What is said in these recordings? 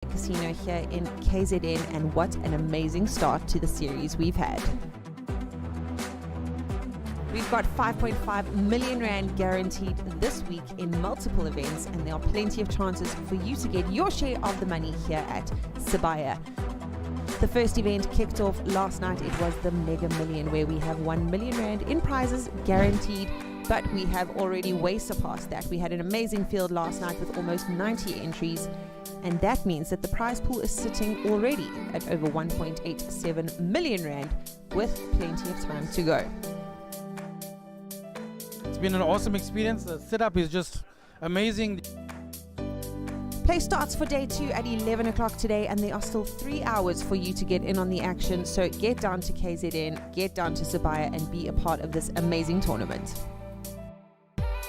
Casino here in KZN, and what an amazing start to the series we've had. We've got 5.5 million rand guaranteed this week in multiple events, and there are plenty of chances for you to get your share of the money here at Sibaya. The first event kicked off last night. It was the Mega Million, where we have 1 million rand in prizes guaranteed, but we have already way surpassed that. We had an amazing field last night with almost 90 entries, and that means that the prize pool is sitting already at over 1.87 million rand with plenty of time to go. It's been an awesome experience. The setup is just amazing. Play starts for day 2 at 11 o'clock today, and there are still 3 hours for you to get in on the action. So get down to KZN, get down to Sibaya, and be a part of this amazing tournament.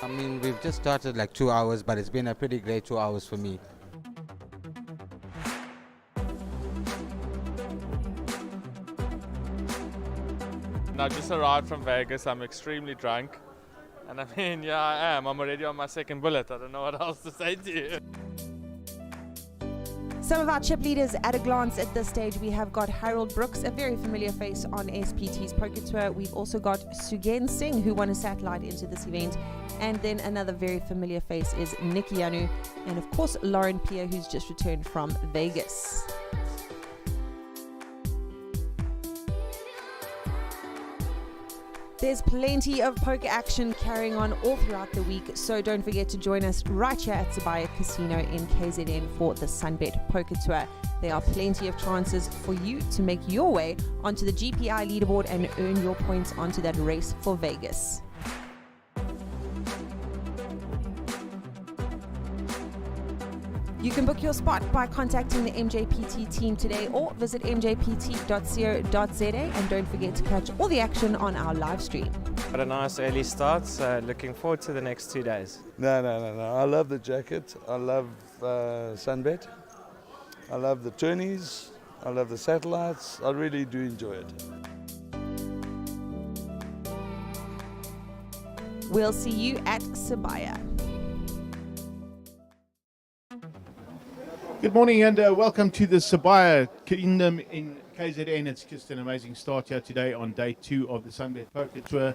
I mean, we've just started like 2 hours, but it's been a pretty great 2 hours for me. I just arrived from Vegas. I'm extremely drunk. And I mean, yeah, I am. I'm already on my second bullet. I don't know what else to say to you. Some of our chip leaders at a glance at this stage. We have got Harold Brooks, a very familiar face on SPT's Poker Tour. We've also got Sugen Singh, who won a satellite into this event. And then another very familiar face is Nicky Yanu. And of course, Lauren Pierre, who's just returned from Vegas. There's plenty of poker action carrying on all throughout the week, so don't forget to join us right here at Sibaya Casino in KZN for the Sunbet Poker Tour. There are plenty of chances for you to make your way onto the GPI leaderboard and earn your points onto that race for Vegas. You can book your spot by contacting the MJPT team today or visit mjpt.co.za, and don't forget to catch all the action on our live stream. Got a nice early start, so looking forward to the next 2 days. No. I love the jacket. I love Sunbet. I love the tourneys. I love the satellites. I really do enjoy it. We'll see you at Sibaya. Good morning and welcome to the Sibaya Kingdom in KZN. It's just an amazing start here today on day 2 of the Sunbet Poker Tour.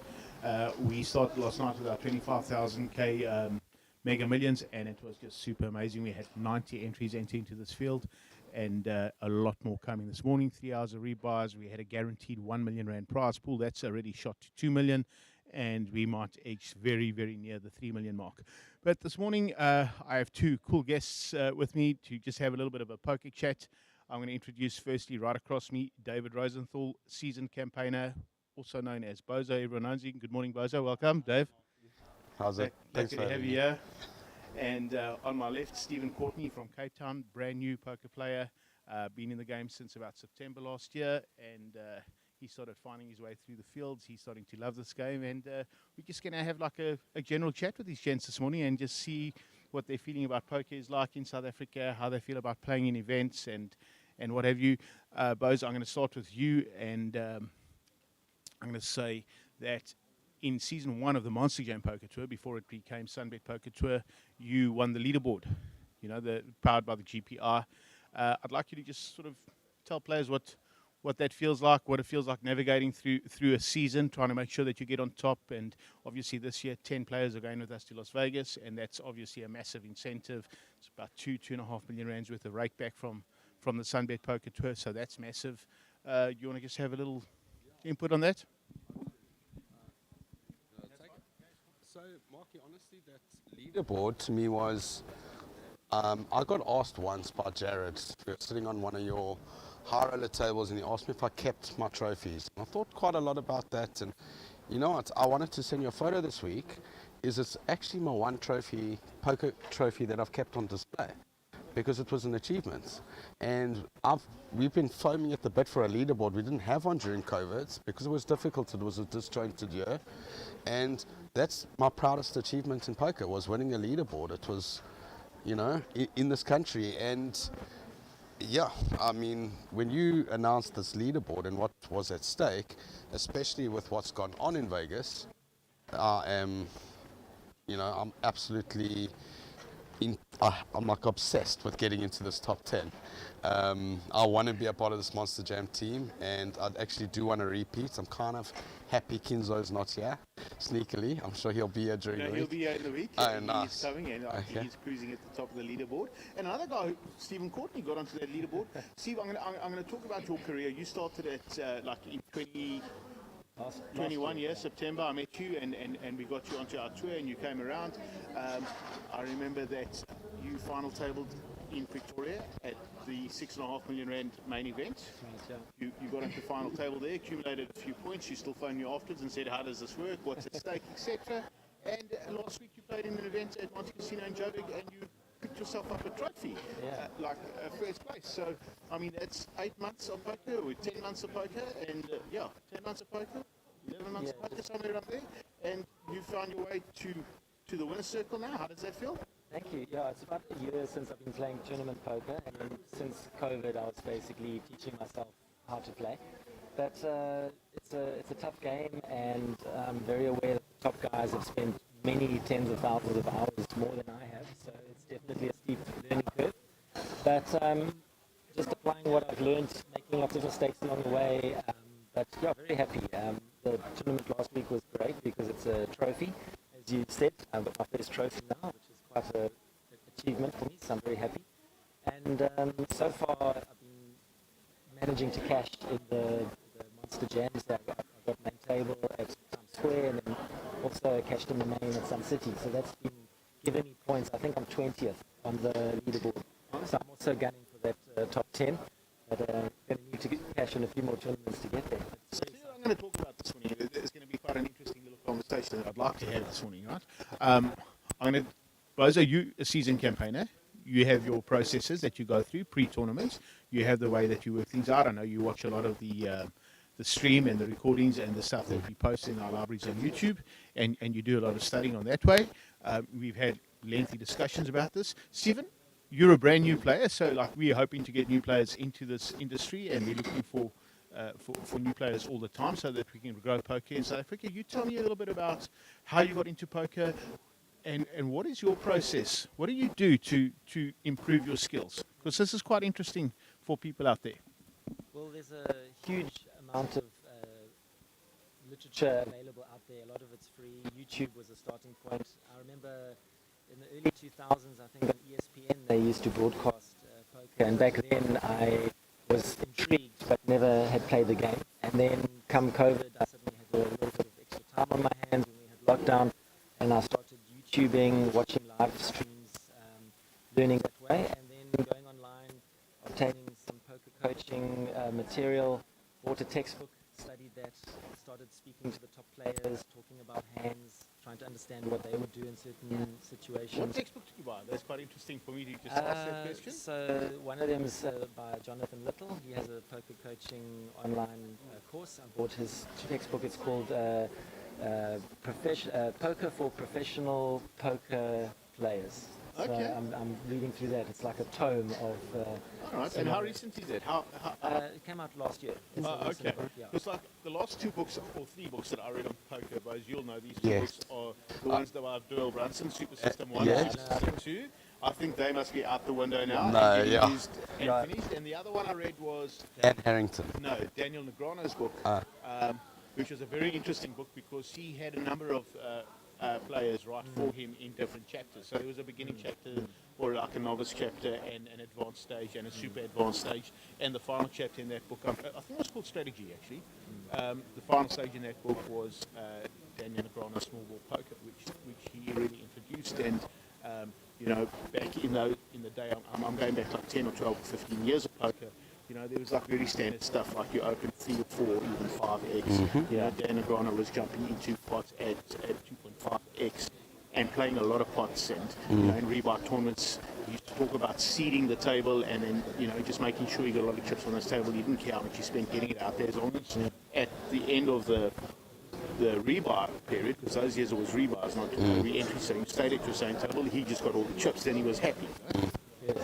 We started last night with our 25,000k Mega Millions, and it was just super amazing. We had 90 entries entering into this field, and a lot more coming this morning. 3 hours of rebuys. We had a guaranteed 1 million rand prize pool. That's already shot to 2 million, and we might edge very, very near the 3 million mark. But this morning, I have 2 cool guests with me to just have a little bit of a poker chat. I'm going to introduce firstly, right across me, David Rosenthal, seasoned campaigner, also known as Bozo. Everyone knows you. Good morning, Bozo. Welcome, Dave. How's it? Thanks Lucky to have you here. And on my left, Stephen Courtney from Cape Town, brand new poker player, been in the game since about September last year, and he started finding his way through the fields. He's starting to love this game, and we're just going to have like a general chat with these gents this morning and just see what their feeling about poker is like in South Africa, how they feel about playing in events and what have you. Bose, I'm going to start with you, and I'm going to say that in season 1 of the Monster Jam Poker Tour, before it became Sunbet Poker Tour, you won the leaderboard, powered by the GPR. I'd like you to just sort of tell players what that feels like, what it feels like navigating through a season, trying to make sure that you get on top. And obviously this year, 10 players are going with us to Las Vegas, and that's obviously a massive incentive. It's about 2.5 million rands worth of rake back from the Sunbet Poker Tour, so that's massive. You want to just have a little input on that? So, Marky, honestly, that leaderboard to me was, I got asked once by Jared, we were sitting on one of your high roller tables, and he asked me if I kept my trophies. And I thought quite a lot about that, and you know what, I wanted to send you a photo this week. It's actually my one poker trophy that I've kept on display, because it was an achievement. And we've been foaming at the bit for a leaderboard. We didn't have one during COVID because it was difficult. It was a disjointed year, and that's my proudest achievement in poker, was winning a leaderboard. It was, in this country. And yeah, I mean, when you announced this leaderboard and what was at stake, especially with what's gone on in Vegas, I'm absolutely I'm like obsessed with getting into this top 10. I want to be a part of this Monster Jam team, and I actually do want to repeat. I'm kind of happy Kinzo's not here, sneakily. I'm sure he'll be here during the He'll week. be here in the week. Oh, nice. He's coming and Okay. he's cruising at the top of the leaderboard. And another guy, Stephen Courtney, got onto that leaderboard. Steve, I'm going to talk about your career. You started at like in 21 years, September. I met you and we got you onto our tour and you came around. I remember that you final tabled in Victoria at the £6.5 million main event. You got into the final table there, accumulated a few points. You still phoned me afterwards and said, how does this work? What's at stake, etc. And last week you played in an event at Monte Casino in Joburg and you picked yourself up a trophy, first place. So, I mean, that's 8 months of poker, or 10 months of poker, and 10 months of poker, 11 months of poker, somewhere up there. And you found your way to the winner's circle now. How does that feel? Thank you. Yeah, it's about a year since I've been playing tournament poker, and since COVID, I was basically teaching myself how to play. But it's a tough game, and I'm very aware that the top guys have spent many tens of thousands of hours more than I have, so it's definitely a steep learning curve. But just applying what I've learned, making lots of mistakes along the way, but yeah, very happy. The tournament last week was great because it's a trophy, as you said. I've got my first trophy now, which is quite an achievement for me, so I'm very happy. And so far, I've been managing to cash in the Monster Jams. I've got main table at Times Square, and then also cashed in the main at Sun City. So that's been giving me points. I think I'm 20th on the leaderboard. So I'm also gunning for that top 10. But I'm going to need to cash in a few more tournaments to get there. So I'm going to talk about this morning. It's going to be quite an interesting little conversation that I'd like to have this morning, right? I'm going to, Bozo, you a seasoned campaigner. You have your processes that you go through pre-tournament. You have the way that you work things out. I know you watch a lot of the stream and the recordings and the stuff that we post in our libraries on YouTube, and you do a lot of studying on that way. We've had lengthy discussions about this. Stephen, you're a brand new player, so like we're hoping to get new players into this industry, and we're looking for new players all the time so that we can grow poker in South Africa. You tell me a little bit about how you got into poker, and what is your process? What do you do to improve your skills? Because this is quite interesting for people out there. Well, there's a huge amount of literature available out there. A lot of it's free. YouTube was a starting point. I remember in the early 2000s, I think on ESPN, they used to broadcast poker. And back then, I was intrigued, but never had played the game. And then come COVID, I suddenly had a little bit of extra time on my hands when we had lockdown. And I started YouTubing, watching live streams, learning that way. And then going online, obtaining some poker coaching material, bought a textbook, studied that, started speaking to the top players, talking about hands, trying to understand what they would do in certain situations. What textbook did you buy? That's quite interesting for me to just ask that question. So one of them is by Jonathan Little. He has a poker coaching online course. I bought his textbook. It's called Poker for Professional Poker Players. Okay. So I'm reading through that. It's like a tome of... All right. And how recent is it? it came out last year. It's a recent Okay. book, yeah. It's like the last two books, or three books that I read on poker, Bose, you'll know these two books are the ones that I have Doyle Brunson, Super System 1 and Super System 2. I think they must be out the window now. No, and yeah. used and finished. And the other one I read was... Dan Harrington. No, Daniel Negreanu's book, which was a very interesting book because he had a number of players write for him in different chapters. So there was a beginning chapter, or like a novice chapter, and an advanced stage, and a super advanced stage. And the final chapter in that book, I think it was called Strategy, actually. The final stage in that book was Daniel Negreanu's small ball poker, which he really introduced. And you know, back in the day, I'm going back like 10 or 12 or 15 years of poker. You know, there was like very standard stuff, like you open 3 or 4, even 5x. You know, Dan Negreanu was jumping into pots at 2.5x and playing a lot of pots. And you know, in rebuy tournaments, he used to talk about seeding the table and then, you know, just making sure you got a lot of chips on this table. You didn't care how much you spent getting it out there, as long as at the end of the rebuy period, because those years it was rebuys, not re-entry, so you stayed at your same table, he just got all the chips, then he was happy. Yes.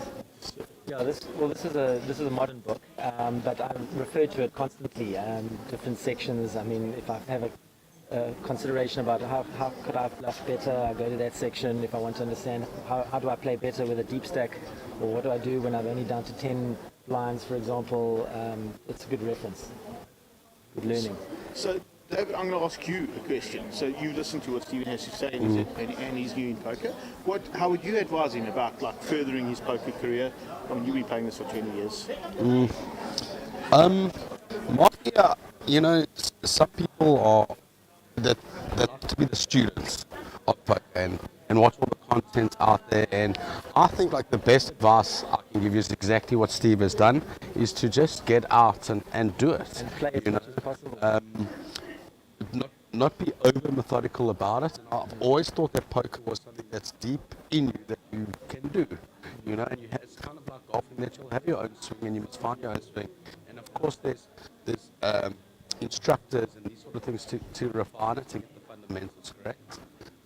Yeah, this is a modern book, but I refer to it constantly. Different sections. I mean, if I have consideration about how could I bluff better. I go to that section if I want to understand how do I play better with a deep stack, or what do I do when I'm only down to 10 blinds, for example. It's a good reference, good learning. So, David, I'm going to ask you a question. So you listen to what Stephen has to say, and he's new in poker. How would you advise him about furthering his poker career? I mean, you've been playing this for 20 years. Some people are that like to be the students of poker and watch all the content out there. And I think the best advice I can give you is exactly what Steve has done, is to just get out and do it. And play as much as possible. Not be over methodical about it. And I've always thought that poker was something that's deep in you that you can do. And it's kind of like golfing, that you'll have your own swing and you must find your own swing. And of course there's instructors and these sort of things to refine it, to get the fundamentals correct.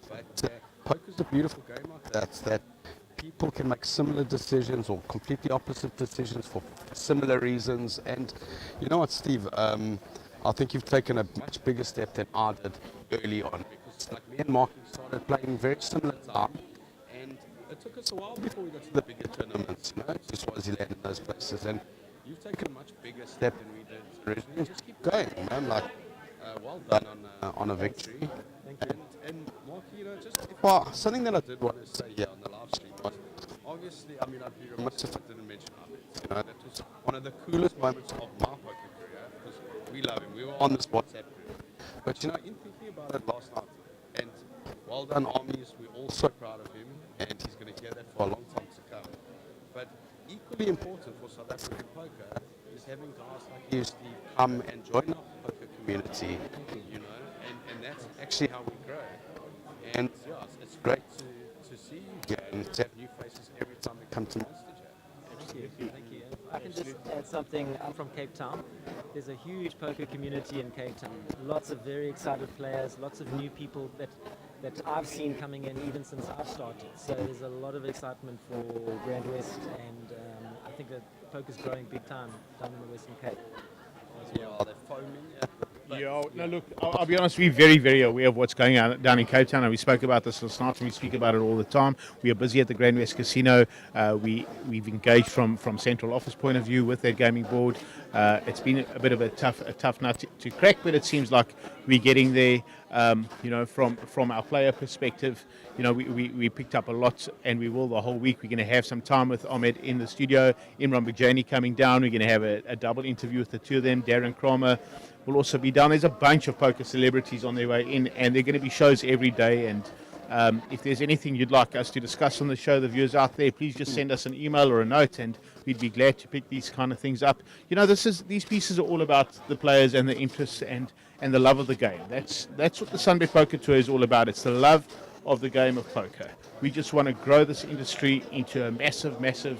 But poker's a beautiful game like that people can make similar decisions or completely opposite decisions for similar reasons. And you know what, Steve, I think you've taken a much bigger step than I did early on, because me and Marky started playing very similar time, and it took us a while before we got to the bigger tournaments, to Swaziland and those places. And you've taken a much bigger step than we did originally, and just keep going, man. Well done on a victory. And Marky, something that I did want to say here on the live stream was, obviously, I'd be remiss if I didn't mention Ahmed. That was one of the coolest moments of my poker career, because we love him. We were on this WhatsApp group. But in thinking about it last night, and well done, Armies, we're all so proud of him, and he's going to hear that for a long time to come. But equally important for South African poker is having guys like you, Steve, come and join our poker community, and that's actually how we grow. And it's great to see you here and to have new faces every time we come to Monster Jam. Thank you. I can just add something. I'm from Cape Town. There's a huge poker community in Cape Town. Lots of very excited players, lots of new people that I've seen coming in even since I've started. So there's a lot of excitement for Grand West, and I think that poker's growing big time down in the Western Cape. Yeah, they're foaming. No, look, I'll be honest, we're very, very aware of what's going on down in Cape Town, and we spoke about this last night, and we speak about it all the time. We are busy at the Grand West Casino. We've engaged from central office point of view with their gaming board. It's been a bit of a tough nut to crack, but it seems like we're getting there. From our player perspective, we picked up a lot, and we will the whole week. We're going to have some time with Ahmed in the studio. Imran Bajani coming down. We're going to have a double interview with the two of them. Darren Kramer will also be down. There's a bunch of poker celebrities on their way in, and there are going to be shows every day. And if there's anything you'd like us to discuss on the show, the viewers out there, please just send us an email or a note, and we'd be glad to pick these kind of things up. These pieces are all about the players and the interests and the love of the game. That's what the Sunbet Poker Tour is all about. It's the love of the game of poker. We just want to grow this industry into a massive, massive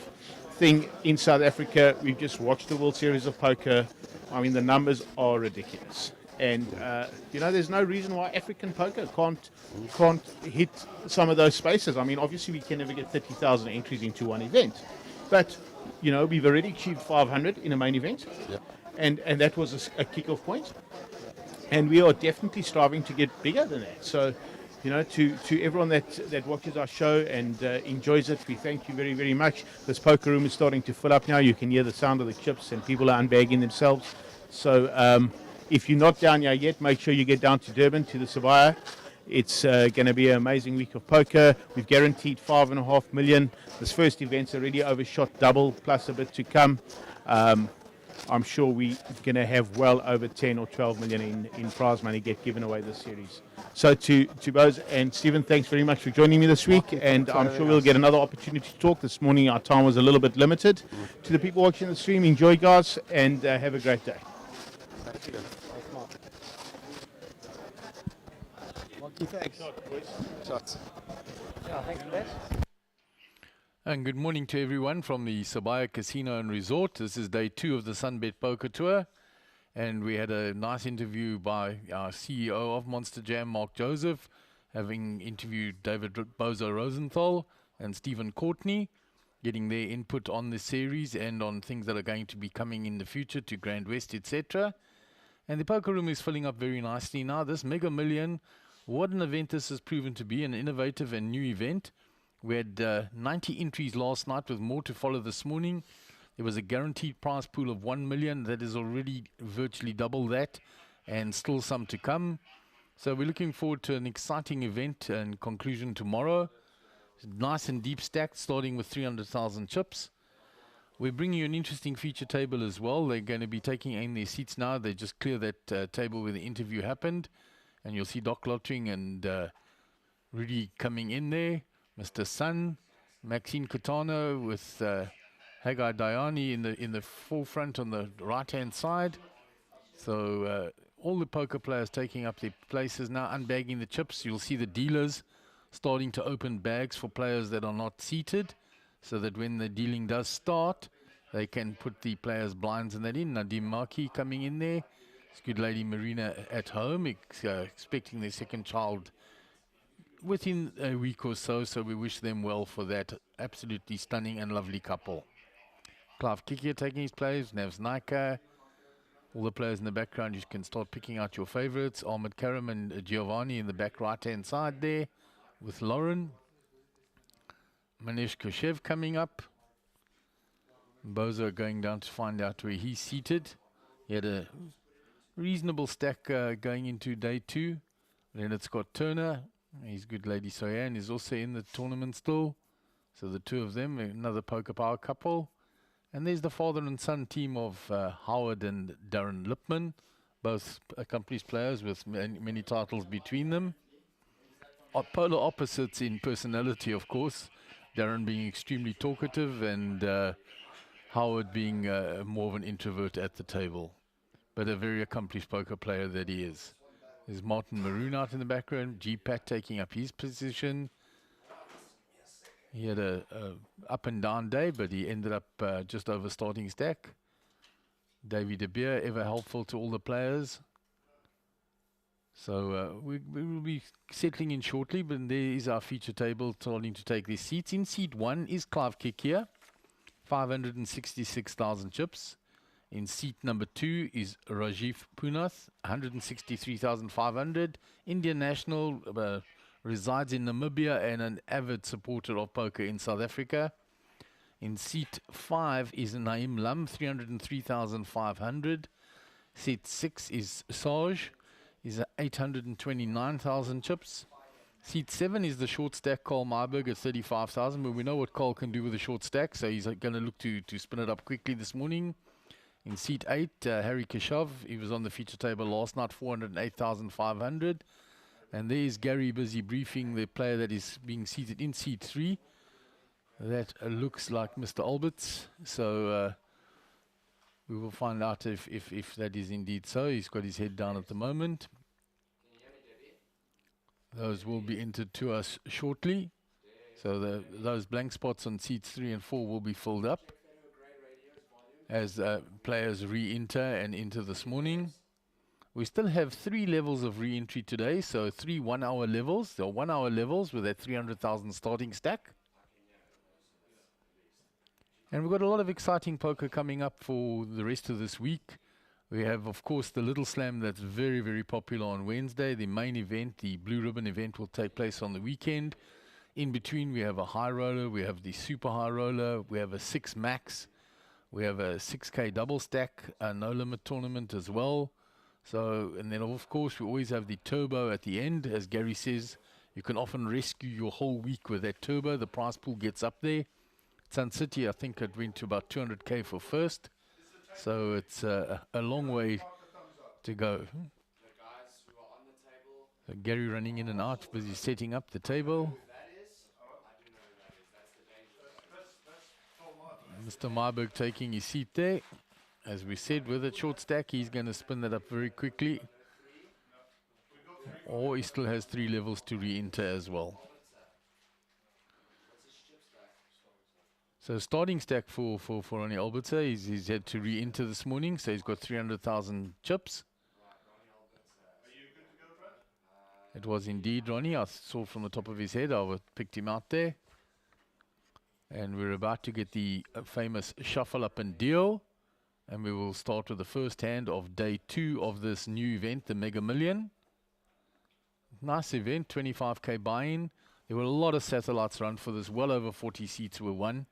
thing in South Africa. We've just watched the World Series of Poker. I mean, the numbers are ridiculous. And, there's no reason why African poker can't hit some of those spaces. I mean, obviously we can never get 30,000 entries into one event. But, we've already achieved 500 in a main event. Yep. And that was a kick-off point. And we are definitely striving to get bigger than that. So, to everyone that watches our show and enjoys it, we thank you very, very much. This poker room is starting to fill up now. You can hear the sound of the chips, and people are unbagging themselves. So if you're not down here yet, make sure you get down to Durban, to the Sabaya. It's going to be an amazing week of poker. We've guaranteed 5.5 million. This first event's already overshot double, plus a bit to come. I'm sure we're going to have well over 10 or 12 million in prize money get given away this series. So to Bose and Stephen, thanks very much for joining me this week, and I'm sure we'll get another opportunity to talk. This morning our time was a little bit limited. To the people watching the stream, enjoy, guys, and have a great day. Thank you. Thanks, Mark. Thanks. Shots. Yeah, thanks for that. And good morning to everyone from the Sabaya Casino and Resort. This is day 2 of the Sunbet Poker Tour. And we had a nice interview by our CEO of Monster Jam, Mark Joseph, having interviewed David Bozo Rosenthal and Stephen Courtney, getting their input on the series and on things that are going to be coming in the future to Grand West, etc. And the poker room is filling up very nicely now. This Mega Million, what an event this has proven to be, an innovative and new event. We had 90 entries last night with more to follow this morning. There was a guaranteed prize pool of 1 million. That is already virtually double that, and still some to come. So we're looking forward to an exciting event and conclusion tomorrow. Nice and deep stacked, starting with 300,000 chips. We're bringing you an interesting feature table as well. They're going to be taking in their seats now. They just clear that table where the interview happened. And you'll see Doc Lottering and Rudy coming in there. Mr. Sun, Maxine Catano with Haggai Dayani in the forefront on the right-hand side. So all the poker players taking up their places now, unbagging the chips. You'll see the dealers starting to open bags for players that are not seated, so that when the dealing does start, they can put the players' blinds and that in. Nadim Maki coming in there. It's good lady Marina at home, expecting their second child within a week or so, so we wish them well for that. Absolutely stunning and lovely couple. Clive Kikia taking his place, Navs Naika. All the players in the background, you can start picking out your favorites. Ahmed Karam and Giovanni in the back right-hand side there with Lauren. Manish Khrushchev coming up. Bozo going down to find out where he's seated. He had a reasonable stack going into day 2. Leonard Scott Turner, his good lady Soyan is also in the tournament still. So the two of them, another poker power couple. And there's the father and son team of Howard and Darren Lipman, both accomplished players with many titles between them. Polar opposites in personality, of course. Darren being extremely talkative and Howard being more of an introvert at the table. But a very accomplished poker player that he is. There's Martin Maroon out in the background, G-Pat taking up his position. He had a up and down day, but he ended up just over starting stack. Davy De Beer, ever helpful to all the players. So we will be settling in shortly, but there is our feature table starting to take their seats. In seat 1 is Clive Kikia, 566,000 chips. In seat number 2 is Rajiv Punath, 163,500. Indian national, resides in Namibia and an avid supporter of poker in South Africa. In seat 5 is Naim Lam, 303,500. Seat 6 is Saj, is 829,000 chips. Seat 7 is the short stack Carl Marburg at 35,000, but we know what Carl can do with a short stack, so he's going to look to spin it up quickly this morning. In seat 8, Harry Keshav, he was on the feature table last night, 408,500. And there is Gary busy briefing the player that is being seated in seat 3. That looks like Mr. Alberts. So we will find out if that is indeed so. He's got his head down at the moment. Those will be entered to us shortly. So those blank spots on seats 3 and 4 will be filled up as players re-enter and enter this morning. We still have 3 levels of re-entry today, so 3 1-hour levels. There are 1-hour levels with that 300,000 starting stack. And we've got a lot of exciting poker coming up for the rest of this week. We have, of course, the Little Slam that's very, very popular on Wednesday. The main event, the Blue Ribbon event, will take place on the weekend. In between, we have a high roller, we have the super high roller, we have a 6 max, we have a 6K double stack, a no limit tournament as well. So, and then of course we always have the turbo at the end. As Gary says, you can often rescue your whole week with that turbo. The prize pool gets up there. Sun City, I think it went to about 200K for first. So it's a long way to go. So Gary running in and out, busy setting up the table. Mr. Marburg taking his seat there. As we said, with a short stack, he's going to spin that up very quickly. Or he still has 3 levels to re-enter as well. So starting stack for Ronnie Albertser, he's had to re-enter this morning, so he's got 300,000 chips. It was indeed Ronnie. I saw from the top of his head, I picked him out there. And we're about to get the famous shuffle up and deal. And we will start with the first hand of day 2 of this new event, the Mega Million. Nice event, 25k buy-in. There were a lot of satellites run for this. Well over 40 seats were won.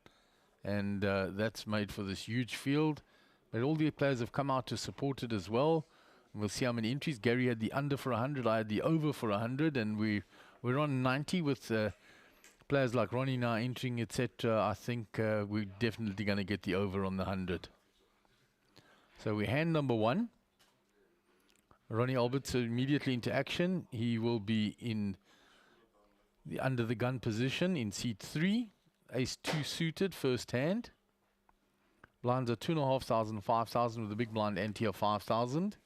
And that's made for this huge field. But all the players have come out to support it as well. And we'll see how many entries. Gary had the under for 100. I had the over for 100. And we're on 90 with players like Ronnie now entering, etc. I think we're definitely going to get the over on the 100. So we hand number 1. Ronnie Albert's immediately into action. He will be in the under the gun position in seat 3. Ace 2 suited, first hand. Blinds are 2,500, 5,000 with a big blind ante of 5,000.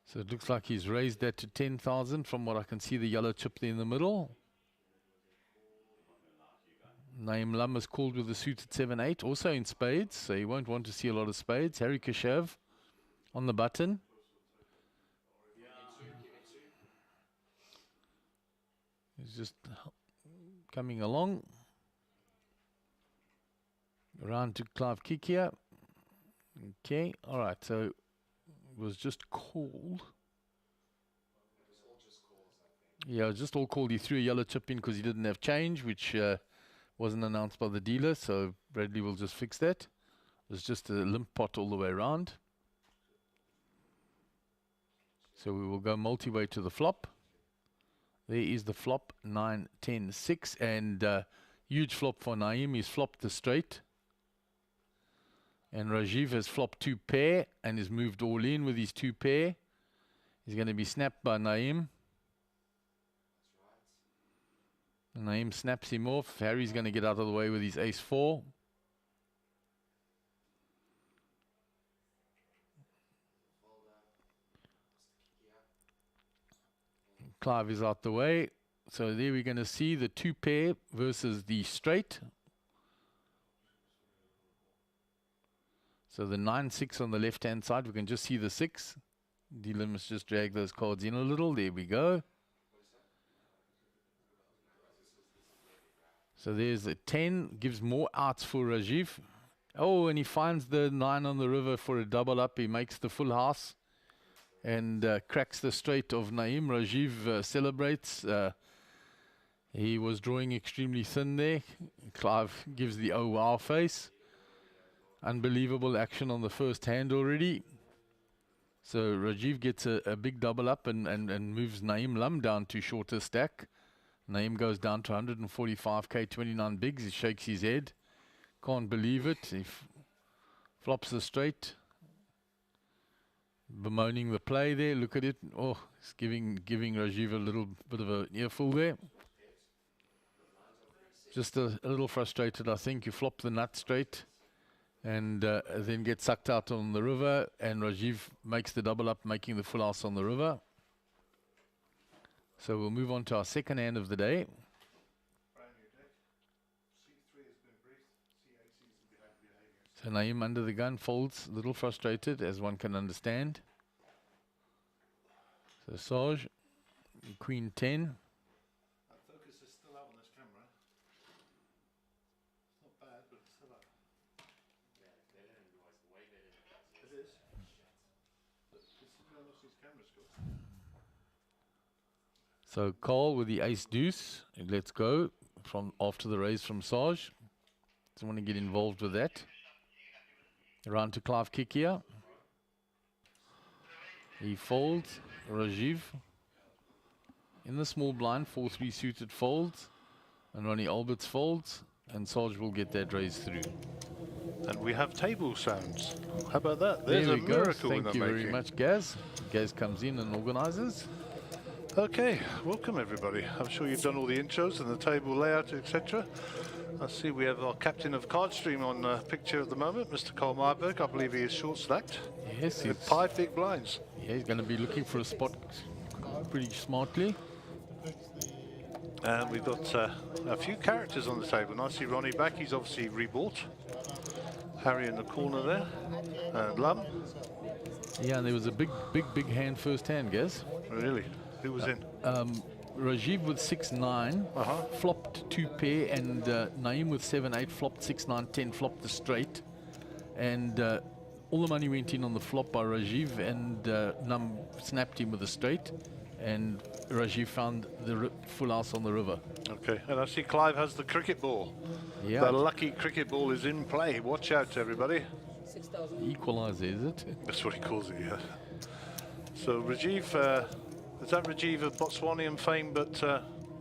So it looks like he's raised that to 10,000 from what I can see, the yellow chip there in the middle. Naim Lum is called with the suited 7-8, also in spades, so he won't want to see a lot of spades. Harry Kashev on the button. He's just coming along. Around to Clive Kikia. Okay, all right, so it was just called. Yeah, just all called. He threw a yellow chip in because he didn't have change, which wasn't announced by the dealer, so Bradley will just fix that. It was just a limp pot all the way around. So we will go multi-way to the flop. There is the flop, 9, 10, 6, and huge flop for Naim. He's flopped the straight. And Rajiv has flopped 2 pair and has moved all in with his 2 pair. He's going to be snapped by Naim. Naim snaps him off. Harry's going to get out of the way with his ace 4. Clive is out the way. So there we're going to see the 2 pair versus the straight. So the 9-6 on the left-hand side, we can just see the 6. Dealer must just drag those cards in a little. There we go. So there's a 10, gives more outs for Rajiv. Oh, and he finds the 9 on the river for a double up. He makes the full house and cracks the straight of Naim. Rajiv celebrates. He was drawing extremely thin there. Clive gives the oh wow face. Unbelievable action on the first hand already. So Rajiv gets a big double up and moves Naim Lum down to shorter stack. Naim goes down to 145k, 29 bigs. He shakes his head. Can't believe it. He flops the straight. Bemoaning the play there. Look at it. Oh, it's giving Rajiv a little bit of an earful there. Just a little frustrated, I think. You flop the nut straight and then get sucked out on the river, and Rajiv makes the double up, making the full house on the river. So we'll move on to our second hand of the day. So Naim under the gun folds, a little frustrated, as one can understand. So Sarge, Queen 10. That focus is still out on this camera. It's not bad, but it's still up. Yeah, way better. It is. But these cameras go. So Carl with the ace deuce. And let's go from after the raise from Sarge. Doesn't want to get involved with that. Around to Clive Kikia. He folds. Rajiv in the small blind, 4-3 suited folds, and Ronnie Alberts folds, and Sarge will get that raise through. And we have table sounds. How about that? There's There we a go. miracle in Thank the you very making. much, Gaz. Gaz comes in and organizes. Okay, welcome everybody. I'm sure you've done all the intros and the table layout, etc. I see we have our captain of Cardstream on picture at the moment, Mr. Carl Myberg. I believe he is short stacked. Yes, with 5 big blinds. Yeah, he's going to be looking for a spot pretty smartly. And we've got a few characters on the table. And I see Ronnie back. He's obviously rebought. Harry in the corner there. And Lum. Yeah, and there was a big hand first hand, Gaz. Really? Who was in? Rajiv with 6-9, flopped 2 pair, and Naeem with 7-8, flopped 6-9, 10, flopped the straight. And all the money went in on the flop by Rajiv, and Num snapped him with a straight. And Rajiv found the full house on the river. Okay, and I see Clive has the cricket ball. Yeah. The lucky cricket ball is in play. Watch out, everybody. Equalizer, is it? That's what he calls it, yeah. So Rajiv, is that Rajiv of Botswanian fame, but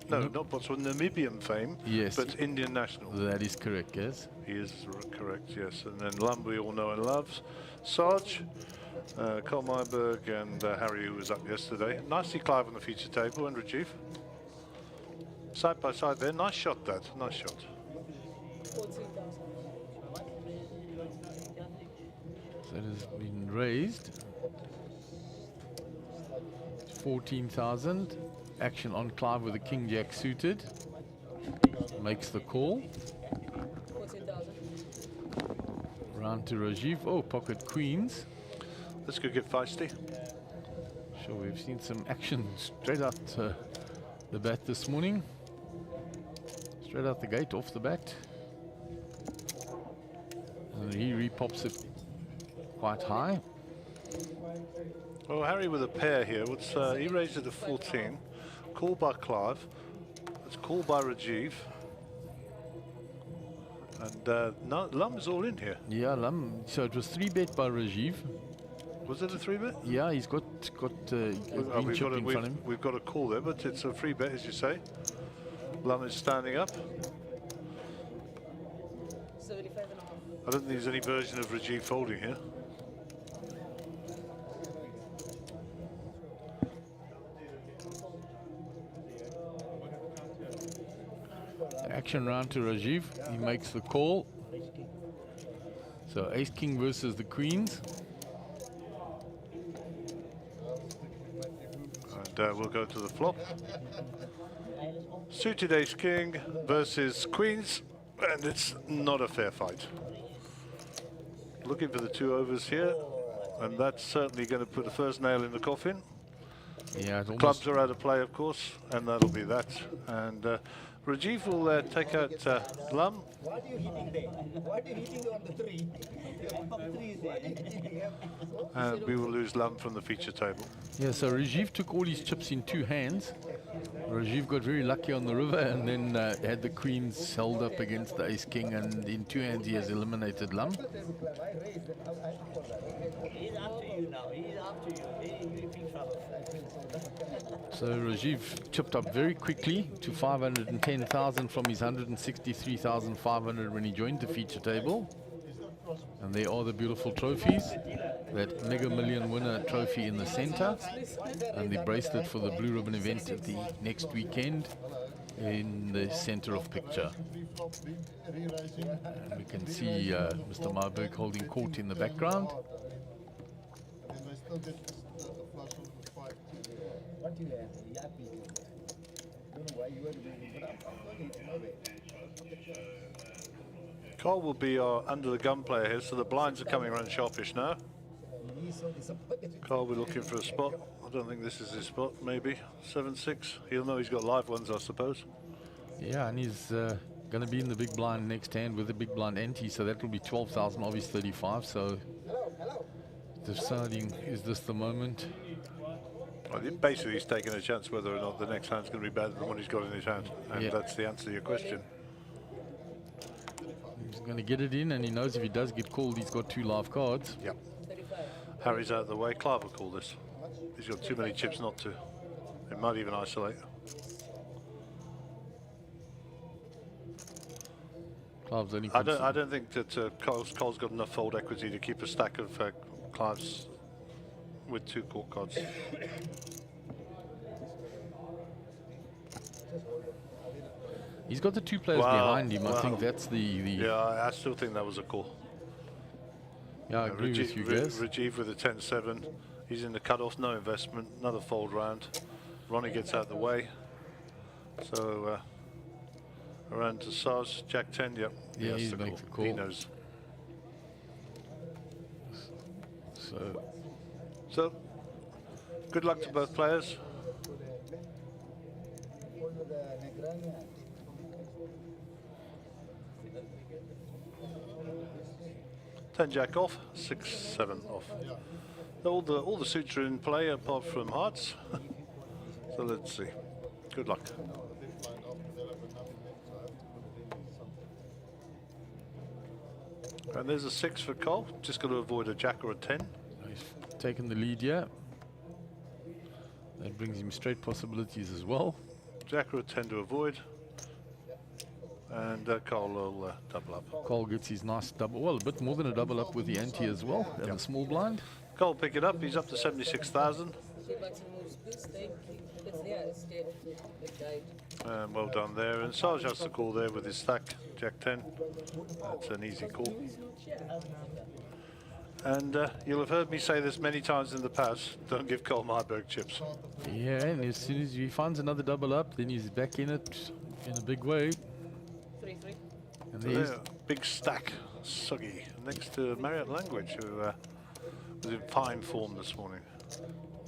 no, not Botswana, Namibian fame, Yes. but Indian national. That is correct, yes. He is correct, yes. And then Lum, we all know and love. Sarge, Carl Myberg, and Harry, who was up yesterday. Nicely Clive on the feature table, and Rajiv. Side by side there. Nice shot, Dad. Nice shot. So it has been raised. 14,000. Action on Clive with a King Jack suited. Makes the call. Round to Rajiv. Oh, pocket queens. Let's go get feisty. Sure, we've seen some action straight out the bat this morning. Straight out the gate, off the bat. And he repops it quite high. Oh, Harry with a pair here. What's he raised it to 14. Call by Clive. It's called by Rajiv. And no, Lum's all in here. Yeah, Lum. So it was 3-bet by Rajiv. Was it a 3-bet? Yeah, he's got a green chip in front of him. We've got a call there, but it's a 3-bet, as you say. Lum is standing up. 75.5. I don't think there's any version of Rajiv folding here. Action round to Rajiv. He makes the call. So Ace King versus the Queens. And we'll go to the flop. Suited Ace King versus Queens, and it's not a fair fight. Looking for the 2 overs here, and that's certainly going to put the first nail in the coffin. Yeah, Clubs are out of play, of course, and that'll be that. And Rajiv will take out Lum. What are you hitting there? What are you hitting on the 3? And we will lose Lum from the feature table. Yeah, so Rajiv took all his chips in 2 hands. Rajiv got very lucky on the river and then had the Queens held up against the Ace King, and in 2 hands he has eliminated Lum. He's after you now. He's after you. Hey, you're in big trouble. So Rajiv chipped up very quickly to 510,000 from his 163,500 when he joined the feature table. And there are the beautiful trophies. That Mega Million winner trophy in the center, and the bracelet for the Blue Ribbon event at the next weekend in the center of picture. And we can see Mr. Marburg holding court in the background. What do you have? Yappy. Don't know why you were doing it. Carl will be our under the gun player here, so the blinds are coming around sharpish now. Carl will be looking for a spot. I don't think this is his spot, maybe 7-6. He'll know he's got live ones, I suppose. Yeah, and he's going to be in the big blind next hand with the big blind ante, so that will be 12,000 of his 35. So deciding, is this the moment? Well, basically he's taking a chance whether or not the next hand's going to be better than the one he's got in his hand, and that's the answer to your question. He's going to get it in, and he knows if he does get called, he's got 2 live cards. Yep. Harry's out of the way. Clive will call this. He's got too many chips not to. It might even isolate. Clive's only I don't think that Cole's got enough fold equity to keep a stack of Clive's with 2 court cards. He's got the 2 players behind him. I think that's the... Yeah, I still think that was a call. Yeah, I agree with you guys. Rajiv with a 10-7. He's in the cutoff, no investment. Another fold round. Ronnie gets out of the way. So around to Saz, Jack 10. Yep. Yeah, he makes the call. He knows. So good luck to both players. with the Negroni. 10 jack off, 6-7 off. All the suits are in play apart from hearts. So let's see. Good luck. And there's a 6 for Cole. Just got to avoid a jack or a 10. He's taken the lead here. That brings him straight possibilities as well. Jack or a 10 to avoid. And Cole will double up. Cole gets his nice double, well, a bit more than a double up with the ante as well, and the small blind. Cole pick it up. He's up to 76,000. And well done there. And Sarge has the call there with his stack, Jack 10. That's an easy call. And you'll have heard me say this many times in the past, don't give Cole Marburg chips. Yeah, and as soon as he finds another double up, then he's back in it in a big way. 3-3. And So there's there, big stack, Suggy, next to Marriott Language, who was in fine form this morning.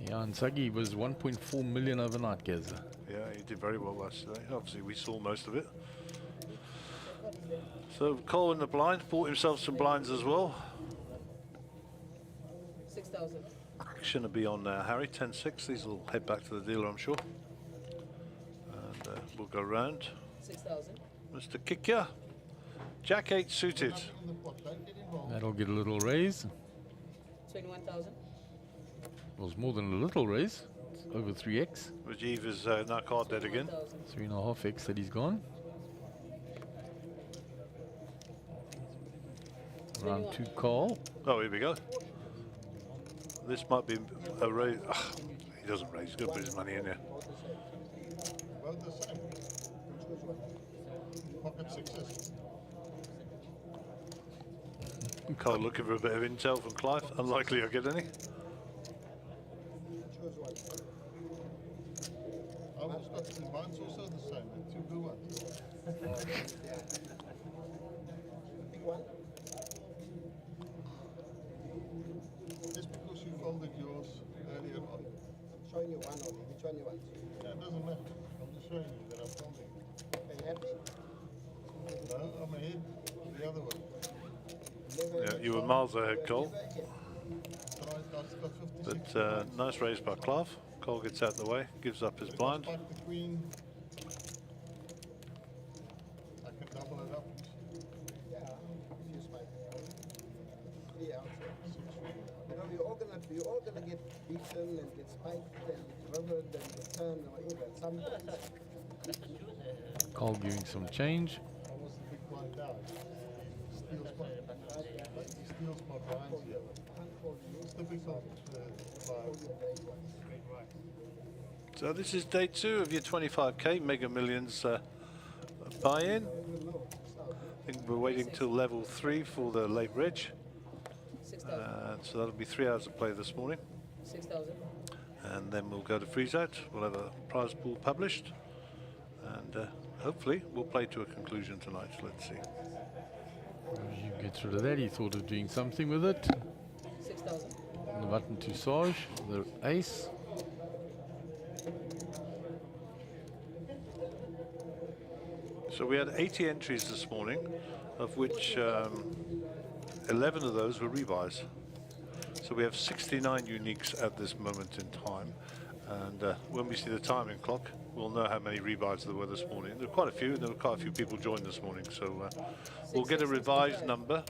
yeah, and Sagi was 1.4 million overnight, Geza. Yeah, he did very well yesterday. Obviously, we saw most of it. So Cole in the blind, bought himself some blinds as well. 6,000. Action to be on Harry, 10-6. These will head back to the dealer, I'm sure. And we'll go round. 6,000. Mr. Kikya, Jack 8 suited. That'll get a little raise. 21,000. Well, it's more than a little raise. It's over 3x. Rajiv is now card dead again. 3.5x that he's gone. Round 2 call. Oh, here we go. This might be a raise. He doesn't raise. He's got to put his money in there. About the same. Pocket sixes. Cole looking for a bit of intel from Clive. Unlikely I'll get any. Mine's also the same. Two blue ones. Big one. Just because you folded yours earlier on. I'm showing you one only. Which one you want? Yeah, it doesn't matter. I'm just showing you that I'm folding. Are you happy? No, I'm ahead. The other one. Yeah, you were miles ahead, Cole. But nice raise by Clive. Cole gets out of the way, gives up his blind. The queen. I can double it up. Yeah, if you spike. Yeah. You know, we're all gonna get beaten and get spiked and rivered and returned or whatever. Sometimes. Cole giving some change. Almost a big blind down. Steals my blinds here. It's difficult to So this is day 2 of your 25k Mega Millions buy-in. I think we're waiting till level 3 for the late reg. So that'll be 3 hours of play this morning. 6,000. And then we'll go to freeze out. We'll have a prize pool published. And hopefully we'll play to a conclusion tonight. Let's see. You get rid of that. He thought of doing something with it. 6,000. The button to Sarge, the ace. So we had 80 entries this morning, of which 11 of those were rebuys. So we have 69 uniques at this moment in time. And when we see the timing clock, we'll know how many rebuys there were this morning. There were quite a few, and there were quite a few people joined this morning. So we'll get a revised number.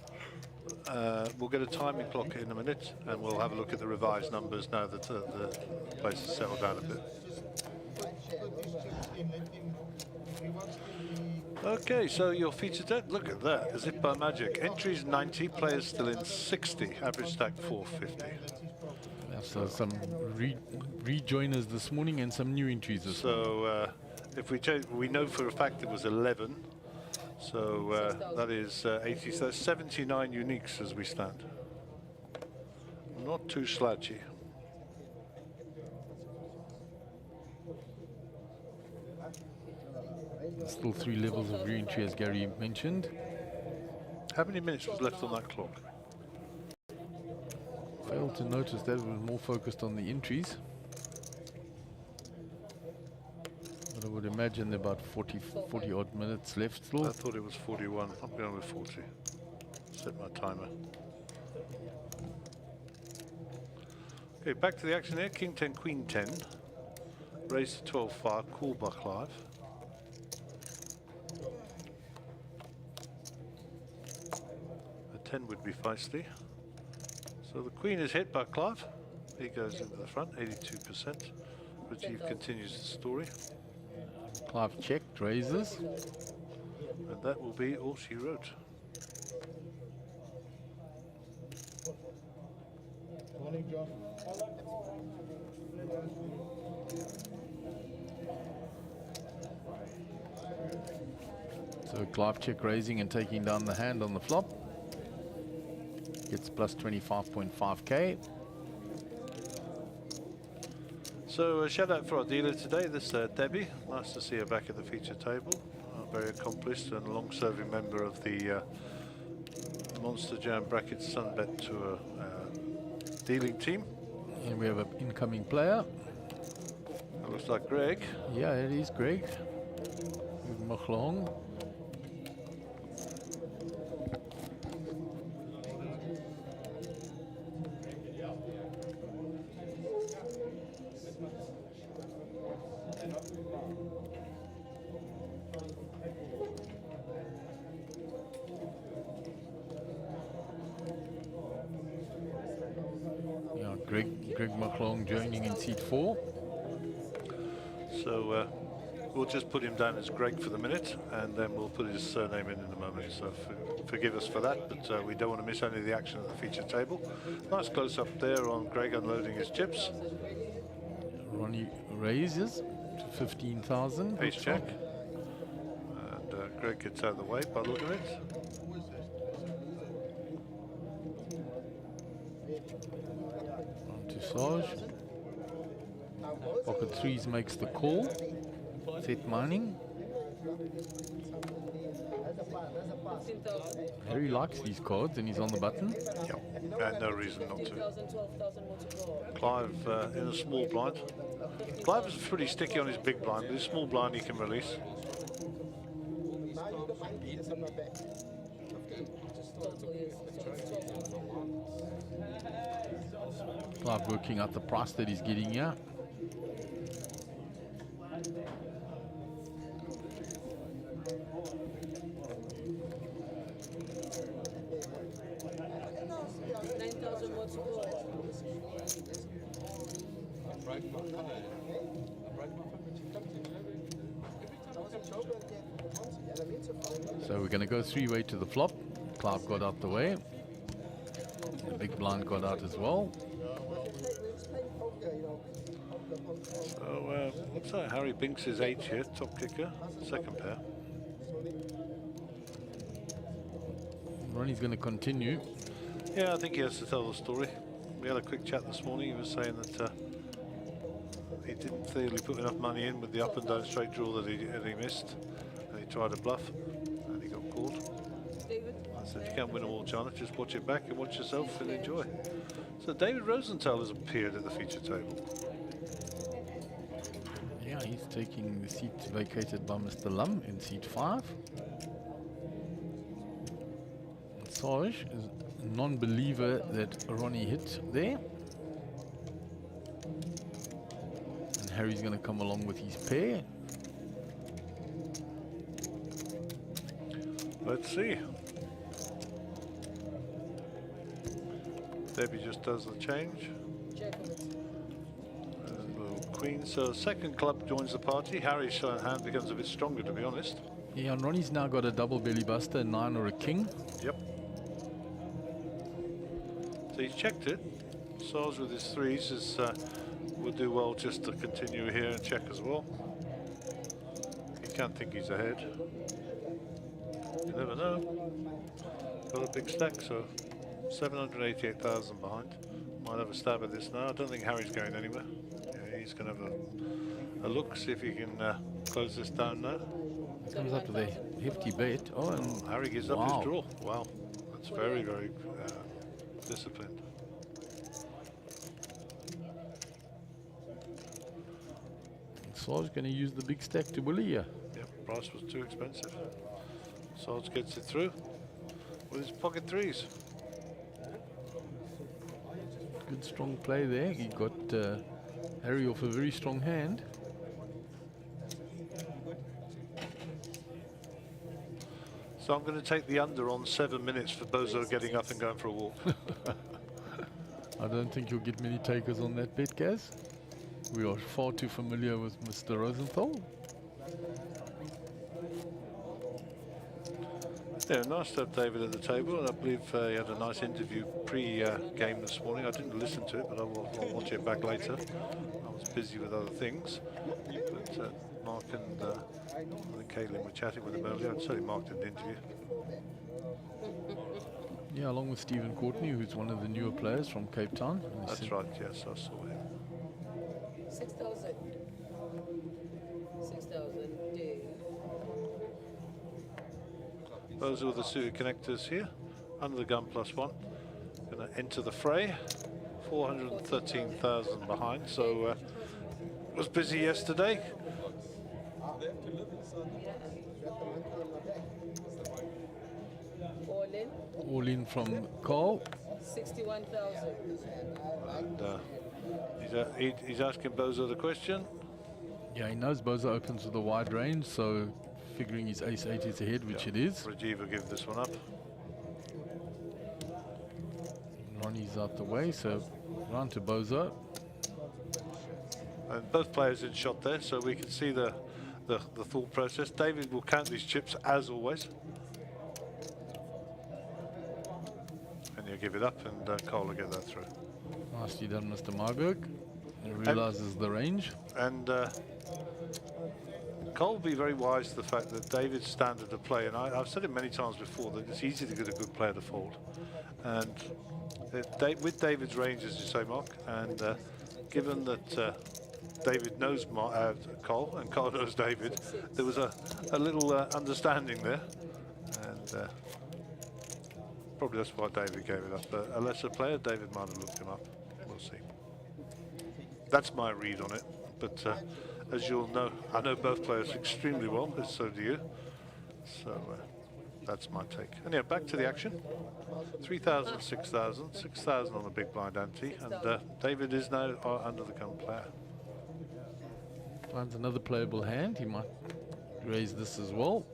We'll get a timing clock in a minute, and we'll have a look at the revised numbers now that the place has settled down a bit. Okay, so your featured deck, look at that, as if by magic. Entries 90, players still in 60, average stack 450. So some rejoiners this morning and some new entries this morning. So if we change, we know for a fact it was 11. So that is 80, so that's 79 uniques as we stand. Not too slouchy. Still 3 levels of re-entry as Gary mentioned. How many minutes was left on that clock? Failed to notice that, it was more focused on the entries. But I would imagine about 40 odd minutes left I still. thought it was 41. I'm going with 40. Set my timer. Okay, back to the action here. King 10, Queen 10. Raise to 12-5, call by Clive. A 10 would be feisty. So the Queen is hit by Clive. He goes into the front, 82%. Rajiv continues the story. Clive checked, raises. And that will be all she wrote. Morning, John. So Clive check raising and taking down the hand on the flop. Gets plus 25.5k. So a shout out for our dealer today, this Debbie. Nice to see her back at the feature table. Very accomplished and a long-serving member of the Monster Jam Brackets Sunbet Tour dealing team. And we have an incoming player. It looks like Greg. Yeah, it is Greg. Machlong. Greg Machlong joining in seat 4. So we'll just put him down as Greg for the minute, and then we'll put his surname in a moment. So forgive us for that, but we don't want to miss any of the action at the feature table. Nice close up there on Greg unloading his chips. Ronnie raises to 15,000. Ace check. And Greg gets out of the way by the look of it. On to Sarge. Pocket threes makes the call. Set mining. Harry likes these cards and he's on the button. Yep, and no reason not to. Clive in a small blind. Clive is pretty sticky on his big blind, but his small blind he can release. Clive working out the price that he's getting here. So we're going to go three-way to the flop. Clive got out the way. The big blind got out as well. So looks like Harry binks his H here, top kicker, second pair. Ronnie's going to continue. Yeah, I think he has to tell the story. We had a quick chat this morning. He was saying that he didn't feel he put enough money in with the up and down straight draw that he missed, and he tried to bluff and he got called. I said, you can't win them all, John. Just watch it back and watch yourself and enjoy. So David Rosenthal has appeared at the feature table. Yeah, he's taking the seat vacated by Mr. Lum in seat 5. Sarge is a non-believer that Ronnie hit there. And Harry's going to come along with his pair. Let's see. Debbie just does the change. Queen, so second club joins the party. Harry's hand becomes a bit stronger, to be honest. Yeah, and Ronnie's now got a double belly buster, a 9 or a king. Yep. So he's checked it. Sarge with his threes is would do well just to continue here and check as well. He can't think he's ahead. You never know. Got a big stack, so 788,000 behind. Might have a stab at this now. I don't think Harry's going anywhere. Yeah, he's going to have a look, see if he can close this down now. He comes up with a hefty bet. Oh, and Harry gives up his draw. Wow, that's very, very disciplined. Sarge going to use the big stack to bully here. Yep, price was too expensive. Sarge gets it through with his pocket threes. Good strong play there. He got Harry off a very strong hand. So I'm going to take the under on 7 minutes for Bozo getting up and going for a walk. I don't think you'll get many takers on that bet, Gaz. We are far too familiar with Mr. Rosenthal. Yeah, nice to have David at the table, and I believe he had a nice interview pre-game this morning. I didn't listen to it, but I'll watch it back later. I was busy with other things. But Mark and I think Caitlin were chatting with him earlier, and certainly Mark did an interview. Yeah, along with Stephen Courtney, who's one of the newer players from Cape Town. That's right, yes, I saw him. 6,000. 6,000. Those are the suited connectors here. Under the gun +1. Going to enter the fray. 413,000 behind. So was busy yesterday. All in from Carl. 61,000. And he's asking Bozo the question. Yeah, he knows Bozo opens with a wide range, so figuring his ace-8 is ahead, which it is. Rajiv will give this one up. Ronnie's out the way, so round to Bozo. And both players in shot there, so we can see the thought process. David will count these chips as always. And he'll give it up, and Cole will get that through. Nicely done, Mr. Marburg. He realizes the range. And Cole will be very wise to the fact that David's standard of play, and I've said it many times before, that it's easy to get a good player to fold. And with David's range, as you say, Mark, and given that David knows Cole, and Cole knows David, there was a little understanding there. And probably that's why David gave it up. A lesser player, David might have looked him up. We'll see. That's my read on it. But as you'll know, I know both players extremely well, as so do you. So that's my take. And yeah, back to the action. 3,000, 6,000, 6,000 on the big blind ante, and David is now our under the gun player. Finds another playable hand. He might raise this as well.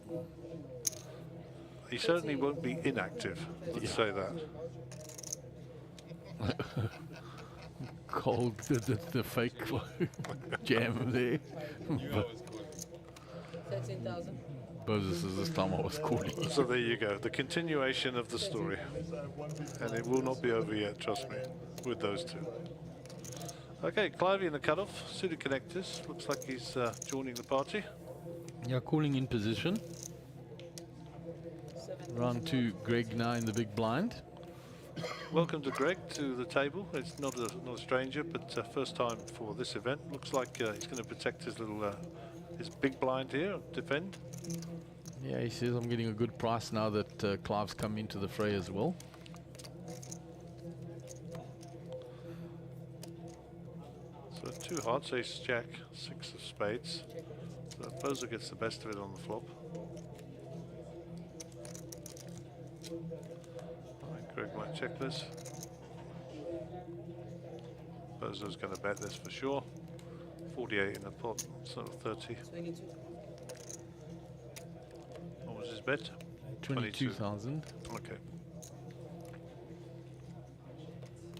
He certainly won't be inactive, let's say that. Cold, the fake jam there. 13,000. Bozo says this time I was calling. So there you go, the continuation of the story. And it will not be over yet, trust me, with those two. Okay, Clivey in the cutoff, suited connectors. Looks like he's joining the party. Yeah, calling in position. Round 2, Greg now in the big blind. Welcome to Greg to the table. It's not a stranger, but first time for this event. Looks like he's going to protect his little his big blind here, defend. Yeah, he says I'm getting a good price now that Clive's come into the fray as well. So 2 hearts, ace jack, 6 of spades. So Bozo gets the best of it on the flop. Greg might check this. Bozo's going to bet this for sure. 48 in the pot, sort of 30. 22. What was his bet? 22,000. Okay.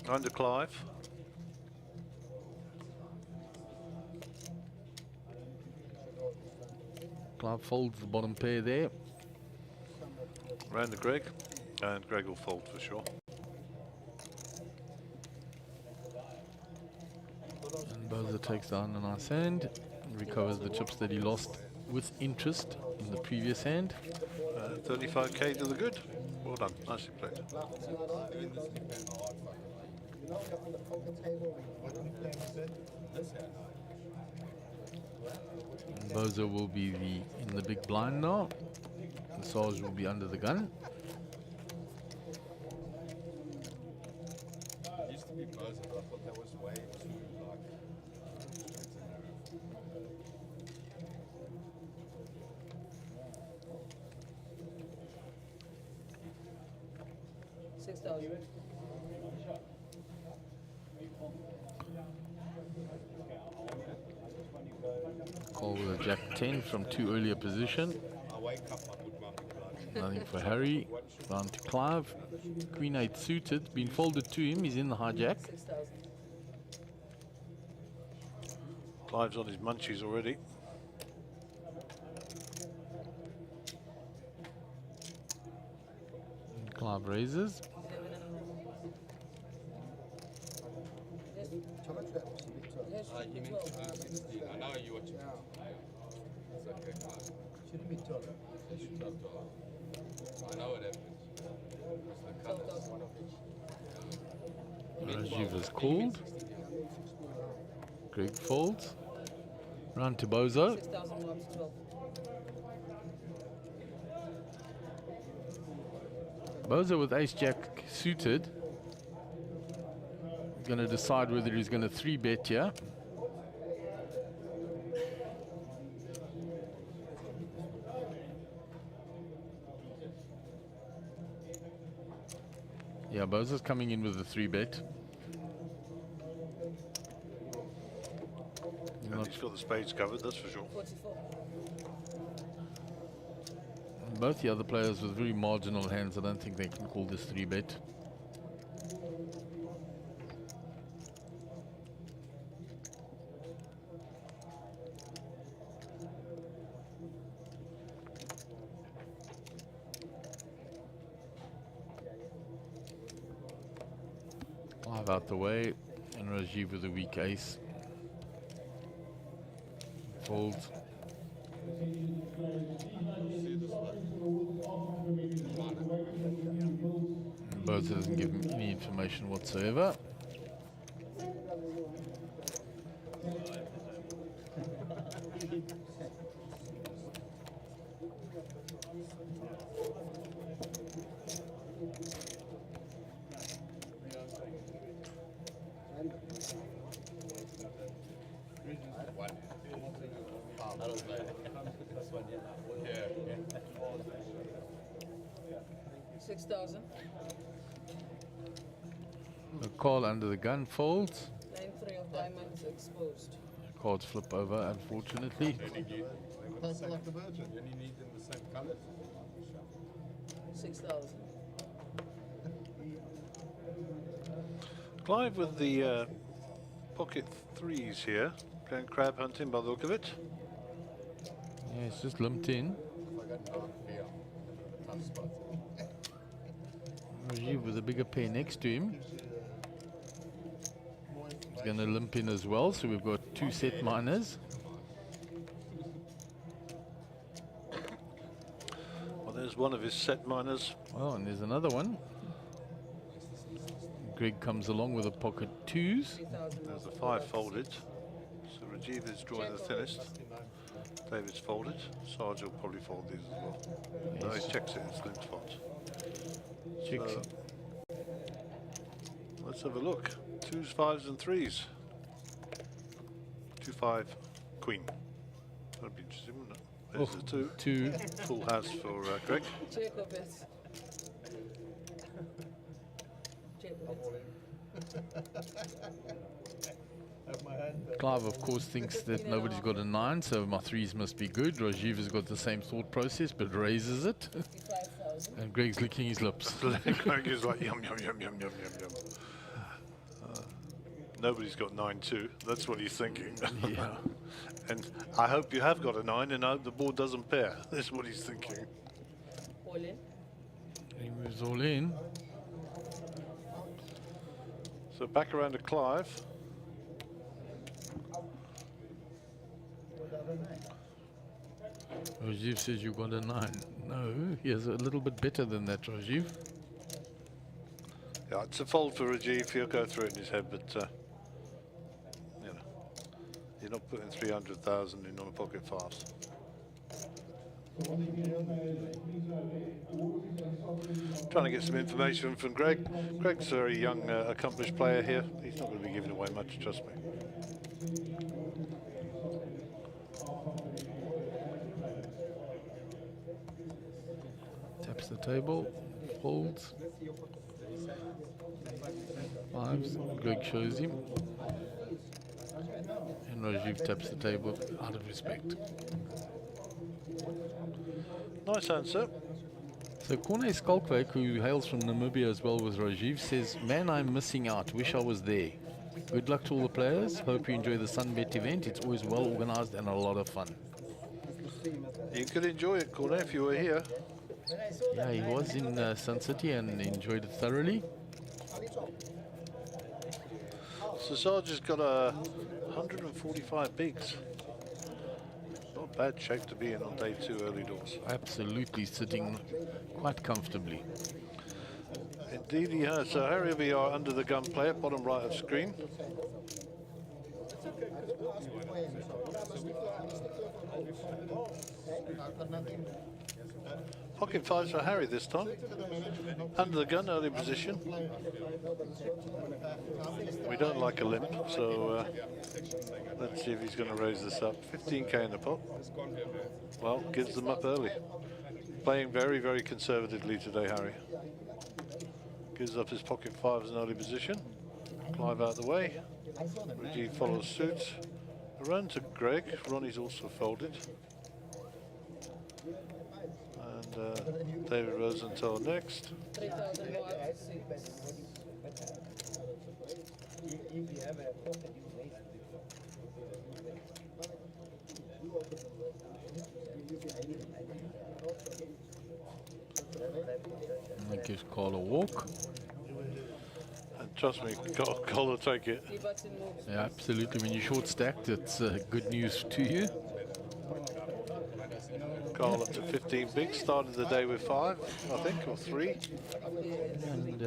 Under Clive. Clive folds the bottom pair there. Round to Greg. And Greg will fold for sure. And Bozo takes down a nice hand, recovers the chips that he lost with interest in the previous hand. 35k to the good. Well done, nicely played. And Bozo will be in the big blind now. And Sarge will be under the gun. 6,000. Call with a Jack 10 from too early a position. Nothing for Harry. Down to Clive. Queen 8 suited. Been folded to him. He's in the hijack. 6,000. Clive's on his munchies already. Clive raises. You mean 16. I know you watching. It's okay, fine. Shouldn't be taller. I know what happens. Rajiv is called. Greg folds. Round to Bozo. 6,001 to 12. Bozo with ace jack suited. Going to decide whether he's going to 3-bet here. Yeah, Bozo's coming in with a 3-bet. And he's got the spades covered, that's for sure. 44. Both the other players with very marginal hands, I don't think they can call this 3-bet. Clive out the way, and Rajiv with a weak ace. Folds. Bozo doesn't give him any information whatsoever. Yeah. 6,000. The call under the gun folds. 9-3 of diamonds exposed. Cards flip over, unfortunately. Pass it like the Virgin. You only need them the same colors. 6,000. Clive with the pocket threes here. Playing crab hunting by the look of it. Yeah, it's just limped in. Rajiv with a bigger pair next to him. He's going to limp in as well, so we've got 2 set minors. Well, there's one of his set minors. Oh, and there's another one. Greg comes along with a pocket 2s. There's a 5 folded. So Rajiv is drawing the thinnest. David's folded. Sarge will probably fold these as well. No, he checks it, it's limped pot. Checks So, it. let's have a look. 2s, 5s and 3s. 2-5 queen. That'd be interesting, wouldn't it? There's Oh, the 2. Full house for Greg. Check of it. Check of it. Clive, of course, thinks that nobody's got a 9, so my 3s must be good. Rajiv has got the same thought process, but raises it. 55,000. And Greg's licking his lips. Greg is like yum, yum, yum, yum, yum, yum, yum. Nobody's got 9-2. That's what he's thinking. Yeah. And I hope you have got a 9 and I hope the board doesn't pair. That's what he's thinking. All in. He moves all in. So back around to Clive. Rajiv says you've got a 9. No, he has a little bit better than that, Rajiv. Yeah, it's a fold for Rajiv. He'll go through it in his head, but you know, you're not putting 300,000 in on a pocket fast. Trying to get some information from Greg. Greg's a very young, accomplished player here. He's not going to be giving away much, trust me. Taps the table, folds. Fives. Greg shows him. And Rajiv taps the table out of respect. Nice answer. So Courtney Skalkwijk, who hails from Namibia as well with Rajiv, says, "Man, I'm missing out. Wish I was there. Good luck to all the players. Hope you enjoy the Sunbet event. It's always well organized and a lot of fun." You could enjoy it, Courtney, if you were here. Yeah, he was in Sun City and enjoyed it thoroughly. So Sarge has got 145 bigs. Not bad shape to be in on day 2 early doors. Absolutely sitting quite comfortably. Indeed he has. So Harry will be our under the gun player, bottom right of screen. Pocket fives for Harry this time. Under the gun, early position. We don't like a limp, so let's see if he's going to raise this up. 15k in the pot. Well, gives them up early. Playing very, very conservatively today, Harry. Gives up his pocket fives in early position. Clive out of the way. Rajiv follows suit. A run to Greg. Ronnie's also folded. And David Rosenthal next. 3,000 watts. That gives Carl a walk. And trust me, Carl will take it. Yeah, absolutely. When you're short stacked, it's good news to you. Carl up to 15 big. Started the day with 5, I think, or 3. And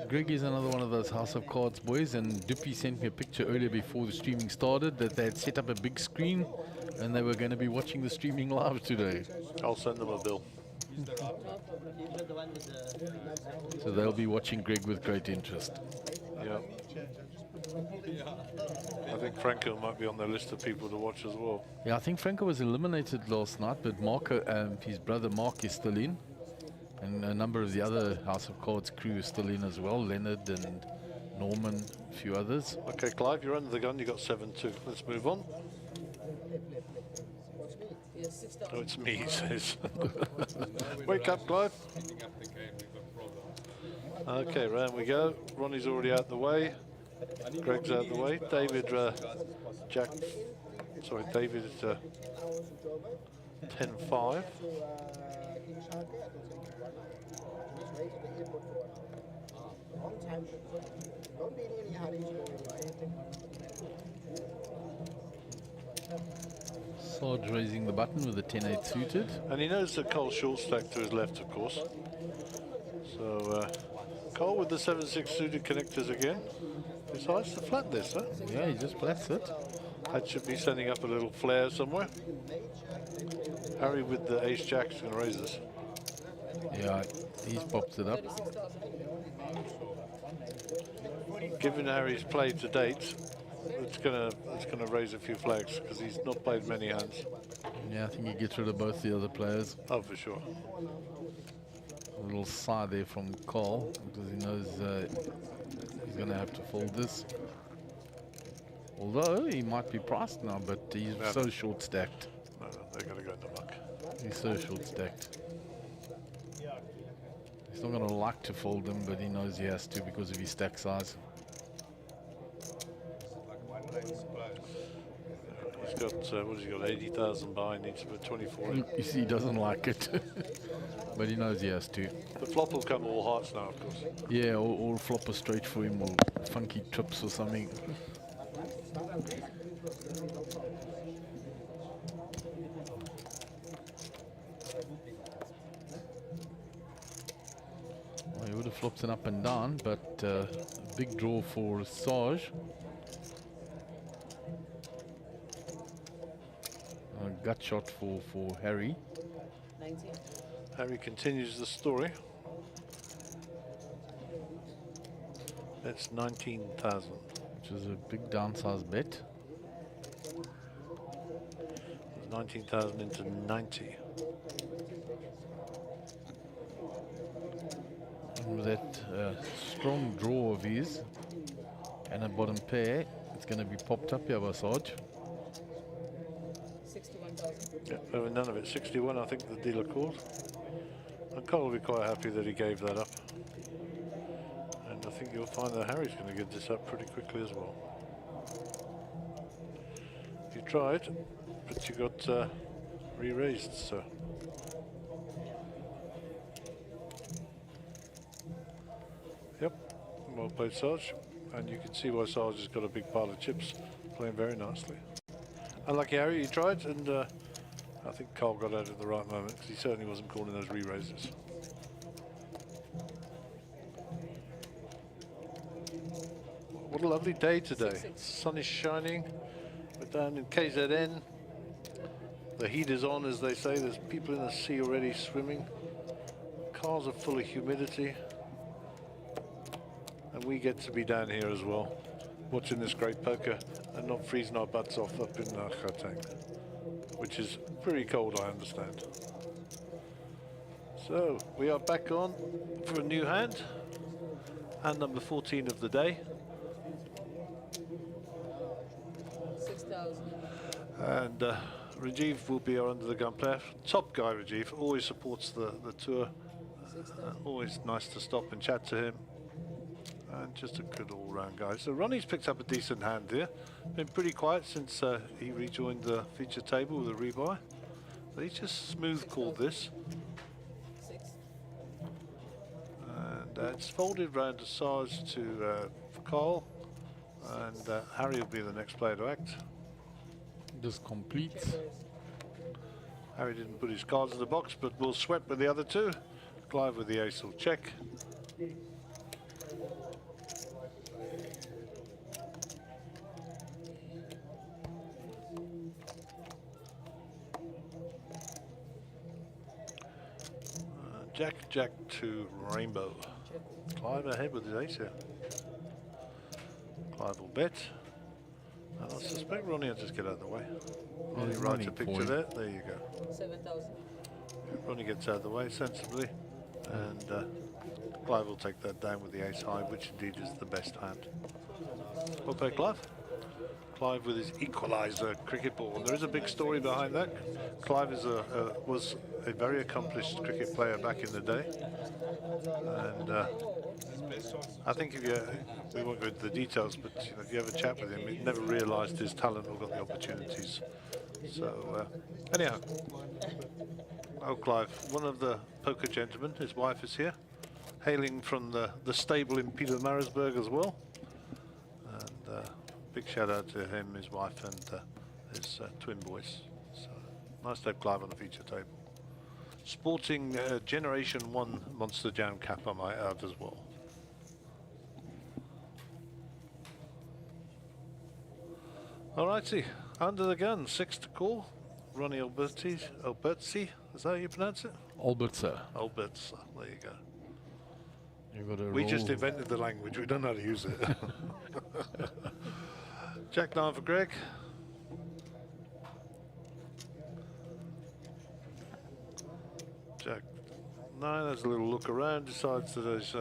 Greg is another one of those House of Cards boys, and Duppy sent me a picture earlier before the streaming started that they had set up a big screen and they were going to be watching the streaming live today. I'll send them a bill. So they'll be watching Greg with great interest. Yeah. I think Franco might be on their list of people to watch as well. Yeah, I think Franco was eliminated last night, but Marco, his brother Mark is still in. And a number of the other House of Cards crew is still in as well. Leonard and Norman, a few others. Okay, Clive, you're under the gun. You got 7-2. Let's move on. Oh, it's me, he says. Wake up, Clive. Okay, round we go. Ronnie's already out the way. Greg's out the way. David, David 10-5. Sarge raising the button with a 10-8 suited. And he knows that Cole's short stack to his left, of course. So Cole with the 7-6 suited connectors again. Decides to flat this, huh? Yeah, he just flats it. That should be sending up a little flare somewhere. Harry with the ace jack is going to raise this. Yeah, he's popped it up. Given Harry's play to date, it's gonna raise a few flags because he's not played many hands. Yeah, I think he gets rid of both the other players. Oh, for sure. A little sigh there from Carl because he knows he's going to have to fold this. Although he might be priced now, but he's so short stacked. No, they're going to go in the muck. He's so short stacked. He's not going to like to fold them, but he knows he has to because of his stack size. He's got, what has he got, 80,000 buy, needs to put 24 in. You see, he doesn't like it, but he knows he has to. The flop will come all hearts now, of course. Yeah, or flop a straight for him, or funky trips or something. Well, he would have flopped an up and down, but a big draw for Sarge. A gut shot for Harry. 90. Harry continues the story. That's 19,000. Which is a big downsized bet. 19,000 into 90. With that strong draw of his and a bottom pair, it's going to be popped up here by Sarge. 61,000. Yeah, over none of it. 61, I think the dealer called. And Cole will be quite happy that he gave that up. And I think you'll find that Harry's going to get this up pretty quickly as well. You tried, but you got re-raised, so. Yep, well played, Sarge. And you can see why Sarge has got a big pile of chips, playing very nicely. Unlucky Harry, he tried, and I think Cole got out at the right moment, because he certainly wasn't calling those re-raises. What a lovely day today. Sun is shining. We're down in KZN. The heat is on, as they say. There's people in the sea already swimming. Cars are full of humidity. And we get to be down here as well, watching this great poker and not freezing our butts off up in Gauteng, which is pretty cold, I understand. So we are back on for a new hand, hand number 14 of the day. 6,000. And Rajiv will be our under the gun player. Top guy, Rajiv, always supports the tour. Always nice to stop and chat to him. And just a good all-round guy. So Ronnie's picked up a decent hand here. Been pretty quiet since he rejoined the feature table with a rebuy. So he just smooth called this. And it's folded round to Sarge to Carl. And Harry will be the next player to act. This completes. Harry didn't put his cards in the box, but will sweat with the other two. Clive with the ace will check. Jack to Rainbow. Clive ahead with his ace here. Clive will bet. And I suspect Ronnie will just get out of the way. Ronnie writes a picture there. There you go. 7,000. Ronnie gets out of the way sensibly. And Clive will take that down with the ace high, which indeed is the best hand. Well played, Clive. Clive with his equaliser cricket ball. And there is a big story behind that. Clive is was a very accomplished cricket player back in the day. And I think if we won't go into the details, but you know, if you have a chat with him, he never realised his talent or got the opportunities. So anyhow, oh Clive, one of the poker gentlemen, his wife is here, hailing from the stable in Pietermaritzburg as well. And big shout out to him, his wife, and his twin boys. So nice to have Clive on the feature table. Sporting Generation 1 Monster Jam cap, I might add as well. Alrighty, under the gun, 6 to call. Ronnie Albertzi, is that how you pronounce it? Albertser. Albertser, there you go. We just invented the language, we don't know how to use it. Jack 9 for Greg. Jack 9 has a little look around, decides that it's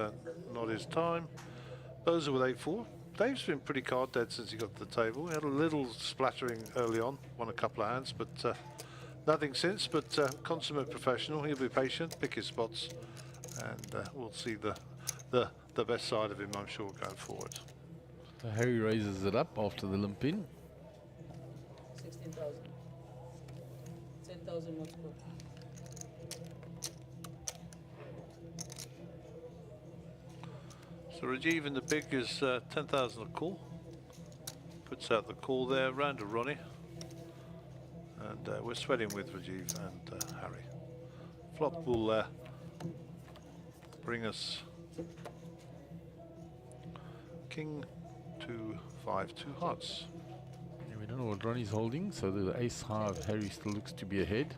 not his time. Boza with 8-4. Dave's been pretty card dead since he got to the table. He had a little splattering early on, won a couple of hands, but nothing since. But consummate professional, he'll be patient, pick his spots, and we'll see the best side of him, I'm sure, going forward. So Harry raises it up after the limp in. 16,000. 10,000 more to go. So Rajiv in the big is 10,000 a call. Puts out the call there, round to Ronnie. And we're sweating with Rajiv and Harry. Flop will bring us King 2, 5, 2 hearts. Yeah, we don't know what Ronnie's holding, so the ace high of Harry still looks to be ahead.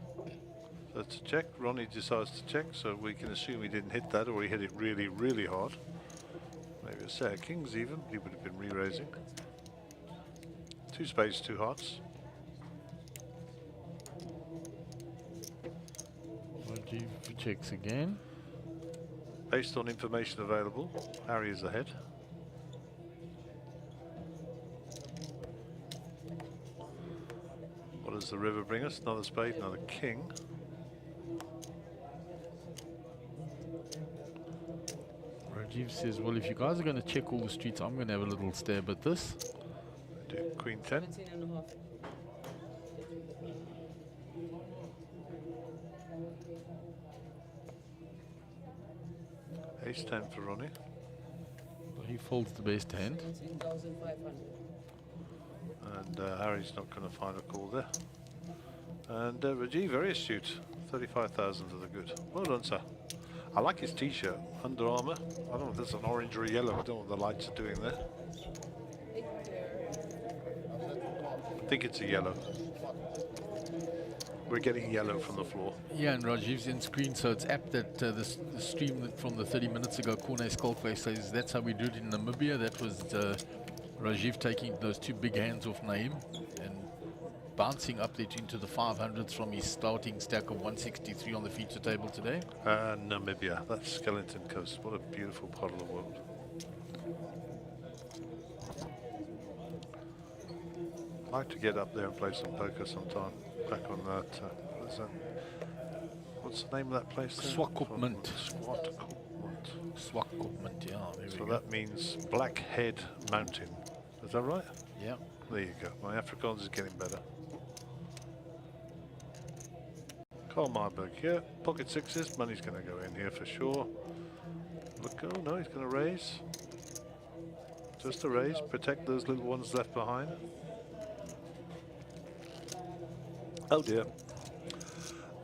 So it's a check. Ronnie decides to check, so we can assume he didn't hit that, or he hit it really, really hard. Maybe a set of kings even, he would have been re-raising. 2 spades, 2 hearts. Rajiv checks again. Based on information available, Harry is ahead. What does the river bring us? Another spade, another king. Rajiv says, well, if you guys are going to check all the streets, I'm going to have a little stab at this. Do Queen 10. 17 and a half. Ace 10 for Ronnie. Well, he folds the best hand. 17,500. And Harry's not going to find a call there. And Rajiv, very astute. 35,000 to the good. Well done, sir. I like his t-shirt, Under Armour. I don't know if that's an orange or a yellow. I don't know what the lights are doing there. I think it's a yellow. We're getting yellow from the floor. Yeah, and Rajiv's in screen, so it's apt that the stream from the 30 minutes ago, Courtney Skullface says that's how we do it in Namibia. That was Rajiv taking those two big hands off Naeem and bouncing up there into the 500s from his starting stack of 163 on the feature table today. Namibia, that's Skeleton Coast. What a beautiful part of the world. I'd like to get up there and play some poker sometime. Back on that, what's the name of that place? Swakopmund. Swakopmund. Swakopmund, yeah. So that means Blackhead Mountain. Is that right? Yeah. There you go. My Afrikaans is getting better. Carl Marburg here. Pocket sixes. Money's going to go in here for sure. Look, oh no, he's going to raise. Just a raise. Protect those little ones left behind. Oh dear.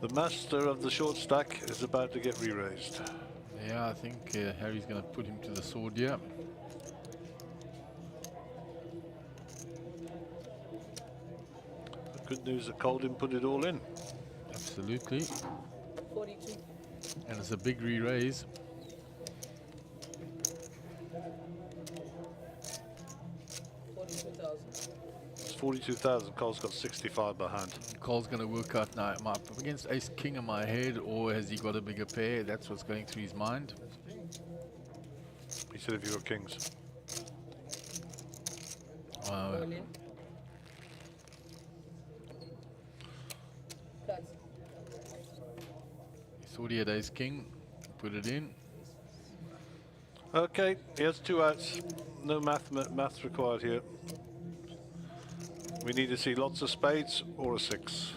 The master of the short stack is about to get re-raised. Yeah, I think Harry's going to put him to the sword, yeah. The good news that Cole didn't put it all in. Absolutely. 42. And it's a big re-raise. 42,000. It's 42,000. Cole's got 65 behind. Cole's going to work out now. Am I up against ace king in my head, or has he got a bigger pair? That's what's going through his mind. He said if you got kings. All in. Cards. He thought he had ace king, put it in. Okay, he has two outs. No math required here. We need to see lots of spades or a six.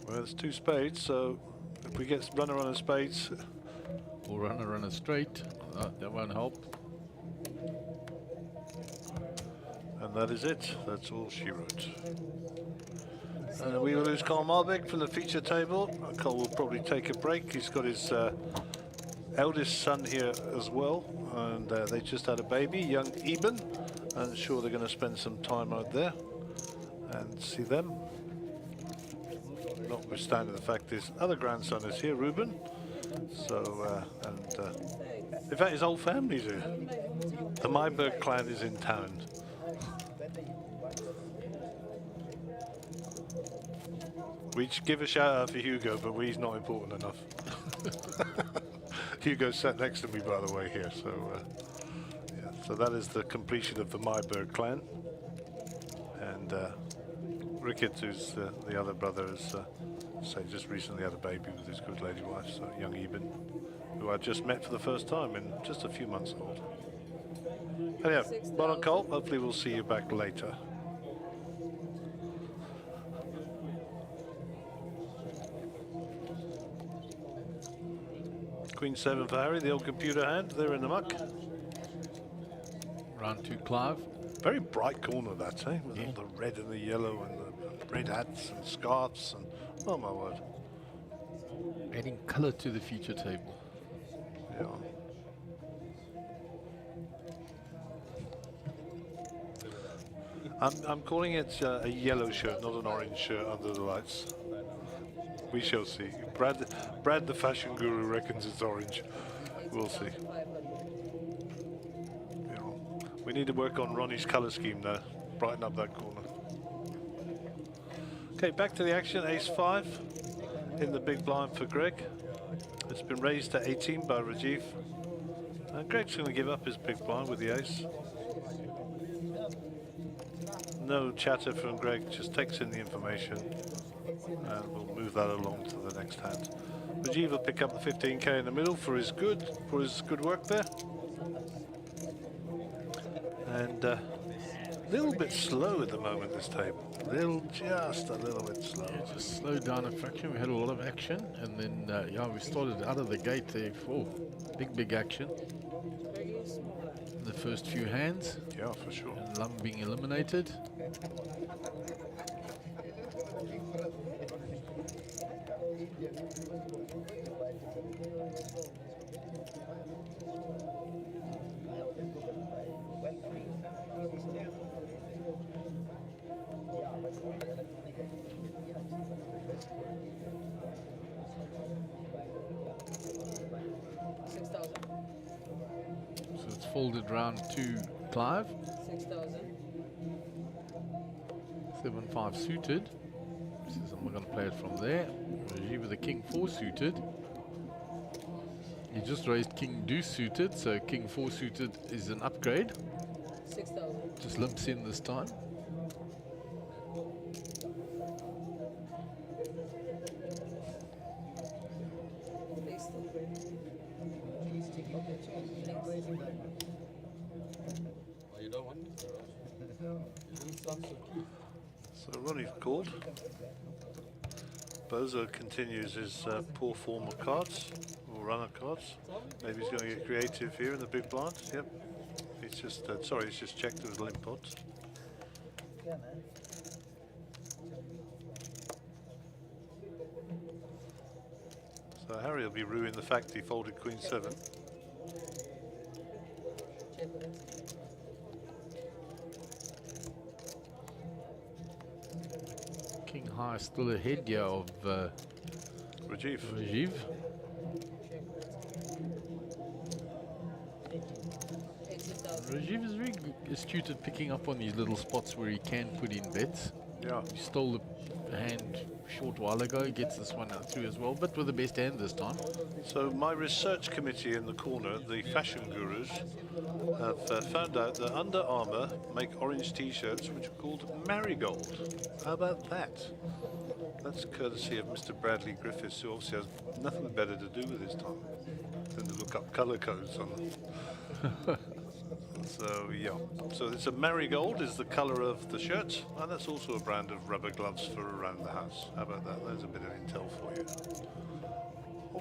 Well, there's two spades, so if we get runner on a spades. Or runner on a straight, that won't help. And that is it. That's all she wrote. We will lose Carl Marbeck from the feature table. Carl will probably take a break. He's got his eldest son here as well, and they just had a baby, young Eben. I'm sure they're going to spend some time out there and see them. Notwithstanding the fact his other grandson is here, Ruben. So, in fact, his whole family's here. The Myberg clan is in town. We give a shout out for Hugo, but he's not important enough. Hugo's sat next to me, by the way, here. So, yeah. So that is the completion of the Myberg clan. And Rickett, who's the other brother, has just recently had a baby with his good lady wife, so young Eben, who I just met for the first time in just a few months old. Anyhow, well done, Cole. Hopefully we'll see you back later. Queen 7 for Harry, the old computer hand. They're in the muck. Round 2, Clive. Very bright corner that, eh? With all the red and the yellow and the red hats and scarves and oh my word. Adding colour to the feature table. Yeah. I'm calling it a yellow shirt, not an orange shirt under the lights. We shall see. Brad the fashion guru reckons it's orange. We'll see. Yeah. We need to work on Ronnie's colour scheme now. Brighten up that corner. Okay, back to the action. Ace-5 in the big blind for Greg. It's been raised to 18 by Rajiv. And Greg's going to give up his big blind with the ace. No chatter from Greg, just takes in the information. And we'll move that along to the next hand. Rajiv will pick up the 15k in the middle for his good work there. And a little bit slow at the moment, this table. Just a little bit slow. Yeah, just slowed down a fraction. We had a lot of action, and then yeah, we started out of the gate there. Oh, big action. The first few hands. Yeah, for sure. And Lum being eliminated. So it's folded round to Clive. 6,000. 7-5 suited. Says I'm going to play it from there. Rajiv with the king 4 suited. He just raised king deuce suited, so king 4 suited is an upgrade. 6,000. Just limps in this time. Oh, you don't want me to, right? You didn't sound so cute. So Ronnie's called. Bozo continues his poor form of cards, or run of cards. Maybe he's going to get creative here in the big blind. Yep. It's just, sorry, it's just checked with limp pots. So Harry will be ruining the fact he folded Queen 7. King high still ahead here of Rajiv. Rajiv is very astute at picking up on these little spots where he can put in bets. Yeah. He stole the hand a short while ago. He gets this one out through as well, but with the best hand this time. So my research committee in the corner, the fashion gurus, have found out that Under Armour make orange t-shirts which are called Marigold. How about that? That's courtesy of Mr. Bradley Griffiths, who obviously has nothing better to do with his time than to look up colour codes on them. So yeah, so it's a marigold is the colour of the shirt, and that's also a brand of rubber gloves for around the house. How about that? There's a bit of intel for you.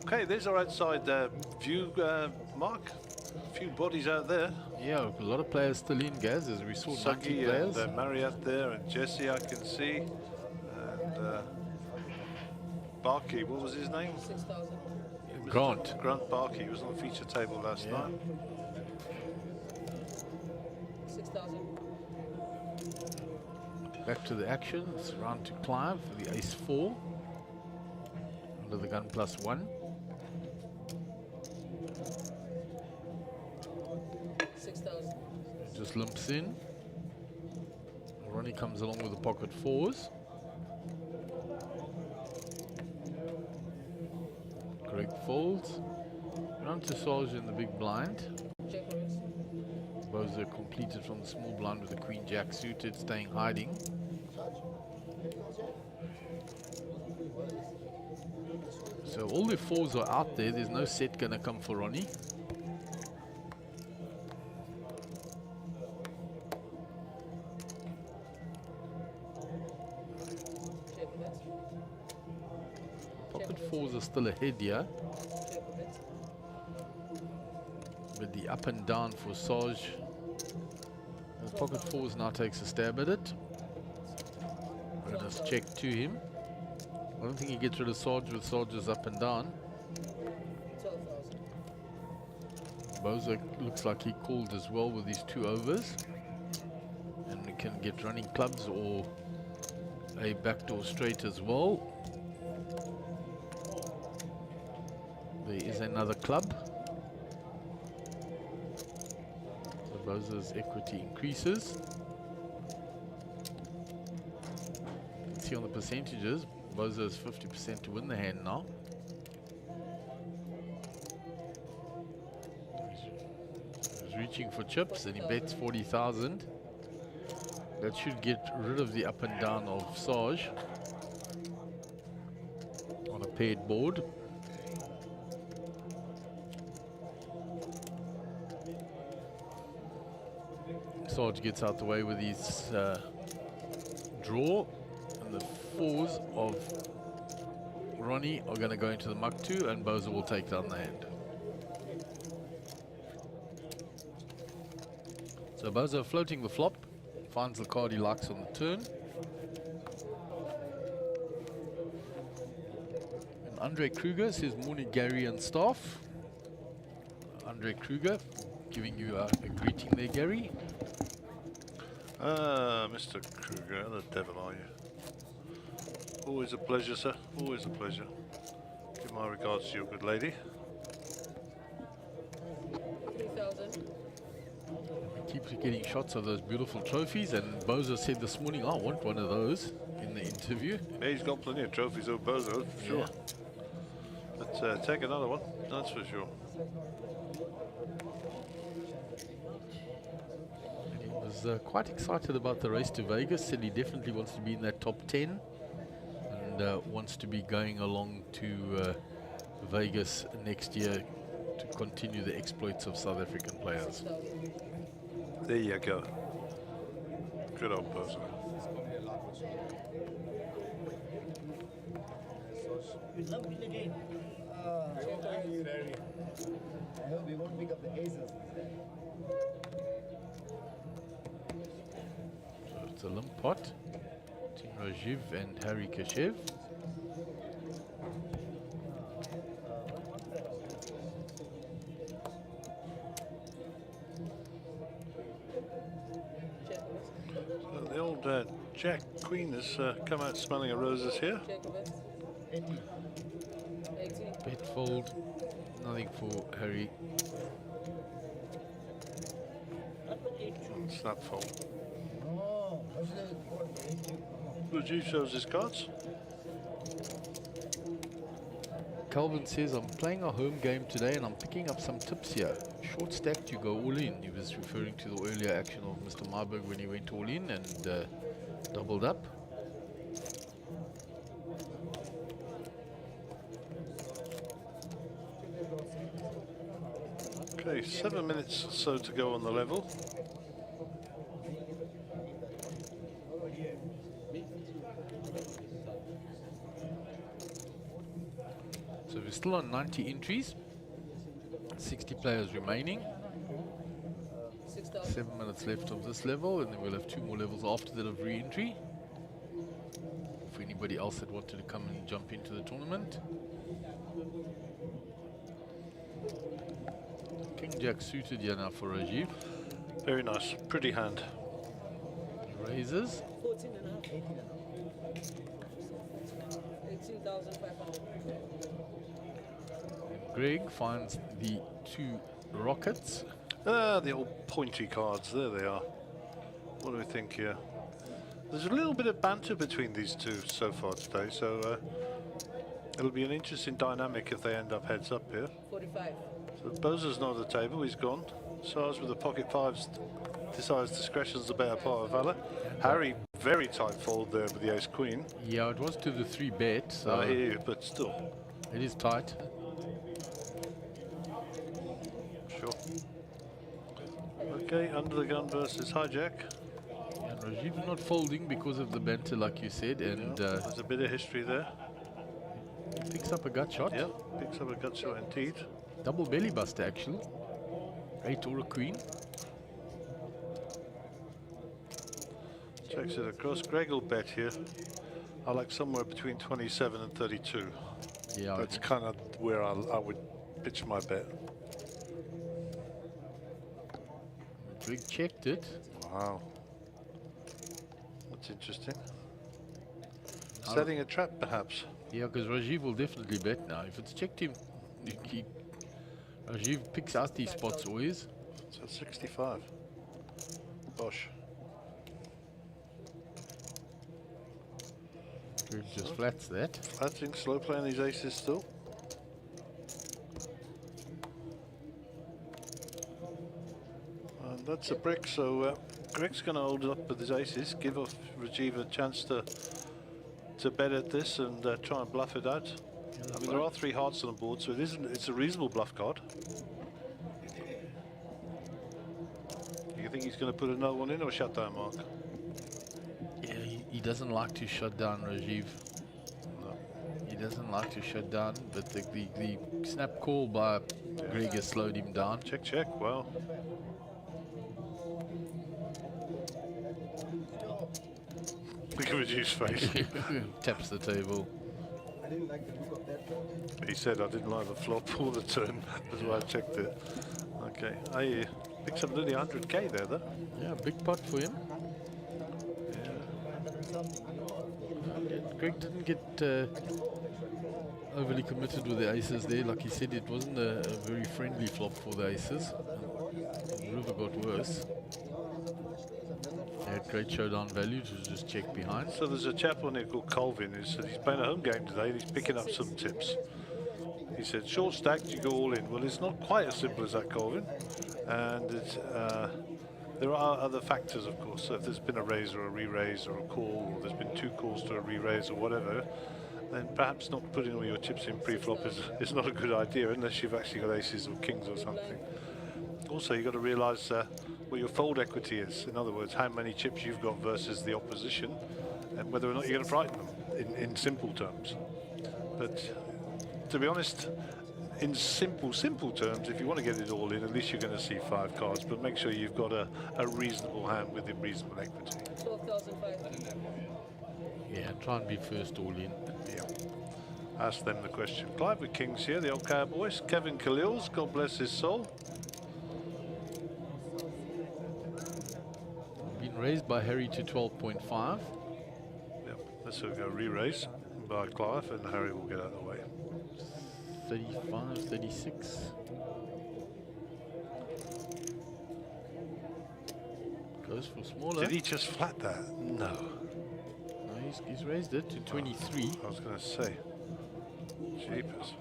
Okay, there's our outside view, Mark. A few bodies out there. Yeah, a lot of players still in, Gaz, as we saw 90 Suggy players. and Marriott there, and Jesse I can see, and Barkey, what was his name? 6,000. Grant. Grant Barkey was on the feature table last night. 6,000. Back to the action. It's round to Clive for the ace 4. Under the gun +1. 6,000. Just limps in. Ronnie comes along with the pocket 4s. Greg folds. Round to Sarge in the big blind. Check raise. Bozo completed from the small blind with the Queen Jack suited, staying hiding. So all the 4s are out there. There's no set gonna come for Ronnie. Pocket 4s are still ahead here. With the up and down for Sarge. The pocket 4s now takes a stab at it. Let's check to him. I don't think he gets rid of Sarge with Sarge's up and down. 12,000. Bozo looks like he called as well with his 2 overs. And we can get running clubs or a backdoor straight as well. There is another club. So Bozo's equity increases. Let's see on the percentages. Bozo's 50% to win the hand now. He's reaching for chips and he bets 40,000. That should get rid of the up and down of Sarge on a paired board. Sarge gets out the way with his draw, and the fours of Ronnie are going to go into the muck too, and Bozo will take down the hand. So Bozo floating the flop, finds the card he likes on the turn. And Andre Kruger says, morning Gary and staff. Andre Kruger giving you a greeting there, Gary. Mr. Kruger, how the devil are you? Always a pleasure, sir. Always a pleasure. Give my regards to your good lady. 3,000. Keeps getting shots of those beautiful trophies, and Bozo said this morning, I want one of those in the interview. Yeah, he's got plenty of trophies of Bozo, for sure. But take another one, that's for sure. He was quite excited about the race to Vegas, said he definitely wants to be in that top 10 and wants to be going along to Vegas next year to continue the exploits of South African players. There you go. Good old Bozo. You love me again. I hope we won't pick up the aces. So it's a limp pot. Team Rajiv and Harry Kashev. So the old Jack Queen has come out smelling of roses here. Bet fold, nothing for Harry. Snap fold. Rajiv shows his cards. Calvin says, I'm playing a home game today and I'm picking up some tips here. Short stacked, you go all in. He was referring to the earlier action of Mr. Marburg when he went all in and doubled up. Okay, 7 minutes or so to go on the level. So we're still on 90 entries, 60 players remaining. 7 minutes left of this level, and then we'll have 2 more levels after that of re-entry. For anybody else that wanted to come and jump into the tournament. King Jack suited here now for Rajiv. Very nice, pretty hand. He raises. 14 and a half. 18,500. Greg finds the 2 rockets. Ah, the old pointy cards, there they are. What do we think here? There's a little bit of banter between these two so far today, so it'll be an interesting dynamic if they end up heads up here. 45. So Bozo's not at the table, he's gone. Sarge with the pocket fives decides discretion's the better part of valor. Harry, very tight fold there with the ace queen. Yeah, it was to the 3 bet. So I hear you, but still. It is tight. Sure. Okay, under the gun versus Hijack. And Rajiv not folding because of the banter, like you said, and there's a bit of history there. Picks up a gut shot. Yeah, picks up a gut shot indeed. Double belly buster, actually. 8 or a queen. Checks it across. Greg will bet here. I like somewhere between 27 and 32. Yeah, that's kind of where I would pitch my bet. Greg checked it. Wow. That's interesting. Setting a trap, perhaps. Yeah, because Rajiv will definitely bet now. If it's checked him, Rajiv picks out these spots always. So 65. Bosh. Sure, just flats that. Flatting, slow playing these aces still. And that's a brick, so Greg's going to hold it up with his aces, give off Rajiv a chance to bet at this and try and bluff it out. I mean, there are 3 hearts on the board, so it's a reasonable bluff card. You think he's going to put another one in or shut down, Mark? Yeah, he doesn't like to shut down Rajiv. No. He doesn't like to shut down, but the snap call by Greg has slowed him down. Check, check, wow. Look at Rajiv's face. Taps the table. I didn't like the look of that. He said I didn't like the flop or the turn. That's why I checked it. Okay, I picked up nearly 100k there, though. Yeah, big pot for him. Greg didn't get overly committed with the aces there. Like he said, it wasn't a very friendly flop for the aces. The river got worse. They had great showdown value to just check behind. So there's a chap on there called Colvin who said he's playing a home game today and he's picking up some tips. He said, short stacked, you go all in. Well, it's not quite as simple as that, Colvin. And there are other factors, of course. So if there's been a raise or a re-raise or a call, or there's been 2 calls to a re-raise or whatever, then perhaps not putting all your chips in pre-flop is not a good idea unless you've actually got aces or kings or something. Also, you've got to realise what your fold equity is. In other words, how many chips you've got versus the opposition, and whether or not you're going to frighten them in simple terms. But to be honest, in simple terms, if you want to get it all in, at least you're going to see 5 cards, but make sure you've got a reasonable hand with a reasonable equity. 12,500. Yeah, try and be first all in. Yeah. Ask them the question. Clive with kings here, the old Cowboys. Kevin Khalil's, God bless his soul. Been raised by Harry to 12.5. Yep, this will go re-raise by Clive and Harry will get out of the way. 35, 36. Goes for smaller. Did he just flat that? No. No, he's raised it to 23. I was going to say. Jeepers.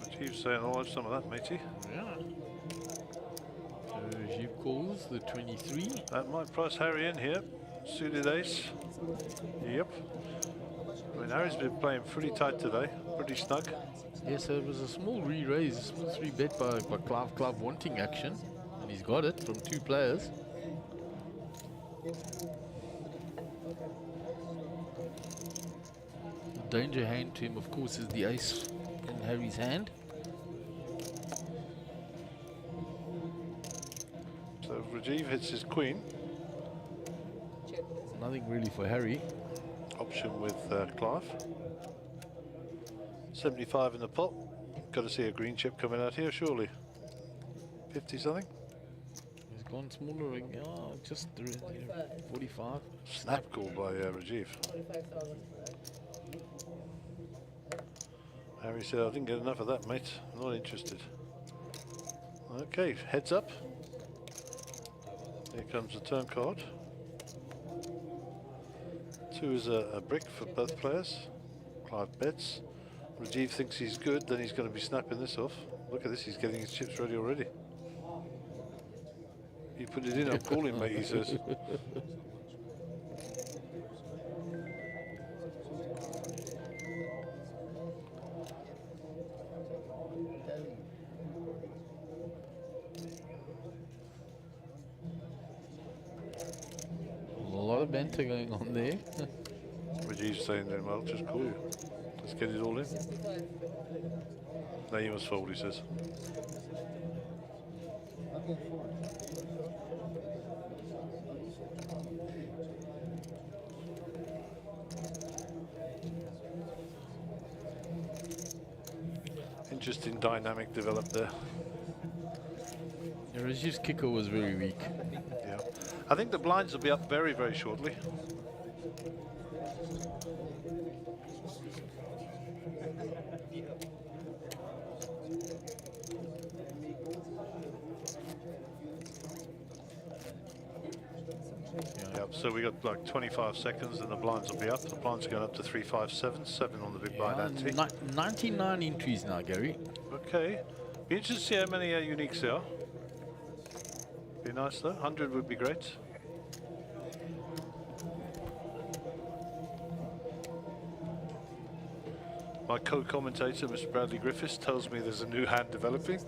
Rajiv saying I'll have some of that, matey. Yeah. So Rajiv calls the 23. That might price Harry in here. Suited ace. Yep. I mean, Harry's been playing pretty tight today. Pretty snug. Yes, so it was a small re-raise, 3-bet by Clive. Clive wanting action, and he's got it from 2 players. The danger hand to him, of course, is the ace in Harry's hand. So Rajiv hits his queen. Nothing really for Harry. Option with Clive. 75 in the pot. Got to see a green chip coming out here, surely. 50 something. He's gone smaller. Oh, just 45. Snap call by Rajiv. 45,000. Harry said, I didn't get enough of that, mate. I'm not interested. Okay, heads up. Here comes the turn card. 2 is a brick for both players. Clive bets. Rajiv thinks he's good, then he's going to be snapping this off. Look at this, he's getting his chips ready already. You put it in, I'm calling, mate, he says. A lot of banter going on there. Rajiv's saying then, well, just call you. Let's get it all in. 65. Now you must fold, he says. Interesting dynamic developed there. Yeah, Rajiv's kicker was very weak. Yeah. I think the blinds will be up very, very shortly. Yep, so we got like 25 seconds and the blinds will be up. The blinds are going up to 357, 7 on the big blind ante. 99 entries now, Gary. Okay. Be interested to see how many uniques there are. Be nice though. 100 would be great. My co-commentator, Mr. Bradley Griffiths, tells me there's a new hand developing.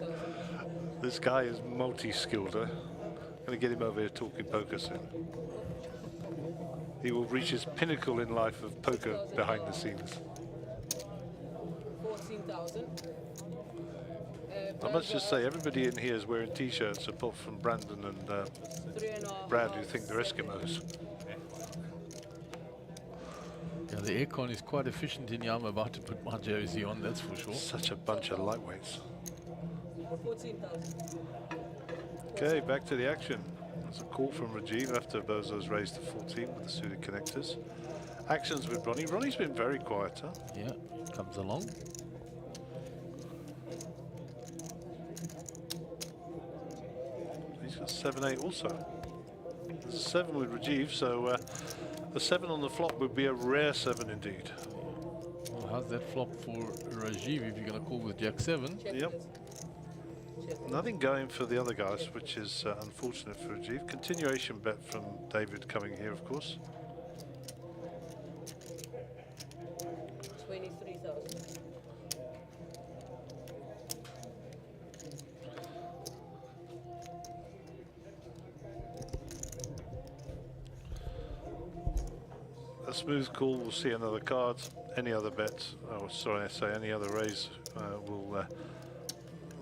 This guy is multi-skilled. I'm going to get him over here talking poker soon. He will reach his pinnacle in life of poker behind the scenes. 14,000. I must just say, everybody in here is wearing t-shirts apart from Brandon and Brad, who think they're Eskimos. Yeah, the aircon is quite efficient in here. I'm about to put my jersey on, that's for sure. Such a bunch of lightweights. 14,000. Okay, back to the action. There's a call from Rajiv after Bozo's raised to 14 with the suited connectors. Actions with Ronnie. Ronnie's been very quiet, huh? Yeah, comes along. He's got 7-8 also. There's a 7 with Rajiv, so the 7 on the flop would be a rare 7 indeed. Well, how's that flop for Rajiv if you're going to call with Jack 7? Yep. Nothing going for the other guys, which is unfortunate for Rajiv. Continuation bet from David coming here, of course. 23,000. A smooth call, we'll see another card. Any other bet, oh sorry, I say any other raise will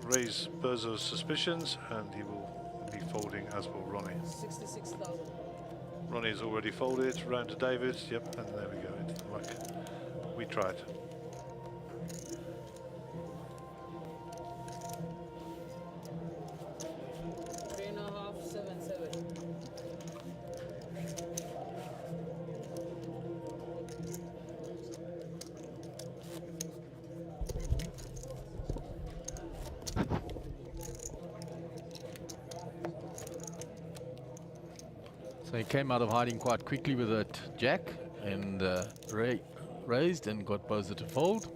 raise Bozo's suspicions, and he will be folding, as will Ronnie. 66,000. Ronnie has already folded, round to David, yep, and there we go, into the muck. We tried. So he came out of hiding quite quickly with that Jack and raised and got Bozo to fold.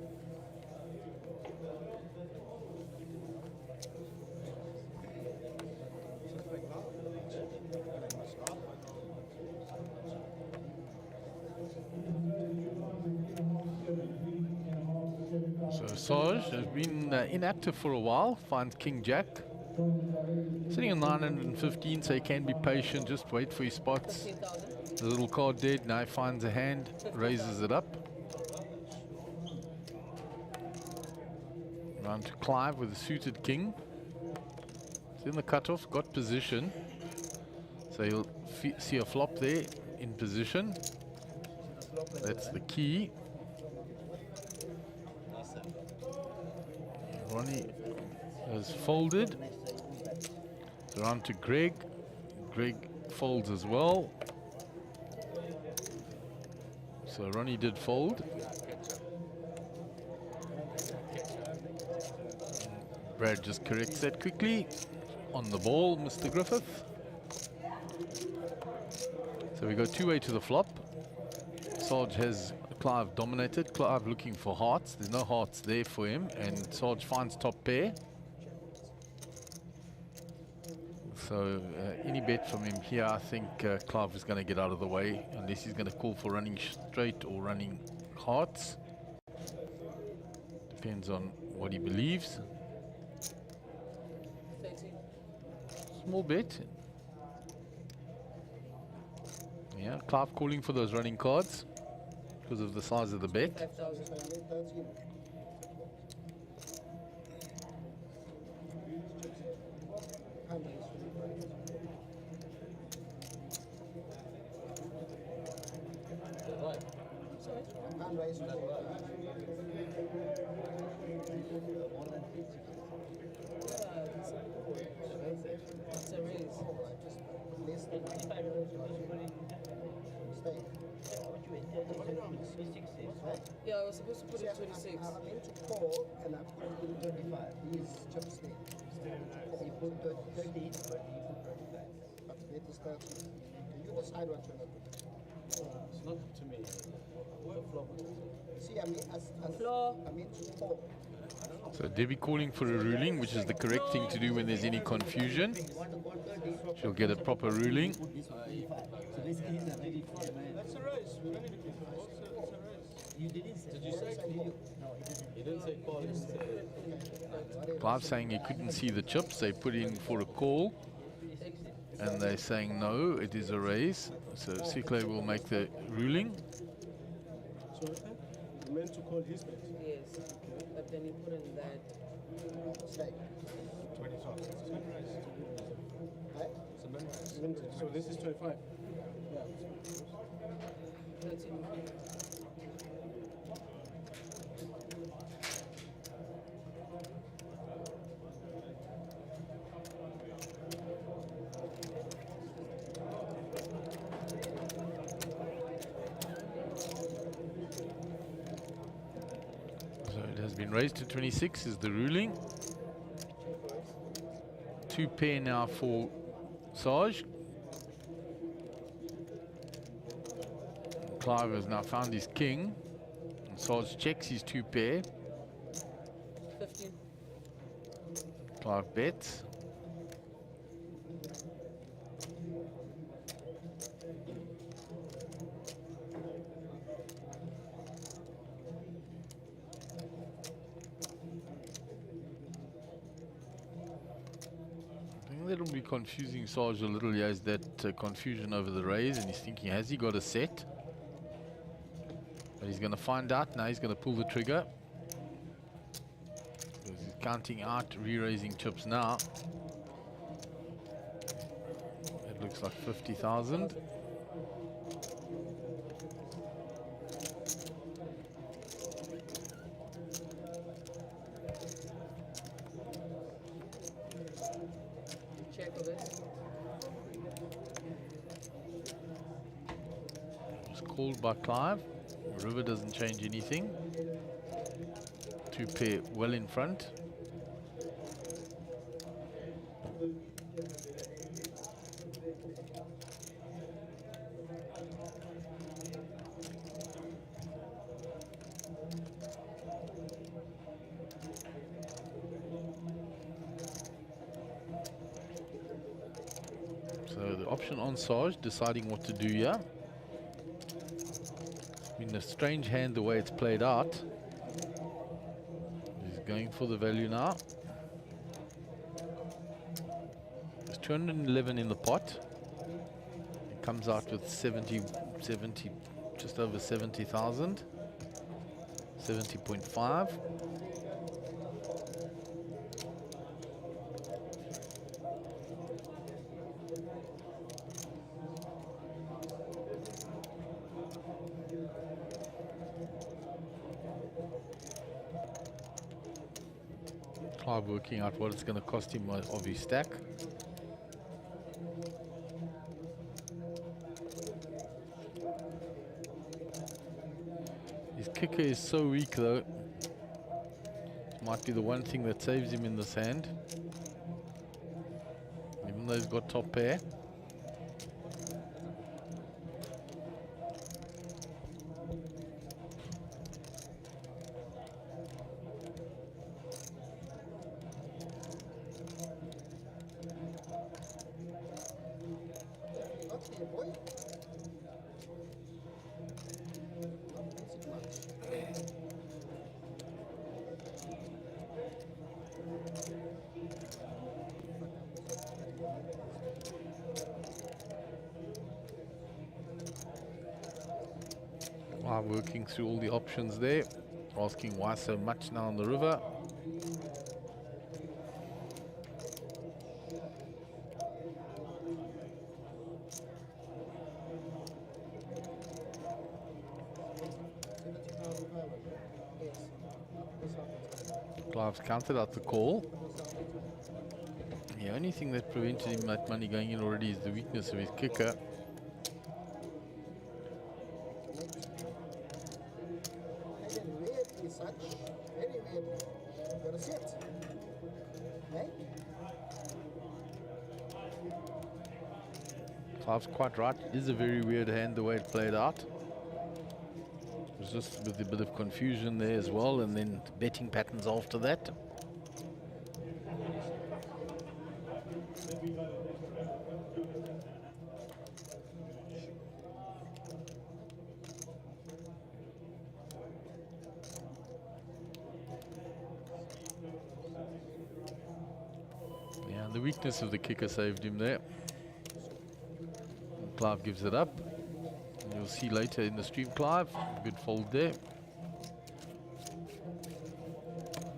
So Sarge has been inactive for a while, finds King Jack. Sitting on 915, so he can be patient, just wait for his spots. The little card dead, now he finds a hand, raises it up. Round to Clive with a suited king. It's in the cutoff, got position. So he'll see a flop there in position. That's the key. Ronnie has folded. Round to Greg. Greg folds as well. So Ronnie did fold. Brad just corrects that quickly. On the ball, Mr. Griffith. So we go two-way to the flop. Sarge has Clive dominated. Clive looking for hearts. There's no hearts there for him. And Sarge finds top pair. So any bet from him here, I think Clive is going to get out of the way unless he's going to call for running straight or running hearts. Depends on what he believes. 13. Small bet. Yeah, Clive calling for those running cards because of the size of the bet. 5,000. It's a raise. Yeah, I was supposed to put it 26. I meant to call and I put it in 25. He's just staying. He put 13, but he put 25. But bet is 13. decide what you're going to do. It's not up to me. What flop? See, I mean, I mean to four. So Debbie calling for a ruling, which is the correct thing to do when there's any confusion. She'll get a proper ruling. So basically, he's a ready for the man. That's a race. We don't need to keep it. It's a race. You didn't say. Did you say call? No, he didn't. He didn't say call. He said. Clive's saying he couldn't see the chips. They put in for a call. And they're saying no, it is a raise. So Sikle will make the ruling. So you meant to call his bet? Yes. But then he put in that. 25. So this is 25. Yeah. That's it. So it has been raised to 26 is the ruling. 2 pair now for Sarge. Clive has now found his king. And Sarge checks his 2 pair. 15. Clive bets. That'll be confusing Sarge a little. He has that confusion over the raise and he's thinking, has he got a set? But he's going to find out. Now he's going to pull the trigger. Because he's counting out re-raising chips now. It looks like 50,000. Check of it. It's called by Clive. River doesn't change anything. 2 pair well in front. So the option on Sarge, deciding what to do here. In a strange hand the way it's played out. He's going for the value now. There's 211 in the pot. It comes out with 70, just over 70,000. 70.5. Clive working out what it's going to cost him of his stack. His kicker is so weak though. It might be the one thing that saves him in this hand. Even though he's got top pair. I'm working through all the options there, asking why so much now on the river. Clive's counted out the call. The only thing that prevented him that money going in already is the weakness of his kicker. Clive's quite right. It is a very weird hand the way it played out. It was just with a bit of confusion there as well, and then betting patterns after that. Yeah, the weakness of the kicker saved him there. And Clive gives it up. And you'll see later in the stream, Clive, good fold there.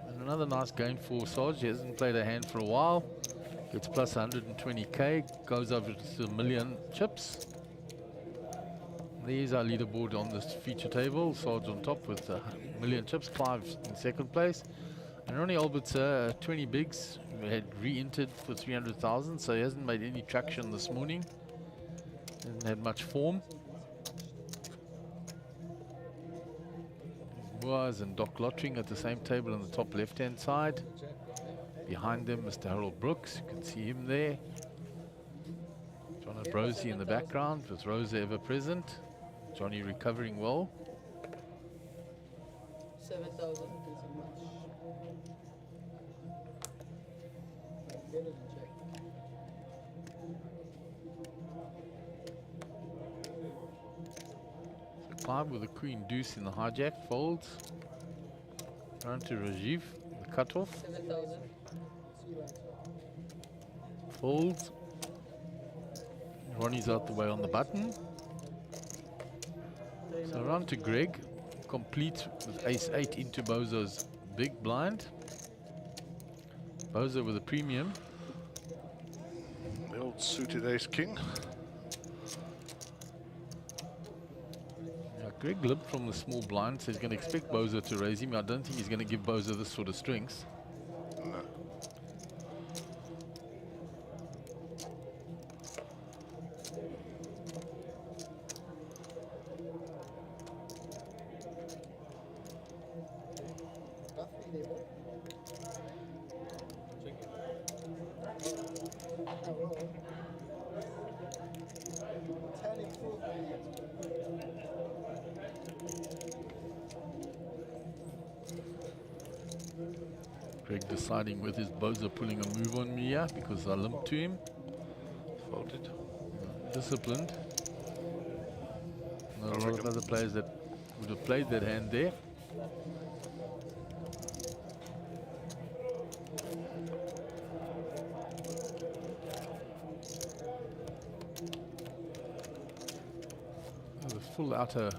And another nice game for Sarge. He hasn't played a hand for a while. Gets plus 120k, goes over to a million chips. There's our leaderboard on this feature table. Sarge on top with a million chips. Clive in second place. And Ronnie Albert's 20 bigs had re-entered for 300,000, so he hasn't made any traction this morning. Hasn't had much form. Boaz and Doc Lottering at the same table on the top left-hand side. Behind them, Mr. Harold Brooks. You can see him there. John Abrosi in the background, with Rosa ever present. Johnny recovering well. 7,000. Clive with the queen deuce in the hijack folds. Down to Rajiv, the cutoff. 7,000. Folds. Ronnie's out the way on the button. So around to Greg, complete with ace-8 into Bozo's big blind. Bozo with a premium. The old suited ace-king. Greg limped from the small blind, so he's going to expect Bozo to raise him. I don't think he's going to give Bozo this sort of strengths. No. Greg deciding with his Bozo pulling a move on me here because I limped to him. Folded. Disciplined. Not a lot of other players that would have played that hand there. There's a full outer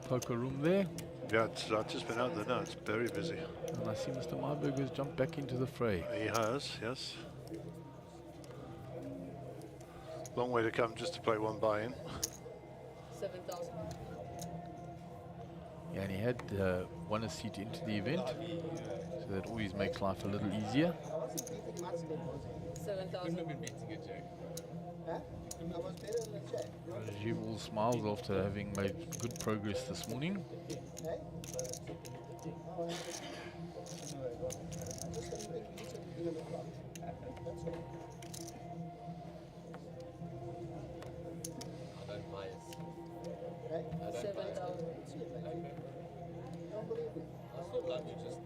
poker room there. Yeah, I've just been out there now. It's very busy. And I see Mr. Marburg has jumped back into the fray. He has, yes. Long way to come just to play one buy-in. 7,000. Yeah, and he had won a seat into the event, so that always makes life a little easier. 7,000. Rajiv all smiles after having made good progress this morning.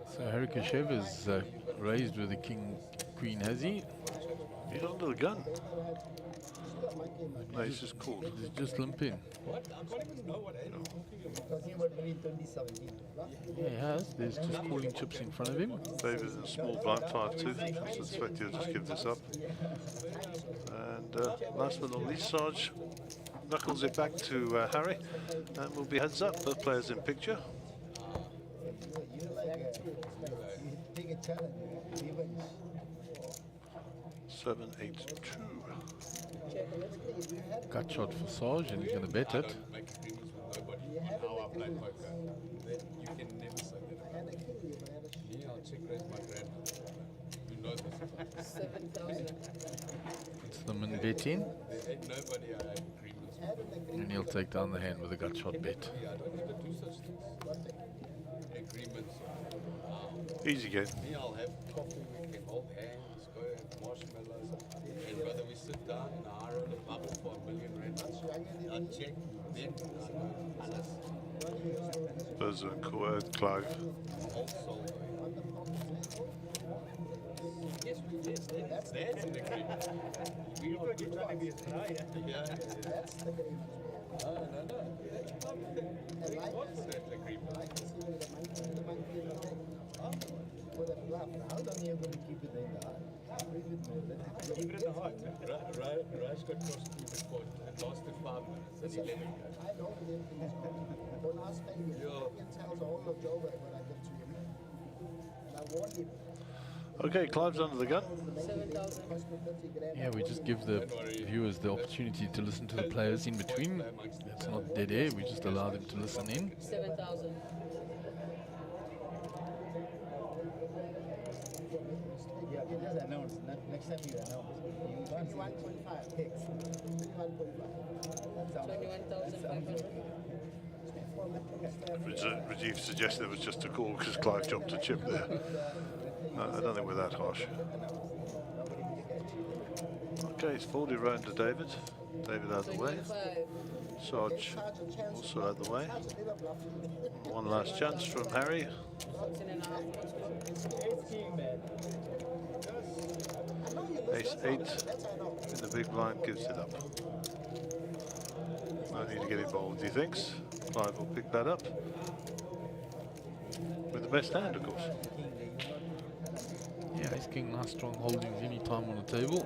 So Harikashev is raised with the king-queen, has he? He's under the gun. No, he's just called. He's just limping. What? I can't even know what I'm talking about. Talking about when in 2017. Yeah, he has. There's just calling chips in front of him. David in small blind 5-2. I suspect he'll just give this up. And last but not least, Sarge knuckles it back to Harry, and we'll be heads up. Both players in picture. You take a challenge. 7-8-2. Gut shot for Sarge, and he's going to bet it. Make agreements with nobody on how I play poker. Then you can never say that. Me, I'll check raise my grandmother. You know this. 7,000. It's the min bet in, There ain't nobody I have agreements with. and he'll take down the hand with a gut shot bet. Yeah, I don't ever do such things. Agreements. Easy game. Me, I'll have coffee, we can hold hands, go and marshmallows. And whether we sit down in a high roller bubble for R1 million, I'll check, then I'll alles. Those are Clive. Also, yes, that's an agreement. We are trying to be a yeah. That's the agreement. No. What's that agreement? For the bluff, how long are you going to keep it in the heart? Keep it in the heart. Raj got crossed through the court and lasted 5 minutes and he let it go. I don't believe in this one. For last 10 years, Fabian tells all of Joe what I did to him. And I warned him. Okay, Clive's under the gun. 7,000. Yeah, we just give the viewers the opportunity to listen to the players in between. It's not dead air, we just allow them to listen in. 7,000. Yeah, you just announce. Next time you announce. 21.5. 21,500. Rajiv suggested it was just a call because Clive jumped a chip there. I don't think we're that harsh. Okay, it's folded round to David. David out of the way. Sarge also out of the way. One last chance from Harry. Ace 8 in the big blind gives it up. No need to get involved, he thinks. Clive will pick that up. With the best hand, of course. Yeah, Ace King, nice strong holdings any time on the table.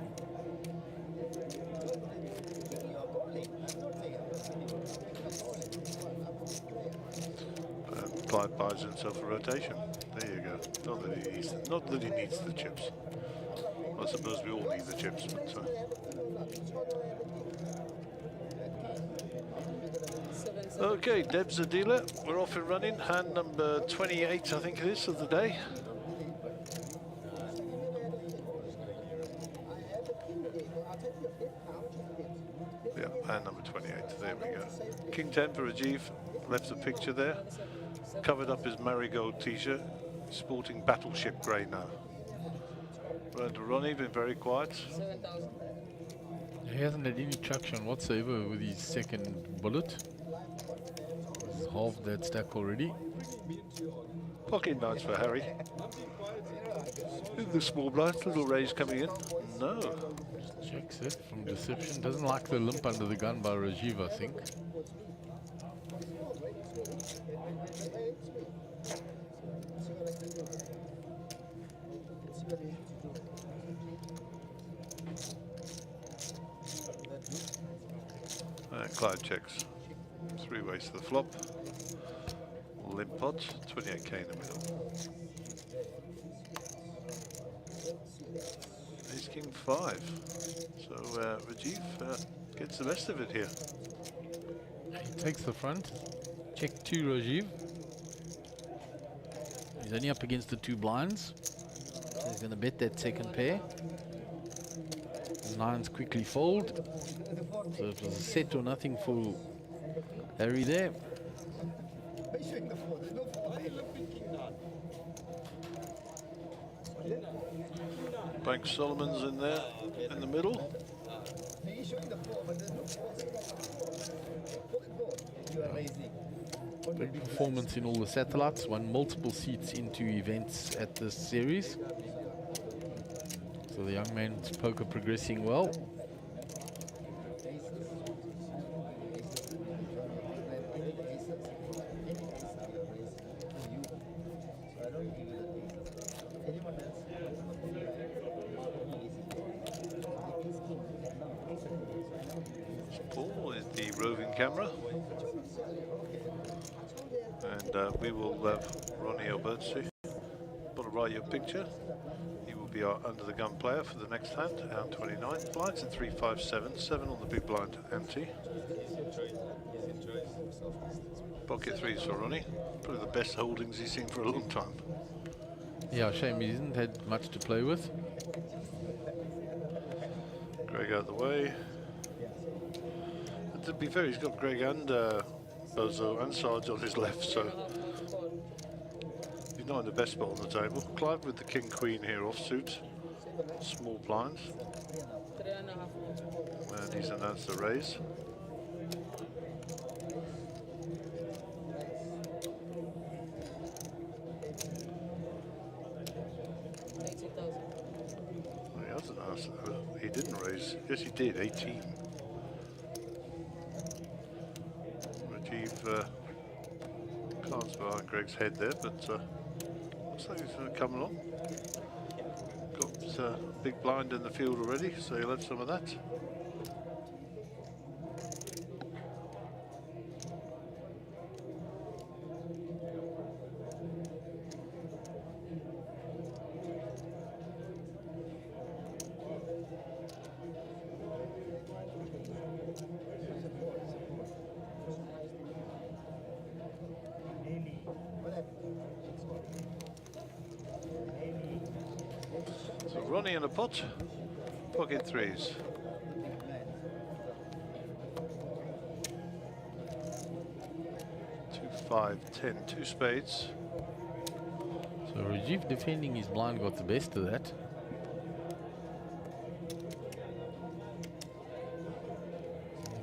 Clive buys himself a rotation. There you go. Not that he needs the chips. I suppose we all need the chips, but okay, Deb's a dealer. We're off and running. Hand number 28, I think it is, of the day. Yeah, hand number 28. There we go. King 10 for Rajiv. Left the picture there. Covered up his marigold t-shirt. Sporting battleship grey now. Round to Ronnie, been very quiet. 7,000. He hasn't had any traction whatsoever with his second bullet. He's halved that stack already. Pocket nines for Harry. The small blind, little raise coming in. No. Just checks it from deception. Doesn't like the limp under the gun by Rajiv, I think. Clive checks. 3 ways to the flop. Limp pot, 28k in the middle. Ace King 5. So Rajiv gets the best of it here. He takes the front. Check 2 Rajiv. He's only up against the 2 blinds. So he's going to bet that second pair. Nines quickly fold. So it was a set or nothing for Harry there. Bank Solomon's in there, in the middle. Big performance in all the satellites. Won multiple seats into events at this series. So the young man's poker progressing well. Paul is the roving camera. And we will have Ronnie Albertsi. Put to write your picture. He will be our under the gun player for the next hand, hand 29. Blinds at 3, 5, 7. 7 on the big blind ante. Pocket 3s for Ronnie. Probably the best holdings he's seen for a long time. Yeah, shame he hasn't had much to play with. Greg out of the way. But to be fair, he's got Greg and Bozo and Sarge on his left, so he's not in the best spot on the table. Clive with the King Queen here offsuit. Small blinds. And he's announced the raise. He hasn't asked. He didn't raise. Yes, he did. 18. Rajiv cards behind Greg's head there, but looks like he's going to come along. Got a big blind in the field already, so he'll have some of that. So Ronnie in a pot, pocket threes. Two, 5, 10, 2 spades. So Rajiv defending his blind got the best of that.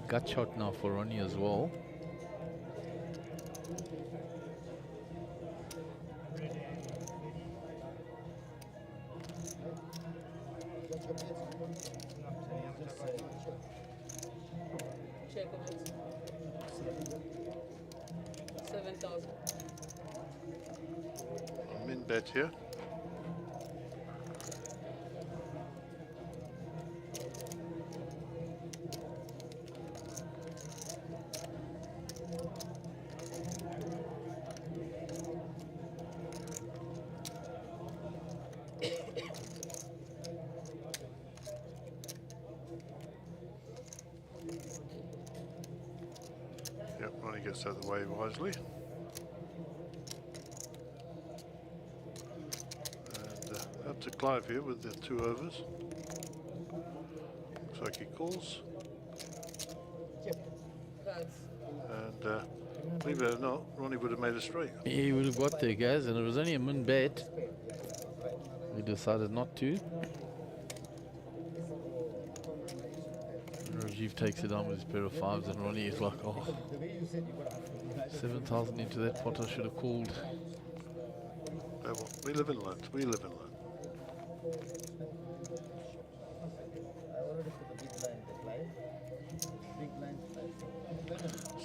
Gut shot now for Ronnie as well. Check on it. 7,000. Min bet here. Yep, Ronnie gets out of the way wisely. And up to Clive here with the 2 overs. Looks like he calls. And believe it or not, Ronnie would have made a straight. Yeah, he would have got there, guys, and it was only a min bet. We decided not to. Rajiv takes it down with his pair of 5s, and Ronnie is like, oh, 7,000 into that pot, I should have called. We live and learn. We live and learn.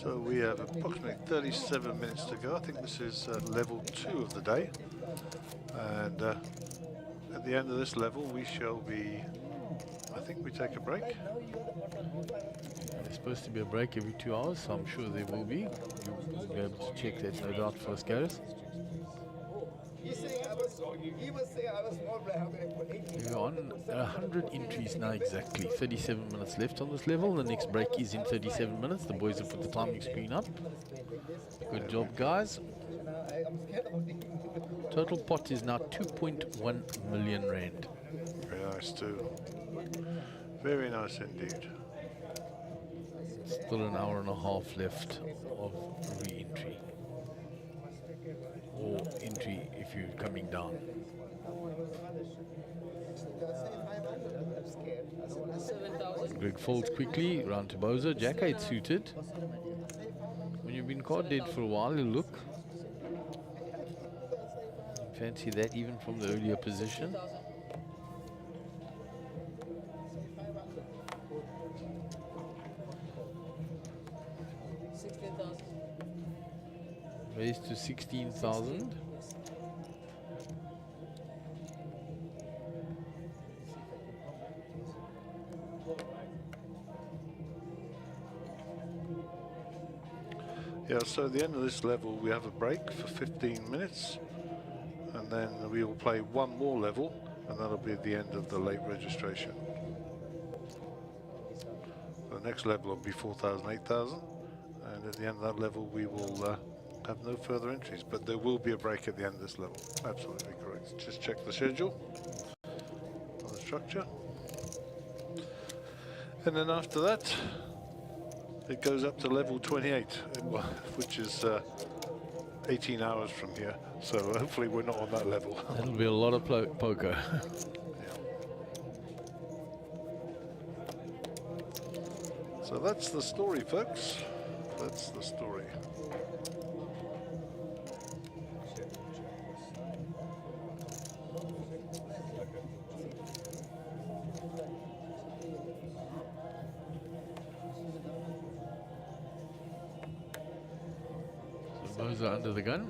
So we have approximately 37 minutes to go. I think this is level 2 of the day. And at the end of this level, we shall be, I think we take a break. There's supposed to be a break every 2 hours, so I'm sure there will be. You'll be able to check that, no doubt, for us, Gareth. We're on 100 entries now exactly. 37 minutes left on this level. The next break is in 37 minutes. The boys have put the timing screen up. Good job, guys. Total pot is now 2.1 million rand. Very nice too. Very nice indeed. Still an hour and a half left of re-entry. Or entry if you're coming down. Greg folds quickly, round to Boza. Jack 8 suited. When you've been card dead for a while, you look. Fancy that even from the earlier position. Raised to 16,000. Yeah, so at the end of this level, we have a break for 15 minutes. And then we will play one more level, and that'll be the end of the late registration. The next level will be 4,000, 8,000. And at the end of that level, we will have no further entries, but there will be a break at the end of this level. Absolutely correct. Just check the schedule on the structure. And then after that, it goes up to level 28, which is 18 hours from here. So hopefully we're not on that level. That'll be a lot of poker. So that's the story, folks. That's the story. So those are under the gun.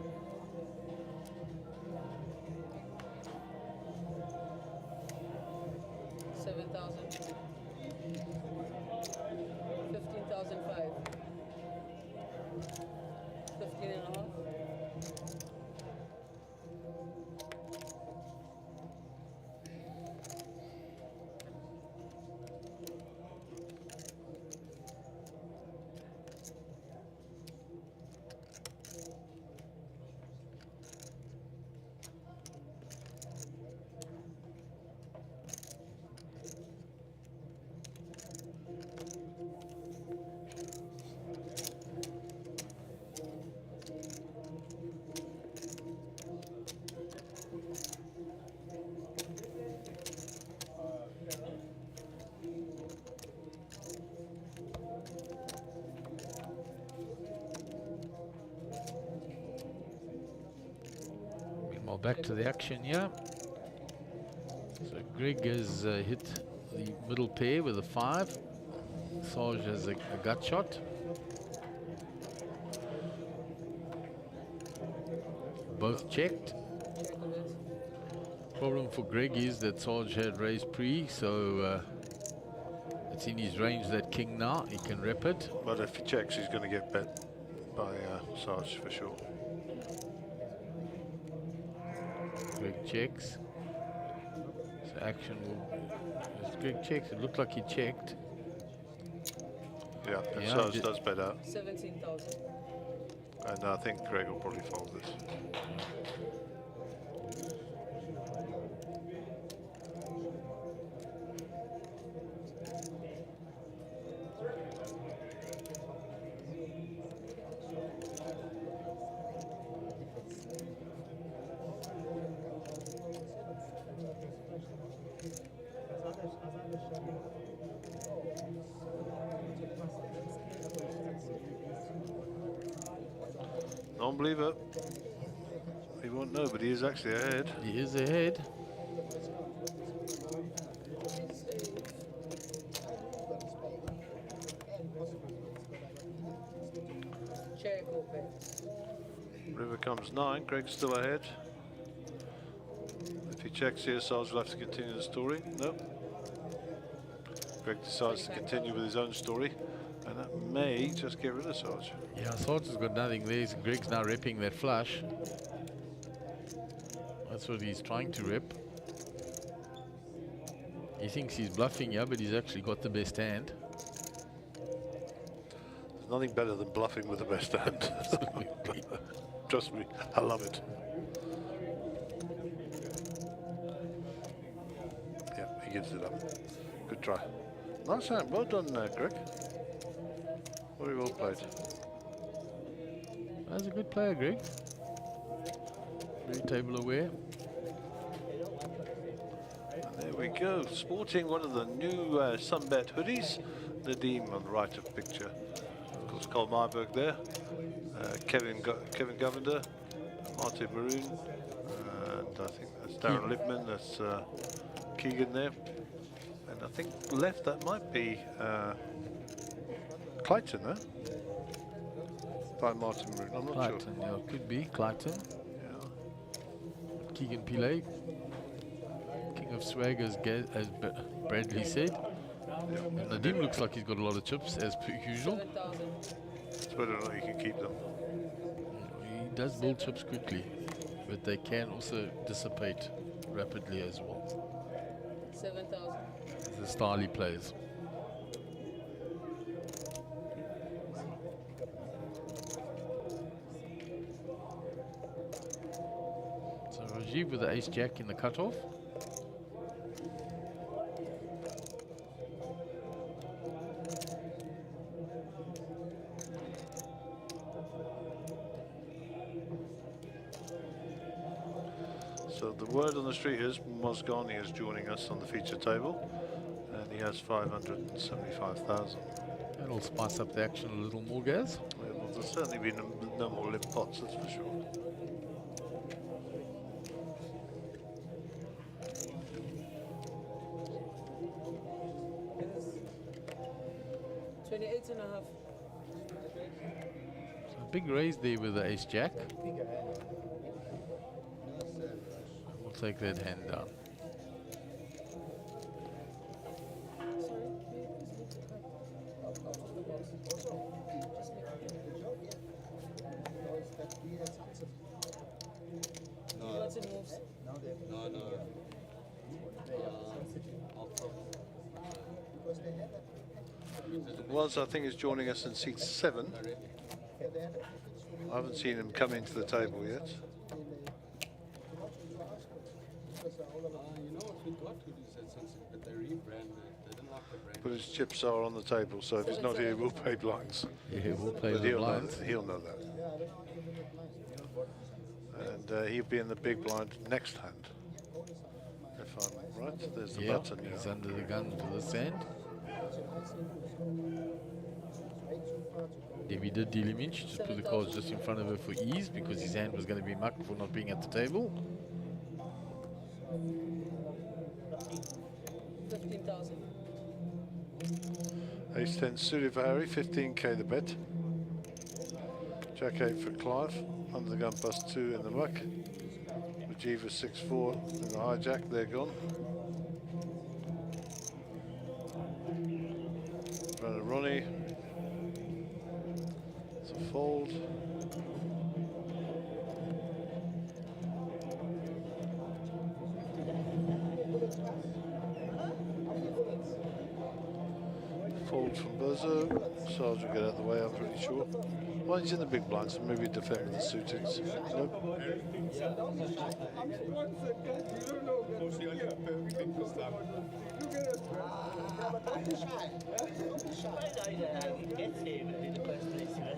Meanwhile, back to the action here. So Greg has hit the middle pair with a 5. Sarge has a gut shot. Both checked. Problem for Greg is that Sarge had raised pre, so it's in his range, that king now. He can rep it. But if he checks, he's going to get bet by Sarge for sure. Greg checks. So action will... As Greg checks, it looked like he checked. Yeah, and Yeah, Sarge does bet out. 17,000. And I think Greg will probably fold this. Non-believer. He won't know, but he is actually ahead. He is ahead. River comes 9. Greg's still ahead. If he checks here, Sarge will have to continue the story. No. Greg decides to continue with his own story, and that may just get rid of Sarge. Yeah, Sarge has got nothing there. So Greg's now repping that flush. That's what he's trying to rep. He thinks he's bluffing here, but he's actually got the best hand. There's nothing better than bluffing with the best hand. Trust me, I love it. Yeah, he gives it up. Good try. Nice hand. Well done, Greg. Very well played. That's a good player, Greg. Very table aware. And there we go. Sporting one of the new Sunbet hoodies. Nadeem on the right of the picture. Of course, Cole Myberg there. Kevin Govender, Martin Maroon, and I think that's Darren Lippman, that's Keegan there. And I think left that might be Clayton, huh? By Martin Maroon, I'm not Clayton, sure. yeah, could be Clayton. Yeah. Keegan Pillay, king of swag, as Bradley said. Yeah. And Nadeem looks like he's got a lot of chips, as per usual. It's whether or not you can keep them. He does build chips quickly, but they can also dissipate rapidly as well. 7,000. The style he plays. So Rajiv with the ace-jack in the cutoff. So the word on the street is Mosgani is joining us on the feature table, and he has 575,000. That'll spice up the action a little more, Gaz. Well, there's certainly been no more limp pots, that's for sure. So a big raise there with the ace jack. We'll take that hand down. Was, I think, is joining us in seat 7. I haven't seen him come into the table yet. You know what we got to do at Sunset, but they rebranded. They didn't like the brand. But his chips are on the table, so if he's not here, we'll pay blinds. Yeah, we'll pay But the he'll blinds. He'll know that. And he'll be in the big blind next hand. If I'm right, there's the button. He's Yeah. under the gun for this hand. Debbie did deal him in. She just put the cards just in front of her for ease because his hand was going to be mucked for not being at the table. 15,000. Ace 10 suited for Harry, 15k the bet. Jack 8 for Clive, under the gun +2 in the muck. Rajiva 6-4 in the hijack, they're gone. Runner Ronnie. It's a fold. Fold from Bozo. Sarge will get out of the way, I'm pretty sure. Well, he's in the big blinds, so maybe defend with the suitings. Nope.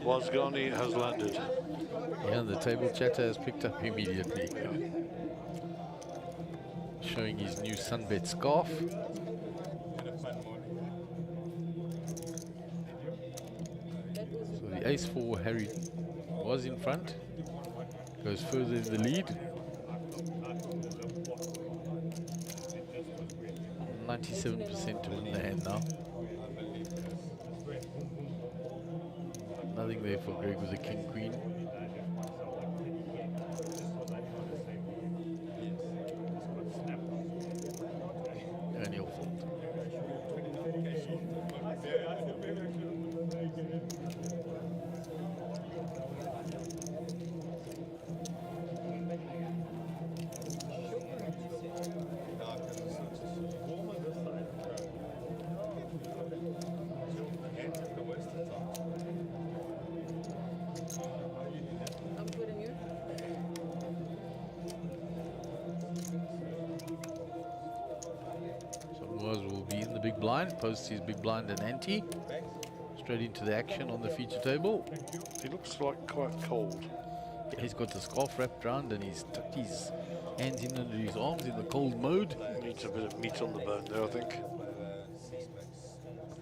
Wasgani has landed. Yeah, the table chatter has picked up immediately. Showing his new Sunbet scarf. So the ace for Harry was in front. Goes further in the lead. 97% to win the hand now. Nothing there for Greg with the king queen. And he'll fold. Will be in the big blind, posts his big blind and ante. Straight into the action on the feature table. He looks like quite cold. Yeah, he's got the scarf wrapped around and he's tucked his hands in under his arms in the cold mode. Needs a bit of meat on the bone there, I think.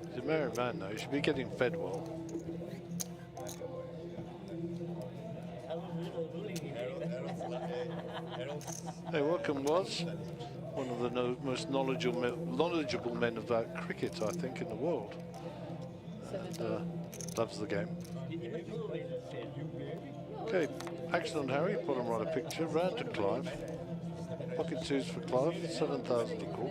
He's a married man now, he should be getting fed well. Hey, welcome, Was. One of the most knowledgeable men about cricket, I think, in the world. And loves the game. Okay, action on Harry, bottom right a picture, round to Clive. Pocket twos for Clive, 7,000 to call.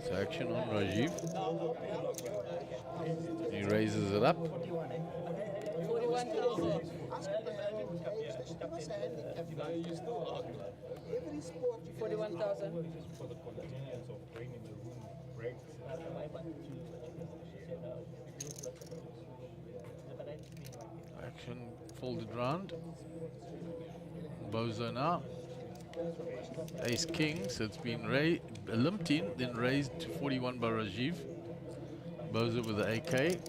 So action on Rajiv. He raises it up. 41,000. action folded round. Bozo now. Ace King, so it's been limped in, then raised to 41 by Rajiv. Bozo with the AK.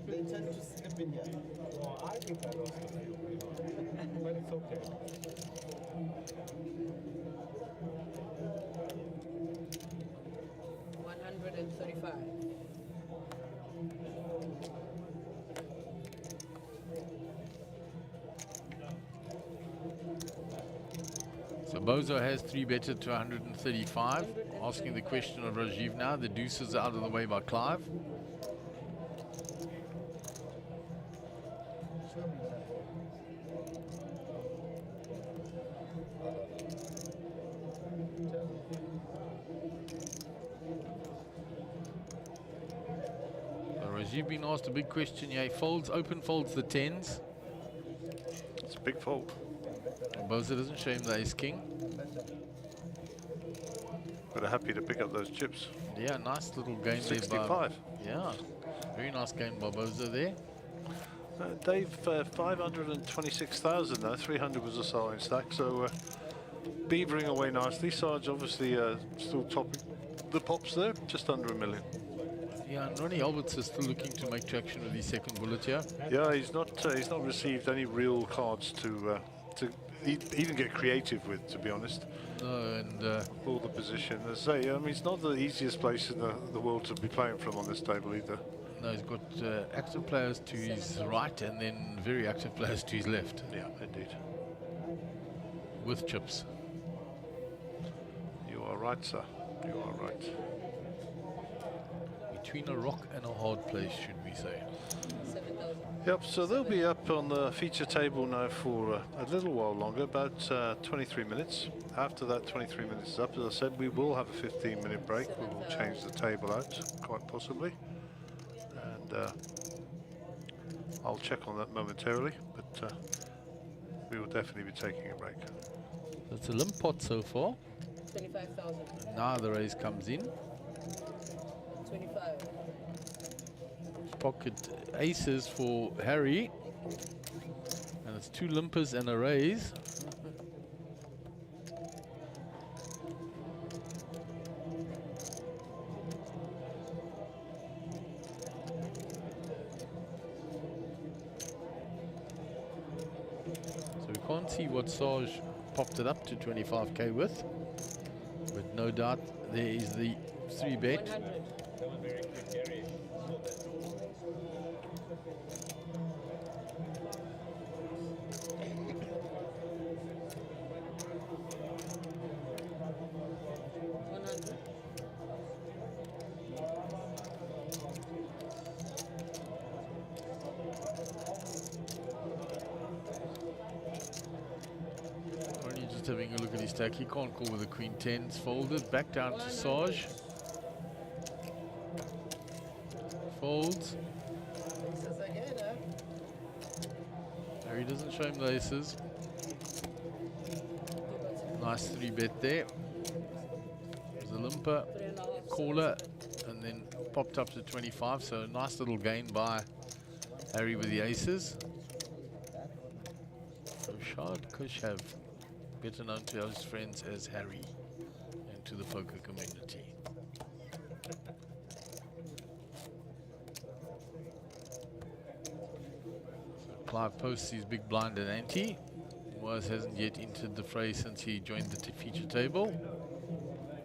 They tend to slip in here. Oh, I think I lost a few, but it's okay. So Bozo has 3-betted to 135. Asking the question of Rajiv now. The deuces are out of the way by Clive. Rajiv been asked a big question. Yeah, he folds, open folds the 10s. It's a big fold. Bozo doesn't show him the ace king. But happy to pick up those chips. Yeah, nice little game 65. there. Yeah, very nice game by Bozo there. Dave, 526,000 now. 300 was a starting stack. So beavering away nicely. Sarge obviously still topping the pops there, just under $1 million. Yeah, and Ronnie Alberts is still looking to make traction with his second bullet here. Yeah, he's not received any real cards to even get creative with, to be honest. No, and all the position. As I say, I mean, it's not the easiest place in the world to be playing from on this table either. No, he's got active players to his right and then very active players to his left. Yeah, indeed. With chips. You are right, sir. You are right. Between a rock and a hard place, should we say. Yep, so they'll be up on the feature table now for a little while longer, about 23 minutes. After that 23 minutes is up, as I said, we will have a 15-minute break. We will change the table out, quite possibly. And I'll check on that momentarily, but we will definitely be taking a break. It's a limp pot so far. 25,000. Now the raise comes in. 25. Pocket aces for Harry. And it's 2 limpers and a raise. So we can't see what Sarge popped it up to 25k with. But no doubt there is the 3-bet. Having a look at his stack, he can't call with the queen 10s folded. Back down to Sarge. Folds. There he doesn't show him the aces. Nice 3-bet there. There's a limper, caller, and then popped up to 25. So a nice little gain by Harry with the aces. So Shad Kushav, better known to his friends as Harry and to the poker community. So Clive posts his big blind and ante. Was hasn't yet entered the fray since he joined the feature table.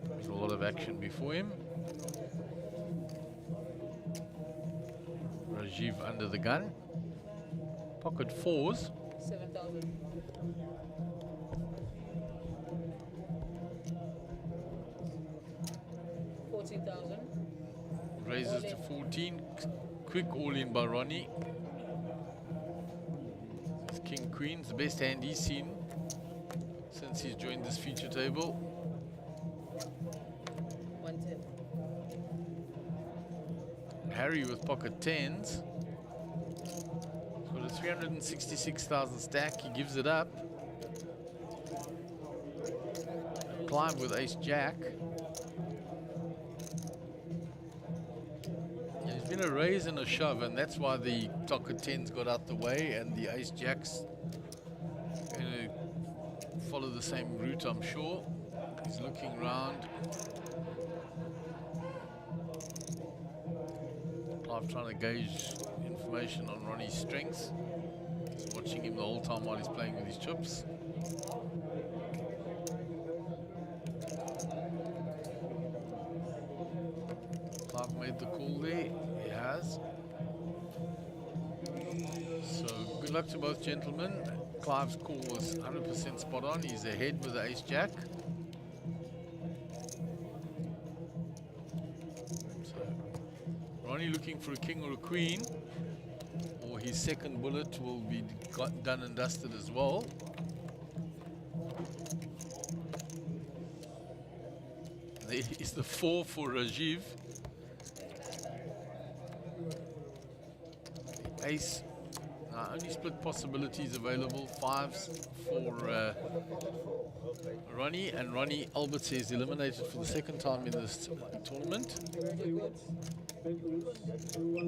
There's a lot of action before him. Rajiv under the gun. Pocket 4s. 7,000. Raises to 14. Quick all in by Ronnie. It's King Queen, the best hand he's seen since he's joined this feature table. 110. Harry with pocket 10s. He's got a 366,000 stack. He gives it up. Clive with ace jack. There's been a raise and a shove, and that's why the Docker 10s got out the way, and the ace jacks going to follow the same route, I'm sure. He's looking round. Clive trying to gauge information on Ronnie's strengths. He's watching him the whole time while he's playing with his chips. Clive made the call there. He has. So good luck to both gentlemen. Clive's call was 100% spot on. He's ahead with the ace jack. So Ronnie looking for a king or a queen, or his second bullet will be done and dusted as well. There is the 4 for Rajiv. The ace. Only split possibilities available. 5s for Ronnie, and Ronnie Albert says eliminated for the second time in this tournament.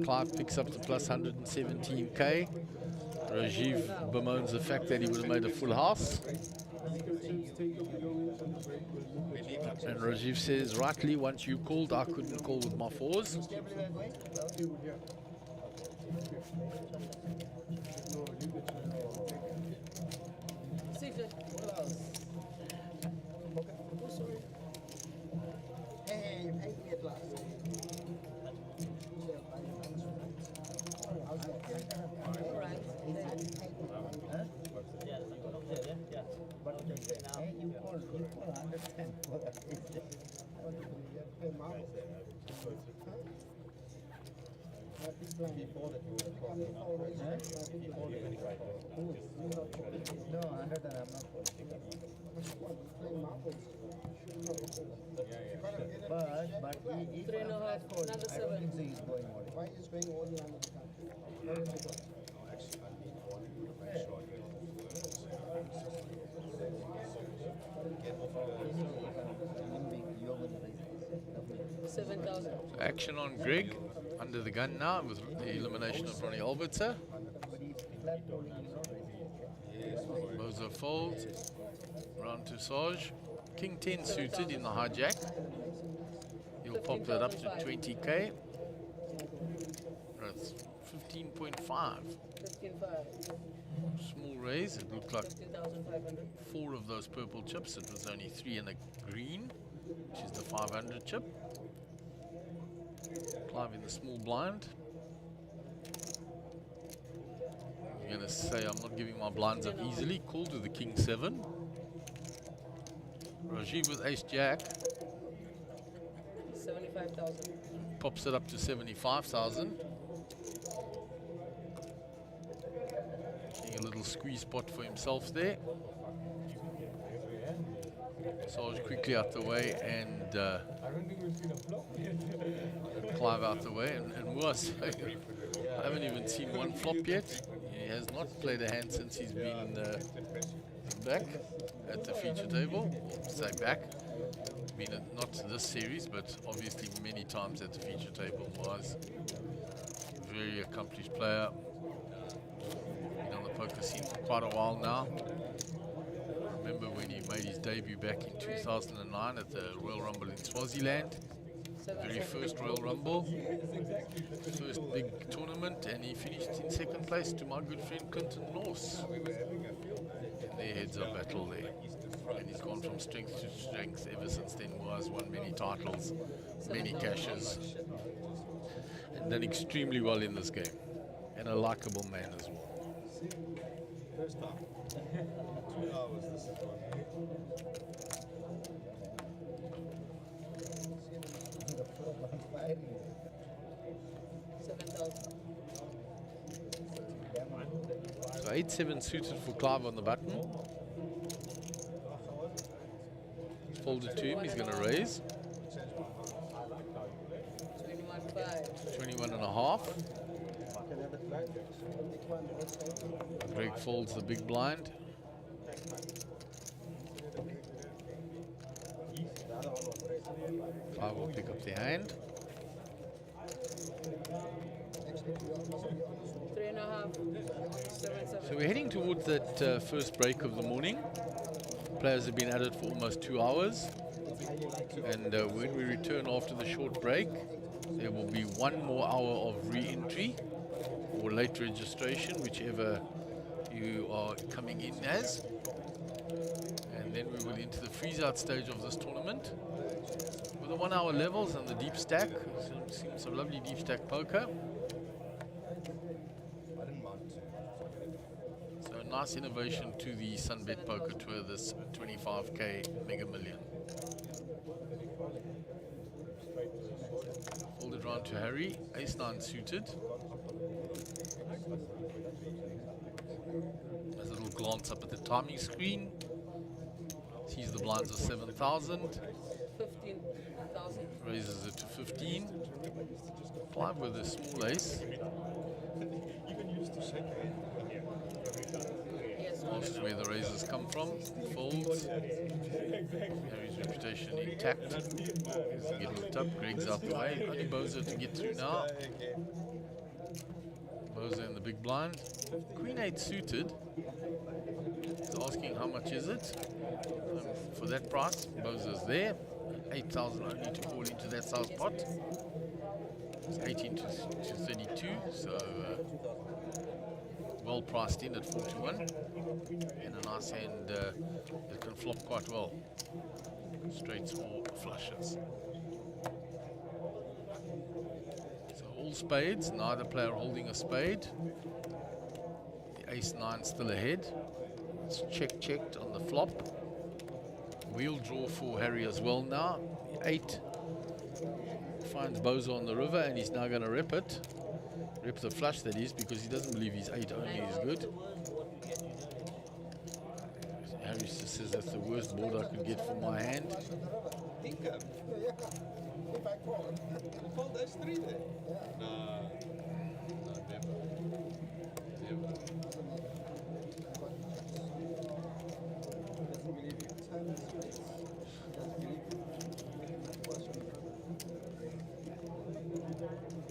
Clive picks up the plus 117k. Rajiv bemoans the fact that he would have made a full house. And Rajiv says, rightly, once you called, I couldn't call with my 4s. No, I heard that. I'm not but he 3.5, another 7. he's going all. Why is going all around the country? Actually, I need one to make sure I 7,000. Action on Greg under the gun now with the elimination of Ronnie Albertser. Bozo folds. Round to Saj. King 10 suited in the hijack. He'll pop that up to 20k. That's 15.5. 15.5. Small raise. It looked like 15,500. 4 of those purple chips. It was only 3 in a green, which is the 500 chip. Clive in the small blind. I'm going to say I'm not giving my blinds up easily. Called with the king 7. Rajiv with ace jack. 75,000. Pops it up to 75,000. Getting a little squeeze spot for himself there. Sarge quickly out the way, and I don't think we've seen a flop yet. Clive out the way, and was I haven't even seen one flop yet. He has not played a hand since he's been back at the feature table, or say back. I mean, not this series, but obviously many times at the feature table. Was a very accomplished player. Been on the poker scene for quite a while now. Remember when he made his debut back in 2009 at the Royal Rumble in Swaziland. Very first Royal Rumble, first big tournament, and he finished in second place to my good friend Clinton Norse. Their heads-up battle there. And he's gone from strength to strength ever since then. Was won many titles, many cashes, and done extremely well in this game. And a likable man as well. First time. 2 hours this is one. 7,000. So 8-7 suited for Clive on the button. Folded to him, he's going to raise. 21.5. 21 and a half. Greg folds the big blind. 5 will pick up their hand. 3.5. 7, 7. So we're heading towards that first break of the morning. Players have been at it for almost 2 hours. And when we return after the short break, there will be 1 more hour of re-entry or late registration, whichever you are coming in as. And then we will enter the freeze-out stage of this tournament with the 1 hour levels and the deep stack. Seems some lovely deep stack poker. So a nice innovation to the Sunbet Poker Tour, this 25k Mega Million. Folded round to Harry, ace-9 suited. There's a little glance up at the timing screen. Sees the blinds are 7,000. 15,000. Raises it to 15. 5 with a small ace. Asks where the raises come from. Folds. Harry's reputation intact. Doesn't get hooked up. Greg's out the way. Only Bozo to get through now. Bozo in the big blind. Queen 8 suited. He's asking how much is it. For that price, Bozo's there. 8,000 only to fall into that size pot. It's 18 to 32, so well priced in at 4 to 1. And a nice hand that can flop quite well. Straights or flushes. So all spades, neither player holding a spade. The ace-9 still ahead. It's checked on the flop. Wheel draw for Harry as well now. 8 finds Bozo on the river, and he's now going to rip it. Rip the flush, that is, because he doesn't believe his 8 only is good. Harry just says that's the worst board I could get for my hand.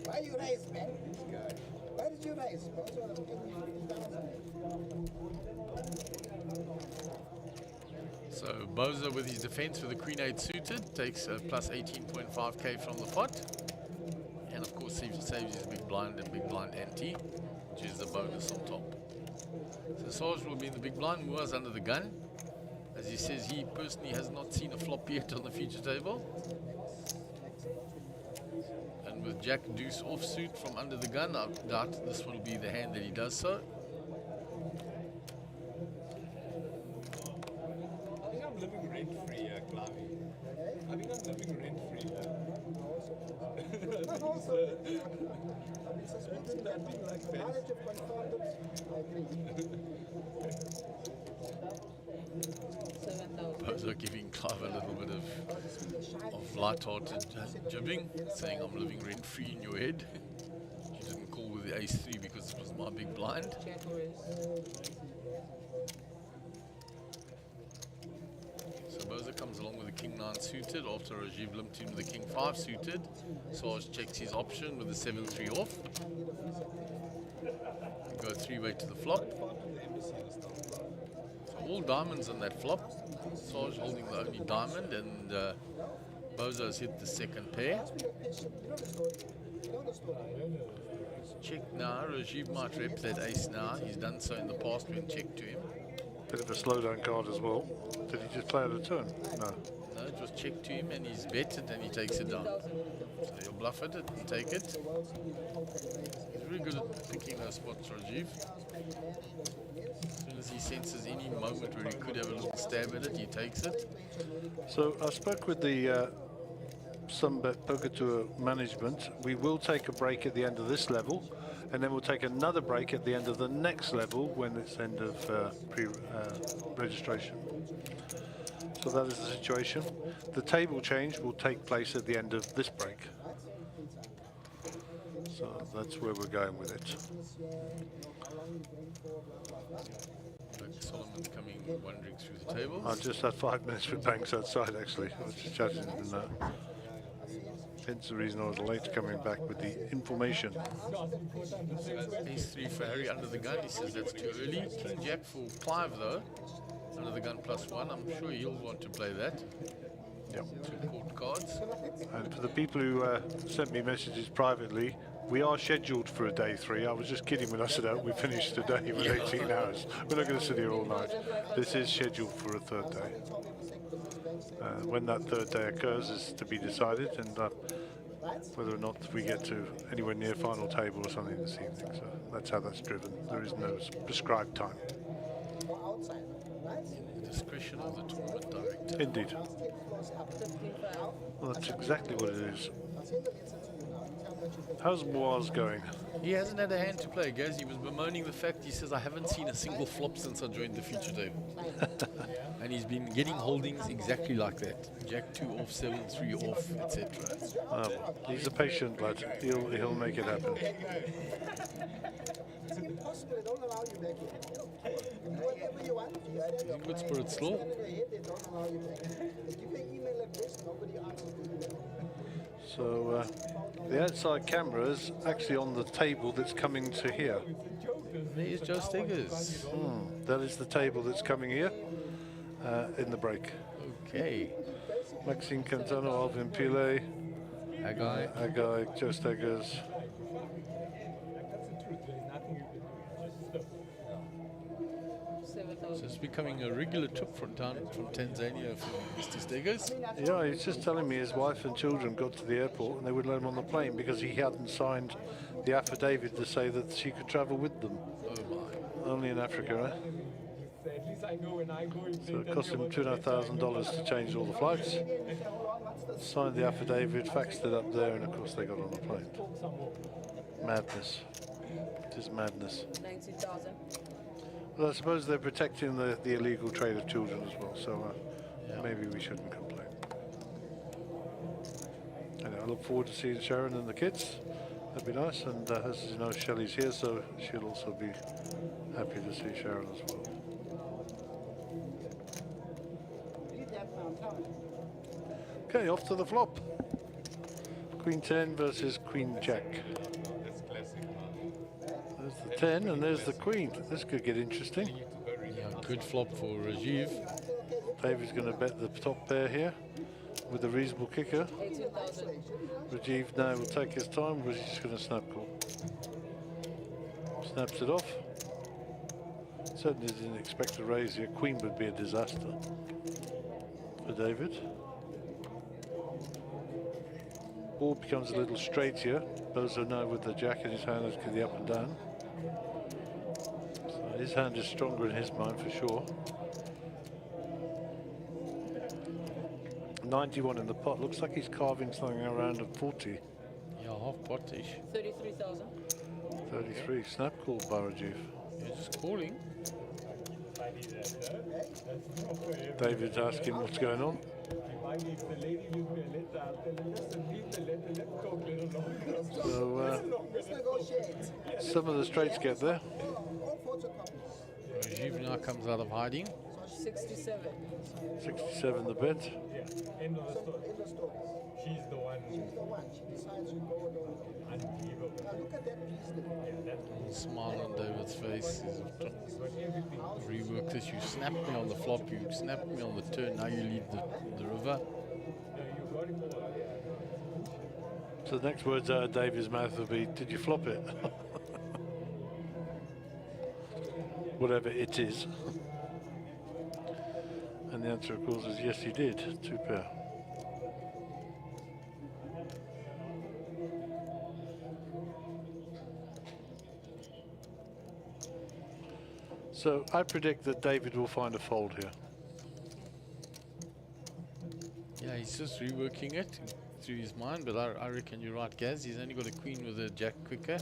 Why you raise, man? Why did you raise? So Bozo with his defense for the Queen 8 suited takes a plus 18.5k from the pot. And of course saves his big blind and big blind ante, which is the bonus on top. So Sarge will be in the big blind, Moa's under the gun. As he says, he personally has not seen a flop yet on the feature table. And with Jack Deuce offsuit from under the gun, I doubt this will be the hand that he does so. I think I'm living rent-free, Klavi. I think I'm living rent-free. Bozo giving Clive a little bit of light-hearted jibbing, saying I'm living rent-free in your head. You didn't call with the ace-3 because it was my big blind. So Bozo comes along with the king 9 suited after Rajiv limped in with the king 5 suited. Sarge checks his option with the 7-3 off. Go 3-way to the flop. So all diamonds on that flop. Sarge holding the only diamond, and Bozo's hit the second pair. Check now. Rajiv might rep that ace now. He's done so in the past when checked to him. Bit of a slowdown card as well. Did he just play out a turn? No. No, it was checked to him, and he's betted and he takes it down. So you'll bluff it and take it. He's very good at picking those spots, Rajiv. As soon as he senses any moment where he could have a little stab at it, he takes it. So I spoke with the Sunbet Poker Tour management. We will take a break at the end of this level, and then we'll take another break at the end of the next level when it's end of registration. So that is the situation. The table change will take place at the end of this break. So that's where we're going with it. But Solomon's coming, wandering through the tables. I just had 5 minutes with Banks outside, actually. I was just chatting and hence the reason I was late coming back with the information. Ace 3 for Harry under the gun. He says that's too early. King Jack for Clive, though. Under the gun +1. I'm sure he'll want to play that. Yep. 2 court cards. And for the people who sent me messages privately, we are scheduled for a day 3. I was just kidding when I said we finished today with 18 hours. We're not going to sit here all night. This is scheduled for a 3rd day. When that 3rd day occurs is to be decided, and whether or not we get to anywhere near final table or something this evening. So that's how that's driven. There is no prescribed time. The discretion of the tournament director. Indeed. Well, that's exactly what it is. How's Moaz going? He hasn't had a hand to play, guys. He was bemoaning the fact, he says, I haven't seen a single flop since I joined the feature table. And he's been getting holdings exactly like that. Jack 2 off, 7 3 off, etc. He's a patient lad. He'll make it happen. He's in good spirits still. So the outside camera is actually on the table that's coming to here. There's Joe Steggers. That is the table that's coming here in the break. Okay. Maxime Cantano, Alvin Pile, Agai, Joe Steggers. So it's becoming a regular trip from Tanzania for Mr. Steggers. Yeah, he's just telling me his wife and children got to the airport and they wouldn't let him on the plane because he hadn't signed the affidavit to say that she could travel with them. Oh my. Only in Africa, eh? So it cost him $2,500 to change all the flights. Signed the affidavit, faxed it up there, and of course they got on the plane. Madness. It is madness. 90,000. Well, I suppose they're protecting the illegal trade of children as well, so maybe we shouldn't complain. Anyway, I look forward to seeing Sharon and the kids. That'd be nice, and as you know, Shelley's here, so she'll also be happy to see Sharon as well. Okay, off to the flop. Queen 10 versus Queen Jack. There's the 10 and there's the Queen. This could get interesting. Yeah, good flop for Rajiv. David's going to bet the top pair here with a reasonable kicker. 18,000. Rajiv now will take his time, or is he just going to snap call? Snaps it off. Certainly didn't expect to raise here. Queen would be a disaster for David. Ball becomes a little straight here. Bozo now with the jack in his hand is the up and down. So his hand is stronger in his mind for sure. 91 in the pot. Looks like he's carving something around a 40. Yeah, half potish. 33,000. 33. Snap call by Rajiv. Yeah, just calling. David's asking what's going on. So some of the straights get there. Rajiv now comes out of hiding. 67. 67 the bet. End of the story. She's the one. She decides to go along. Unbelievable. Look at that piece. Smile on David's face. Rework this. You snapped me on the flop. You snapped me on the turn. Now you lead the river. So the next words out of David's mouth will be, did you flop it? Whatever it is. And the answer, of course, is yes, he did. 2 pair. So I predict that David will find a fold here. Yeah, he's just reworking it through his mind, but I reckon you're right, Gaz. He's only got a queen with a jack quicker.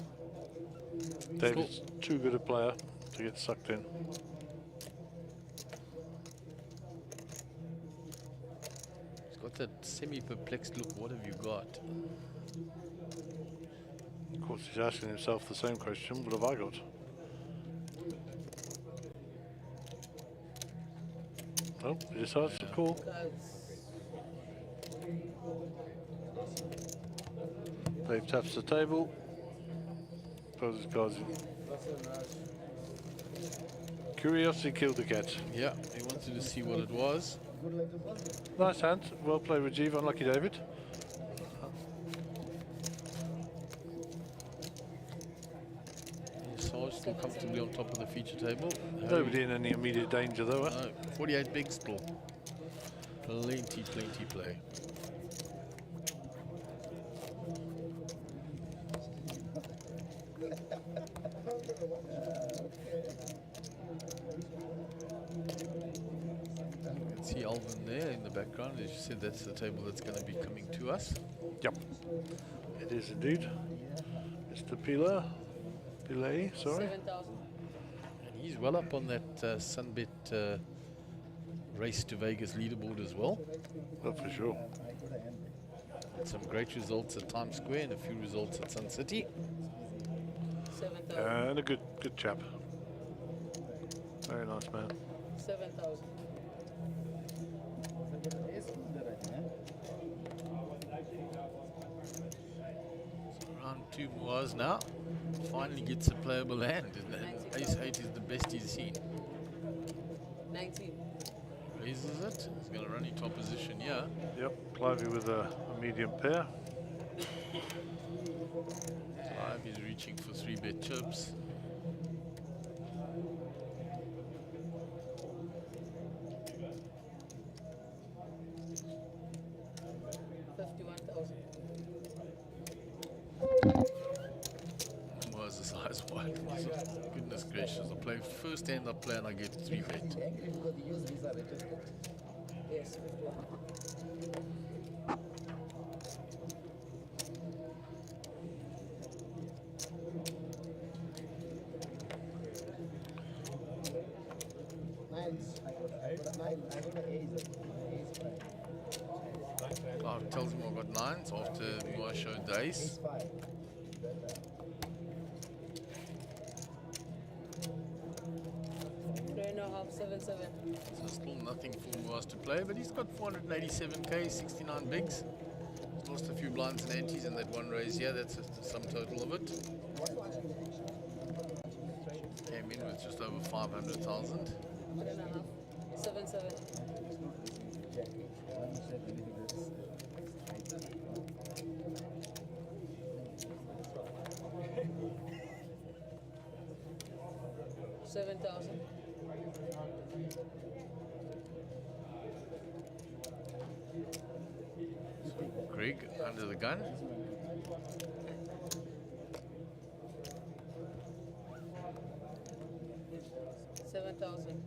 David's too good a player to get sucked in. He's got that semi-perplexed look. What have you got? Of course, he's asking himself the same question. What have I got? Oh, he decides to call. Dave taps the table. Throws his cards in. Curiosity killed the cat. Yeah, he wanted to see what it was. Nice hand. Well played, Rajiv. Unlucky, David. Sarge still comfortably on top of the feature table. Nobody in any immediate danger, though. No, 48 big still. Plenty play. You can see Alvin there in the background. As you said, that's the table that's going to be coming to us. Yep. It is indeed. Mr. Pillay, sorry. 7,000. And he's well up on that Sunbet race to Vegas leaderboard as well. Oh, for sure. Had some great results at Times Square and a few results at Sun City. 7,000. And a good chap. Very nice man. 7,000. Round 2 was now. Finally gets a playable hand. And Ace 8 is the best he's seen. 19. Raises it. He's going to run into opposition here. Yep, Clivey with a medium pair. Clive is reaching for 3-bet chips. Was the size wide? Goodness gracious! I play first hand I play and I get 3-bet. Yes, 51. Clive tells him I've got 9s after I showed the ace. $3.5, 7. So still nothing for Moaz to play, but he's got 487k, 69 bigs. He's lost a few blinds and antes in that one raise here. That's the sum total of it. Came in with just over 500,000. 3.5, 7, 7. $7,000. Greg under the gun. $7,000.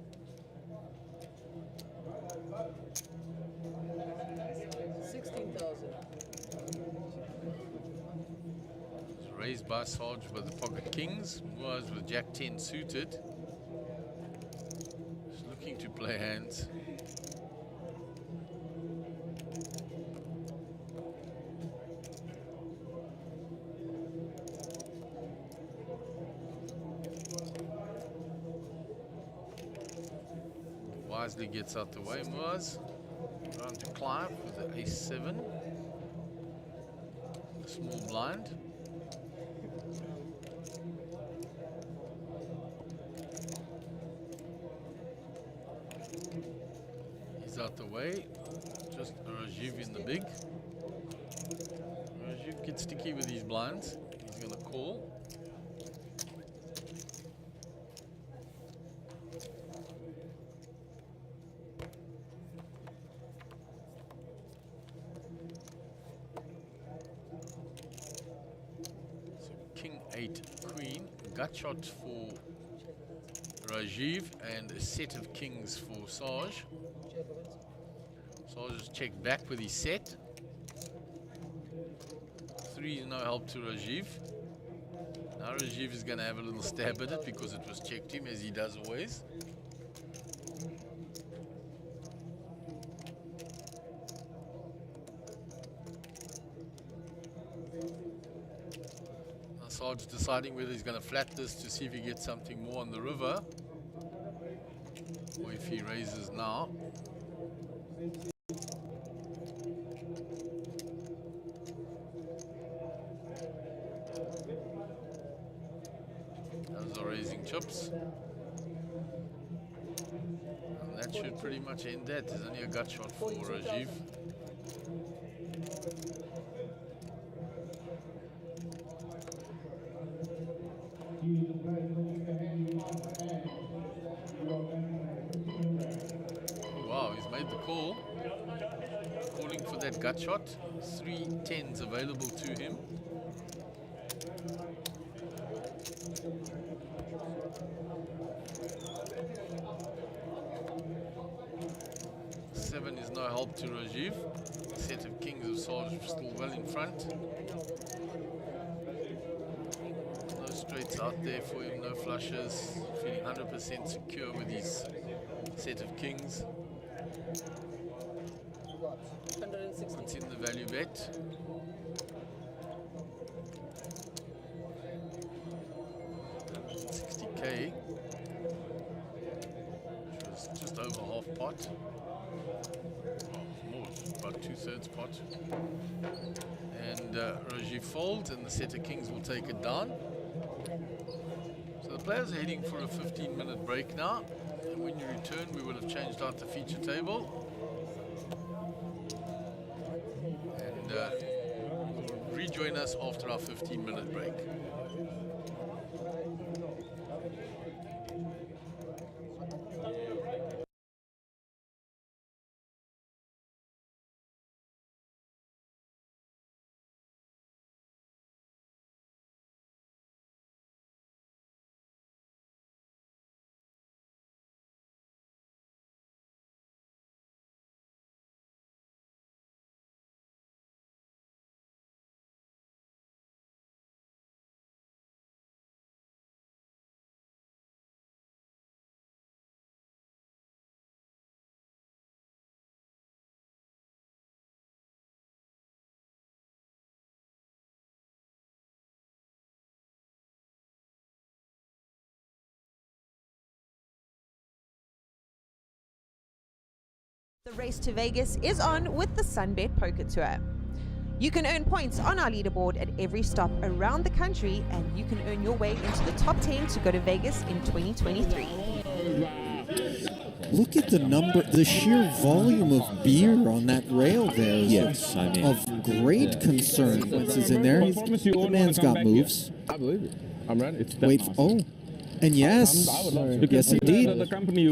$16,000. Raised by Sarge with the pocket kings. Was with Jack 10 suited. Just looking to play hands. Wisely gets out the way, Moaz. Round to Clive with the ace 7. A small blind. He's out the way. Just Rajiv in the big. Rajiv gets sticky with these blinds. He's going to call. King 8 Queen, gut shot for Rajiv and a set of kings for Sarge. Sarge has checked back with his set. 3 is no help to Rajiv. Now Rajiv is going to have a little stab at it because it was checked him as he does always. Sarge deciding whether he's going to flat this to see if he gets something more on the river, or if he raises now. chips. And that should pretty much end that. There's only a gut shot for Rajiv. Wow, he's made the call. Calling for that gut shot. 3 10s available to him. Seven is no help to Rajiv. Set of kings of Sarge still well in front. No straights out there for him, no flushes. Feeling 100% secure with his set of kings. What's in the value bet? $60K, which was just over half pot. More, about 2/3 pot. And Rajiv folds, and the set of kings will take it down. So the players are heading for a 15-minute break now. And when you return, we will have changed out the feature table. And you'll rejoin us after our 15-minute break. The race to Vegas is on with the Sunbet Poker Tour. You can earn points on our leaderboard at every stop around the country, and you can earn your way into the top 10 to go to Vegas in 2023. Look at the number, the sheer volume of beer on that rail there is yes, I mean, of great concern. Once is in there, the man's got moves. I believe it. I'm ready. Wait, oh. And yes, yes indeed.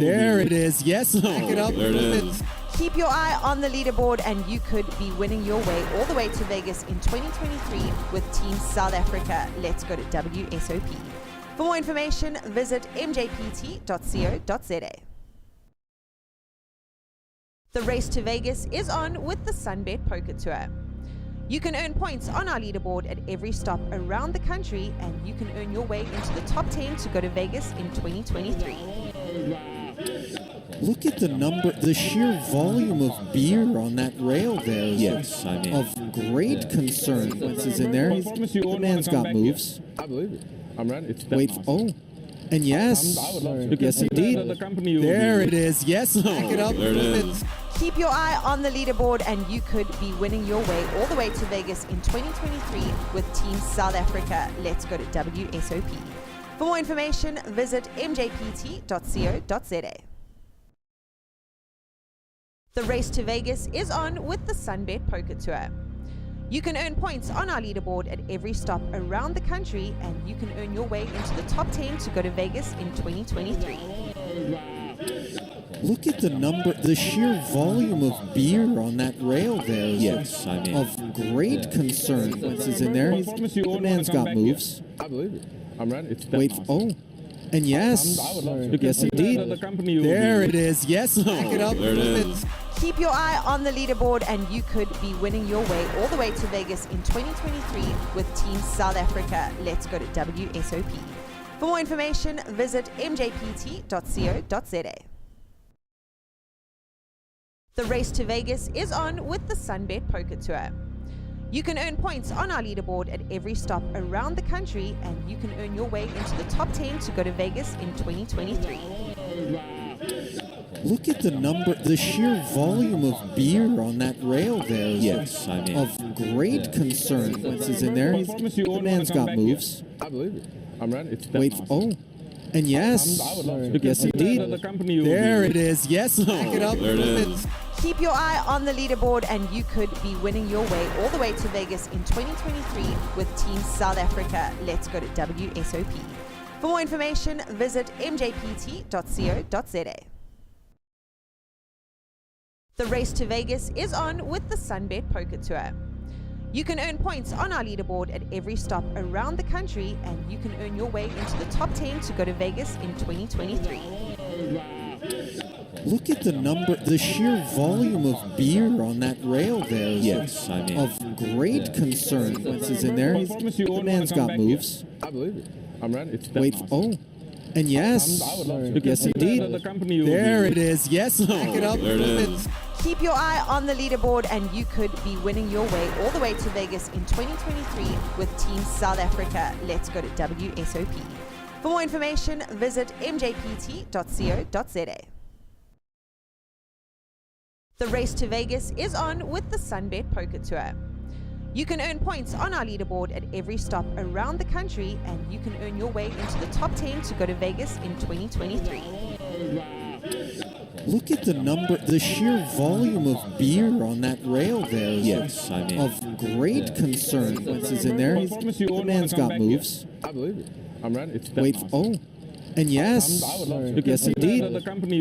There it is. Yes, back it up. There it is. Keep your eye on the leaderboard, and you could be winning your way all the way to Vegas in 2023 with Team South Africa. Let's go to WSOP. For more information, visit mjpt.co.za. The race to Vegas is on with the Sunbet Poker Tour. You can earn points on our leaderboard at every stop around the country, and you can earn your way into the top 10 to go to Vegas in 2023. Look at the number, the sheer volume of beer on that rail there is yes, I mean, of great concern. Once is in there, the man's got moves. I believe it. I'm ready. Wait, oh. And yes, yes indeed. There it is. Yes, back it up. There it is. Keep your eye on the leaderboard, and you could be winning your way all the way to Vegas in 2023 with Team South Africa. Let's go to WSOP. For more information, visit mjpt.co.za. The race to Vegas is on with the Sunbet Poker Tour. You can earn points on our leaderboard at every stop around the country, and you can earn your way into the top 10 to go to Vegas in 2023. Look at the number, the sheer volume of beer on that rail there is yes, I mean, of great concern. Once is in there, the man's got moves. I believe it. I'm ready. Wait, oh. And yes, yes indeed. There it is. Yes, back it up. There it is. Keep your eye on the leaderboard, and you could be winning your way all the way to Vegas in 2023 with Team South Africa. Let's go to WSOP. For more information, visit mjpt.co.za. The race to Vegas is on with the Sunbet Poker Tour. You can earn points on our leaderboard at every stop around the country, and you can earn your way into the top 10 to go to Vegas in 2023. Look at the number, the sheer volume of beer on that rail there is yes, I mean, of great concern. Once is in there, the man's got moves. I believe it. I'm ready. Wait, oh. And yes, yes indeed. There it is. Yes, back it up. There it is. Keep your eye on the leaderboard and you could be winning your way all the way to Vegas in 2023 with Team South Africa. Let's go to WSOP. For more information, visit mjpt.co.za. The race to Vegas is on with the Sunbet Poker Tour. You can earn points on our leaderboard at every stop around the country, and you can earn your way into the top 10 to go to Vegas in 2023. Look at the number, the sheer volume of beer on that rail there. Yes, I mean, of great concern. Once is in there, the man's got moves. I believe it. I'm ready. Wait, oh. And yes, yes indeed. There it is. Yes, back it up. There it is. Keep your eye on the leaderboard and you could be winning your way all the way to Vegas in 2023 with Team South Africa. Let's go to WSOP. For more information, visit mjpt.co.za. The race to Vegas is on with the Sunbet Poker Tour. You can earn points on our leaderboard at every stop around the country, and you can earn your way into the top 10 to go to Vegas in 2023. Look at the number, the sheer volume of beer on that rail there. Yes, I mean, of great concern. Once is in there, the man's got moves. I believe it. I'm ready. Wait, oh. And yes, yes indeed.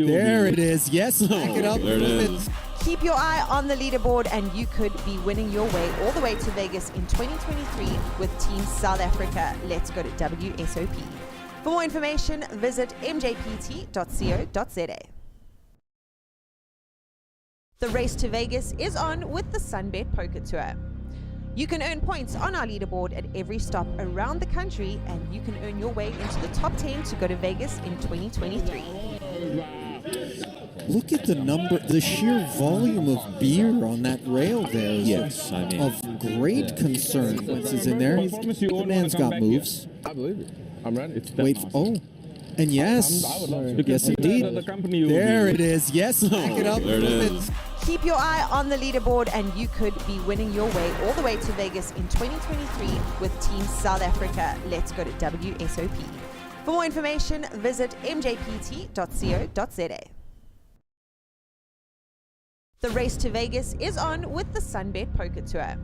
There it is. Yes, back it up. There it is. Keep your eye on the leaderboard and you could be winning your way all the way to Vegas in 2023 with Team South Africa. Let's go to WSOP. For more information, visit mjpt.co.za. The race to Vegas is on with the Sunbet Poker Tour. You can earn points on our leaderboard at every stop around the country, and you can earn your way into the top 10 to go to Vegas in 2023. Look at the number, the sheer volume of beer on that rail there. Yes, I mean, of great concern. Once is in there, the man's got moves. I believe it. I'm ready. Wait, oh. And yes, yes indeed. There it is. Yes, back it up. There it is. Keep your eye on the leaderboard and you could be winning your way all the way to Vegas in 2023 with Team South Africa. Let's go to WSOP. For more information, visit mjpt.co.za. The race to Vegas is on with the Sunbet Poker Tour.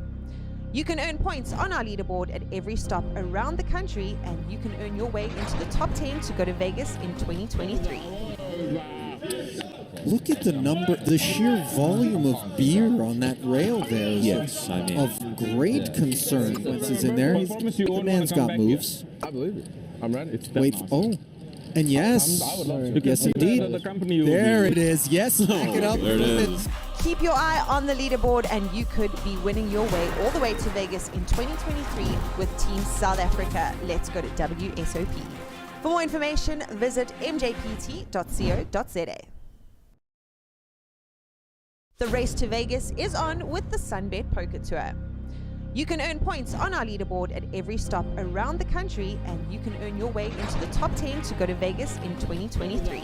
You can earn points on our leaderboard at every stop around the country, and you can earn your way into the top 10 to go to Vegas in 2023. Look at the number, the sheer volume of beer on that rail there. Yes, I mean, of great concern. Once is in there, the man's got moves. I believe it. I'm ready. Wait, oh. And yes, yes indeed. There it is. Yes, back it up. There it is. Keep your eye on the leaderboard and you could be winning your way all the way to Vegas in 2023 with Team South Africa. Let's go to WSOP. For more information, visit mjpt.co.za. The race to Vegas is on with the Sunbet Poker Tour. You can earn points on our leaderboard at every stop around the country, and you can earn your way into the top 10 to go to Vegas in 2023.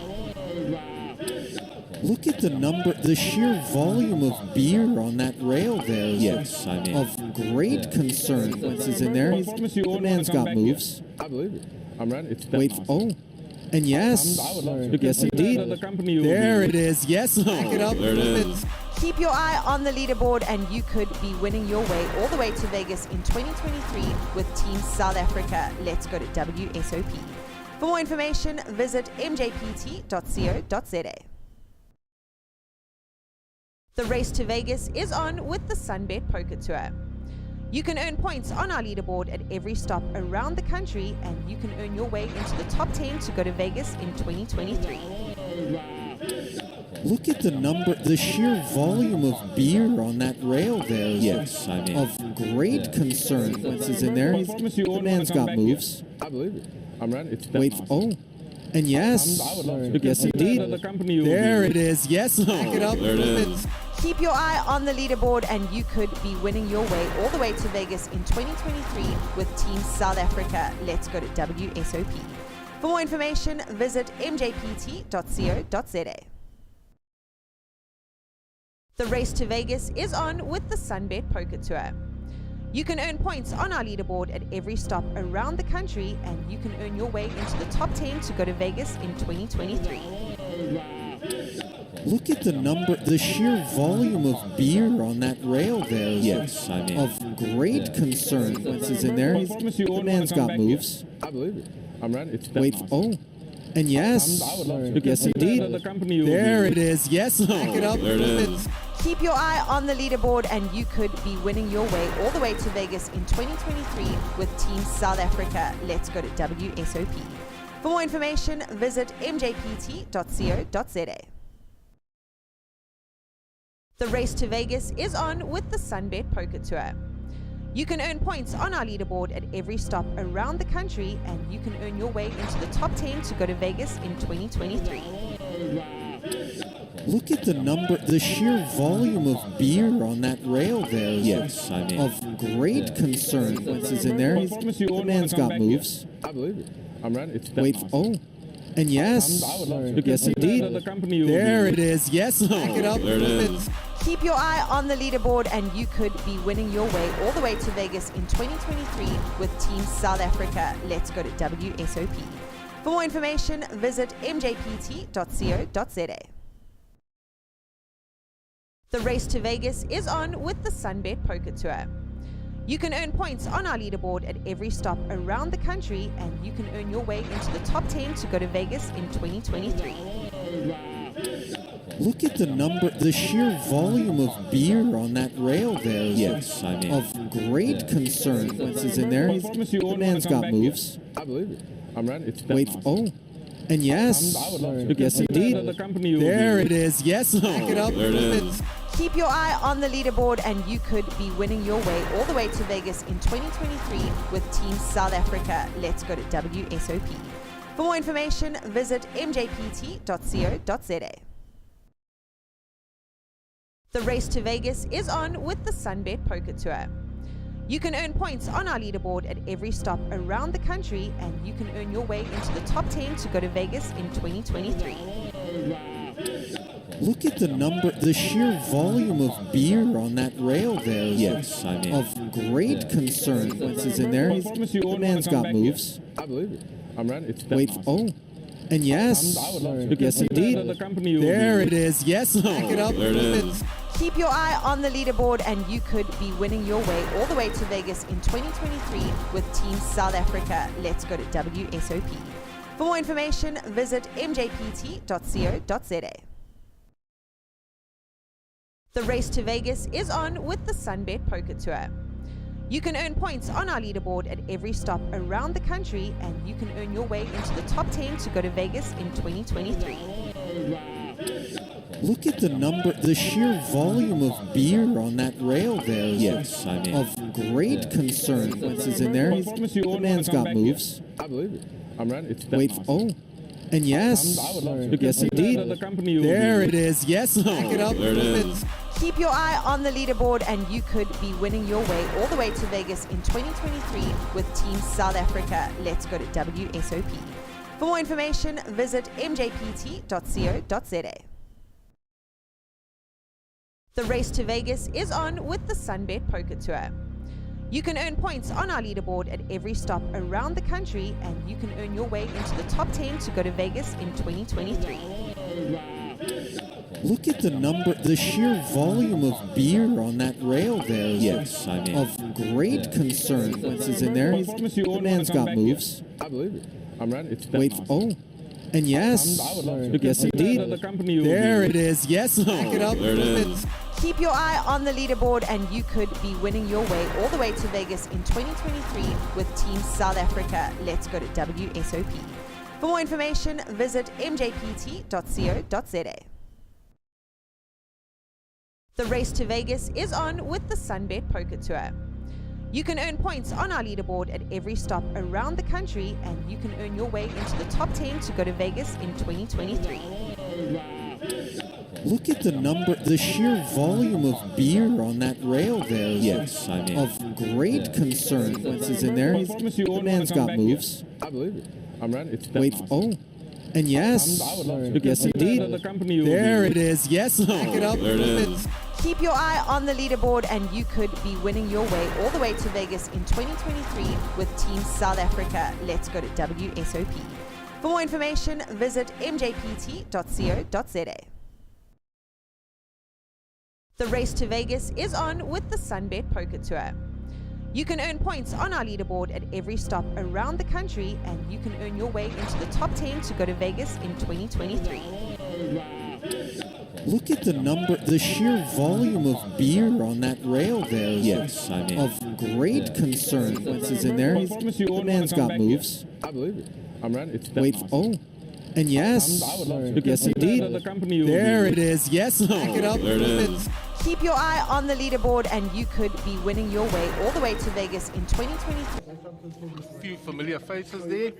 Look at the number, the sheer volume of beer on that rail there. Yes, I mean, of great concern. Once is in there, the man's got moves. I believe it. I'm ready. Wait, oh. And yes, yes indeed. There it is. Yes, back it up. There it is. Keep your eye on the leaderboard and you could be winning your way all the way to Vegas in 2023 with Team South Africa. Let's go to WSOP. For more information, visit mjpt.co.za. The race to Vegas is on with the Sunbet Poker Tour. You can earn points on our leaderboard at every stop around the country, and you can earn your way into the top 10 to go to Vegas in 2023. Look at the number, the sheer volume of beer on that rail there. Yes, I mean, of great concern. Once is in there, the man's got moves. I believe it. I'm ready. Wait, oh. And yes, yes indeed. There it is. Yes, back it up. There it is. Keep your eye on the leaderboard and you could be winning your way all the way to Vegas in 2023 with Team South Africa. Let's go to WSOP. For more information, visit mjpt.co.za. The race to Vegas is on with the Sunbet Poker Tour. You can earn points on our leaderboard at every stop around the country, and you can earn your way into the top 10 to go to Vegas in 2023. Look at the sheer volume of beer on that rail there. Yes, I mean. Of great concern. Once he's in there, the man's got moves. I believe it. I'm ready. Wait, oh. And yes, yes indeed. There it is. Yes, back it up. There it is. Keep your eye on the leaderboard, and you could be winning your way all the way to Vegas in 2023 with Team South Africa. Let's go to WSOP. For more information, visit mjpt.co.za. The race to Vegas is on with the Sunbet Poker Tour. You can earn points on our leaderboard at every stop around the country, and you can earn your way into the top 10 to go to Vegas in 2023. Look at the sheer volume of beer on that rail there. Yes, I mean. Of great concern. Once he's in there, the man's got moves. I believe it. I'm ready. Wait, oh. And yes, yes indeed. There it is. Yes, back it up. There it is. Keep your eye on the leaderboard, and you could be winning your way all the way to Vegas in 2023 with Team South Africa. Let's go to WSOP. For more information, visit mjpt.co.za. The race to Vegas is on with the Sunbet Poker Tour. You can earn points on our leaderboard at every stop around the country, and you can earn your way into the top 10 to go to Vegas in 2023. Look at the sheer volume of beer on that rail there. Yes, I mean. Of great concern. Once he's in there, the man's got moves. I believe it. I'm ready. Wait, oh. And yes, yes indeed. There it is. Yes, back it up. There it is. Keep your eye on the leaderboard, and you could be winning your way all the way to Vegas in 2023 with Team South Africa. Let's go to WSOP. For more information, visit mjpt.co.za. The race to Vegas is on with the Sunbet Poker Tour. You can earn points on our leaderboard at every stop around the country, and you can earn your way into the top 10 to go to Vegas in 2023. Look at the sheer volume of beer on that rail there. Yes, I mean. Of great concern. Once he's in there, the man's got moves. I believe it. I'm ready. Wait, oh. And yes, yes indeed. There it is. Yes, back it up. There it is. Keep your eye on the leaderboard, and you could be winning your way all the way to Vegas in 2023 with Team South Africa. Let's go to WSOP. For more information, visit mjpt.co.za. The race to Vegas is on with the Sunbet Poker Tour. You can earn points on our leaderboard at every stop around the country, and you can earn your way into the top 10 to go to Vegas in 2023. Look at the sheer volume of beer on that rail there. Yes, I mean. Of great concern. Once he's in there, the man's got moves. I believe it. I'm ready. Wait, oh. And yes, yes indeed. There it is. Yes, back it up. There it is. Keep your eye on the leaderboard, and you could be winning your way all the way to Vegas in 2023 with Team South Africa. Let's go to WSOP. For more information, visit mjpt.co.za. The race to Vegas is on with the Sunbet Poker Tour. You can earn points on our leaderboard at every stop around the country, and you can earn your way into the top 10 to go to Vegas in 2023. Look at the sheer volume of beer on that rail there. Yes, I mean. Of great concern. Once he's in there, the man's got moves. I believe it. I'm ready. Wait, oh. And yes, yes indeed. There it is. Yes, back it up. There it is. Keep your eye on the leaderboard, and you could be winning your way all the way to Vegas in 2023 with Team South Africa. Let's go to WSOP. For more information, visit mjpt.co.za. The race to Vegas is on with the Sunbet Poker Tour. You can earn points on our leaderboard at every stop around the country, and you can earn your way into the top 10 to go to Vegas in 2023. Look at the sheer volume of beer on that rail there. Yes, I mean. Of great concern. Once he's in there, the man's got moves. I believe it. I'm ready. Wait, oh. And yes, yes indeed. There it is. Yes, back it up. There it is. Keep your eye on the leaderboard and you could be winning your way all the way to Vegas in 2023 with Team South Africa. Let's go to WSOP. For more information, visit mjpt.co.za. The race to Vegas is on with the Sunbet Poker Tour. You can earn points on our leaderboard at every stop around the country, and you can earn your way into the top 10 to go to Vegas in 2023. Look at the number, the sheer volume of beer on that rail there. Yes, I mean. Of great concern. Once is in there. The man's got moves. I believe it. I'm ready. Wait, oh. And yes, yes indeed. There it is. Yes, back it up. There it is. Keep your eye on the leaderboard and you could be winning your way all the way to Vegas in 2023. A few familiar faces there.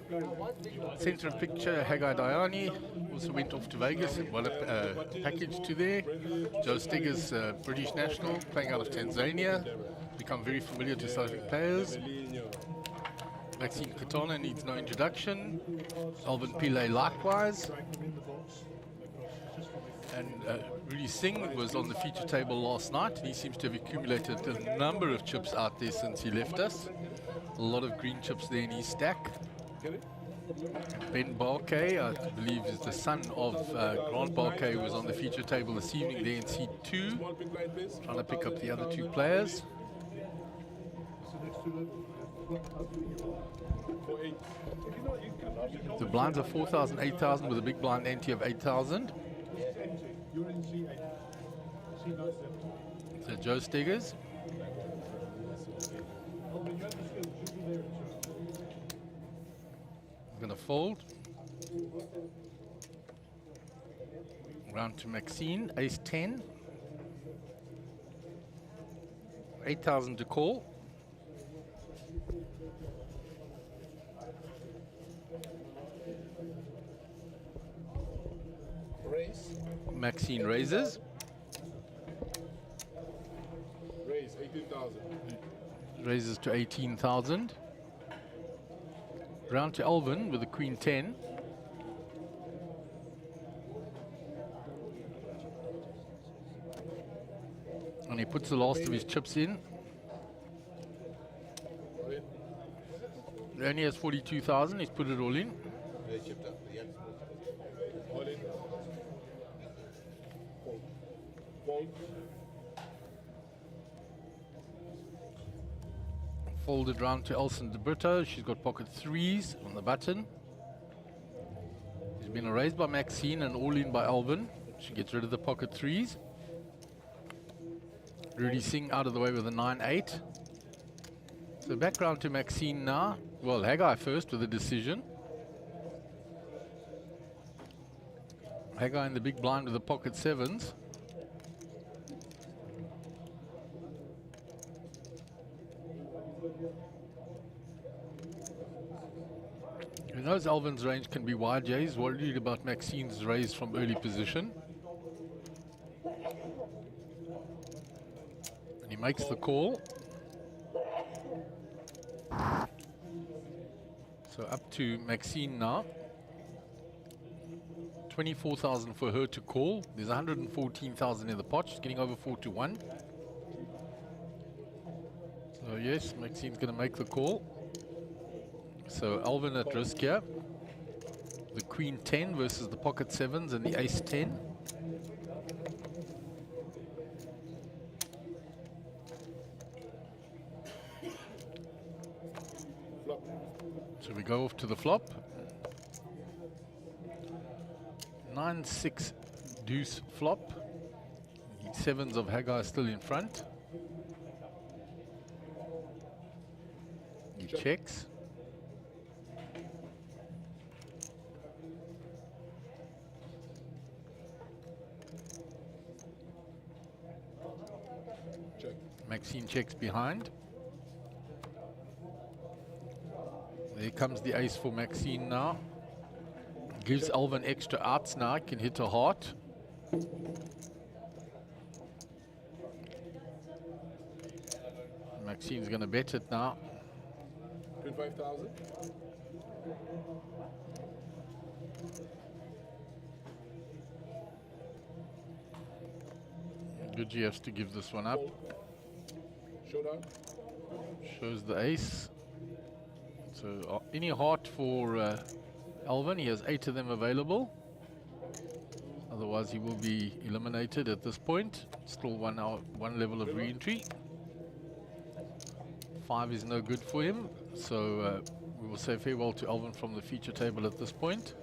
Center of picture, Hijack also went off to Vegas and won a package to there. Joe Steggers, British national, playing out of Tanzania, become very familiar to South African players. Maxine Katona needs no introduction. Alvin Pillay likewise. And Rudy Singh was on the feature table last night, and he seems to have accumulated a number of chips out there since he left us. A lot of green chips there in his stack. Ben Barkay, I believe, is the son of Grant Barkay, who was on the feature table this evening there in seat 2, trying to pick up the other 2 players. The blinds are 4,000, 8,000 with a big blind ante of 8,000. So Joe Steggers. Going to fold. Round to Maxine, ace 10. 8,000 to call. Maxine raises. Raise 18,000. Raises to 18,000. Round to Alvin with the queen 10. And he puts the last of his chips in. He only has 42,000. He's put it all in. Folded round to Elson de Brito. She's got pocket 3s on the button. She's been erased by Maxine and all in by Alvin. She gets rid of the pocket 3s. Rudy Singh out of the way with a 9-8. So back round to Maxine now. Well, Hijack first with a decision. Hijack in the big blind with the pocket 7s. Who knows Alvin's range can be wide. He's worried about Maxine's raise from early position. And he makes the call. So up to Maxine now. 24,000 for her to call. There's 114,000 in the pot. She's getting over 4-1. So yes, Maxine's going to make the call. So Alvin at risk here. The queen 10 versus the pocket 7s and the ace 10. So we go off to the flop. 9-6 deuce flop. The 7s of Hijack are still in front. He checks. Maxine checks behind. There comes the ace for Maxine now. Gives Alvin extra outs now, can hit a heart. Maxine's going to bet it now. 25,000. Gucci has to give this one up. Showdown. Shows the ace. So any heart for Alvin. He has 8 of them available. Otherwise he will be eliminated at this point. Still one level of re-entry. 5 is no good for him. So we will say farewell to Alvin from the feature table at this point.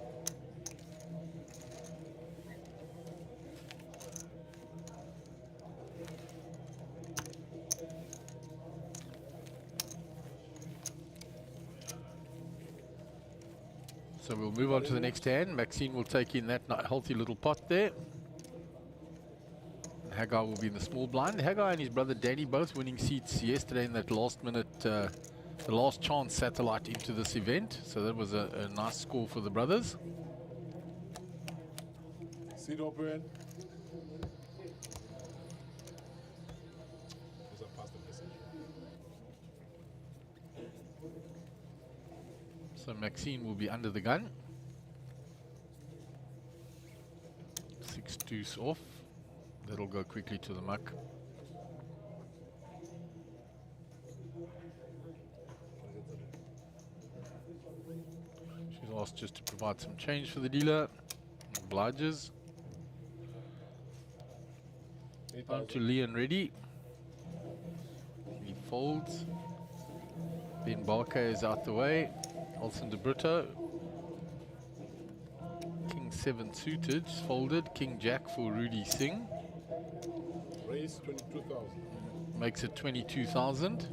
So we'll move on to the next hand. Maxine will take in that healthy little pot there. Hijack will be in the small blind. Hijack and his brother Danny both winning seats yesterday in that last minute, the last chance satellite into this event. So that was a nice score for the brothers. Seat open. So Maxine will be under the gun. 6 deuce off. That'll go quickly to the muck. She's asked just to provide some change for the dealer. Obliges. On to Leon ready. He folds. Ben Barker is out the way. Olsen de Brito. King 7 suited, folded. King Jack for Rudy Singh. Raise 22,000. Makes it 22,000.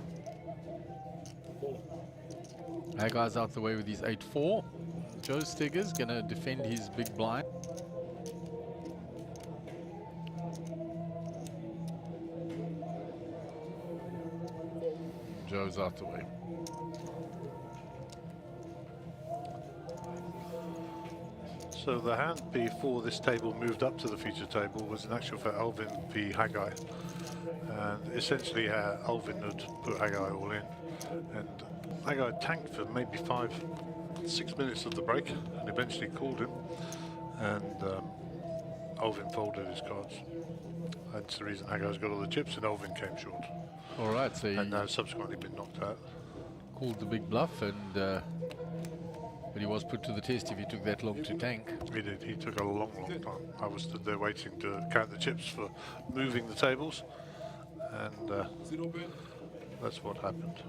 That guy's out the way with his 8-4. Joe Stegger's gonna defend his big blind. Joe's out the way. So the hand before this table moved up to the feature table was in actual fact Alvin v Hijack, and essentially Alvin had put Hijack all in, and Hijack tanked for maybe 5-6 minutes of the break and eventually called him, and Alvin folded his cards. That's the reason Hijack's got all the chips and Alvin came short. All right, so and now subsequently been knocked out. Called the big bluff, and but he was put to the test if he took that long to tank. He did. He took a long time. I was stood there waiting to count the chips for moving the tables, and that's what happened.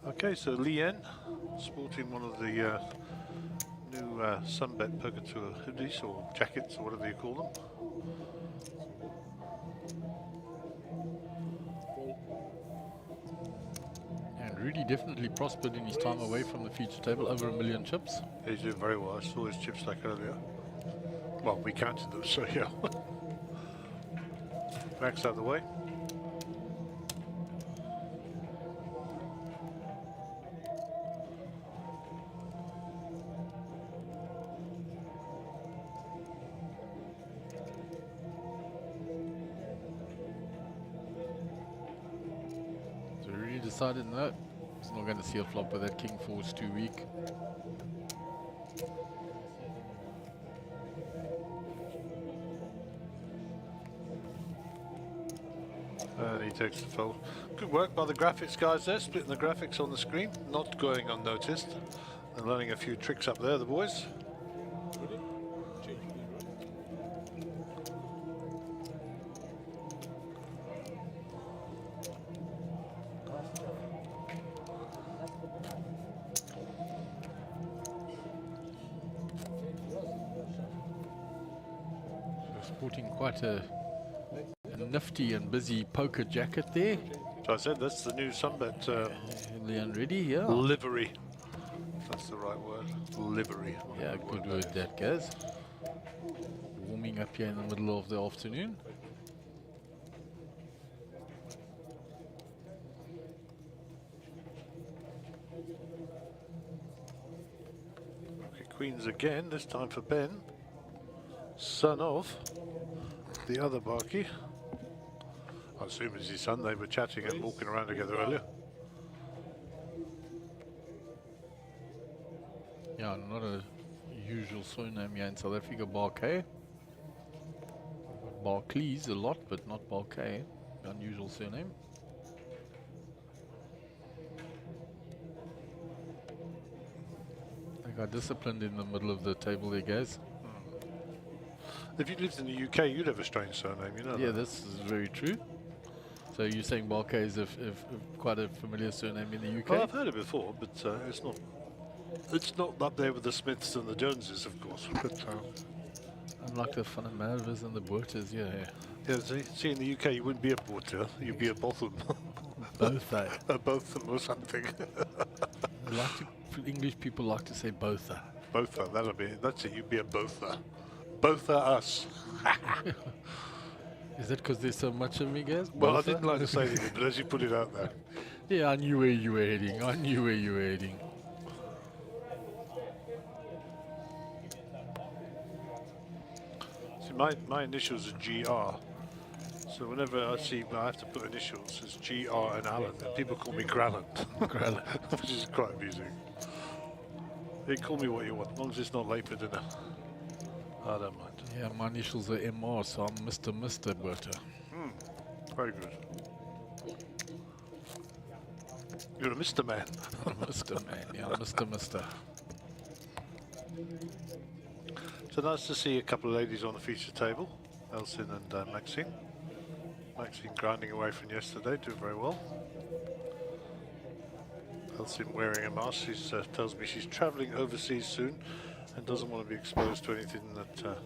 Okay, so Lien, sporting one of the new Sunbet Poker Tour hoodies or jackets or whatever you call them. Rudy definitely prospered in his time away from the feature table, over 1 million chips. He's doing very well. I saw his chip stack earlier. Well, we counted them, so yeah. Max out of the way. So Rudy decided no. He's not going to see a flop with that King 4 is too weak. And he takes the fold. Good work by the graphics guys there, splitting the graphics on the screen, not going unnoticed, and learning a few tricks up there, the boys. Sporting quite a nifty and busy poker jacket there. So I said that's the new Sunbet Leon ready, yeah. Livery. If that's the right word. Livery. Yeah, good word that, Gaz. Warming up here in the middle of the afternoon. Okay, Queens again, this time for Ben. Son of the other Barkey. I assume it's his son. They were chatting and walking around together earlier. Yeah, not a usual surname here in South Africa, Barkey. Barclays a lot, but not Balkay. Unusual surname. I got disciplined in the middle of the table there, guys. If you lived in the UK, you'd have a strange surname, you know. Yeah, that. this is very true. So you're saying Balkay is quite a familiar surname in the UK? Well, I've heard it before, but it's not up there with the Smiths and the Joneses, of course. But unlike the Van der Merwes and the Boerters, yeah. yeah, see, in the UK, you wouldn't be a Boerter, you'd be a Botham. Botha. A Botham or something. English people like to say Botha. Botha, that's it, you'd be a Botha. Botha us. Is that because there's so much of me, guys? Well, Botha? I didn't like to say anything, but as you put it out there. Yeah, I knew where you were heading. See, my initials are GR. So whenever I have to put initials, it's GR and Alan. And people call me Gralland. Gralland. Which is quite amusing. They call me what you want, as long as it's not late for dinner. I don't mind. Yeah, my initials are MR, so I'm Mr. Boerter. Very good. You're a Mr. Man. I'm Mr. Man, yeah, Mr. So nice to see a couple of ladies on the feature table, Elsin and Maxine. Maxine grinding away from yesterday, doing very well. Elsin wearing a mask. She tells me she's travelling overseas soon and doesn't want to be exposed to anything that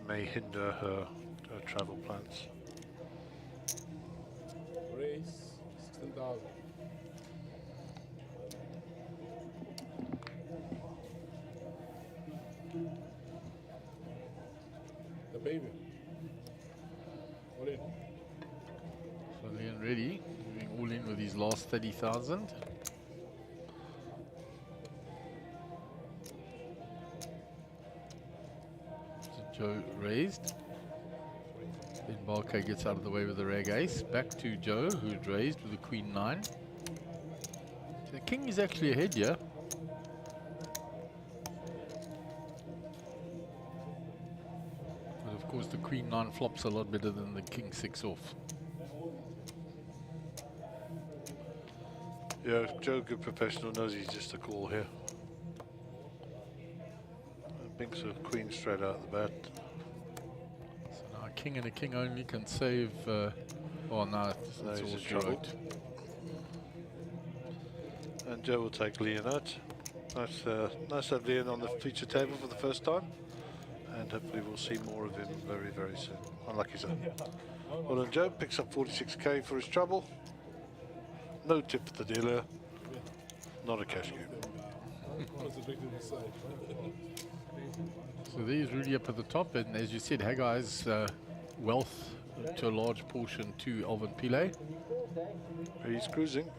may hinder her travel plans. Race 16,000. The baby. All in. So Leon ready, moving all in with his last 30,000. Joe raised. Then Balkay gets out of the way with the rag ace. Back to Joe, who'd raised with the queen 9. So the king is actually ahead here. But of course the queen 9 flops a lot better than the king 6 off. Yeah, Joe, good professional, knows he's just a call here. Binks a queen straight out the bat. So now a king and a king only can save. Oh no, that's all she wrote. And Joe will take Leon out. Nice to have Leon on the feature table for the first time. And hopefully we'll see more of him very, very soon. Unlucky son. Well done, Joe. Picks up 46k for his trouble. No tip for the dealer. Not a cash game. So there's Rudy up at the top, and as you said, Haggai's wealth to a large portion to Alvin Pillay. He's cruising.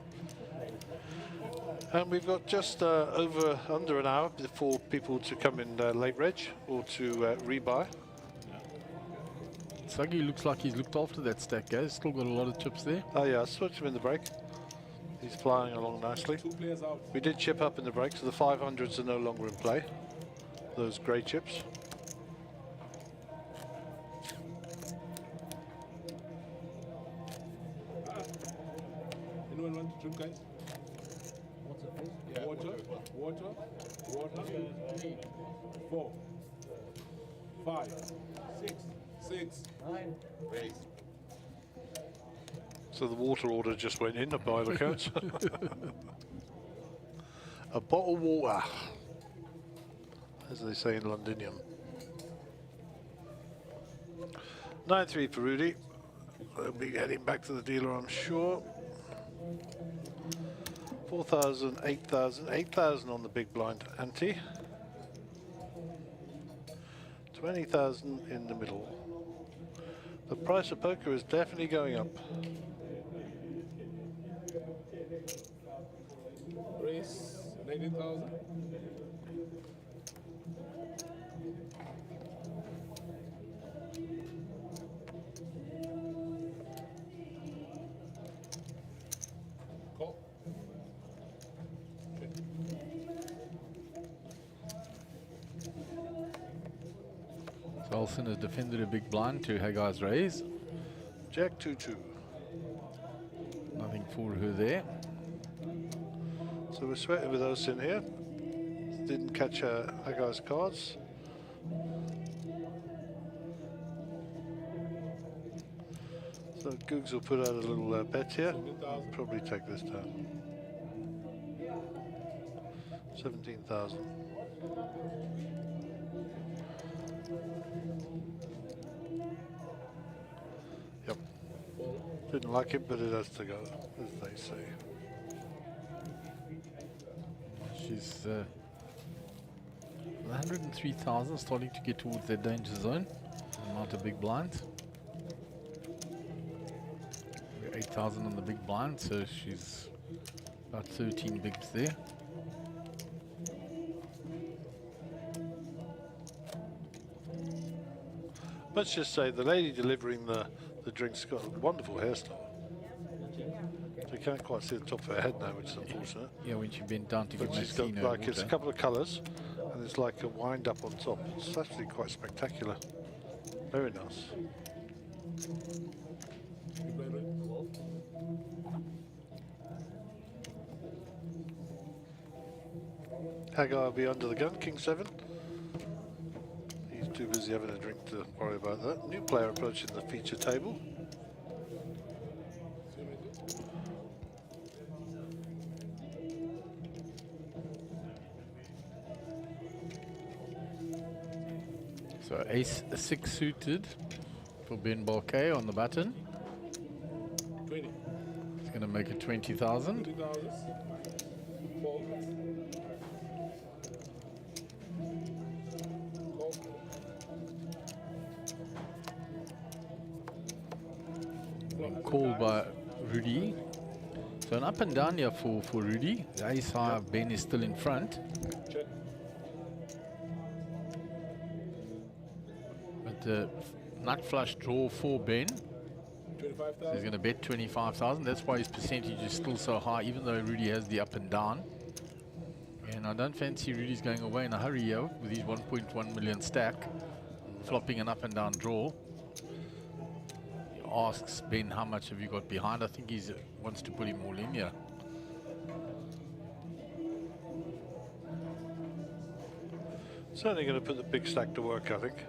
And we've got just under an hour for people to come in late reg or to rebuy. Suggy looks like he's looked after that stack, guys. Still got a lot of chips there. Oh yeah, I switched him in the break. He's flying along nicely. 2 players out. We did chip up in the break, so the 500s are no longer in play. Those grey chips. Anyone want to drink, guys? Yeah, water. 4, 5, 6, 9. Raise. So the water order just went in, by all accounts. A bottle of water, as they say in Londinium. 9-3 for Rudy. They'll be heading back to the dealer, I'm sure. 4,000, 8,000, 8,000 on the big blind ante. 20,000 in the middle. The price of poker is definitely going up. Race 19,000. Call. So Elson has defended a big blind to Haggai's raise. Jack 2-2. Nothing for her there. So we're sweating with us in here. Didn't catch Haggai's cards. So Googs will put out a little bet here. I'll probably take this down. 17,000. Yep. Didn't like it, but it has to go, as they say. She's 103,000, starting to get towards that danger zone. Amount of big blinds. 8,000 on the big blind, so she's about 13 bigs there. Let's just say the lady delivering the drinks got a wonderful hairstyle. So you can't quite see the top of her head now, which is unfortunate. Yeah, when she bent down to But give she's got Maxine like it's a water. couple of colours, and it's like a wind up on top. It's actually quite spectacular. Very nice. Haggai will be under the gun, King 7. He's too busy having a drink to worry about that. New player approaching the feature table. So ace 6 suited for Ben Balkay on the button. 20. He's going to make it 20,000. 20,000. Fold. Called by Rudy. So an up and down here for Rudy. The ace high, Ben is still in front. Check. But the nut flush draw for Ben. 25,000. So he's going to bet 25,000. That's why his percentage is still so high, even though Rudy has the up and down. And I don't fancy Rudy's going away in a hurry here with his 1.1 million stack, flopping an up and down draw. He asks Ben, how much have you got behind? I think he wants to put him all in here. Certainly going to put the big stack to work, I think.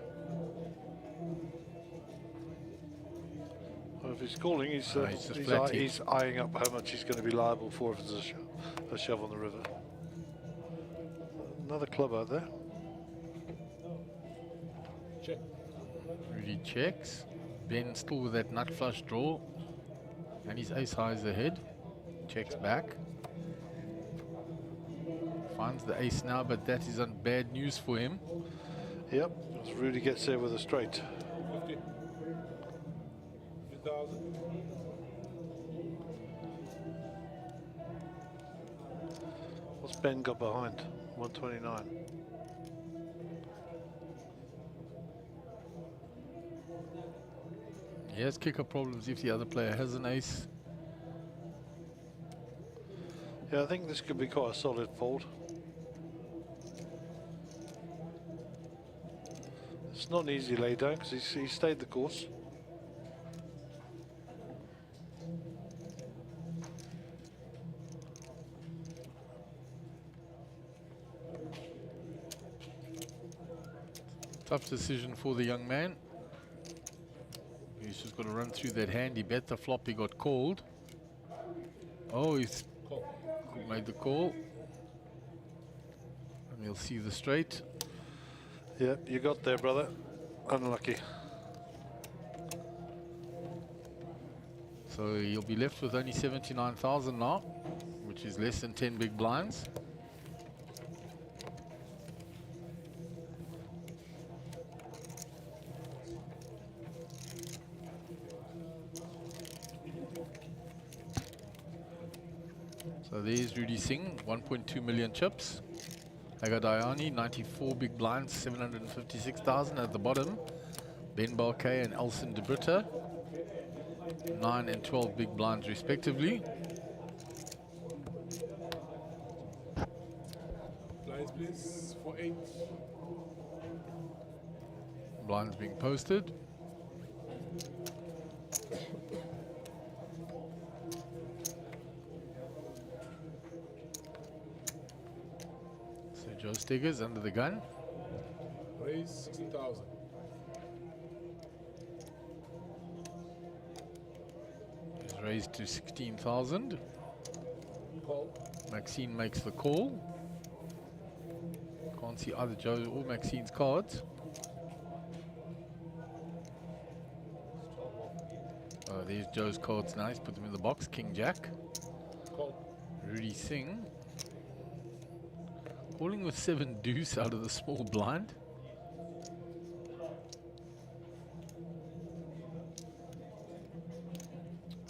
Well, if he's calling, he's eyeing up how much he's going to be liable for if there's a shove on the river. Another club out there. Check. Rudy checks. Ben still with that nut flush draw. And his ace high is ahead. Checks back. Finds the ace now, but that is bad news for him. Yep, as Rudy gets there with a straight. 50. 50,000. What's Ben got behind? 129. He has kicker problems if the other player has an ace. Yeah, I think this could be quite a solid fold. It's not an easy lay down because he stayed the course. Tough decision for the young man. He's just got to run through that hand. He bet the flop, he got called. Oh, he's made the call. And we'll see the straight. Yeah, you got there, brother. Unlucky. So he'll be left with only 79,000 now, which is less than 10 big blinds. So there's Rudy Singh, 1.2 million chips. Agadayani, 94 big blinds, 756,000 at the bottom. Ben Balkay and Elson de Britta, 9 and 12 big blinds respectively. Blinds, please. For 8. Blinds being posted. So Joe Steggers under the gun. Raise 16,000. He's raised to 16,000. Call. Maxine makes the call. Can't see either Joe or Maxine's cards. Oh, there's Joe's cards. Nice. Put them in the box. King Jack. Call. Rudy Singh. Calling with 7 deuce out of the small blind.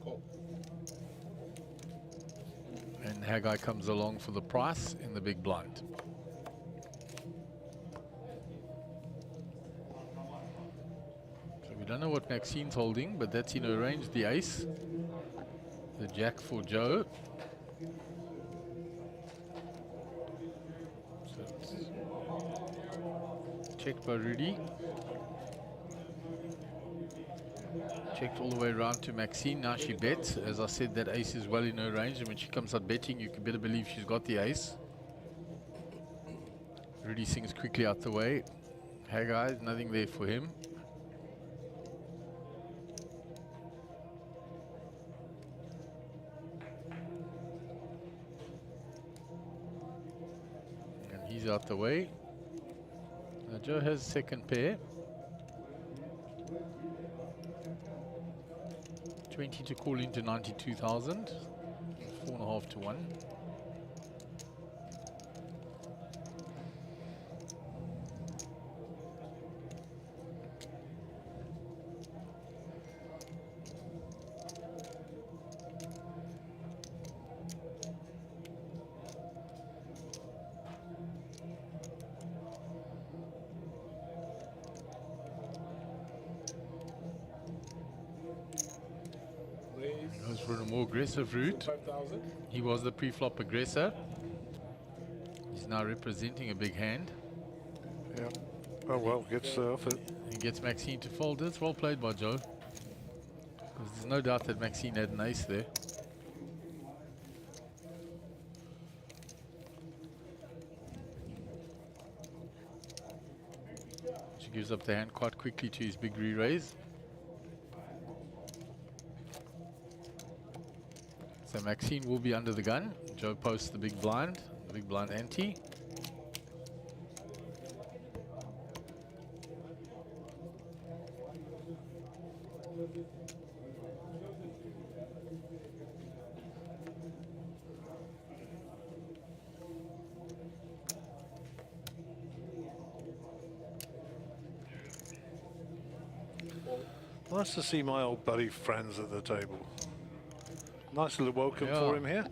Call. And Haggai comes along for the price in the big blind. So we don't know what Maxine's holding, but that's in her range. The ace. The jack for Joe. So it's checked by Rudy. Checked all the way around to Maxine. Now she bets. As I said, that ace is well in her range, and when she comes out betting, you can better believe she's got the ace. Rudy Singh's quickly out the way. Haggai, nothing there for him. And he's out the way. Now Joe has second pair. 20 to call into 92,000. 4.5 to 1. Goes for a more aggressive route. 5,000. He was the pre-flop aggressor. He's now representing a big hand. Yeah. Oh well, gets off it. He gets Maxine to fold. It's well played by Joe. Because there's no doubt that Maxine had an ace there. She gives up the hand quite quickly to his big re-raise. So Maxine will be under the gun. Joe posts the big blind ante. Nice to see my old buddy friends at the table. Nice little welcome Yeah. for him here.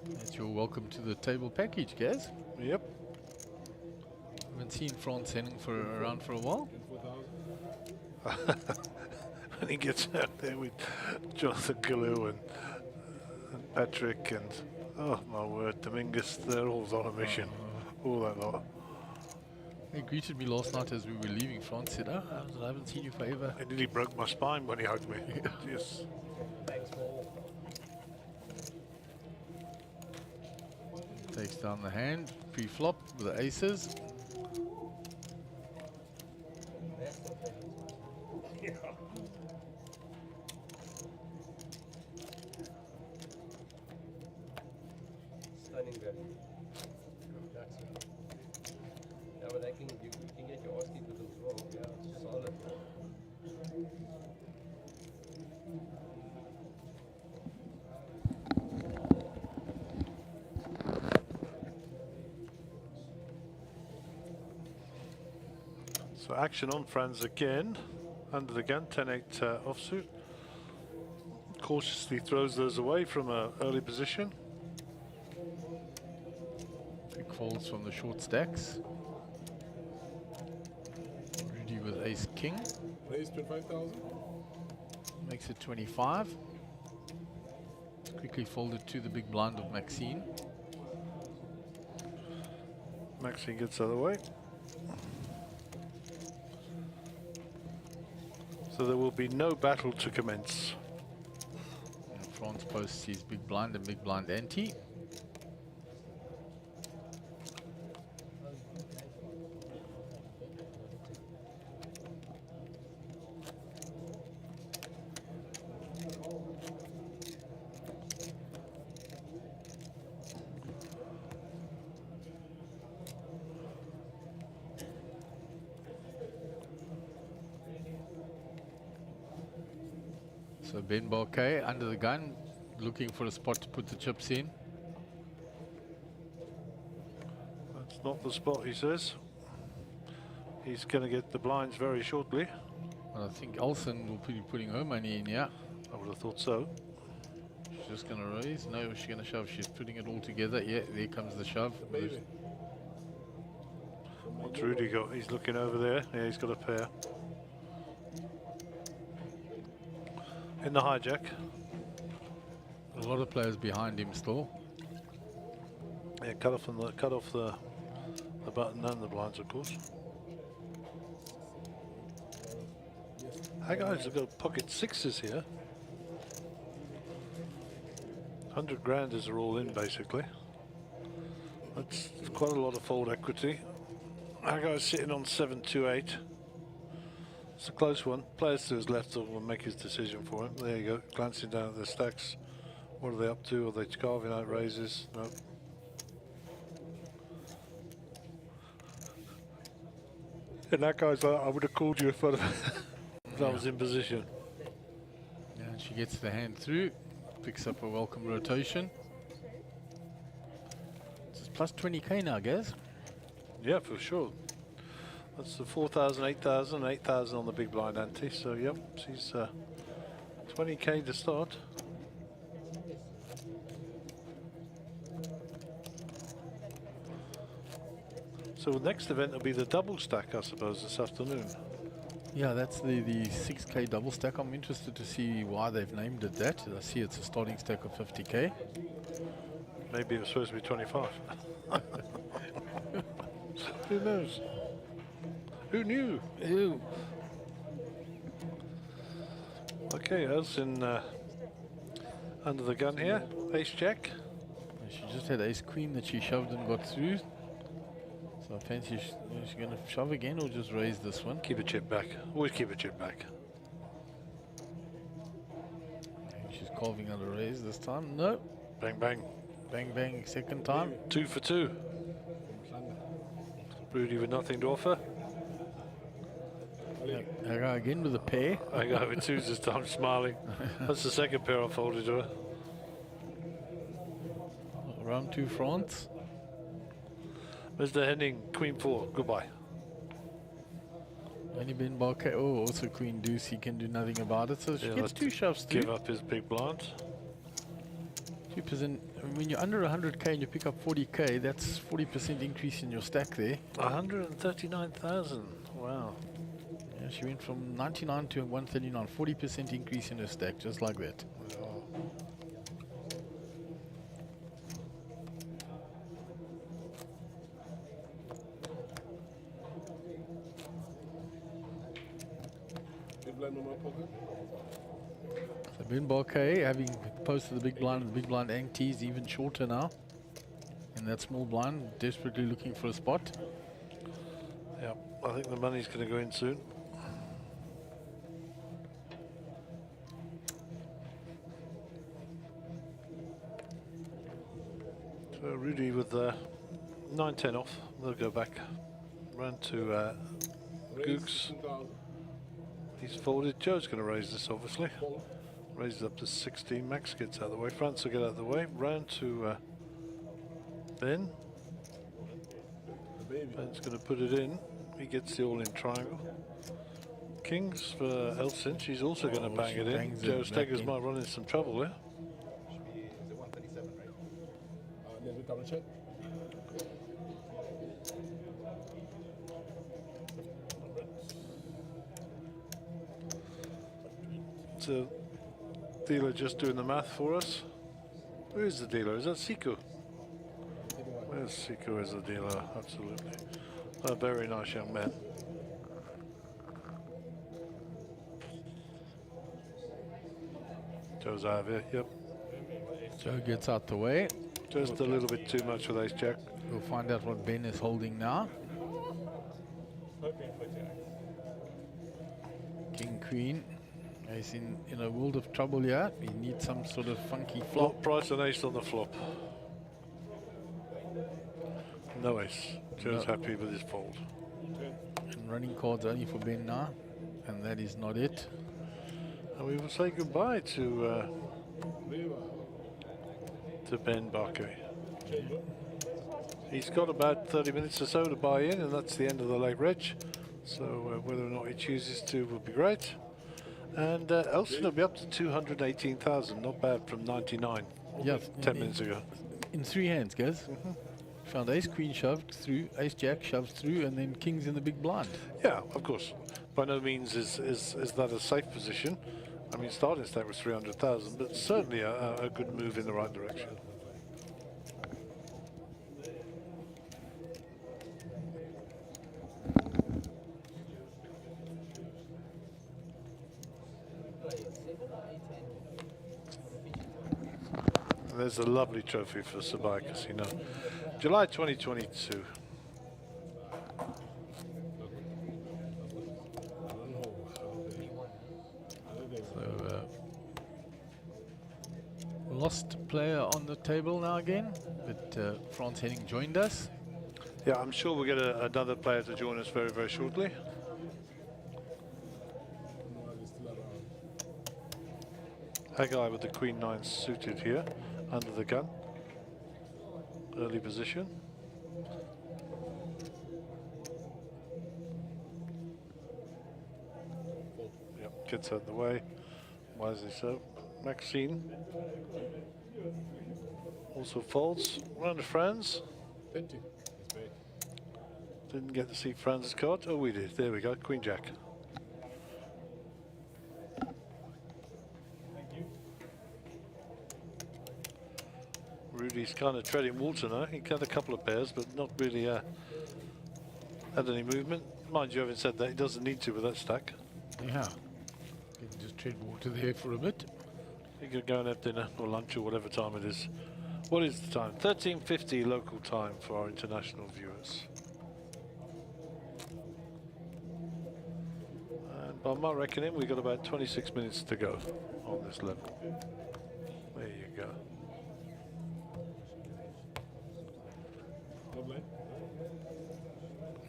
That's your welcome to the table package, Gaz. Yep. Haven't seen Franz Henning around for a while. 4,000. When he gets out there with Jonathan Galoo and Patrick and, oh my word, Dominguez, they're all on a mission. All that lot. He greeted me last night as we were leaving. France said, "Oh, I haven't seen you forever." He nearly broke my spine when he hugged me. Yes. Takes down the hand, pre-flop with the aces. Stunning value. Yeah, but I can, you can get your Oski with them as well. Yeah, it's solid. So action on Franz again. Under the gun, 10-8 offsuit. Cautiously throws those away from an early position. Big folds from the short stacks. Rudy with ace king. Raise 25,000. Makes it 25. Quickly folded to the big blind of Maxine. Maxine gets out of the way. So there will be no battle to commence. And France posts his big blind and big blind ante. So Ben Bouquet under the gun, looking for a spot to put the chips in. That's not the spot, he says. He's going to get the blinds very shortly. Well, I think Olsen will be putting her money in, yeah. I would have thought so. She's just going to raise. No, she's going to shove. She's putting it all together. Yeah, there comes the shove. What's Rudy got? He's looking over there. Yeah, he's got a pair. In the hijack. A lot of players behind him still. Yeah, cut off the button and the blinds, of course. Hey guys, I've got pocket sixes here. 100 granders are all in basically. That's quite a lot of fold equity. Our guy's sitting on 728. It's a close one. Players to his left will make his decision for him. There you go, glancing down at the stacks. What are they up to? Are they carving out raises? No. And that guy's like, I would have called you if I was in position. Yeah, and she gets the hand through, picks up a welcome rotation. It's plus 20k now, guys. Yeah, for sure. That's the 4,000, 8,000, 8,000 on the big blind ante. So, yep, she's 20k to start. So the next event will be the double stack, I suppose, this afternoon. Yeah, that's the 6k double stack. I'm interested to see why they've named it that. I see it's a starting stack of 50k. Maybe it was supposed to be 25. Who knows? Who knew? Who? Okay, us in under the gun here. Ace jack. She just had ace queen that she shoved and got through. So I fancy she's going to shove again or just raise this one. Keep a chip back. Always keep a chip back. She's carving out a raise this time. No. Bang, bang. Bang, bang, second time. 2 for 2. Rudy with nothing to offer. I go again with a pair. I go with twos this time, smiling. That's the second pair I folded to her. Round 2 France. Mr. Henning, queen 4, goodbye. Only Ben Bouquet. Oh, also queen deuce. He can do nothing about it. So she gets 2 shoves through. Give up his big blind. 2%. I mean, when you're under 100k and you pick up 40k, that's 40% increase in your stack there. 139,000. Wow. Yeah, she went from 99 to 139. 40% increase in her stack, just like that. So Ben Bouquet, having posted the big blind ante, is even shorter now. And that small blind, desperately looking for a spot. Yeah, I think the money's going to go in soon. So Rudy with 9-10 off. They'll go back round to Gooks. He's folded. Joe's going to raise this, obviously. Raises up to 16. Max gets out of the way. France will get out of the way. Round to Ben. Ben's going to put it in. He gets the all-in triangle. Kings for Elsin. She's also going to bang it in. Joe Steggers might run into some trouble there. Is it 137, right? Let me double check. So, dealer just doing the math for us. Where is the dealer? Is that Siku? Where's Siku as the dealer? Absolutely. A very nice young man. Joe's out of it, yep. Joe gets out the way. Just a little bit too much with ace jack. We'll find out what Ben is holding now. King, queen. He's in a world of trouble here. He needs some sort of funky flop. What price and ace on the flop? No ace. Joe's happy with his fold. And running cards only for Ben now. And that is not it. And we will say goodbye to Ben Barke. He's got about 30 minutes or so to buy in, and that's the end of the late reg. So whether or not he chooses to will be great. And Elson will be up to 218,000, not bad from 99. Yeah, 10 minutes ago. In 3 hands, guys. Found ace queen shoved through, ace jack shoved through, and then kings in the big blind. Yeah, of course. By no means is that a safe position. I mean, starting stack was 300,000, but certainly a good move in the right direction. And there's a lovely trophy for Sabaya Casino. July 2022. Lost player on the table now again, but France Henning joined us. Yeah, I'm sure we'll get another player to join us very, very shortly. A guy with the Queen 9 suited here, under the gun. Early position. Yep, gets out of the way. Wisely so. Maxine also folds. Round of Franz. Didn't get to see Franz's card. Oh, we did. There we go. Queen Jack. Rudy's kind of treading water now. He got a couple of pairs, but not really had any movement. Mind you, having said that, he doesn't need to with that stack. Yeah. You can just tread water there for a bit. You could go and have dinner or lunch or whatever time it is. What is the time? 13:50 local time for our international viewers. And by my reckoning, we've got about 26 minutes to go on this level. There you go.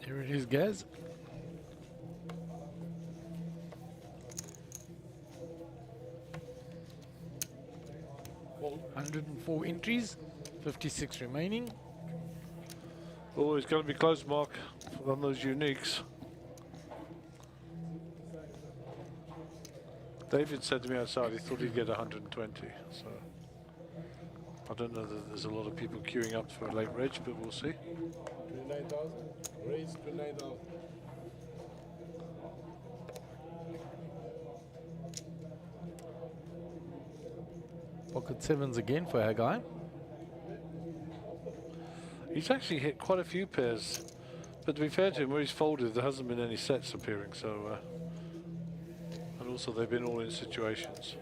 Here it is, guys. Well, 104 entries, 56 remaining. Oh, it's going to be close, Mark, on those uniques. David said to me outside he thought he'd get 120, so I don't know that there's a lot of people queuing up for a late reg, but we'll see. 29,000. Raise 29,000. Pocket sevens again for our guy. He's actually hit quite a few pairs, but to be fair to him, where he's folded, there hasn't been any sets appearing, so and also they've been all in situations.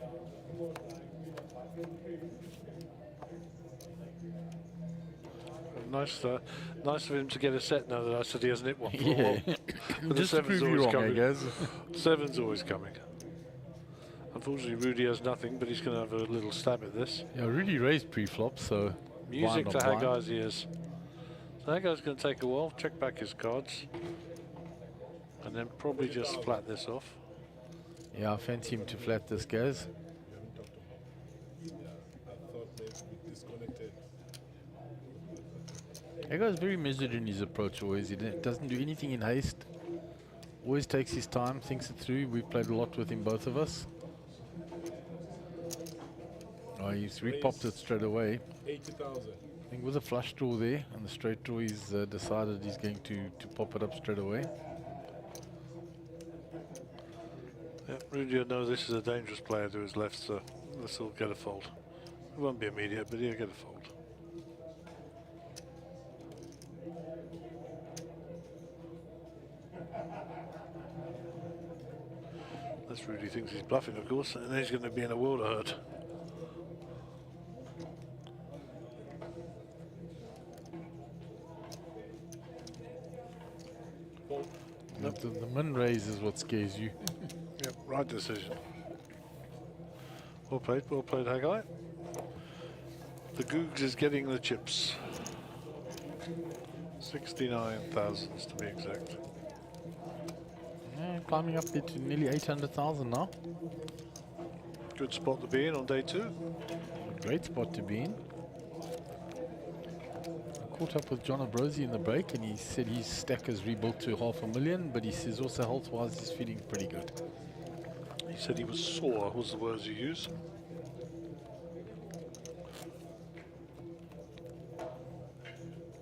Nice of him to get a set now that I said he hasn't hit one for a while. But Just to prove you wrong, I guess. Seven's always coming. Unfortunately, Rudy has nothing, but he's going to have a little stab at this. Yeah, Rudy raised pre-flop, so Music to Haggai's ears. So Haggai's going to take a while, check back his cards, and then probably just flat this off. Yeah, I fancy him to flat this, guys. That guy's very measured in his approach always. He doesn't do anything in haste. Always takes his time, thinks it through. We've played a lot with him, both of us. Oh, he's repopped it straight away. 80,000. I think with a flush draw there and the straight draw, he's decided he's going to pop it up straight away. Yeah, Rudy will know this is a dangerous player to his left, so this will get a fold. It won't be immediate, but he'll get a fold. Unless Rudy thinks he's bluffing, of course, and then he's going to be in a world of hurt. The min raise is what scares you. Yep, right decision. Well played, Hijack. The Googs is getting the chips. 69,000 to be exact. Yeah, climbing up there to nearly 800,000 now. Good spot to be in on day 2. Great spot to be in. I caught up with John Abrosi in the break and he said his stack has rebuilt to $500,000, but he says also health-wise he's feeling pretty good. He said he was sore, was the words you used.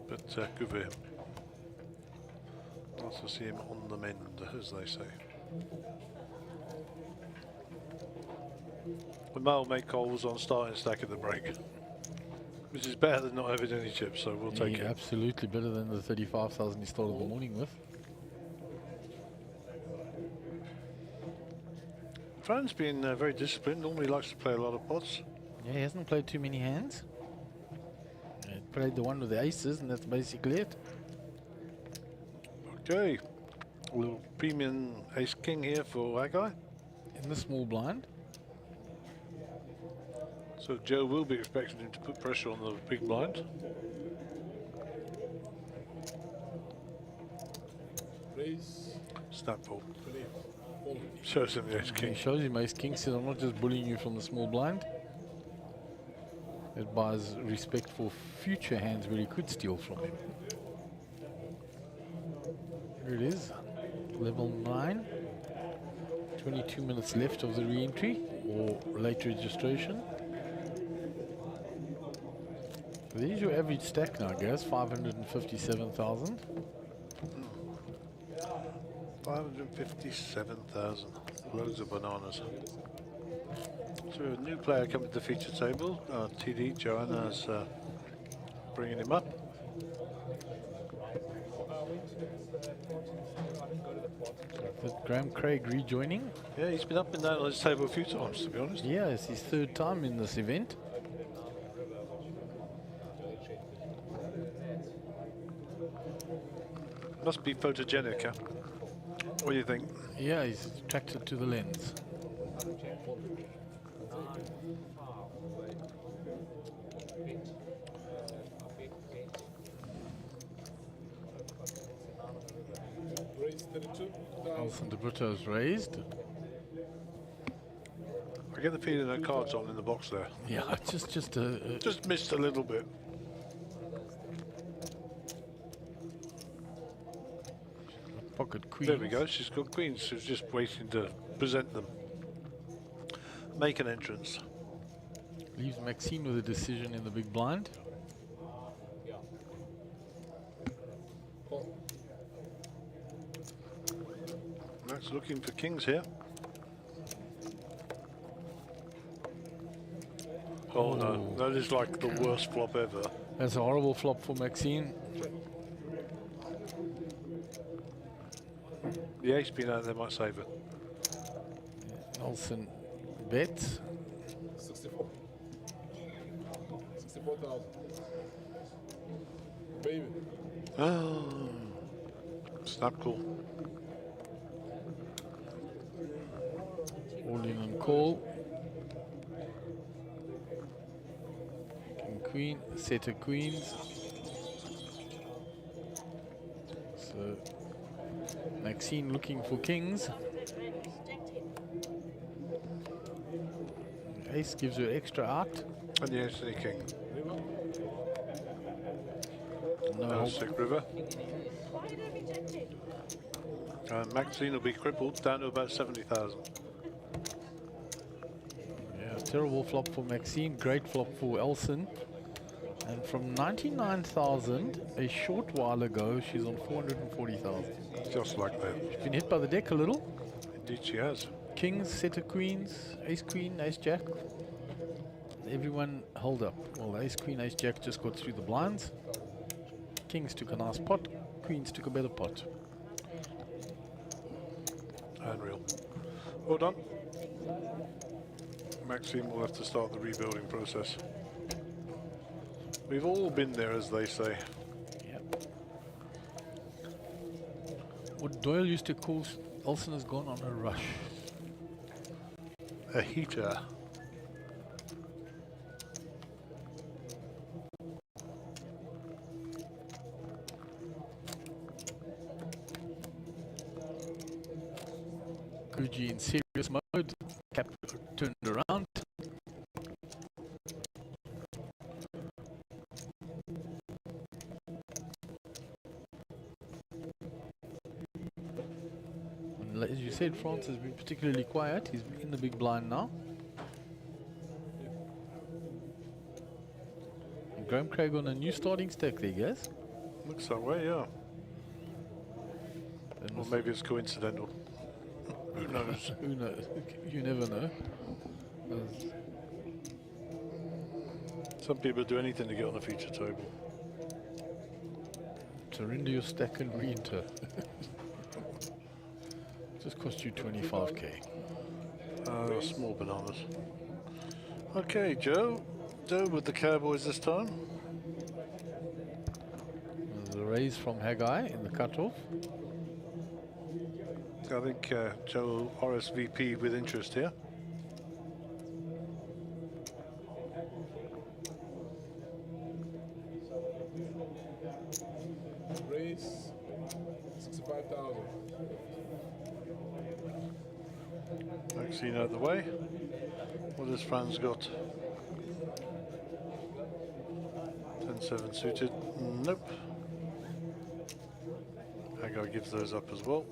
But good for him. Nice to see him on the mend, as they say. The mate Cole was on starting stack at the break, which is better than not having any chips, so we'll take it. Absolutely better than the 35,000 he started the morning with. Fran's been very disciplined, normally likes to play a lot of pots. Yeah, he hasn't played too many hands. He played the one with the aces and that's basically it. Okay, a little premium ace king here for that guy. In the small blind. So Joe will be expecting him to put pressure on the big blind. Raise. Snap pull. 28. Shows him the ace king. He shows him ace king, says I'm not just bullying you from the small blind. It buys respect for future hands where he could steal from him. Here it is, level 9. 22 minutes left of the re-entry or late registration. There's your average stack now, guys, 557,000. 557,000. Loads of bananas. So a new player coming to the feature table. TD Joanna's bringing him up. With Graham Craig rejoining. Yeah, he's been up and down on this table a few times, to be honest. Yeah, it's his 3rd time in this event. Must be photogenic, huh? What do you think? Yeah, he's attracted to the lens. Raise 32. Alison de Brutto's raised. I get the feeling that cards on in the box there. Yeah, just missed a little bit. Pocket queens. There we go. She's got queens. She's just waiting to present them. Make an entrance. Leaves Maxine with a decision in the big blind. Max looking for kings here. Oh no, that is like the worst flop ever. That's a horrible flop for Maxine. The ace being out there might save it. Nelson bets. 64. 64,000. Baby. Oh, snap call. All in and call. King, queen, set of queens. So Maxine looking for kings. Ace gives her extra out. And the ace king. No sick river. Maxine will be crippled down to about 70,000. Yeah, terrible flop for Maxine, great flop for Elson. And from 99,000 a short while ago, she's on 440,000. Just like that. She's been hit by the deck a little. Indeed she has. Kings, set of queens, ace queen, ace jack. Everyone held up. Well, ace queen, ace jack just got through the blinds. Kings took a nice pot, queens took a better pot. Unreal. Well done. Maxime will have to start the rebuilding process. We've all been there, as they say. Yep. What Doyle used to call Olsen has gone on a rush. A heater. Guji in serious mode. Cap turned around. And as you said, France has been particularly quiet. He's in the big blind now. And Graham Craig on a new starting stack there, guys. Looks that way, yeah. Or maybe it's coincidental. Who knows? Who knows? You never know. Some people do anything to get on the feature table. Surrender your stack and re-enter. Just cost you 25k. Small bananas. Okay, Joe. Joe with the Cowboys this time. There's a raise from Haggai in the cutoff. I think Joe RSVP with interest here. Race 65,000. Vaccine out of the way. What has Franz got? 10-7 suited. Nope. Haggai gives those up as well.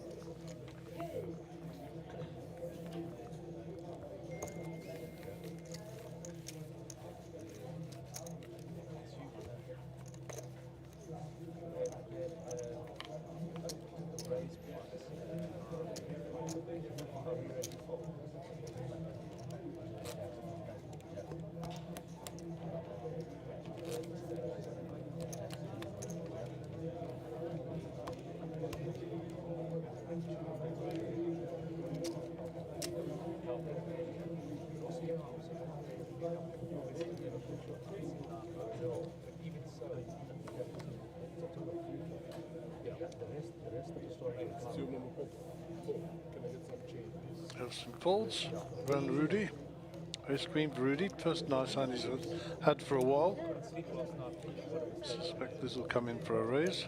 Have some folds. Run Rudy. Ice cream Rudy. First nice hand he's had for a while. Suspect this will come in for a raise.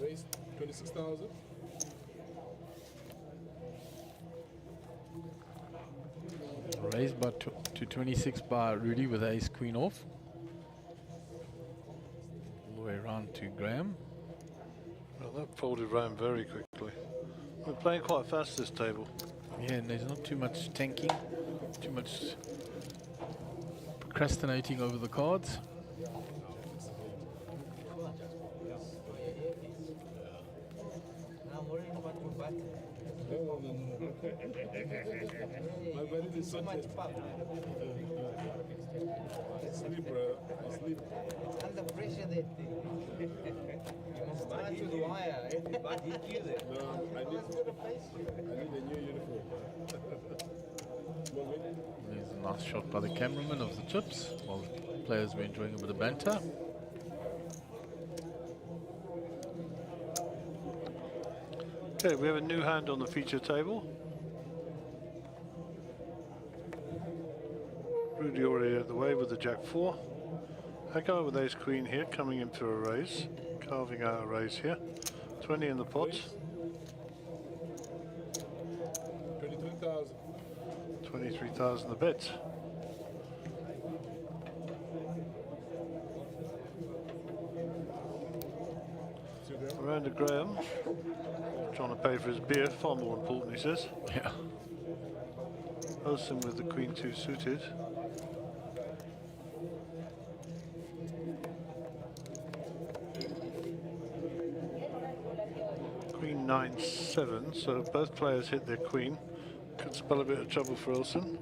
Race 26,000. Raised by to 26 by Rudy with ace queen off. All the way around to Graham. Well, that folded round very quickly. We're playing quite fast this table. Yeah, and there's not too much tanking, too much procrastinating over the cards. My body is so much pop. Sleep, bro. I sleep. It's under pressure that thing. You must start with the wire. But he kills it. No, I need a new uniform. There's a nice shot by the cameraman of the chips, while the players were enjoying a bit of banter. Okay, we have a new hand on the feature table. Rudy already out of the way with the Jack 4. Haggai with ace queen here, coming in for a raise. Carving out a raise here. 20 in the pot. 23,000. 23,000 the bet. Around to Graham. Trying to pay for his beer, far more important, he says. Yeah. Olsen with the queen 2 suited. Queen 9-7, so both players hit their queen. Could spell a bit of trouble for Olsen.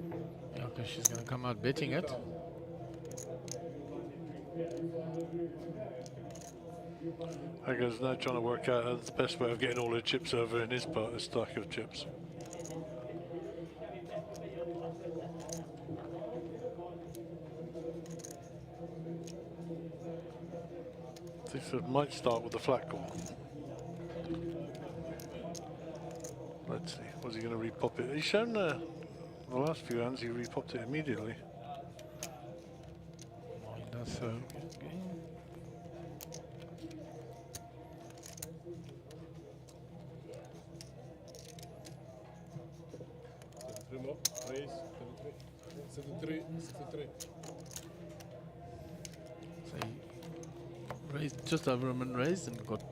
Yeah, because she's going to come out betting it. Hagar's now trying to work out the best way of getting all the chips over in his part, his stack of chips. This might start with the flat call. Let's see, was he going to repop it? He's shown the last few hands he repopped it immediately. He does so. More, raise, 73, 63. So he raised just over him and raised and got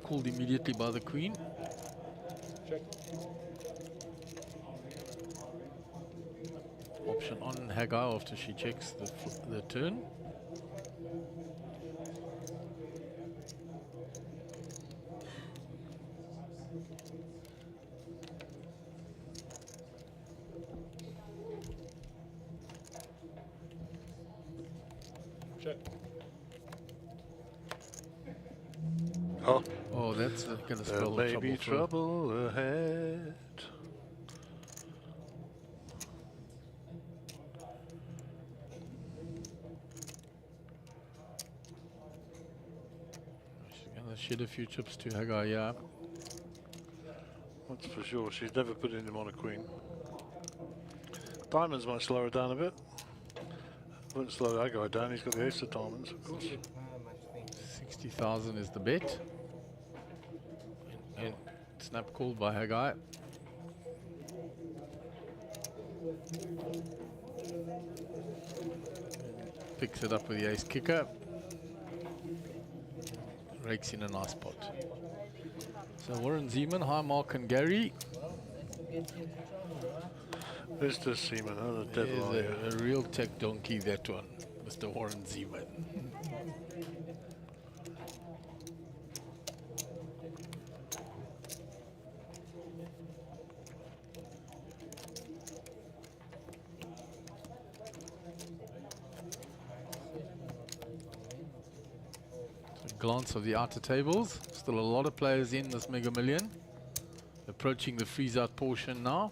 called immediately by the queen. Check. Option on Hagar after she checks the turn. Check. Oh, that's going to there spell may be trouble trouble ahead. She's going to shed a few chips to Hagar, yeah. That's for sure. She's never put him on a queen. Diamonds might slow her down a bit. Won't slow that guy down. He's got the ace of diamonds, of course. 60,000 is the bet. And snap called by Hagar. Picks it up with the ace kicker. Rakes in a nice pot. So Warren Zeman, hi Mark and Gary. Mr. Seaman, oh, the devil are you? A real tech donkey, that one, Mr. Warren Zeman. Glance of the outer tables. Still a lot of players in this Mega Million. Approaching the freeze-out portion now.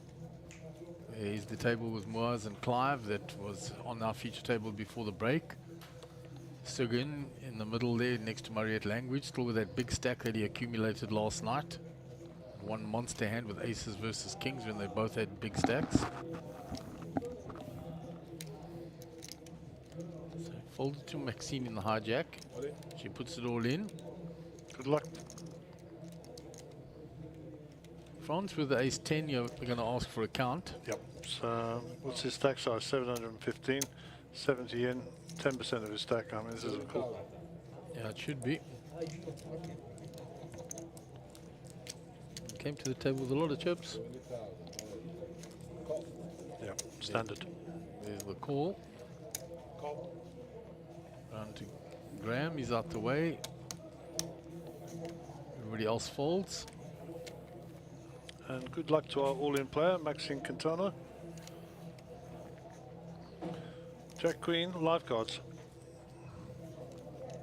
There's the table with Moaz and Clive that was on our feature table before the break. Sugan in the middle there next to Mariette Language, still with that big stack that he accumulated last night. One monster hand with aces versus kings when they both had big stacks. So folded to Maxine in the hijack. She puts it all in. Good luck. France with the ace 10, we're going to ask for a count. Yep. So what's his stack size? 715, 70 in, 10% of his stack. I mean, this is a cool. Yeah, it should be. Came to the table with a lot of chips. Yeah, standard. There's the call. Round to Graham, he's out the way. Everybody else folds. And good luck to our all-in player, Maxine Quintana. Jack Queen, live cards.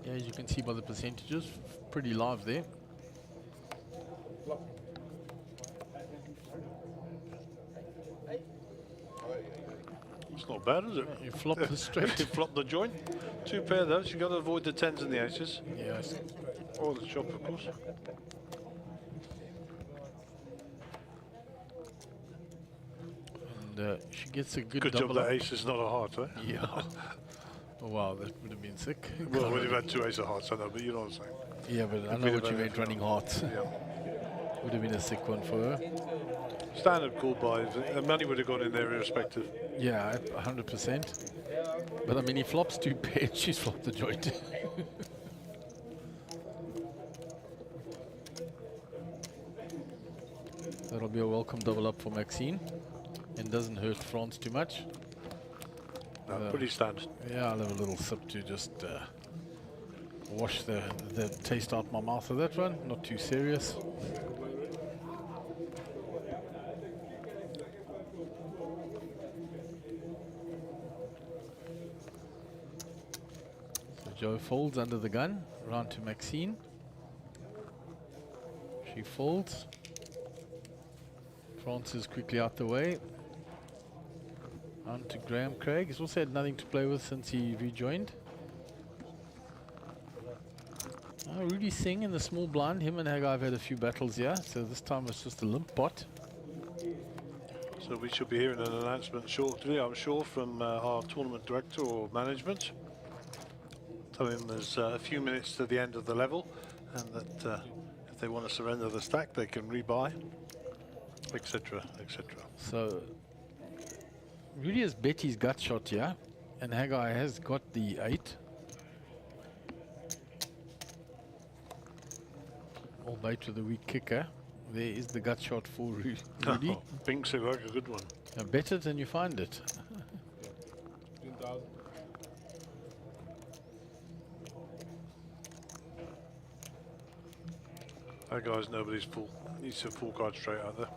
Yeah, as you can see by the percentages, pretty live there. It's not bad, is it? You flop the straight. You flop the joint. Two pair though, so you got to avoid the 10s and the aces. Yes. Or the chop, of course. And she gets a good job double that up. ace is not a heart, eh? Yeah. Oh, wow, that would have been sick. Well, we'd have had two ace of hearts, I know, but you know what I'm saying. Yeah, but I know what you meant, running hearts. Yeah. Would have been a sick one for her. Standard call by, the money would have gone in there irrespective. Yeah, 100%. But I mean, he flops two pairs, she's flopped the joint. That'll be a welcome double up for Maxine. And doesn't hurt France too much. No, pretty standard. Yeah, I'll have a little sip to just wash the taste out my mouth of that one. Not too serious. So Joe folds under the gun, round to Maxine. She folds. Francis quickly out the way. On to Graham Craig. He's also had nothing to play with since he rejoined. Rudy Singh in the small blind. Him and Haggai have had a few battles here, so this time it's just a limp pot. So we should be hearing an announcement shortly, I'm sure, from our tournament director or management, telling them there's a few minutes to the end of the level, and that if they want to surrender the stack, they can rebuy, etc., etc. So Rudy has bet his gut shot here, and Haggai has got the 8. Albeit with a weak kicker. There is the gut shot for Rudy. Oh, Binks look like a good one. Bet it and you find it. 15,000. That guy's nobody's full. Needs a full card straight out there.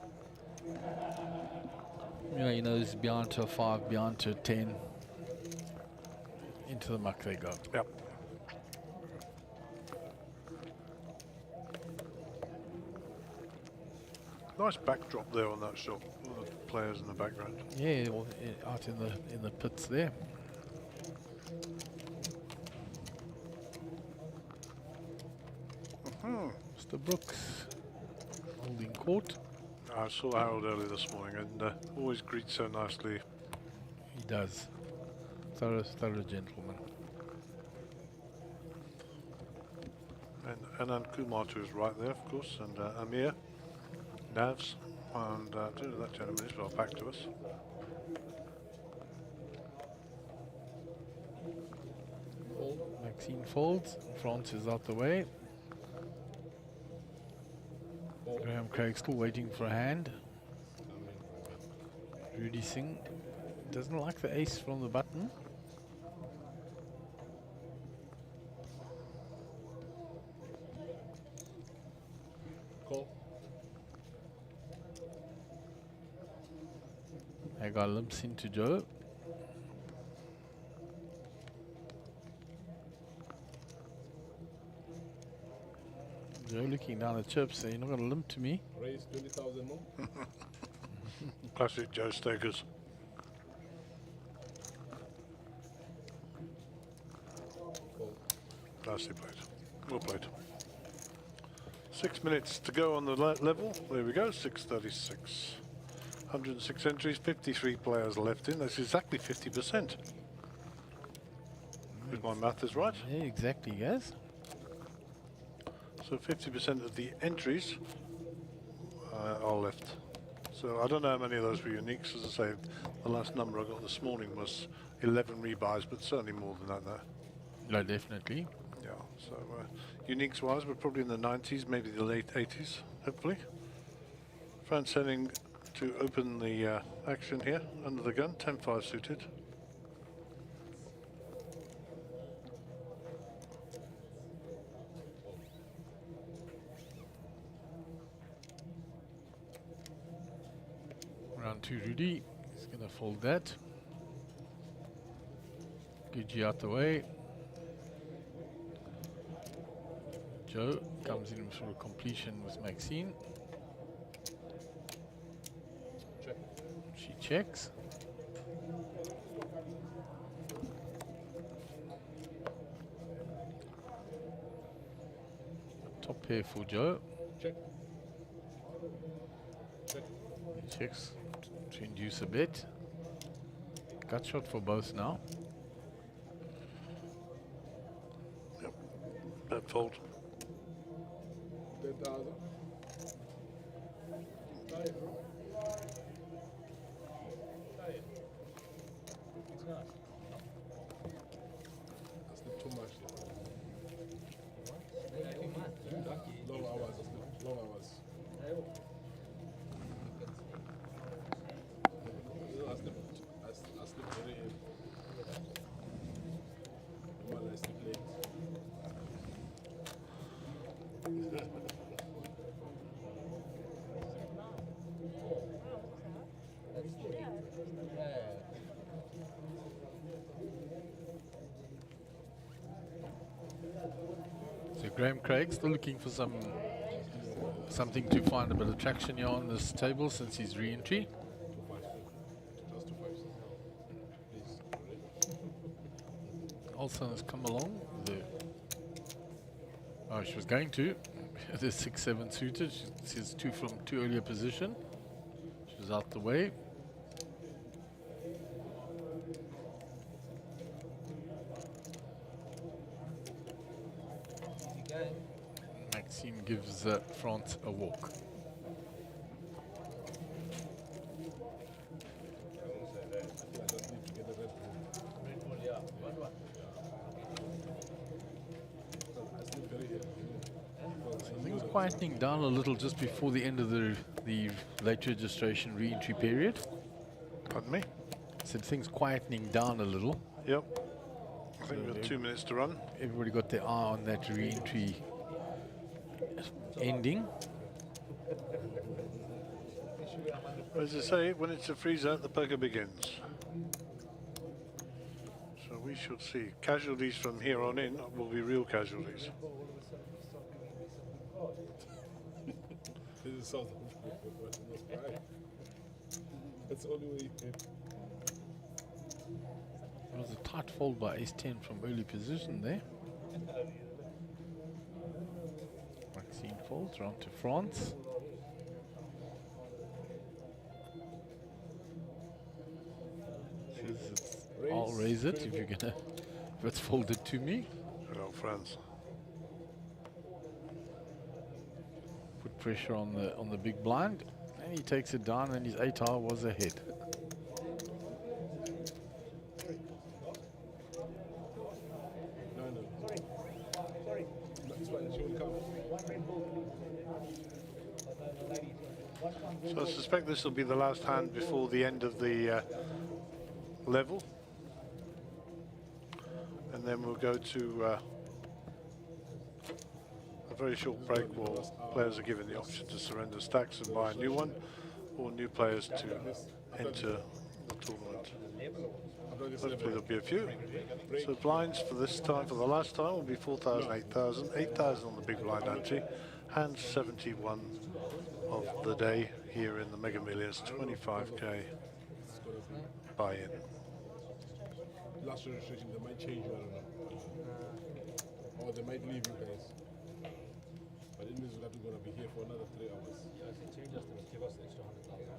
Yeah, you know, it's beyond to a 5, beyond to a 10. Into the muck they go. Yep. Nice backdrop there on that shot. All the players in the background. Yeah, well, out in the pits there. Mr. Brooks holding court. I saw Harold early this morning, and always greets so nicely. He does. Thorough gentleman. And Anand Kumar to his right there, of course, and Amir, Navs, and that gentleman is well back to us. Maxine folds. France is out the way. Graham Craig still waiting for a hand. Rudy Singh doesn't like the ace from the button. Call. Haggai limps into Joe. Joe looking down the chips, saying, you're not going to limp to me. Raise 20,000 more. Classic Joe Stakers. Nicely played. Well played. 6 minutes to go on the level. There we go, 6:36. 106 entries, 53 players left in. That's exactly 50%. If my math is right. Yeah, exactly, yes. So 50% of the entries are left. So I don't know how many of those were uniques. As I say, the last number I got this morning was 11 rebuys, but certainly more than that there. No, definitely. Yeah, so uniques wise, we're probably in the 90s, maybe the late 80s, hopefully. France heading to open the action here under the gun, 10-5 suited. Round 2 Rudy. He's going to fold that. Gucci out the way. Joe comes in for a completion with Maxine. Check. She checks. Top pair for Joe. Check. Check. He checks to induce a bet. Gut shot for both now. Yep. Bet fold. 10,000. That's not too much. Long hours. Long hours. I sleep very early. While I sleep late. Graham Craig still looking for something to find a bit of traction here on this table since his re-entry. Also has come along. Oh, she was going to. The 6-7 suited. She says two from too earlier position. She's out the way. Maxime gives France a walk. Things quietening down a little just before the end of the late registration re-entry period. Pardon me? Said things quietening down a little. Yep. I think we've got 2 minutes to run. Everybody got their eye on that re-entry ending. As I say, when it's a freeze out, the poker begins. So we shall see. Casualties from here on in will be real casualties. This is South Africa. That's the only way you can. It was a tight fold by ace-10 from early position there. Maxine folds round to France. I'll raise it if you're gonna. If it's folded to me. Hello, France. Put pressure on the big blind, and he takes it down, and his 8-hour was ahead. So I suspect this will be the last hand before the end of the level. And then we'll go to a very short break while players are given the option to surrender stacks and buy a new one, or new players to enter the tournament. Hopefully there'll be a few. So blinds for this time, for the last time, will be 4,000, 8,000, 8,000 on the big blind ante, hand 71 of the day here in the Mega Millions, 25k buy-in. Last registration, they might change you, I don't know. Or they might leave you guys. But it means that we're going to be here for another 3 hours. Yeah, if they change us, they give us the extra 100,000.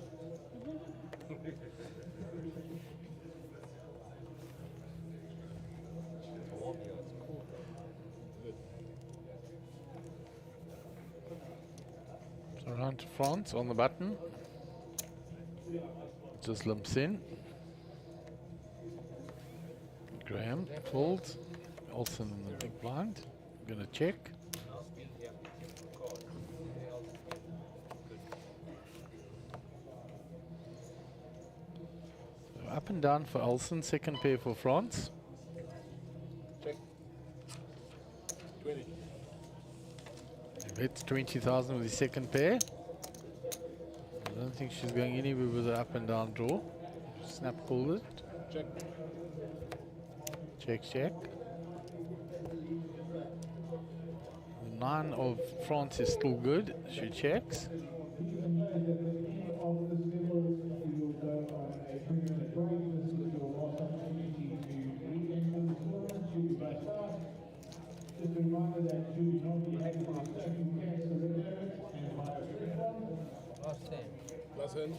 So round to France on the button. Just limps in. Graham folds. Olsen in the big blind. I'm gonna check. So up and down for Olsen, second pair for France. Check. 20. It's 20,000 with the second pair. I don't think she's going anywhere with the up and down draw. Snap called it. Check. Check, check. The 9 of France is still good. She checks. Last hand.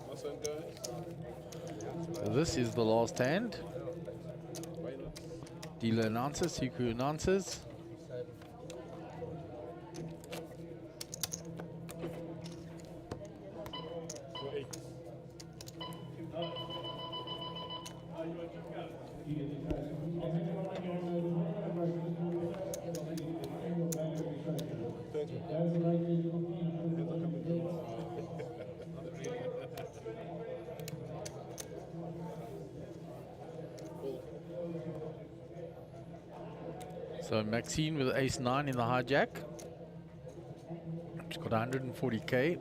Last hand, guys. So this is the last hand. Dealer announces, Siku announces. So Maxine with ace-9 in the hijack. She's got 140k.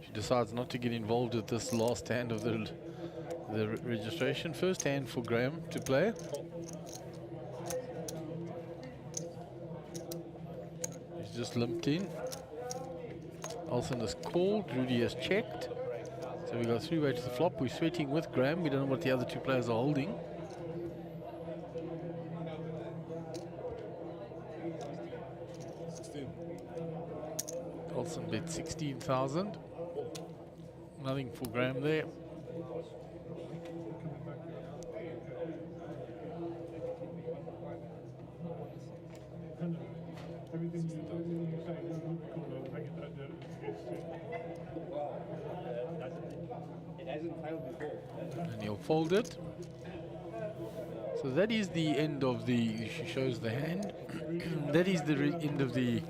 She decides not to get involved with this last hand of the registration. First hand for Graham to play. just limped in. Olsen has called, Rudy has checked. So we got 3-way to the flop. We're sweating with Graham. We don't know what the other two players are holding. Olsen bet 16,000. Nothing for Graham there. And he'll fold it. So that is the end of the, she shows the hand. That is the end of the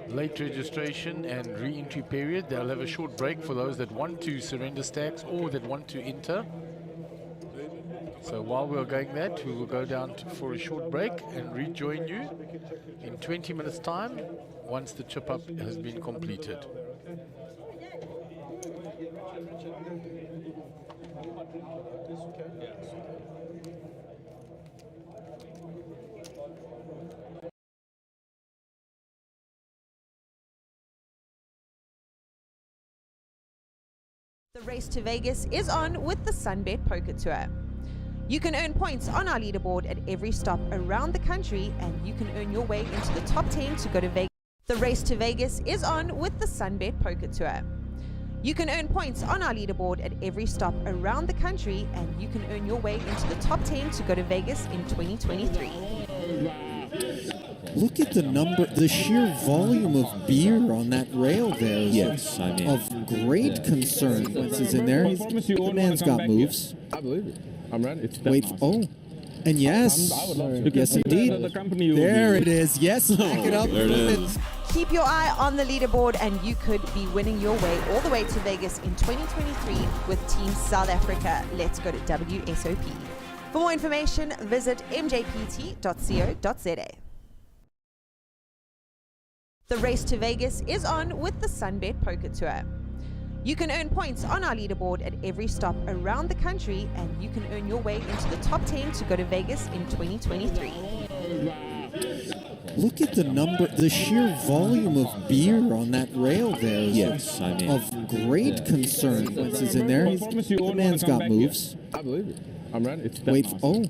late registration and re-entry period. They'll have a short break for those that want to surrender stacks or that want to enter. So while we're going that, we will go down for a short break and rejoin you in 20 minutes time once the chip up has been completed. The race to Vegas is on with the Sunbet Poker Tour. You can earn points on our leaderboard at every stop around the country, and you can earn your way into the top 10 to go to Vegas. The race to Vegas is on with the Sunbet Poker Tour. You can earn points on our leaderboard at every stop around the country, and you can earn your way into the top 10 to go to Vegas in 2023. Look at the number, the sheer volume of beer on that rail there is Yes, I mean, of great concern. Once is in there, the man's got moves. I believe it. I'm ready. It's Wait, oh, and yes, yes indeed. There it is. Yes, back it up. There it is. Keep your eye on the leaderboard, and you could be winning your way all the way to Vegas in 2023 with Team South Africa. Let's go to WSOP. For more information, visit mjpt.co.za. The race to Vegas is on with the Sunbet Poker Tour. You can earn points on our leaderboard at every stop around the country, and you can earn your way into the top 10 to go to Vegas in 2023. Look at the number, the sheer volume of beer on that rail there is Yes, I mean, of great concern. Once is in there, the man's got moves. I believe it. I'm ready. It's Wait, oh,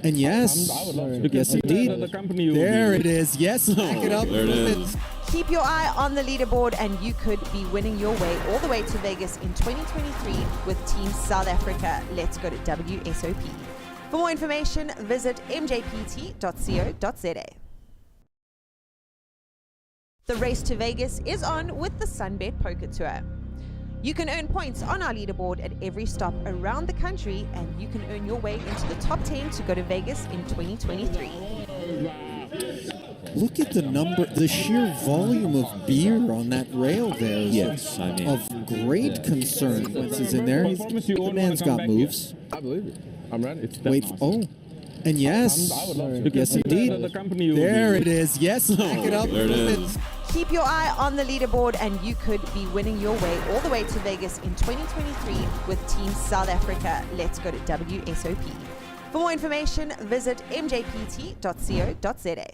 and yes, yes indeed. There it is. Yes, back it up. There it is. Keep your eye on the leaderboard, and you could be winning your way all the way to Vegas in 2023 with Team South Africa. Let's go to WSOP. For more information, visit mjpt.co.za. The race to Vegas is on with the Sunbet Poker Tour. You can earn points on our leaderboard at every stop around the country, and you can earn your way into the top 10 to go to Vegas in 2023. Look at the number, the sheer volume of beer on that rail there is Yes, I mean, of great concern. Once is in there, the man's got moves. I believe it. I'm ready. It's Wait, oh, and yes, yes indeed. There it is. Yes, back it up. There it is. Keep your eye on the leaderboard, and you could be winning your way all the way to Vegas in 2023 with Team South Africa. Let's go to WSOP. For more information, visit mjpt.co.za.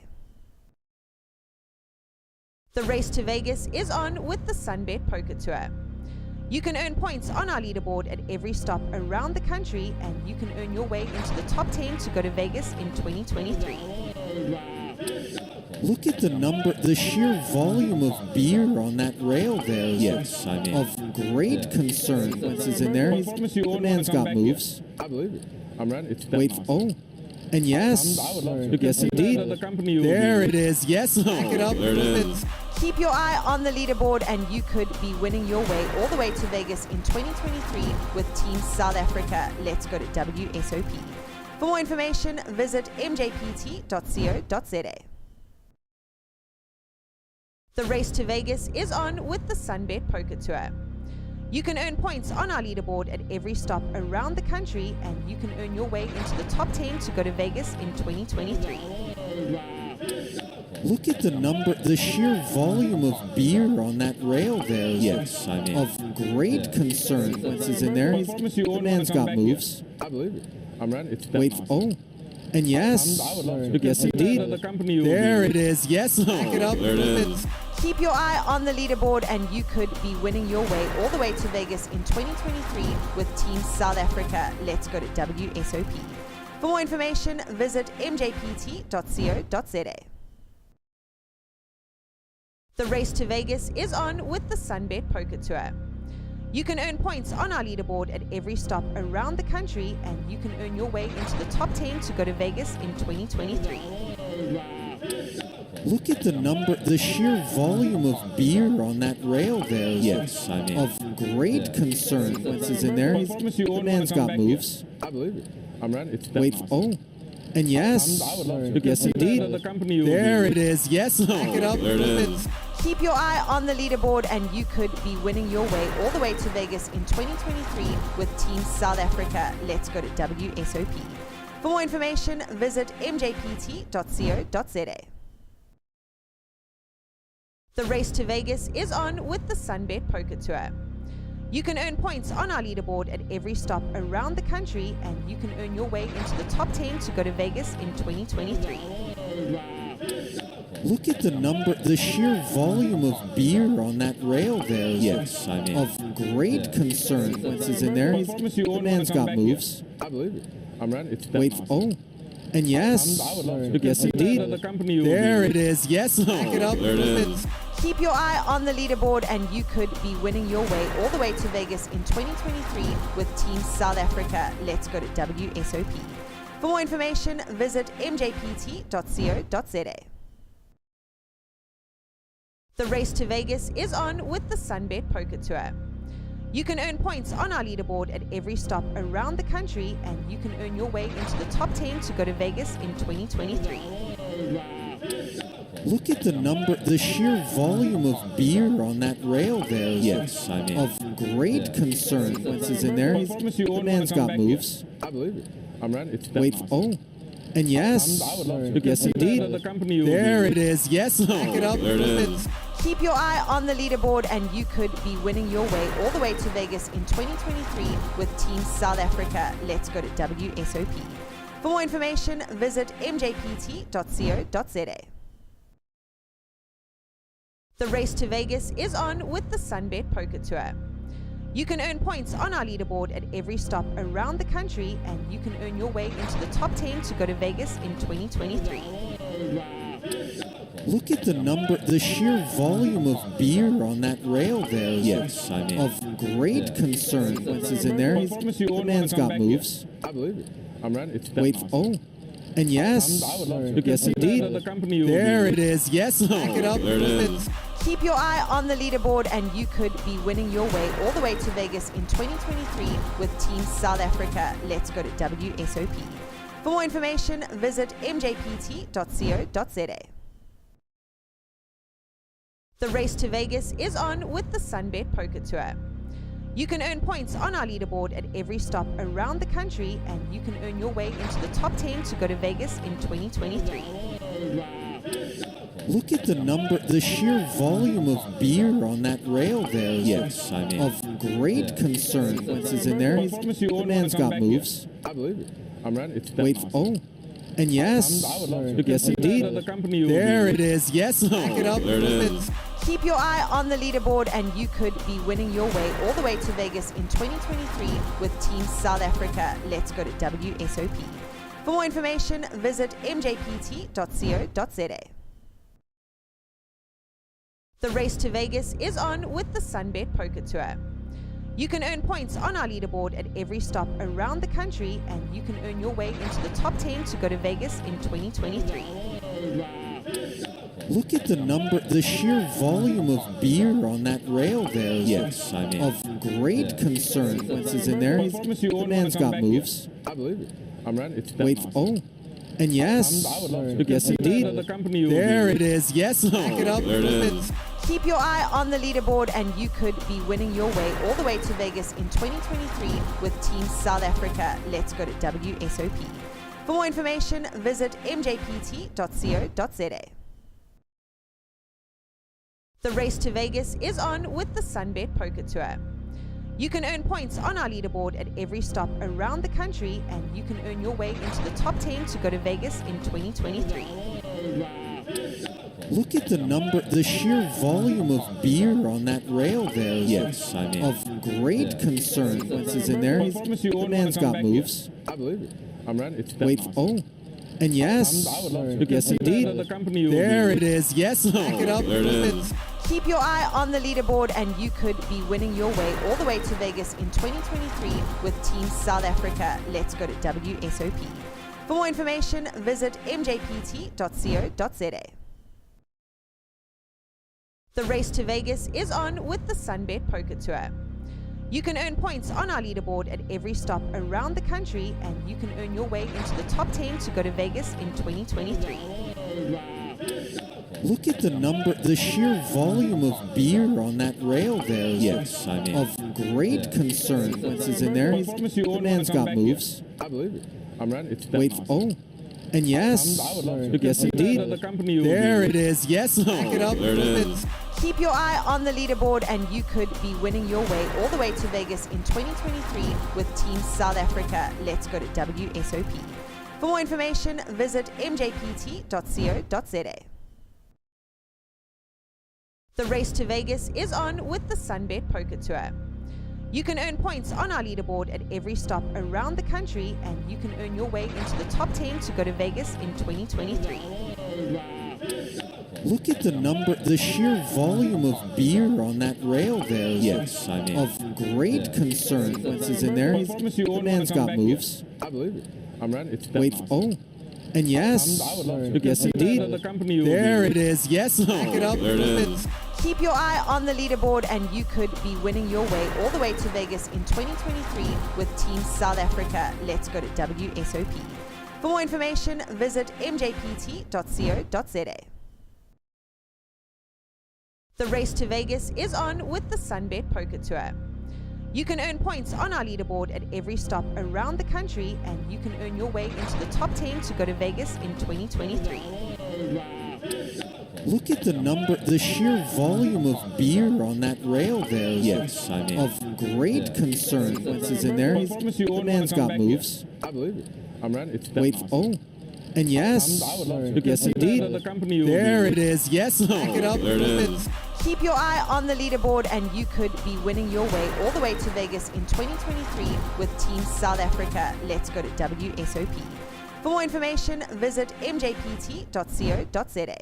The race to Vegas is on with the Sunbet Poker Tour. You can earn points on our leaderboard at every stop around the country, and you can earn your way into the top 10 to go to Vegas in 2023. Look at the number, the sheer volume of beer on that rail there is Yes, I mean, of great concern. Once is in there, the man's got moves. I believe it. I'm ready. It's Wait, oh, and yes, yes indeed. There it is. Yes, back it up. There it is. Keep your eye on the leaderboard, and you could be winning your way all the way to Vegas in 2023 with Team South Africa. Let's go to WSOP. For more information, visit mjpt.co.za. The race to Vegas is on with the Sunbet Poker Tour. You can earn points on our leaderboard at every stop around the country, and you can earn your way into the top 10 to go to Vegas in 2023. Look at the number, the sheer volume of beer on that rail there is Yes, I mean, of great concern. Once is in there, the man's got moves. I believe it. I'm ready. It's Wait, oh, And yes, yes indeed. There it is. Yes, back it up. Keep your eye on the leaderboard and you could be winning your way all the way to Vegas in 2023 with Team South Africa. Let's go to WSOP. For more information, visit mjpt.co.za. The race to Vegas is on with the Sunbet Poker Tour. You can earn points on our leaderboard at every stop around the country, and you can earn your way into the top 10 to go to Vegas in 2023. Look at the number, the sheer volume of beer on that rail there. Yes, I mean, of great concern. Once is in there, the man's got moves. I believe it. I'm ready. Wait, oh. And yes, yes indeed. There it is. Yes, back it up. Keep your eye on the leaderboard and you could be winning your way all the way to Vegas in 2023 with Team South Africa. Let's go to WSOP. For more information, visit mjpt.co.za. The race to Vegas is on with the Sunbet Poker Tour. You can earn points on our leaderboard at every stop around the country, and you can earn your way into the top 10 to go to Vegas in 2023. Look at the number, the sheer volume of beer on that rail there. Yes, I mean, of great concern. Once is in there, the man's got moves. I believe it. I'm ready. Wait, oh. And yes, yes indeed. There it is. Yes, back it up. Keep your eye on the leaderboard and you could be winning your way all the way to Vegas in 2023 with Team South Africa. Let's go to WSOP. For more information, visit mjpt.co.za. The race to Vegas is on with the Sunbet Poker Tour. You can earn points on our leaderboard at every stop around the country, and you can earn your way into the top 10 to go to Vegas in 2023. Look at the number, the sheer volume of beer on that rail there. Yes, I mean, of great concern. Once is in there, the man's got moves. I believe it. I'm ready. Wait, oh. And yes, yes indeed. There it is. Yes, back it up. Keep your eye on the leaderboard and you could be winning your way all the way to Vegas in 2023 with Team South Africa. Let's go to WSOP. For more information, visit mjpt.co.za. The race to Vegas is on with the Sunbet Poker Tour. You can earn points on our leaderboard at every stop around the country, and you can earn your way into the top 10 to go to Vegas in 2023. Look at the number, the sheer volume of beer on that rail there. Yes, I mean, of great concern. Once is in there, the man's got moves. I believe it. I'm ready. Wait, oh. And yes, yes indeed. There it is. Yes, back it up. Keep your eye on the leaderboard and you could be winning your way all the way to Vegas in 2023 with Team South Africa. Let's go to WSOP. For more information, visit mjpt.co.za. The race to Vegas is on with the Sunbet Poker Tour. You can earn points on our leaderboard at every stop around the country, and you can earn your way into the top 10 to go to Vegas in 2023. Look at the number, the sheer volume of beer on that rail there. Yes, I mean, of great concern. Once is in there, the man's got moves. I believe it. I'm ready. Wait, oh. And yes, yes indeed. There it is. Yes, back it up. Keep your eye on the leaderboard and you could be winning your way all the way to Vegas in 2023 with Team South Africa. Let's go to WSOP. For more information, visit mjpt.co.za. The race to Vegas is on with the Sunbet Poker Tour. You can earn points on our leaderboard at every stop around the country, and you can earn your way into the top 10 to go to Vegas in 2023. Look at the number, the sheer volume of beer on that rail there. Yes, I mean, of great concern. Once is in there, the man's got moves. I believe it. I'm ready. Wait, oh. And yes, yes indeed. There it is. Yes, back it up. Keep your eye on the leaderboard and you could be winning your way all the way to Vegas in 2023 with Team South Africa. Let's go to WSOP. For more information, visit mjpt.co.za. The race to Vegas is on with the Sunbet Poker Tour. You can earn points on our leaderboard at every stop around the country, and you can earn your way into the top 10 to go to Vegas in 2023. Look at the sheer volume of beer on that rail there. Yes, I mean. Of great concern. Once he's in there, the man's got moves. I believe it. I'm ready. Wait, oh. And yes, yes indeed. There it is. Yes, back it up. There it is. Keep your eye on the leaderboard and you could be winning your way all the way to Vegas in 2023 with Team South Africa. Let's go to WSOP. For more information, visit mjpt.co.za. The race to Vegas is on with the Sunbet Poker Tour. You can earn points on our leaderboard at every stop around the country, and you can earn your way into the top 10 to go to Vegas in 2023. Look at the sheer volume of beer on that rail there. Yes, I mean. Of great concern. Once he's in there, the man's got moves. I believe it. I'm ready. Wait, oh. And yes, yes indeed. There it is. Yes, back it up. There it is. Keep your eye on the leaderboard and you could be winning your way all the way to Vegas in 2023 with Team South Africa. Let's go to WSOP. For more information, visit mjpt.co.za. The race to Vegas is on with the Sunbet Poker Tour. You can earn points on our leaderboard at every stop around the country, and you can earn your way into the top 10 to go to Vegas in 2023. Look at the sheer volume of beer on that rail there. Yes, I mean. Of great concern. Once he's in there, the man's got moves. I believe it. I'm ready. Wait, oh. And yes, yes indeed. There it is. Yes, back it up. There it is. Keep your eye on the leaderboard and you could be winning your way all the way to Vegas in 2023 with Team South Africa. Let's go to WSOP. For more information, visit mjpt.co.za. The race to Vegas is on with the Sunbet Poker Tour. You can earn points on our leaderboard at every stop around the country, and you can earn your way into the top 10 to go to Vegas in 2023. Look at the sheer volume of beer on that rail there. Yes, I mean. Of great concern. Once he's in there, the man's got moves. I believe it. I'm ready. Wait, oh. And yes, yes indeed. There it is. Yes, back it up. There it is. Keep your eye on the leaderboard and you could be winning your way all the way to Vegas in 2023 with Team South Africa. Let's go to WSOP. For more information, visit mjpt.co.za.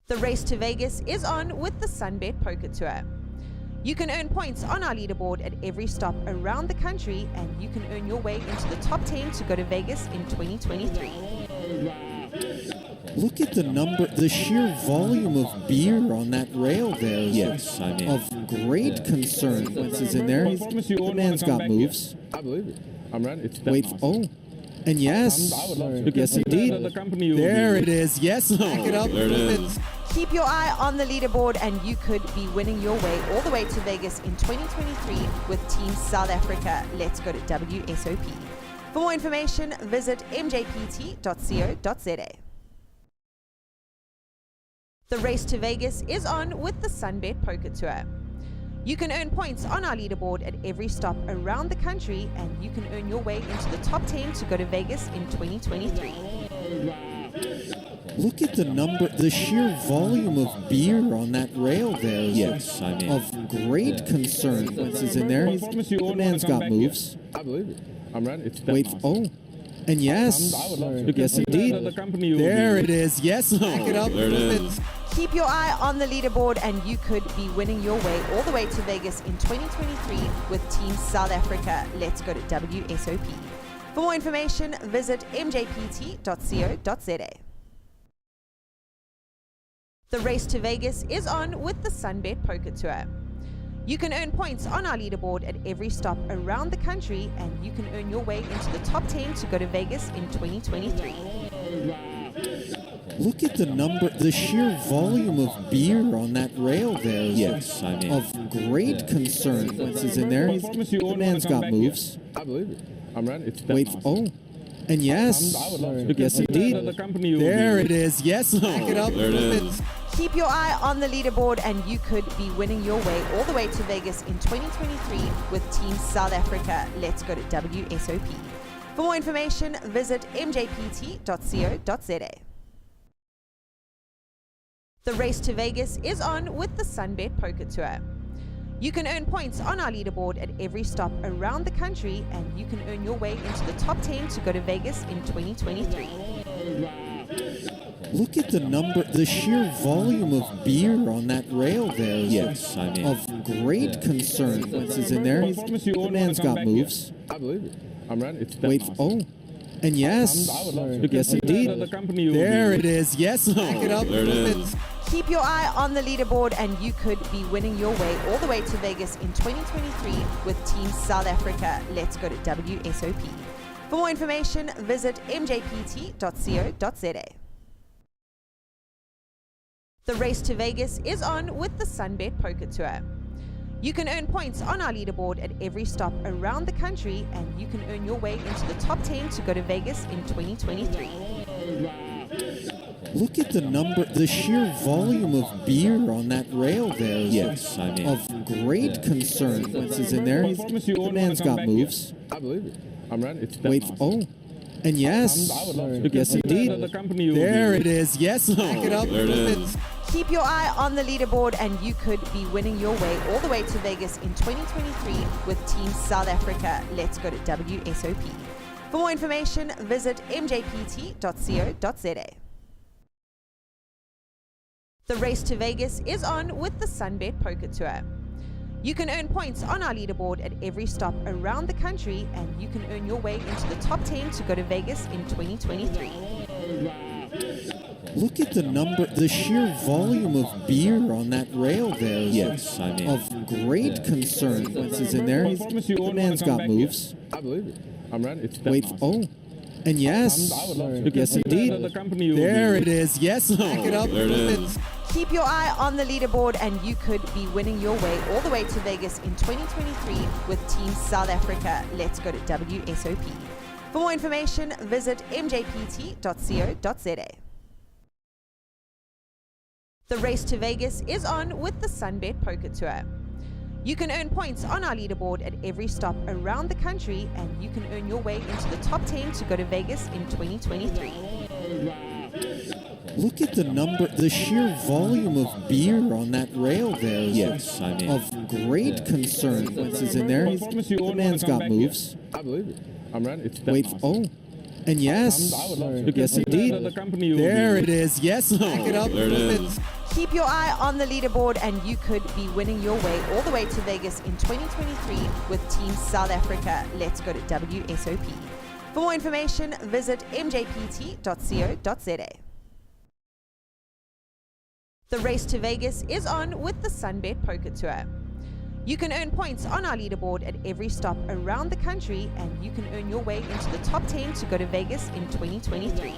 The race to Vegas is on with the Sunbet Poker Tour. You can earn points on our leaderboard at every stop around the country, and you can earn your way into the top 10 to go to Vegas in 2023. Look at the sheer volume of beer on that rail there. Yes, I mean. Of great concern. Once he's in there, the man's got moves. I believe it. I'm ready. Wait, oh. And yes, yes indeed. There it is. Yes, back it up. There it is. Keep your eye on the leaderboard and you could be winning your way all the way to Vegas in 2023 with Team South Africa. Let's go to WSOP. For more information, visit mjpt.co.za. The race to Vegas is on with the Sunbet Poker Tour. You can earn points on our leaderboard at every stop around the country, and you can earn your way into the top 10 to go to Vegas in 2023. Look at the sheer volume of beer on that rail there. Yes, I mean. Of great concern. Once he's in there, the man's got moves. I believe it. I'm ready. Wait, oh. And yes, yes indeed. There it is. Yes, back it up. There it is. Keep your eye on the leaderboard and you could be winning your way all the way to Vegas in 2023 with Team South Africa. Let's go to WSOP. For more information, visit mjpt.co.za. The race to Vegas is on with the Sunbet Poker Tour. You can earn points on our leaderboard at every stop around the country, and you can earn your way into the top 10 to go to Vegas in 2023. Look at the sheer volume of beer on that rail there. Yes, I mean. Of great concern. Once he's in there, the man's got moves. I believe it. I'm ready. Wait, oh. And yes, yes indeed. There it is. Yes, back it up. There it is. Keep your eye on the leaderboard and you could be winning your way all the way to Vegas in 2023 with Team South Africa. Let's go to WSOP. For more information, visit mjpt.co.za. The race to Vegas is on with the Sunbet Poker Tour. You can earn points on our leaderboard at every stop around the country, and you can earn your way into the top 10 to go to Vegas in 2023. Look at the number, the sheer volume of beer on that rail there. Yes, I mean, of great concern. Once he's in there, the man's got moves. I believe it. I'm right. It's Wait, oh, and yes, yes indeed. There it is. Yes, back it up. There it is. Keep your eye on the leaderboard and you could be winning your way all the way to Vegas in 2023 with Team South Africa. Let's go to WSOP. For more information, visit mjpt.co.za. The race to Vegas is on with the Sunbet Poker Tour. You can earn points on our leaderboard at every stop around the country, and you can earn your way into the top 10 to go to Vegas in 2023. Look at the number, the sheer volume of beer on that rail there. Yes, I mean, of great concern. Once he's in there, the man's got moves. I believe it. I'm right. It's Wait, oh, and yes, yes indeed. There it is. Yes, back it up. There it is. Keep your eye on the leaderboard and you could be winning your way all the way to Vegas in 2023 with Team South Africa. Let's go to WSOP. For more information, visit mjpt.co.za. The race to Vegas is on with the Sunbet Poker Tour. You can earn points on our leaderboard at every stop around the country, and you can earn your way into the top 10 to go to Vegas in 2023. Look at the number, the sheer volume of beer on that rail there. Yes, I mean, of great concern. Once he's in there, the man's got moves. I believe it. I'm right. It's Wait, oh, and yes, yes indeed. There it is. Yes, back it up. There it is. Keep your eye on the leaderboard and you could be winning your way all the way to Vegas in 2023 with Team South Africa. Let's go to WSOP. For more information, visit mjpt.co.za. The race to Vegas is on with the Sunbet Poker Tour. You can earn points on our leaderboard at every stop around the country, and you can earn your way into the top 10 to go to Vegas in 2023. Look at the number, the sheer volume of beer on that rail there. Yes, I mean, of great concern. Once he's in there, the man's got moves. I believe it. I'm right. It's Wait, oh, and yes, yes indeed. There it is. Yes, back it up. There it is. Keep your eye on the leaderboard and you could be winning your way all the way to Vegas in 2023 with Team South Africa. Let's go to WSOP. For more information, visit mjpt.co.za. The race to Vegas is on with the Sunbet Poker Tour. You can earn points on our leaderboard at every stop around the country, and you can earn your way into the top 10 to go to Vegas in 2023.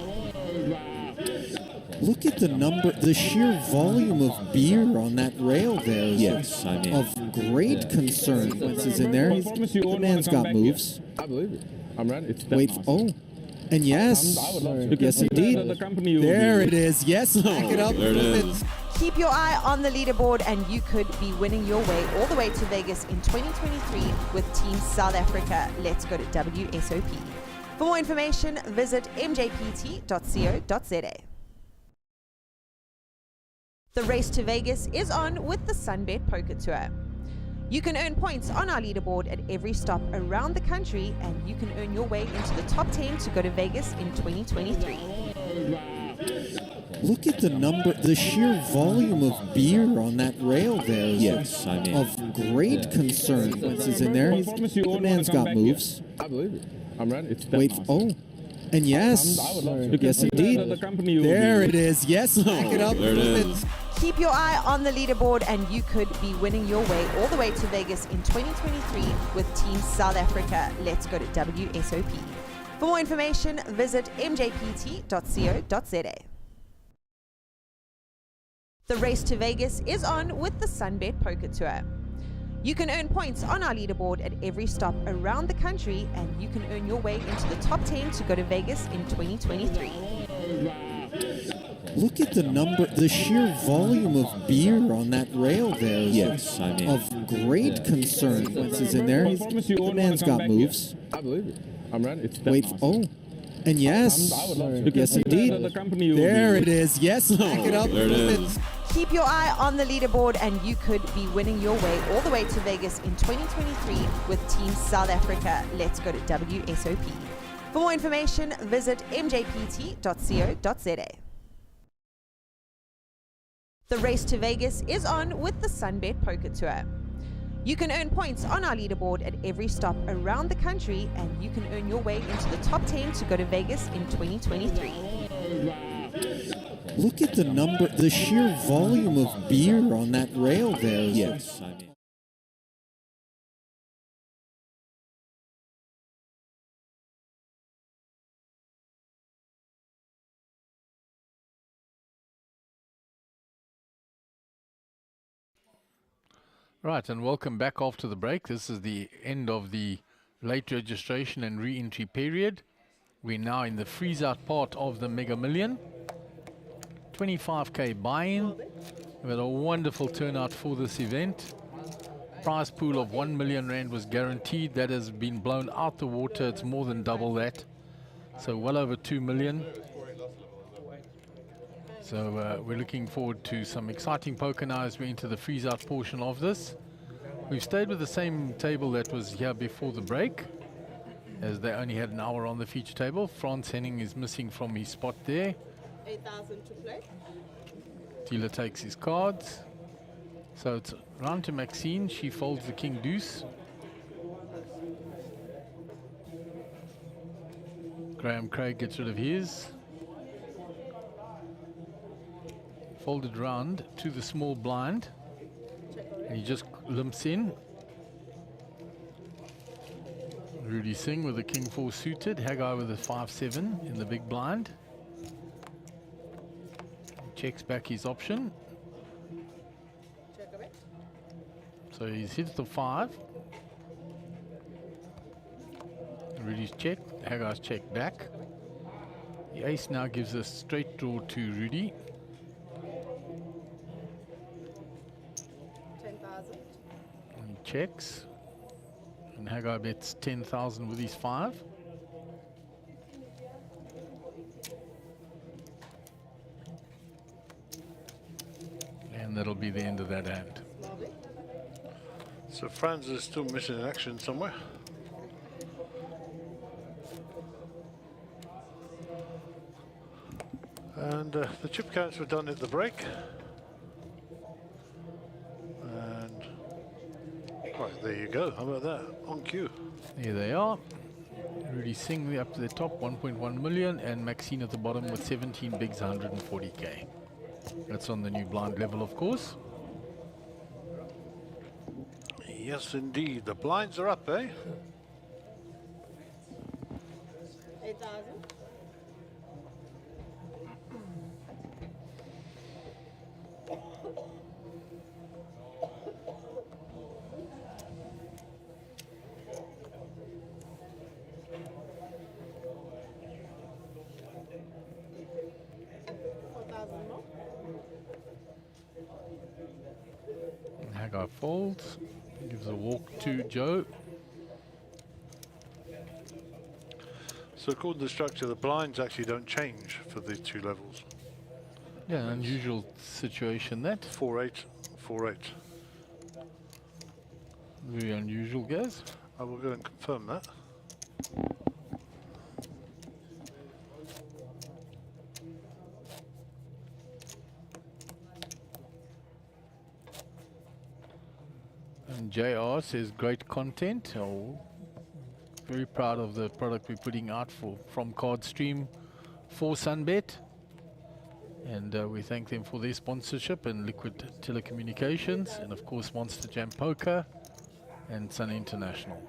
Look at the number, the sheer volume of beer on that rail there. Yes, I mean, of great concern. Once he's in there, the man's got moves. I believe it. I'm right. It's Wait, oh, and yes, yes indeed. There it is. Yes, back it up. There it is. Keep your eye on the leaderboard and you could be winning your way all the way to Vegas in 2023 with Team South Africa. Let's go to WSOP. For more information, visit mjpt.co.za. The race to Vegas is on with the Sunbet Poker Tour. You can earn points on our leaderboard at every stop around the country, and you can earn your way into the top 10 to go to Vegas in 2023. Look at the number, the sheer volume of beer on that rail there. Yes, I mean, of great concern. Once he's in there, the man's got moves. I believe it. I'm right. It's Wait, oh, and yes, yes indeed. There it is. Yes, back it up. There it is. Keep your eye on the leaderboard and you could be winning your way all the way to Vegas in 2023 with Team South Africa. Let's go to WSOP. For more information, visit mjpt.co.za. The race to Vegas is on with the Sunbet Poker Tour. You can earn points on our leaderboard at every stop around the country, and you can earn your way into the top 10 to go to Vegas in 2023. Look at the number, the sheer volume of beer on that rail there is Yes, I mean, of great concern. Once he's in there, the man's got moves. I believe it. I'm ready. It's Wait, oh, and yes, I would love to. yes indeed. There it is. Yes, back it up. There it is. Keep your eye on the leaderboard and you could be winning your way all the way to Vegas in 2023 with Team South Africa. Let's go to WSOP. For more information, visit mjpt.co.za. The race to Vegas is on with the Sunbet Poker Tour. You can earn points on our leaderboard at every stop around the country, and you can earn your way into the top 10 to go to Vegas in 2023. Look at the number, the sheer volume of beer on that rail there is Yes, I mean. Right, and welcome back after the break. This is the end of the late registration and re-entry period. We're now in the freeze-out part of the Mega Million. 25k buy-in. We've had a wonderful turnout for this event. Prize pool of 1 million rand was guaranteed. That has been blown out the water. It's more than double that. So well over 2 million. So we're looking forward to some exciting poker now as we enter the freeze-out portion of this. We've stayed with the same table that was here before the break, as they only had an hour on the feature table. Frans Henning is missing from his spot there. 8,000 to play. Dealer takes his cards. So it's round to Maxine. She folds the king deuce. Graham Craig gets rid of his. Folded round to the small blind. And he just limps in. Rudy Singh with the king 4 suited. Haggai with a 5-7 in the big blind. Checks back his option. So he's hit the 5. Rudy's checked. Haggai's checked back. The ace now gives a straight draw to Rudy. 10,000. And he checks. And Haggai bets 10,000 with his 5. And that'll be the end of that hand. So Franz is still missing in action somewhere. And the chip counts were done at the break. And right, there you go. How about that? On cue. Here they are. Rudy Singh up to the top, 1.1 million, and Maxine at the bottom with 17 bigs, 140k. That's on the new blind level, of course. Yes, indeed. The blinds are up, eh? 8,000. Haggai folds, gives a walk to Joe. So according to the structure, the blinds actually don't change for the two levels. Yeah, an unusual situation that. 4-8, 4-8. Very unusual, guys. I will go and confirm that. And JR says great content. Oh, very proud of the product we're putting out from CardStream for Sunbet. And we thank them for their sponsorship and Liquid Telecommunications, and of course Monster Jam Poker and Sun International.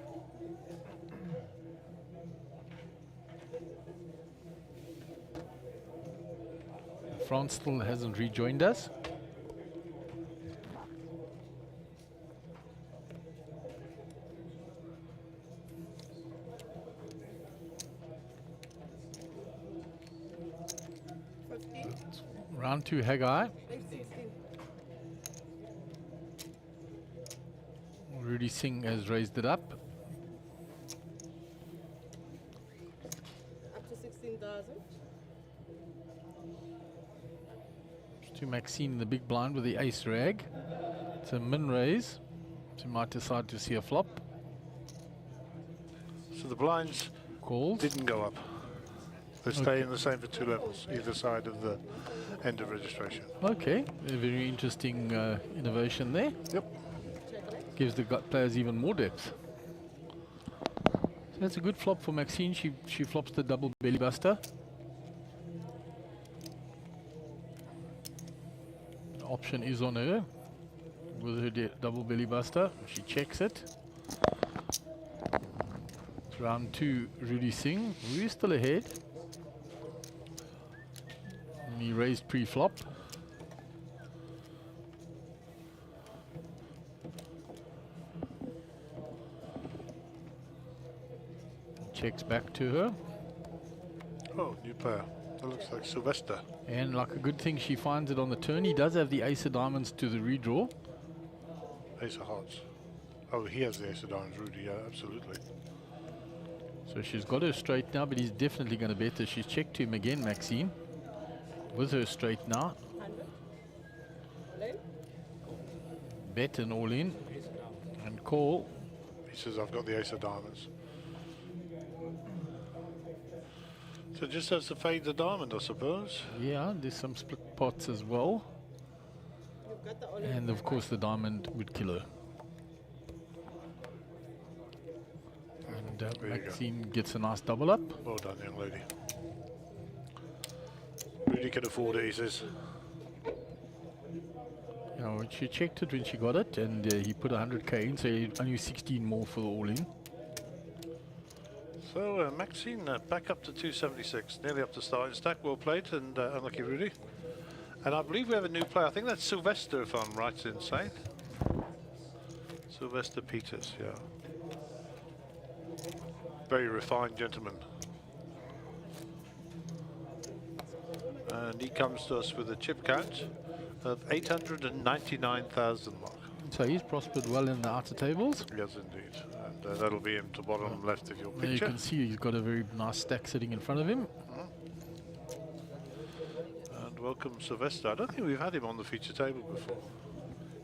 France still hasn't rejoined us. Round 2, Haggai. 816. Rudy Singh has raised it up. Up to 16,000. To Maxine in the big blind with the ace rag. It's a min raise. She might decide to see a flop. So the blinds didn't go up. They stay in the same for 2 levels, either side of the end of registration. Okay, a very interesting innovation there. Yep. Gives the players even more depth. So that's a good flop for Maxine. She flops the double belly buster. The option is on her with her double belly buster. She checks it. It's round 2, Rudy Singh. We're still ahead. And he raised pre-flop. Checks back to her. Oh, new player. That looks like Sylvester. And like a good thing, she finds it on the turn. He does have the ace of diamonds to the redraw. Ace of hearts. Oh, he has the ace of diamonds, Rudy. Yeah, absolutely. So she's got her straight now, but he's definitely going to bet her. She's checked to him again, Maxine. With her straight now. 100. All in. Bet and all in. And call. He says, I've got the ace of diamonds. So just has to fade the diamond, I suppose. Yeah, there's some split pots as well. You've got the all in. And of course the diamond would kill her. And Maxine gets a nice double up. Well done, young lady. Rudy can afford it, he says. You know, she checked it when she got it, and he put 100k in, so he only 16 more for the all-in. So Maxine back up to 276, nearly up to starting stack. Well played, and unlucky Rudy. And I believe we have a new player. I think that's Sylvester, if I'm right in saying. Sylvester Peters, yeah. Very refined gentleman. And he comes to us with a chip count of 899,000 mark. So he's prospered well in the outer tables. Yes, indeed. And that'll be him to bottom left of your There picture. you can see he's got a very nice stack sitting in front of him. And welcome Sylvester. I don't think we've had him on the feature table before.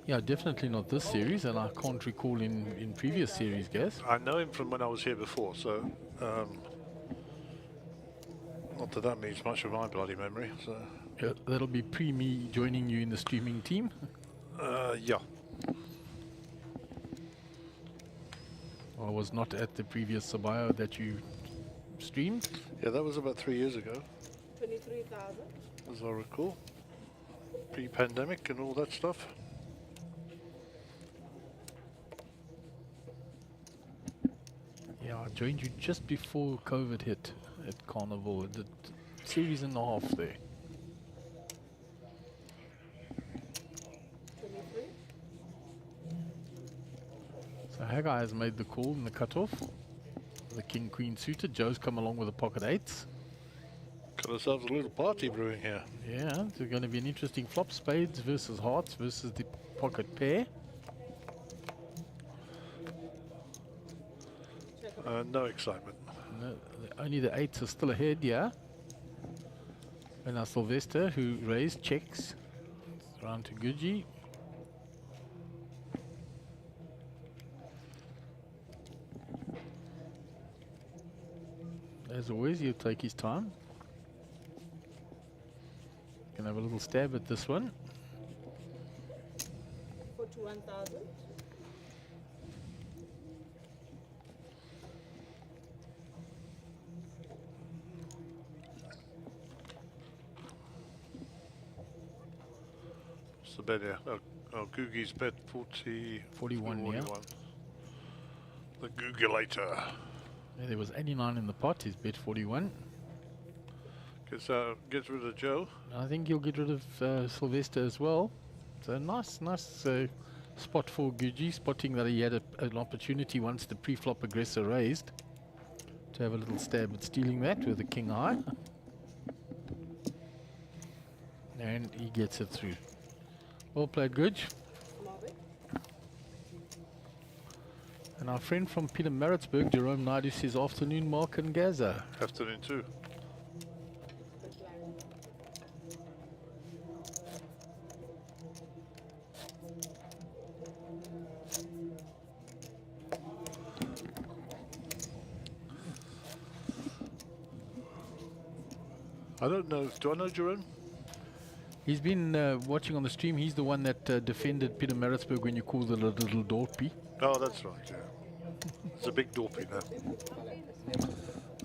Yeah, definitely not this series, and I can't recall in previous series, guys. I know him from when I was here before, so not that that means much of my bloody memory. So Yeah, that'll be me joining you in the streaming team. yeah. I was not at the previous Sabaya that you streamed. Yeah, that was about 3 years ago, 23,000. as I recall. Pre-pandemic and all that stuff. Yeah, I joined you just before COVID hit at Carnival. I did series and a half there. 23. So Haggai has made the call in the cutoff. The king-queen suited. Joe's come along with the pocket eights. Got ourselves a little party brewing here. Yeah, it's going to be an interesting flop. Spades versus hearts versus the pocket pair. No excitement. No, only the eights are still ahead, yeah. And now Sylvester, who raised, checks. Round to Guji. As always, he'll take his time. Can have a little stab at this one. 41,000. What's the bet here? Oh, Googie's bet 41, yeah. The Googulator. Yeah, there was 89 in the pot. He's bet 41. Gets rid of Joe. I think he'll get rid of Sylvester as well. So nice spot for Guji, spotting that he had an opportunity once the pre-flop aggressor raised to have a little stab at stealing that with the king high. And he gets it through. Well played, Gooch. And our friend from Peter Maritzburg, Jerome Naidu, says afternoon, Mark and Gaza. Afternoon too. I don't know. Do I know Jerome? He's been watching on the stream. He's the one that defended Peter Maritzburg when you called it a little dorpy. Oh, that's right, yeah. It's a big dorpy now.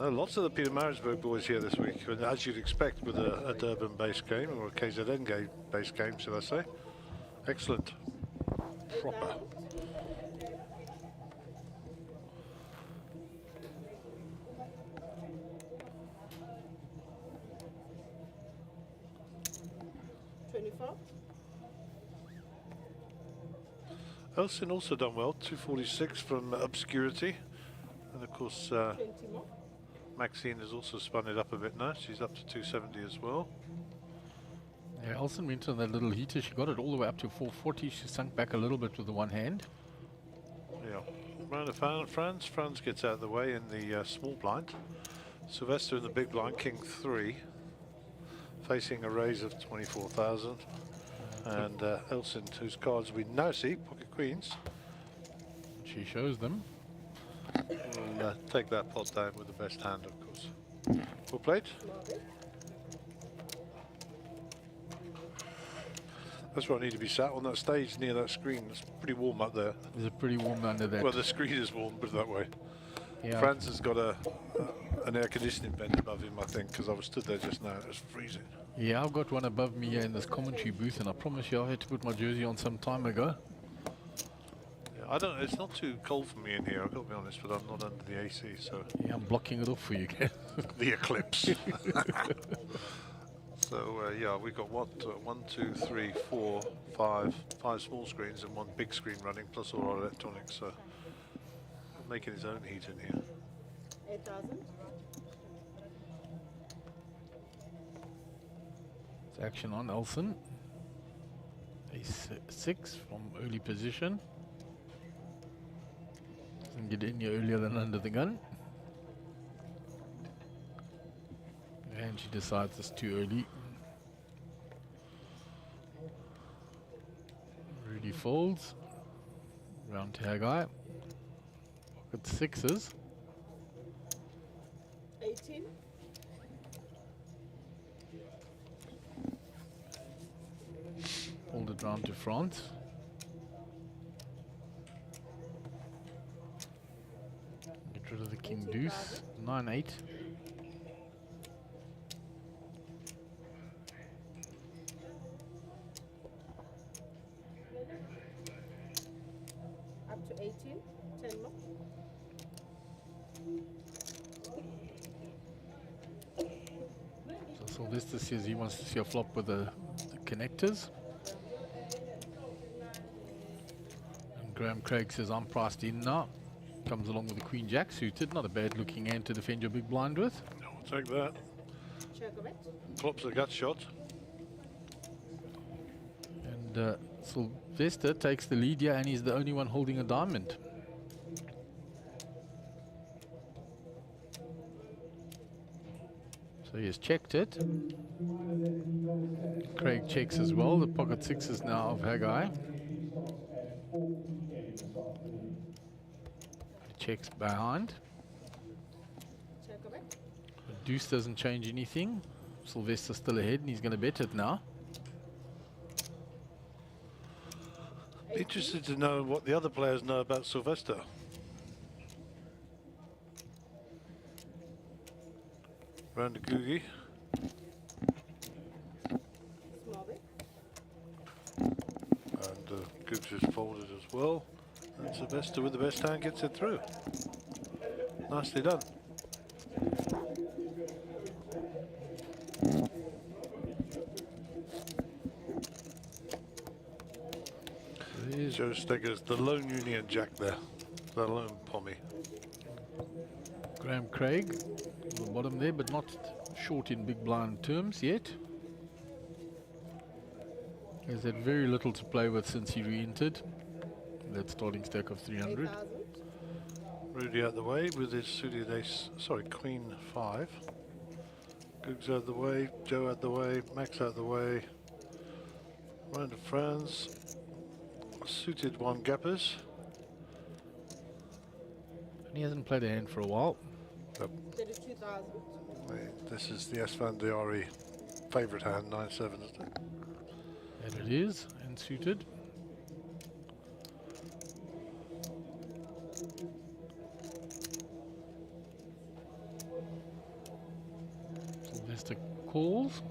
Lots of the Peter Maritzburg boys here this week, and as you'd expect with a Durban-based game, or a KZN-based game, should I say. Excellent. Proper. Elson also done well, 246 from Obscurity. And of course, Maxine has also spun it up a bit now. She's up to 270 as well. Yeah, Elson went on that little heater. She got it all the way up to 440. She sunk back a little bit with the one hand. Yeah. Round of Franz gets out of the way in the small blind. Sylvester in the big blind, King 3. Facing a raise of 24,000. And Elson, whose cards we now see, pocket queens. She shows them. We'll take that pot down with the best hand, of course. Well played. That's where I need to be sat, on that stage near that screen. It's pretty warm up there. Is it pretty warm under that? Well, the screen is warm, put it that way. Yeah. Franz has got an air conditioning vent above him, I think, because I was stood there just now. It was freezing. Yeah, I've got one above me here in this commentary booth, and I promise you I had to put my jersey on some time ago. Yeah, it's not too cold for me in here, I've got to be honest, but I'm not under the AC, so... Yeah, I'm blocking it off for you, The eclipse. So, yeah, we've got one, two, three, four, five small screens and one big screen running, plus all our electronics, so... Making his own heat in here. 8,000. It's action on Elson. Ace 6 from early position. Doesn't get any earlier than under the gun. And she decides it's too early. Rudy folds. Round to her guy. Pocket 6s. 18. Hold it round to France. Get rid of the king deuce. 9-8. Up to 18. 10 more. So Sylvester says he wants to see a flop with the connectors. And Graham Craig says I'm priced in now. Comes along with the Queen Jack suited. Not a bad looking hand to defend your big blind with. I'll take that. Klopp's a gut shot. And Sylvester takes the lead here, and he's the only one holding a diamond. So he has checked it. Craig checks as well. The pocket 6 is now of Haggai. Checks behind. The deuce doesn't change anything. Sylvester's still ahead, and he's going to bet it now. Interested to know what the other players know about Sylvester. Round to Googie. And Googs is folded as well. And Sylvester with the best hand gets it through. Nicely done. Joe Stegger's the lone Union Jack there. The lone Pommy. Graham Craig on the bottom there, but not short in big blind terms yet. He's had very little to play with since he re-entered. That starting stack of 300. 8,000. Rudy out the way with his suited ace, sorry, Queen 5. Googs out the way, Joe out the way, Max out the way. Round of Franz. Suited 1 gappers. And he hasn't played a hand for a while. 32,000. This is the Asvan Diari favourite hand, 9-7, isn't it? And it is, and suited. Sylvester calls.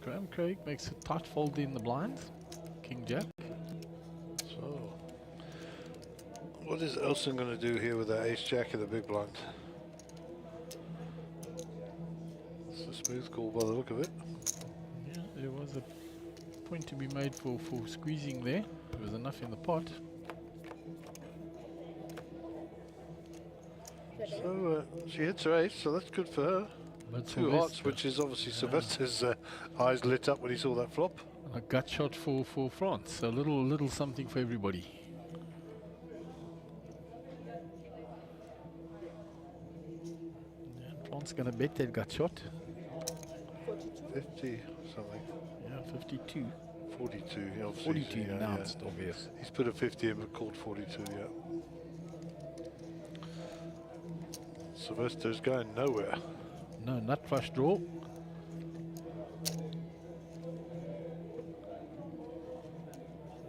Graham Craig makes a tight fold in the blinds. King Jack. So, what is Elson going to do here with that ace jack in the big blind? It's a smooth call by the look of it. Yeah, there was a point to be made for squeezing there. There was enough in the pot. So she hits her ace, so that's good for her. But 2 hearts, which is obviously Sylvester's eyes lit up when he saw that flop. A gut shot for France. A little something for everybody. Yeah, France gonna bet that gut shot. 50 something. Yeah, 52. 42. Yeah, 42 yeah, announced, yeah. obvious. He's put a 50 in but called 42, yeah. Sylvester's going nowhere. No, nut flush draw.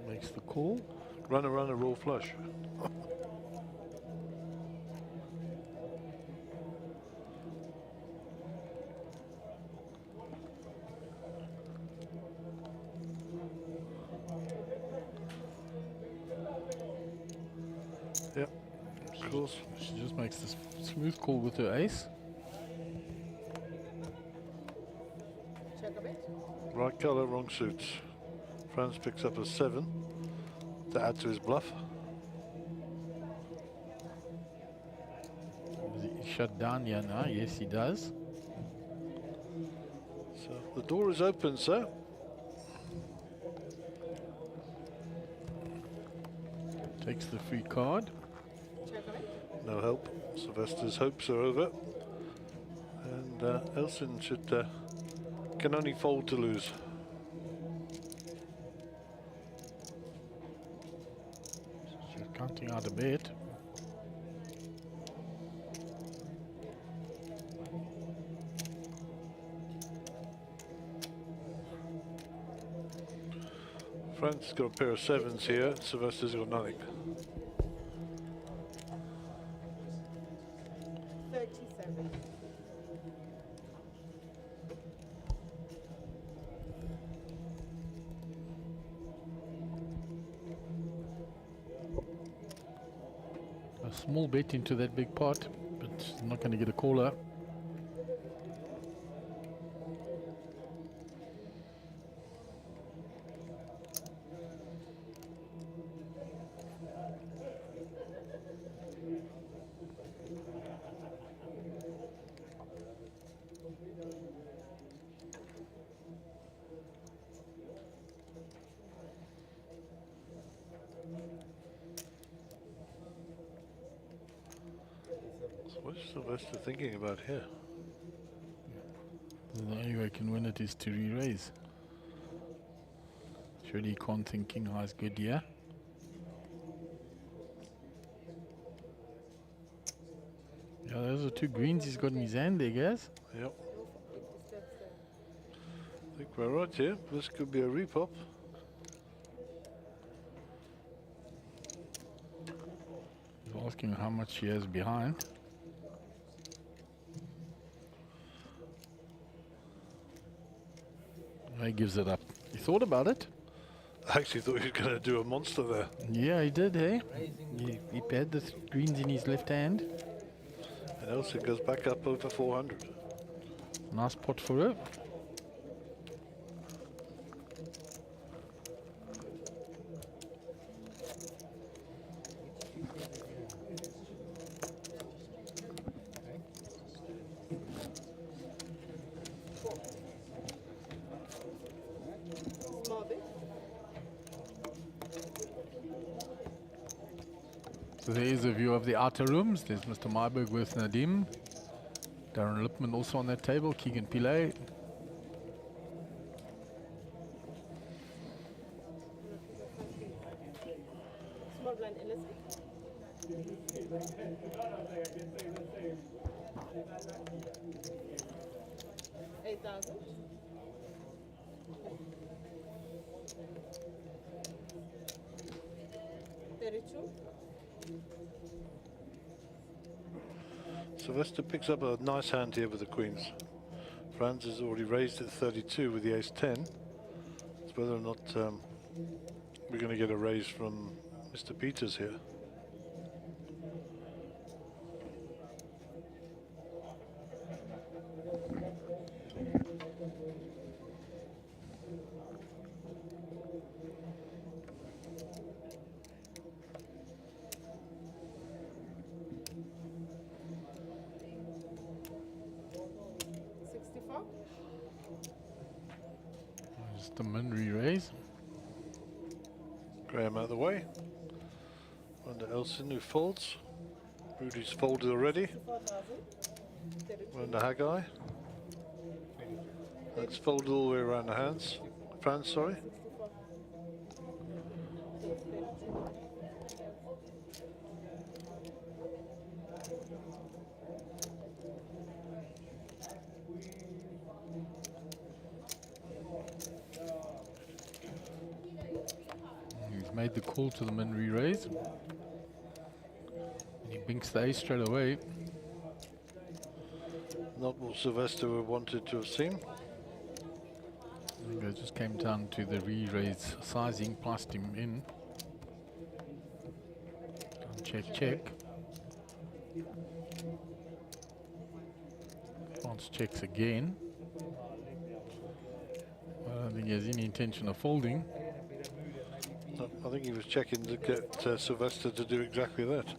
Makes the call. Runner, raw flush. Yep, of course. She just makes this smooth call with her ace. Check a bit. Right colour, wrong suits. Franz picks up a 7 to add to his bluff. Does he shut down here now? Yes, he does. So the door is open, sir. Takes the free card. No help. Sylvester's hopes are over. And Elson should can only fold to lose. She's counting out a bet. Frank's got a pair of 7s here. Sylvester's got nothing. 37. A small bet into that big pot, but not going to get a caller. What's Sylvester thinking about here? The only way I can win it is to re-raise. Surely he can't think king high is good, yeah? Yeah, those are 2 greens he's got in his hand there, guys. Yep. I think we're right here. This could be a repop. He's asking how much he has behind. He gives it up. He thought about it. I actually thought he was going to do a monster there. Yeah, he did, hey? He had the greens in his left hand. And Elsa goes back up over 400. Nice pot for her. So there is a view of the outer rooms. There's Mr. Myberg with Nadim. Darren Lipman also on that table. Keegan Pillay. Small blind innocent. 8,000. 32. Sylvester picks up a nice hand here with the queens. Franz has already raised it 32 with the ace-10. It's whether or not we're going to get a raise from Mr. Peters here. Just a min re-raise. Graham out of the way. Under Elson who folds. Rudy's folded already. Under Haggai. That's folded all the way around the hands. Franz, sorry. He's made the call to the min re-raise. And he binks the ace straight away. Not what Sylvester wanted to have seen. I think it just came down to the re-raise sizing, priced him in. Check, check. France checks again. I don't think he has any intention of folding. No, I think he was checking to get Sylvester to do exactly that.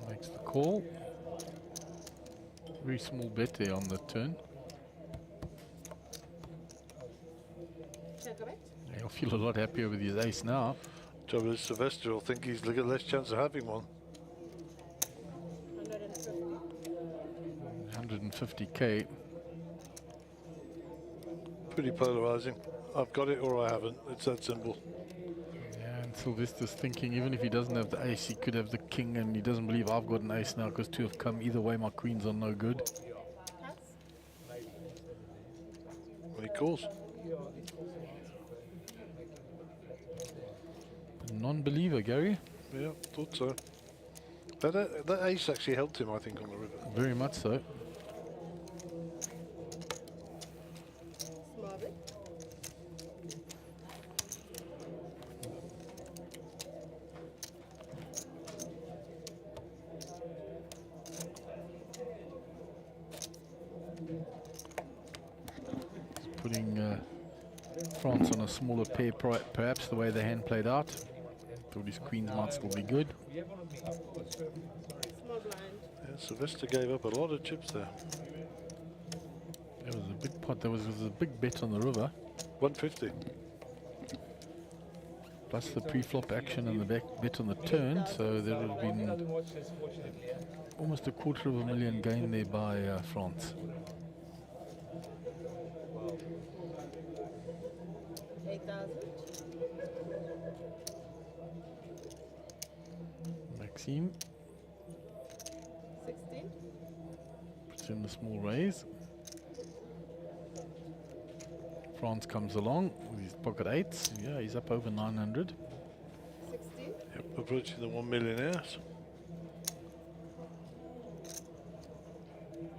Makes the call. Very small bet there on the turn. He'll feel a lot happier with his ace now. Trouble is Sylvester will think he's got less chance of having one. 150k. Pretty polarizing. I've got it or I haven't. It's that simple. Yeah, and Sylvester's thinking even if he doesn't have the ace, he could have the king, and he doesn't believe I've got an ace now because two have come. Either way, my queens are no good. He calls. Non-believer, Gary. Yeah, thought so. That ace actually helped him, I think, on the river. Very much so. Putting France on a smaller pair, perhaps the way the hand played out. Thought his queens might still be good. Yeah, Sylvester gave up a lot of chips there. There was a big pot. There was a big bet on the river. 150. Plus the pre-flop action and the back bet on the turn, so there would have been almost $250,000 gain there by France. 8,000. Maxime 16. puts in the small raise. France comes along with his pocket eights. Yeah, he's up over 900. 16. Yep, approaching the 1 millionaires.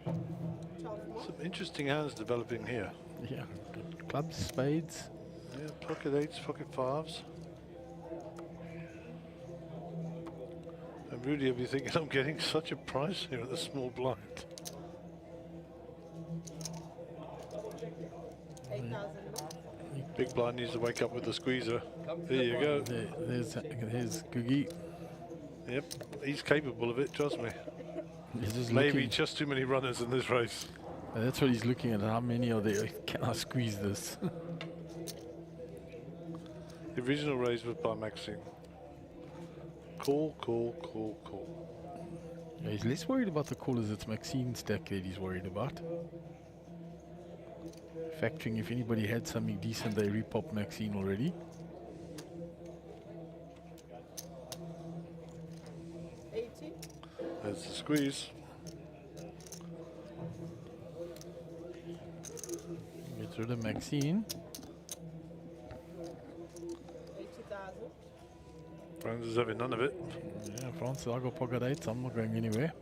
12 more. Some interesting hands developing here. Yeah, good clubs, spades. Yeah, pocket eights, pocket fives. And Rudy will be thinking, I'm getting such a price here at the small blind. 8,000. Big blind needs to wake up with the squeezer. There you go. There's Googie. Yep, he's capable of it, trust me. He's just Maybe looking. just too many runners in this race. That's what he's looking at. How many are there? Can I squeeze this? The original raise was by Maxime. Call. Yeah, he's less worried about the callers. It's Maxine's stack that he's worried about. Factoring if anybody had something decent, they repop Maxine already. There's the squeeze. Gets rid of Maxine. 80,000. Franz is having none of it. Yeah, Francis, I got pocket 8s. I'm not going anywhere.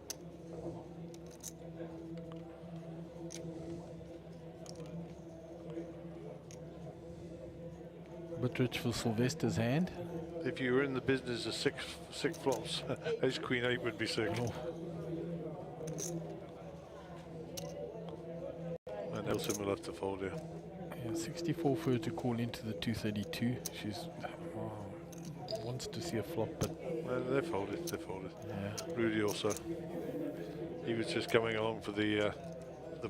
Bit rich for Sylvester's hand. If you were in the business of six flops, Ace Queen 8 would be sick. Oh. And Nelson will have to fold here. Yeah, 64 for her to call into the 232. She's wants to see a flop, but they folded. Yeah. Rudy also. He was just coming along for the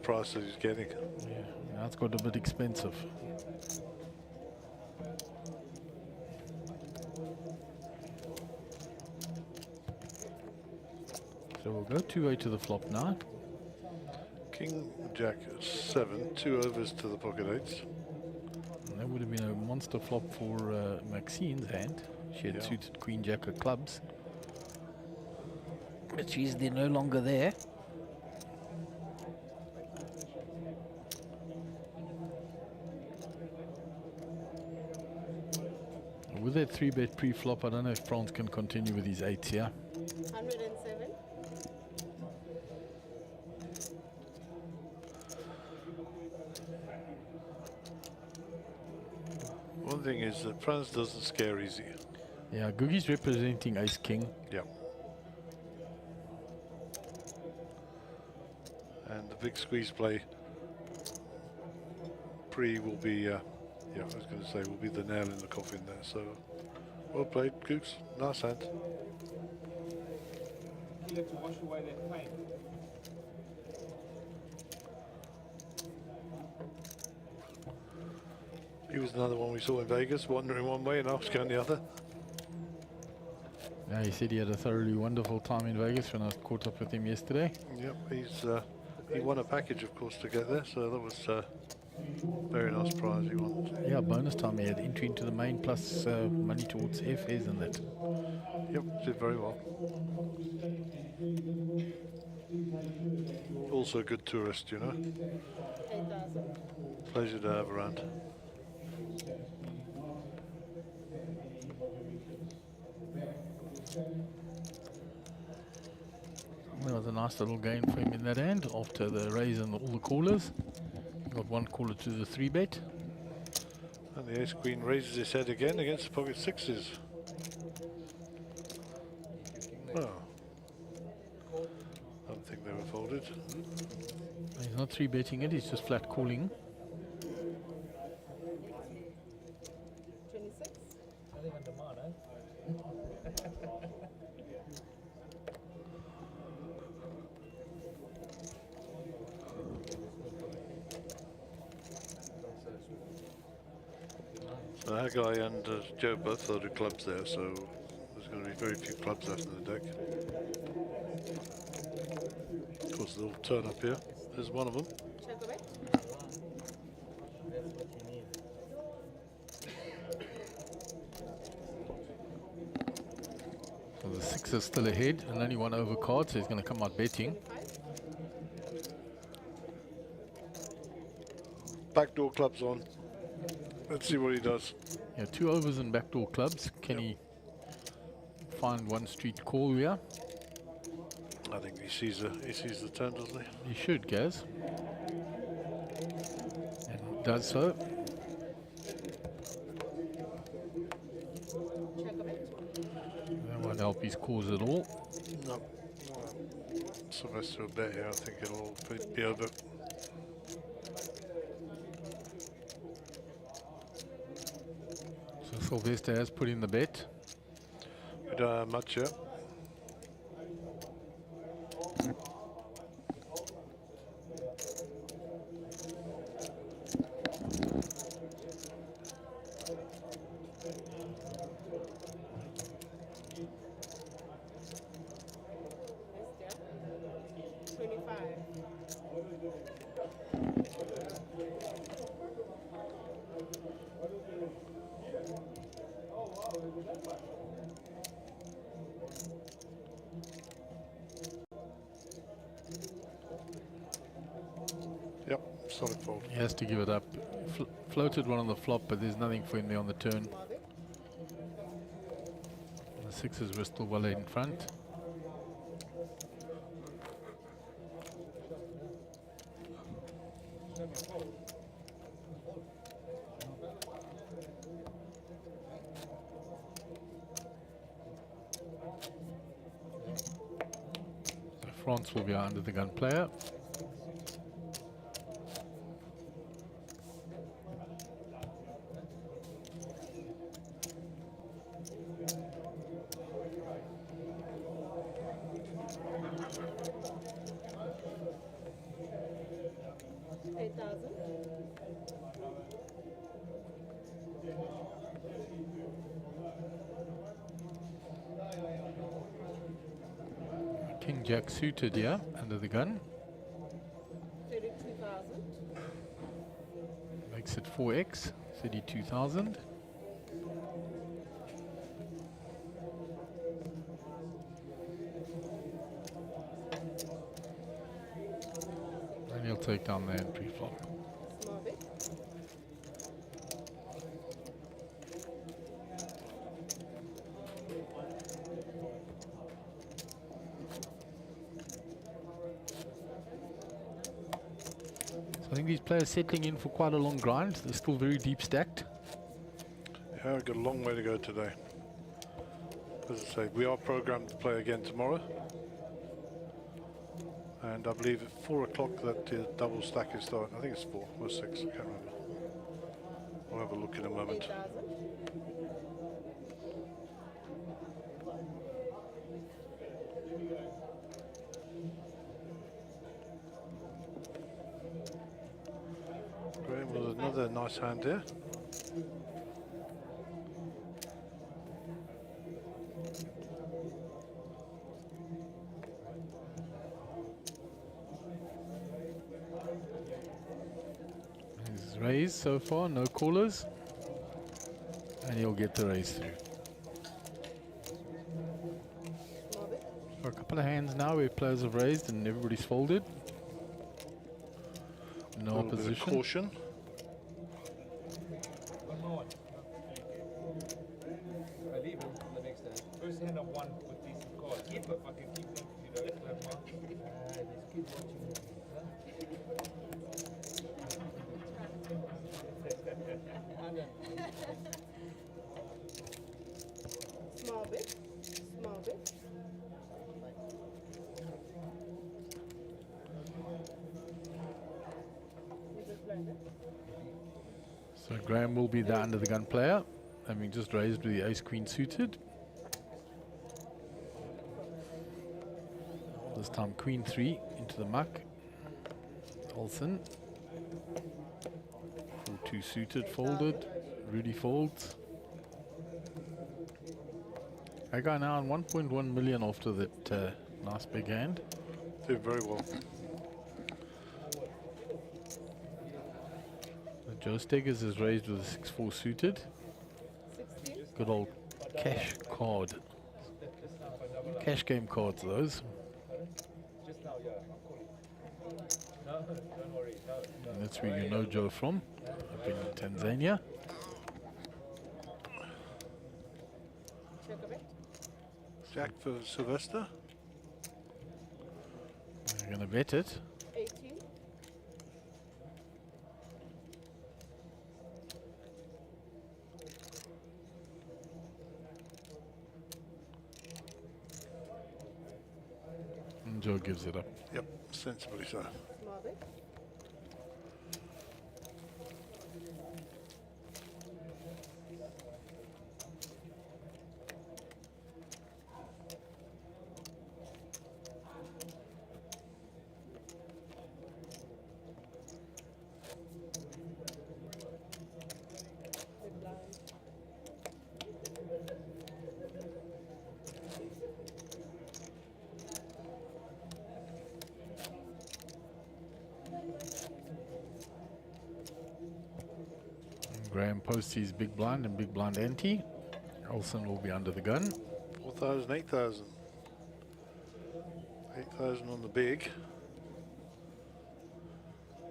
price that he's getting. Yeah, now it's got a bit expensive. So we'll go 2-8 to the flop now. King Jack 7, 2 overs to the pocket 8s. And that would have been a monster flop for Maxine's hand. She had suited Queen Jack of clubs. But she's no longer there. With that 3-bet pre-flop, I don't know if Franz can continue with his 8s here. 107. One thing is that Franz doesn't scare easy. Yeah, Googie's representing Ace King. Yeah. And the big squeeze play pre will be, yeah, I was going to say, will be the nail in the coffin there. So, well played, Gooks. Nice hand. You have to wash away that pain. He was another one we saw in Vegas, wandering one way and I was going the other. Yeah, he said he had a thoroughly wonderful time in Vegas when I caught up with him yesterday. Yep, he won a package, of course, to get there, so that was a very nice prize he won. Yeah, bonus time he had entry into the main plus money towards airfares and that. Yep, did very well. Also a good tourist, you know. 8,000. Pleasure to have around. That was a nice little gain for him in that end after the raise and all the callers. Got one caller to the 3-bet. And the Ace Queen raises his head again against the pocket 6s. Oh. I don't think they were folded. He's not 3-betting it, he's just flat calling. 26. Not even demand, That guy and Joe both loaded clubs there, so there's going to be very few clubs left in the deck. Of course, they'll turn up here. There's one of them. So the 6 is still ahead and only one over card, so he's going to come out betting. Backdoor clubs on. Let's see what he does. Yeah, 2 overs and backdoor clubs. Can he find one street call here? I think he sees the turn, doesn't he? He should, Gaz. And does so. That won't help his cause at all. No. Sylvester a bet here. I think it'll all be over. So Sylvester has put in the bet. We don't have much yet. Yep, solid fold. He has to give it up. Floated one on the flop, but there's nothing for him there on the turn. The sixes were still well in front. So France will be our under the gun player. King Jack suited, yeah, under the gun. 32,000. Makes it 4x, 32,000. And he'll take down the entry flop. Small bit. I think these players settling in for quite a long grind. They're still very deep stacked. Yeah, we've got a long way to go today. As I say, we are programmed to play again tomorrow. And I believe at 4 o'clock that the double stack is starting. I think it's 4 or 6, I can't remember. I'll have a look in a moment. 8,000. Graham with another nice hand here. He's raised so far, no callers. And he'll get the raise through. For a couple of hands now where players have raised and everybody's folded. No A little bit of opposition. caution. I leave him on the next hand. First hand of one with decent cards. Keep it, fucking keep them, you know, left mark. There's kids watching. Small bit. Small bit. So Graham will be the under the gun player, having just raised with the ace queen suited. This time queen 3 into the muck. Olsen. 4-2 suited, folded. Rudy folds. I got now on 1.1 million after that nice big hand. Did very well. Joe Steggers is raised with a 6-4 suited. 16. Good old cash card. Cash game cards, those. Just now, yeah, I'm calling. No, don't worry. No. And that's where you know Joe from, up in Tanzania. Check a bit. Jack for Sylvester. We're going to bet it. 18. And Joe gives it up. Yep, sensibly so. Small bit. Graham posts his big blind and big blind ante. Olsen will be under the gun. 4,000, 8,000. 8,000 on the big.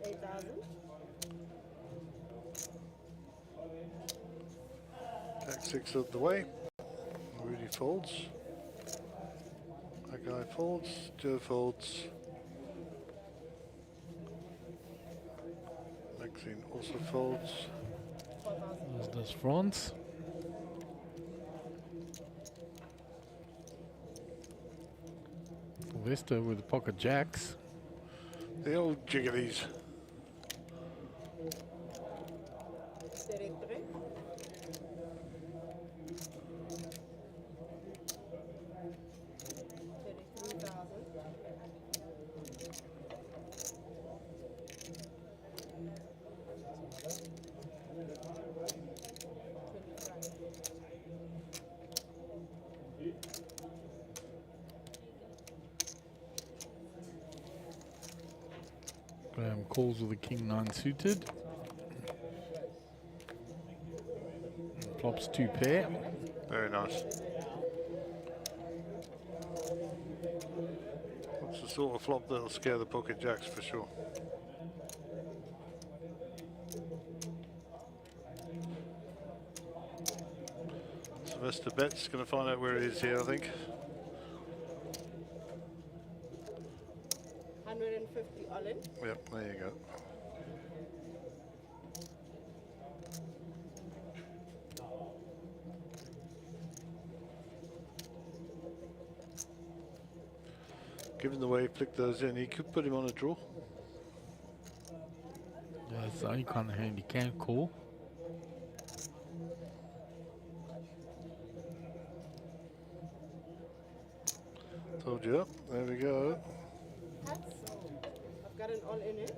8,000. Jack 6 out the way. Rudy folds. That guy folds. Joe folds. Maxine also folds. As does France. Sylvester with the pocket jacks. The old jigglies. 33. Graham calls with the king 9 suited. And flops 2 pair. Very nice. That's the sort of flop that'll scare the pocket jacks for sure. Sylvester Betts going to find out where he is here, I think. 150 all in. Yep, there you go. Given the way he flicked those in, he could put him on a draw. Yeah, it's the only kind of hand he can call. Told you. There we go. I've got an all in it.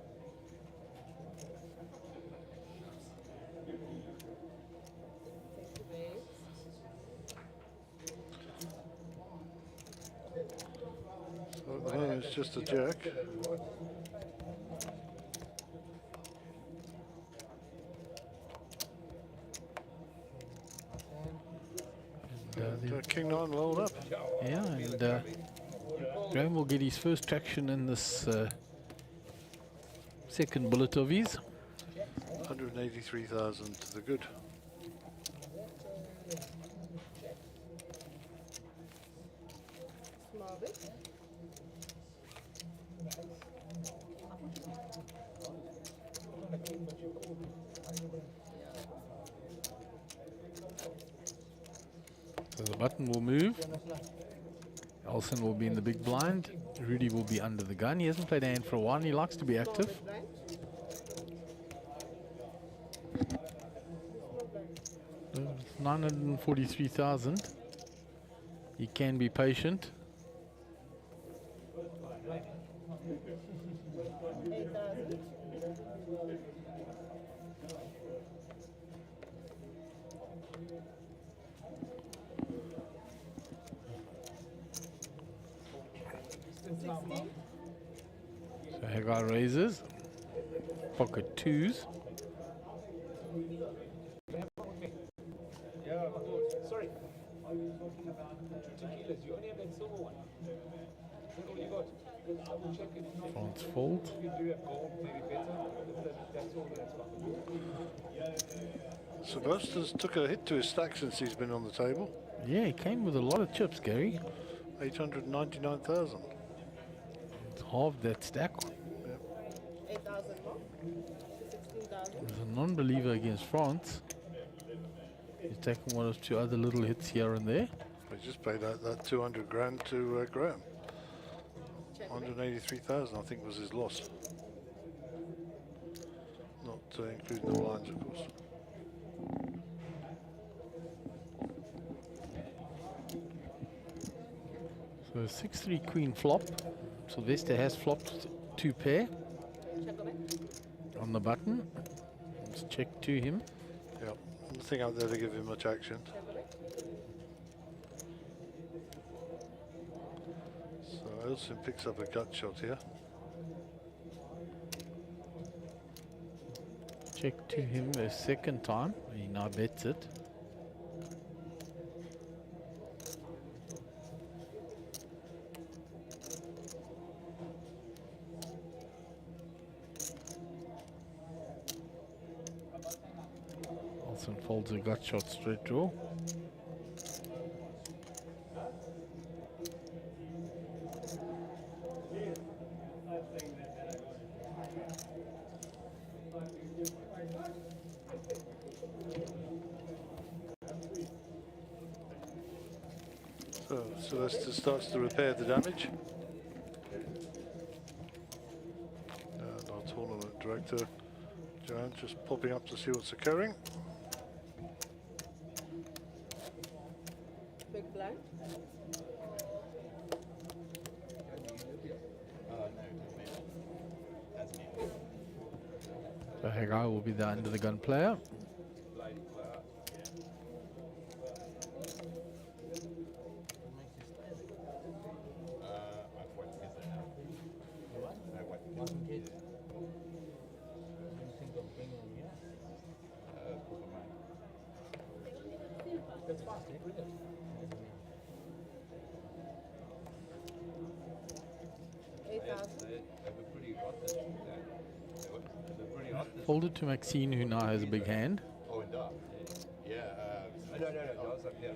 So at the moment it's just a jack. And King 9 rolled up. Yeah, and Graham will get his first traction in this second bullet of his. 183,000 to the good. Small bit. So the button will move. Olsen will be in the big blind. Rudy will be under the gun. He hasn't played a hand for a while and he likes to be active. 943,000. He can be patient. So Hagar raises. Pocket twos. Yeah, of course. Sorry. Are you talking about 2 tequilas? You only have that silver one. That's all you got. Double check if not. France fold. You do have gold, maybe better. That's all that's got. Sylvester's took a hit to his stack since he's been on the table. Yeah, he came with a lot of chips, Gary. 899,000. It's half that stack. 8,000 more. 16,000. He's a non-believer against France. He's taken one or two other little hits here and there. He just paid out that 200 grand to Graham. 183,000, I think, was his loss. Not including the blinds, of course. So 6-3 queen flop. Sylvester has flopped 2 pair on the button. Let's check to him. Yep, nothing out there to give him much action. So Olsen picks up a gut shot here. Check to him a second time. He now bets it. Olsen folds a gut shot straight draw. So Sylvester starts to repair the damage. And our tournament director, Joanne, just popping up to see what's occurring. Big blind. So Hijack will be the under the gun player. Folded to Maxine, who now has a big hand. Oh, in dark. Yeah. No. I was up here.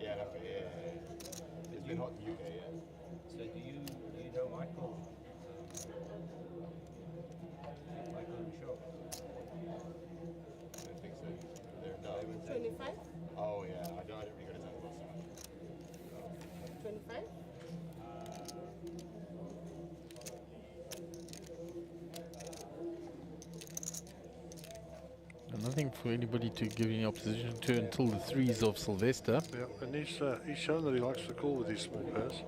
Yeah, it's been hot in the UK, yeah. So do you know Michael? Michael Shaw? I don't think so. They're in dark. 25? Oh, yeah. I didn't really go to that last time. 25? Nothing for anybody to give any opposition to until the threes of Sylvester. Yeah, and he's shown that he likes to call with these small pairs.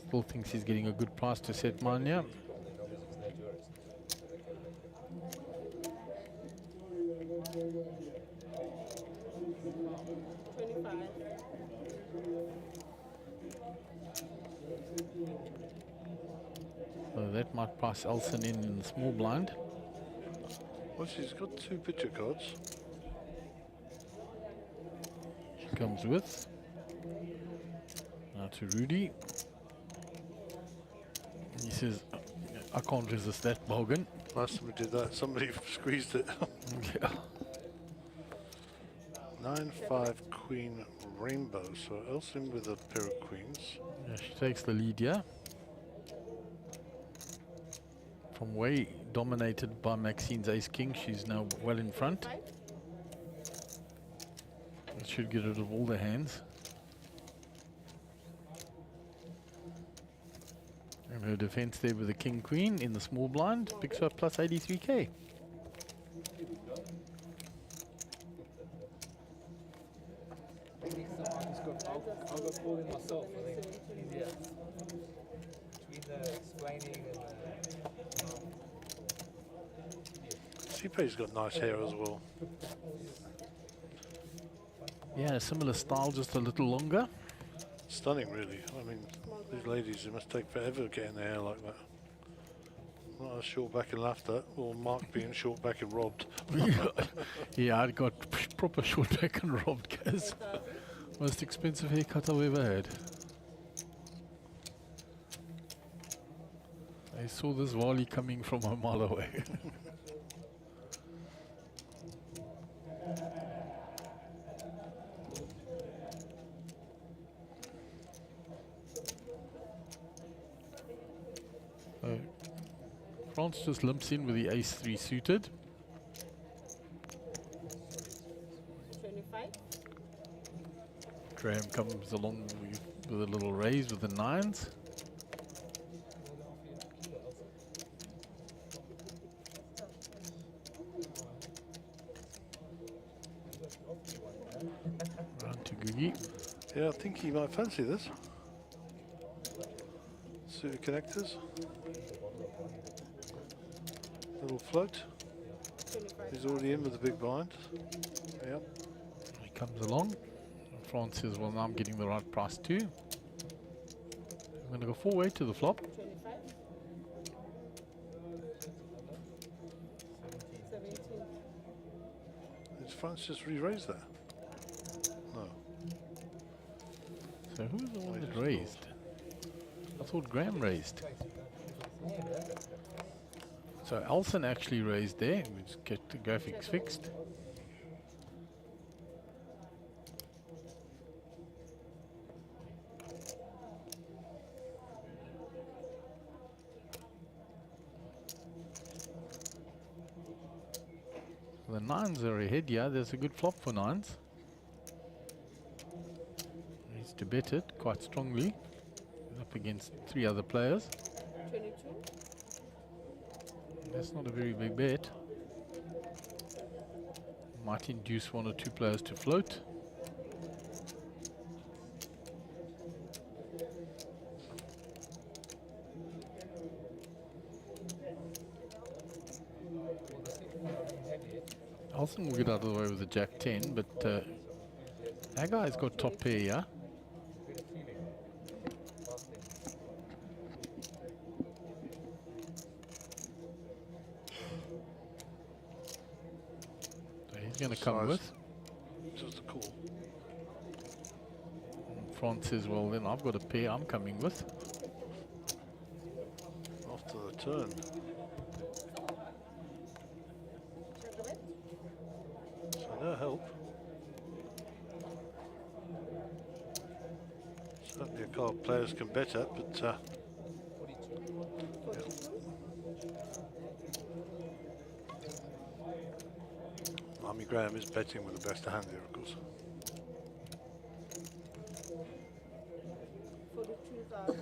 Still thinks he's getting a good price to set mine, yeah. So that might price Elson in the small blind. Well, she's got two picture cards. She comes with. Now to Rudy. He says, I can't resist that bargain. Last time we did that, somebody squeezed it. Yeah. 9-5 Queen Rainbow. So Elson with a pair of queens. Yeah, she takes the lead, yeah. From way dominated by Maxine's Ace King, she's now well in front. That should get rid of all the hands. And her defense there with the King Queen in the small blind picks her up plus 83k. I'll go call him myself, I think. Easier. Between the explaining and Sipe's got nice hair as well. Yeah, a similar style, just a little longer. Stunning, really. I mean, these ladies, it must take forever getting their hair like that. Not a short back and laughed at, or Mark being short back and robbed. Yeah, I got proper short back and robbed, guys. Most expensive haircut I've ever had. I saw this volley coming from a mile away. France just limps in with the ace-3 suited. 25? Graham comes along with a little raise with the 9s. Round to Googie. Yeah, I think he might fancy this. Suited connectors. Little float. He's already in with the big blind. Yep. He comes along. France says, well, now I'm getting the right price too. I'm going to go 4-way to the flop. 25. 17. Did France just re-raise that? No. So who's the one that raised? I thought Graham raised. So Elson actually raised there. We just get the graphics fixed. The nines are ahead, yeah, there's a good flop for nines. Needs to bet it quite strongly. Up against 3 other players. 22. That's not a very big bet. Might induce 1 or 2 players to float. Elson will get out of the way with a Jack 10, but that guy's got top pair, yeah? So he's going to come with. Just a call. France says, well, then I've got a pair I'm coming with. After the turn. So no help. Certainly a card players can bet at, but yeah. Army Graham is betting with the best hand here, of course. 42,000.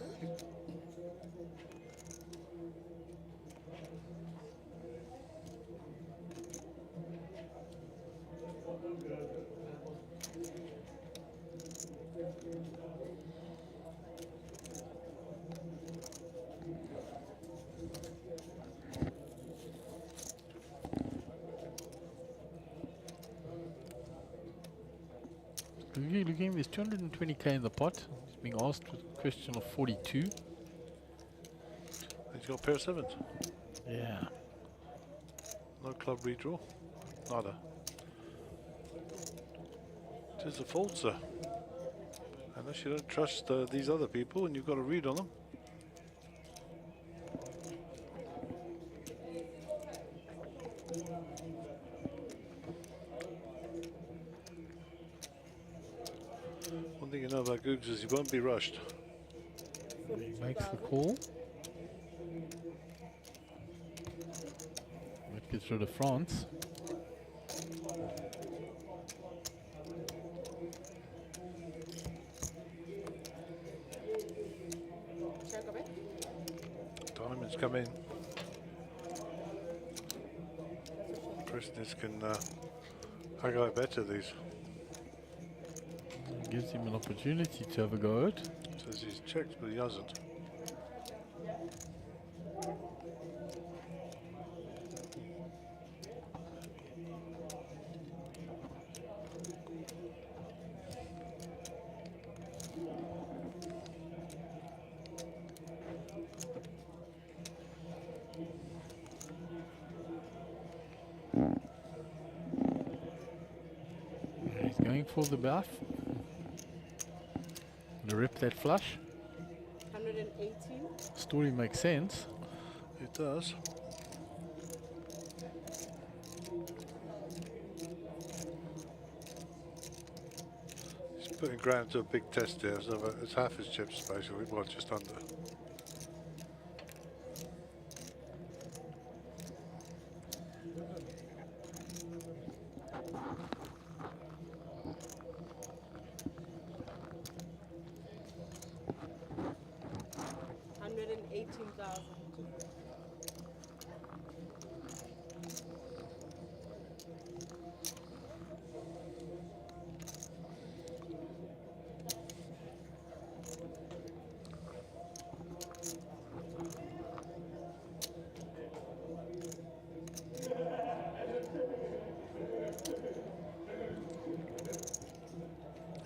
Looking, there's 220k in the pot. He's being asked with a question of 42. He's got a pair of sevens. Yeah. No club redraw. Nada. It is a fault, sir. Unless you don't trust these other people and you've got a read on them. One thing you know about Googs is he won't be rushed. Makes the call. That gets rid of France. Diamonds come in. Prisoners can go better these. Gives him an opportunity to have a go at it. Says he's checked, but he hasn't. He's going for the buff. To rip that flush. 118. Story makes sense. It does. He's putting Graham to a big test here. So it's half his chips basically, well, just under.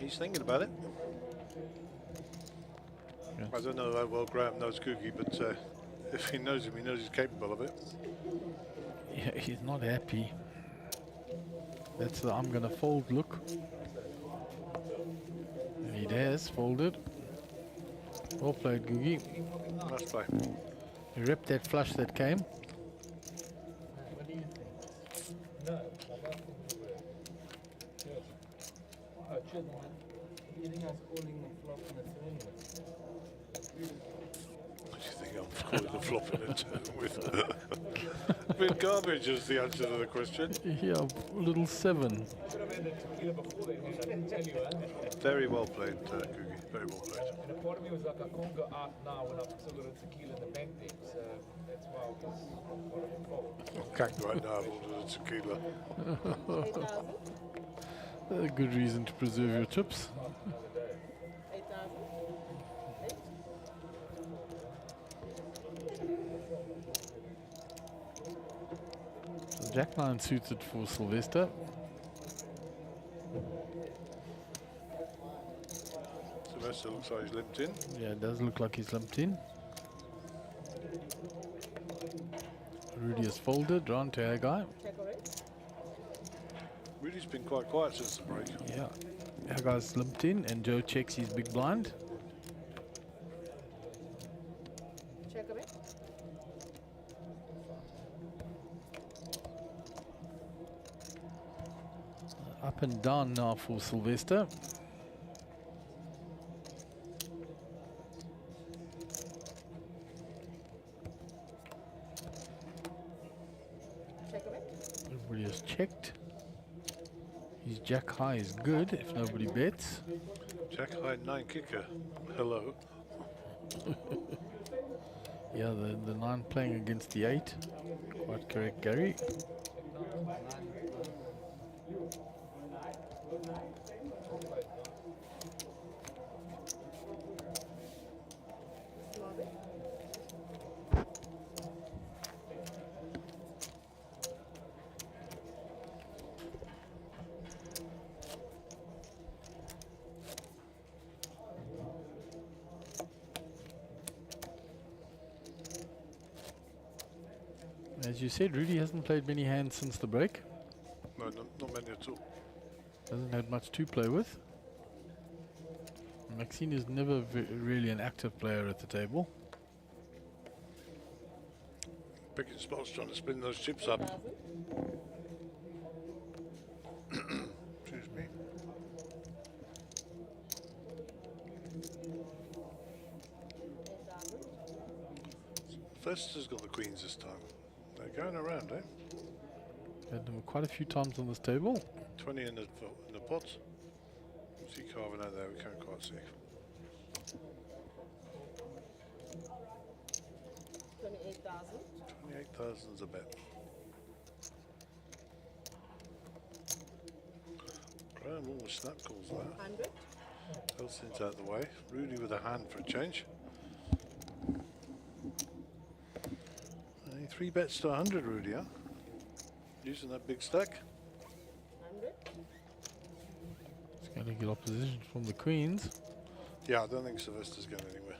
He's thinking about it. Yeah. I don't know how well Graham knows Googie, but if he knows him, he knows he's capable of it. Yeah, he's not happy. That's the I'm gonna fold look. And he has folded. Well played, Googie. Nice play. He ripped that flush that came. What do you think? No, my last thing we were. Oh, cheers, man. You think I was calling the flop in the turn What do you think I'm calling the flop in a turn with? With garbage is the answer to the question. Yeah, little 7. Very well played, Googie. Very well played. And a part of me was like, I can't go out now when I've still got a tequila in the bank there. So that's why I was part of the fault. Can't go out now, I've ordered a tequila. A good reason to preserve your chips. 8,000. So Jack 9 suited for Sylvester. Sylvester looks like he's limped in. Yeah, it does look like he's limped in. Rudy has folded, round to our guy. Rudy's been quite quiet since the break. Yeah, our guy's limped in and Joe checks his big blind. Check a bit. Up and down now for Sylvester. Check a bit. Everybody has checked. His jack high is good if nobody bets. Jack high 9 kicker. Hello. Yeah, the 9 playing against the 8. Quite correct, Gary. As you said, Rudy hasn't played many hands since the break. No, not many at all. Hasn't had much to play with. Maxine is never really an active player at the table. Picking spots, trying to spin those chips up. Excuse me. Fester's got the queens this time. They're going around, eh? Had them quite a few times on this table. 20 in the pot. What's he carving out there? We can't quite see. 28,000. 28,000 is a bet. Graham almost snap calls there. 100. Elston's out the way. Rudy with a hand for a change. Only 3 bets to 100, Rudy, huh? Using that big stack. 100. He's going to get opposition from the queens. Yeah, I don't think Sylvester's going anywhere.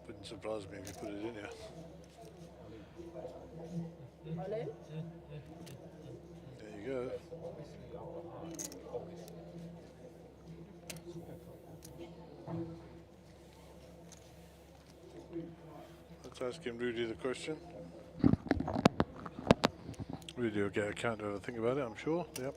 Wouldn't surprise me if you put it in here. All in. There you go. Let's ask him, Rudy, the question. Rudy will get a counter to think about it, I'm sure. Yep.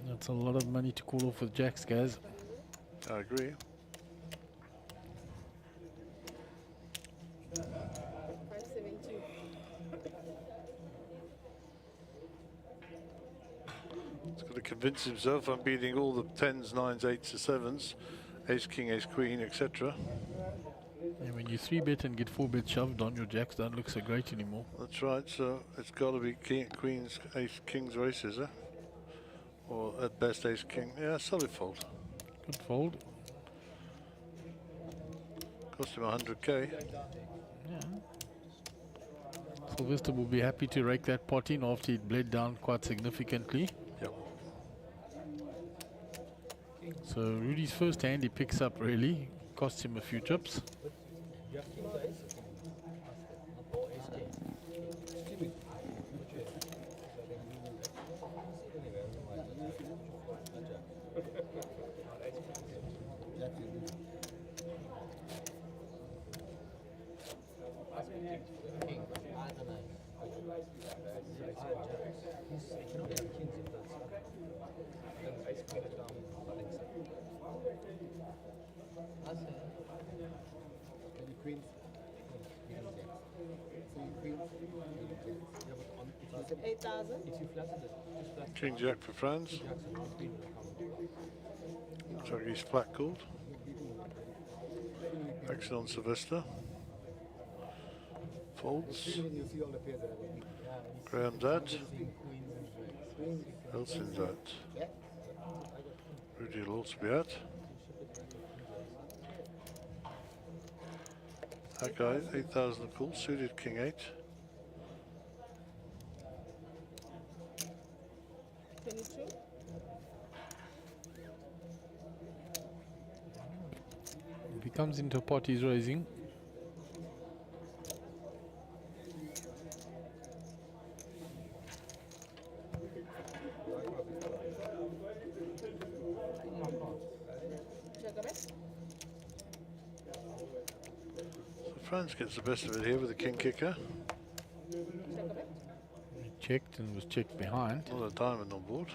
That's a lot of money to call off with jacks, guys. I agree. 572. He's got to convince himself I'm beating all the 10s, 9s, 8s, 7s, ace, king, ace, queen, etc. And when you 3-bet and get 4-bet shoved on, your jacks don't look so great anymore. That's right, so it's got to be Queen's, Ace, King's races, eh? Or at best Ace King. Yeah, solid fold. Good fold. Cost him 100k. Yeah. Sylvester will be happy to rake that pot in after it bled down quite significantly. Yep. So Rudy's first hand he picks up really, costs him a few chips. King Jack for Franz. Juggy's flat called. Action on Sylvester. Folds. Graham's out. Elson's out. Rudy will also be out. That guy, 8,000 of call, suited King 8. 22. If he comes into a pot, he's raising. Franz gets the best of it here with the king kicker. He checked and was checked behind. Not a diamond on board.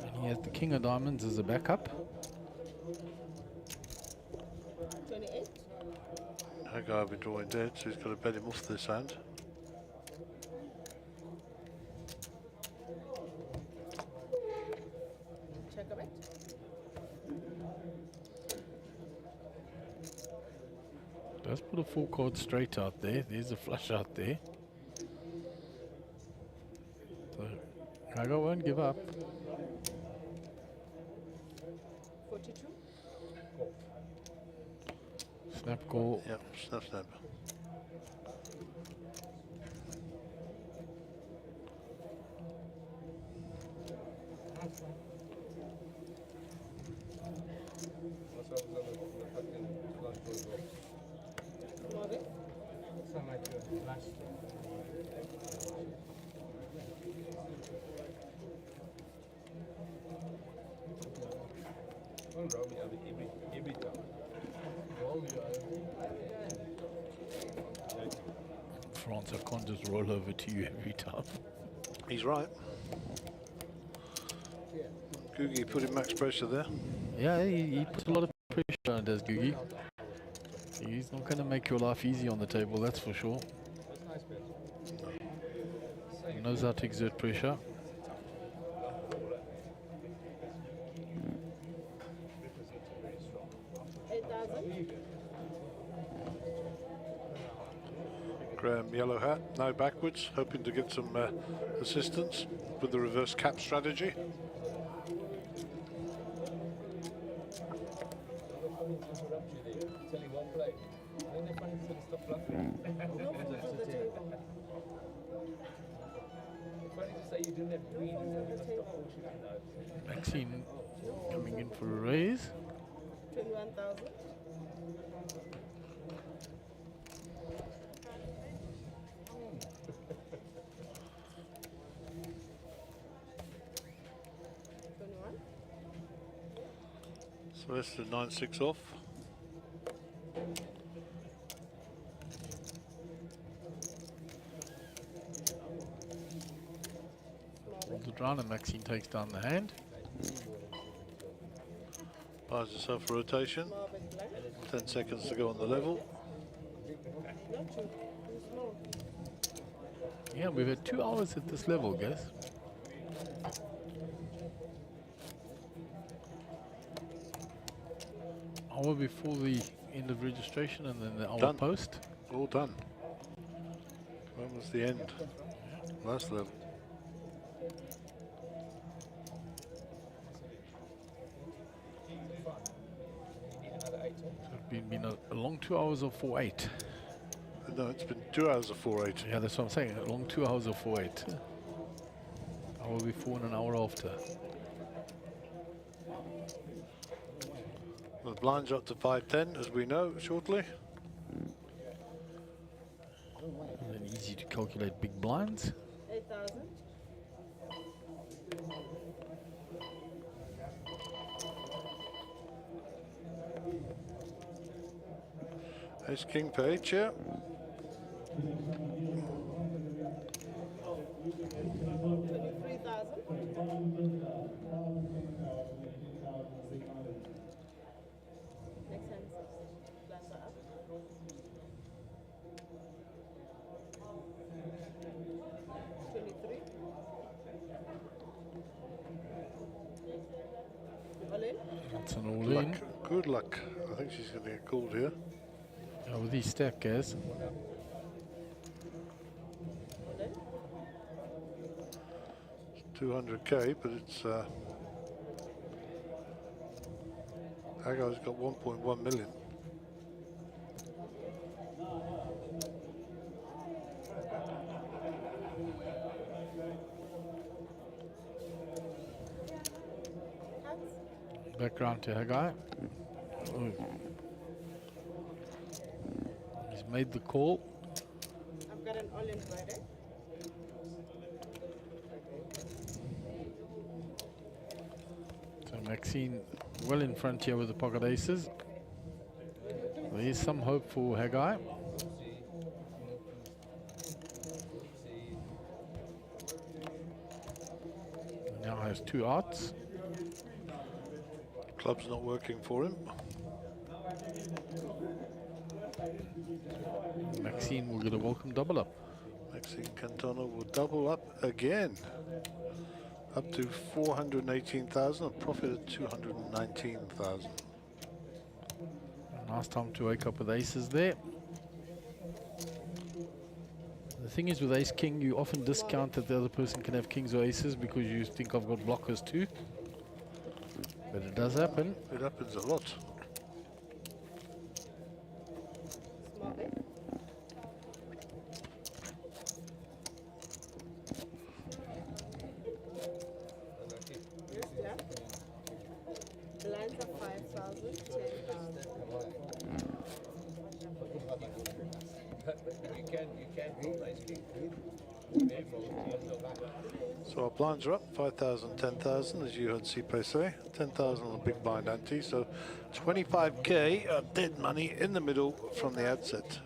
And he has the king of diamonds as a backup. 28. That guy will be drawing dead, so he's got to bet him off this hand. Check a bet. Does put a full card straight out there. There's a flush out there. So Kaga won't give up. 42. Snap call. Yep, snap, snap. France, I can't just roll over to you every time. He's right. Googie put in max pressure there. Yeah, he puts a lot of pressure on, does Googie. He's not going to make your life easy on the table, that's for sure. He knows how to exert pressure. Graham yellow hat, now backwards, hoping to get some assistance with the reverse cap strategy. Maxine coming in for a raise. 21,000. So that's the 9-6 off. Holds it round and Maxine takes down the hand. Buys herself a rotation. 10 seconds to go on the level. Yeah, we've had 2 hours at this level, guys. Hour before the end of registration and then the hour Done. post. All done. When was the end? Last level. So it's been a long 2 hours of 4.8. No, it's been 2 hours of 4.8. Yeah, that's what I'm saying. A long 2 hours of 4.8. Hour before and an hour after. The blinds are up to 510, as we know, shortly. And then easy to calculate big blinds. 8,000. Ace King page here. 23,000. Next hand, blinds are up. 23. All in? That's an all Luck. in. Good luck. I think she's going to get called here. Yeah, with these stack guys. All in? 200k, but it's Hagar's got 1.1 million. Background to Hijack. Oh. He's made the call. I've got an all in Friday. So Maxine well in front here with the pocket aces. There is some hope for Hijack. Now has 2 outs. Club's not working for him. Maxine will get a welcome double up. Maxine Cantona will double up again. Up to 418,000, a profit of 219,000. Nice time to wake up with aces there. The thing is with ace king, you often discount that the other person can have kings or aces because you think I've got blockers too. But it does happen. It happens a lot. Small bet. Yes, yeah. The lines are 5,000, 10,000. You can hold ice cream. So our blinds are up, 5,000, 10,000, as you heard Sipe say. 10,000 on the big blind ante, so 25k of dead money in the middle from the outset.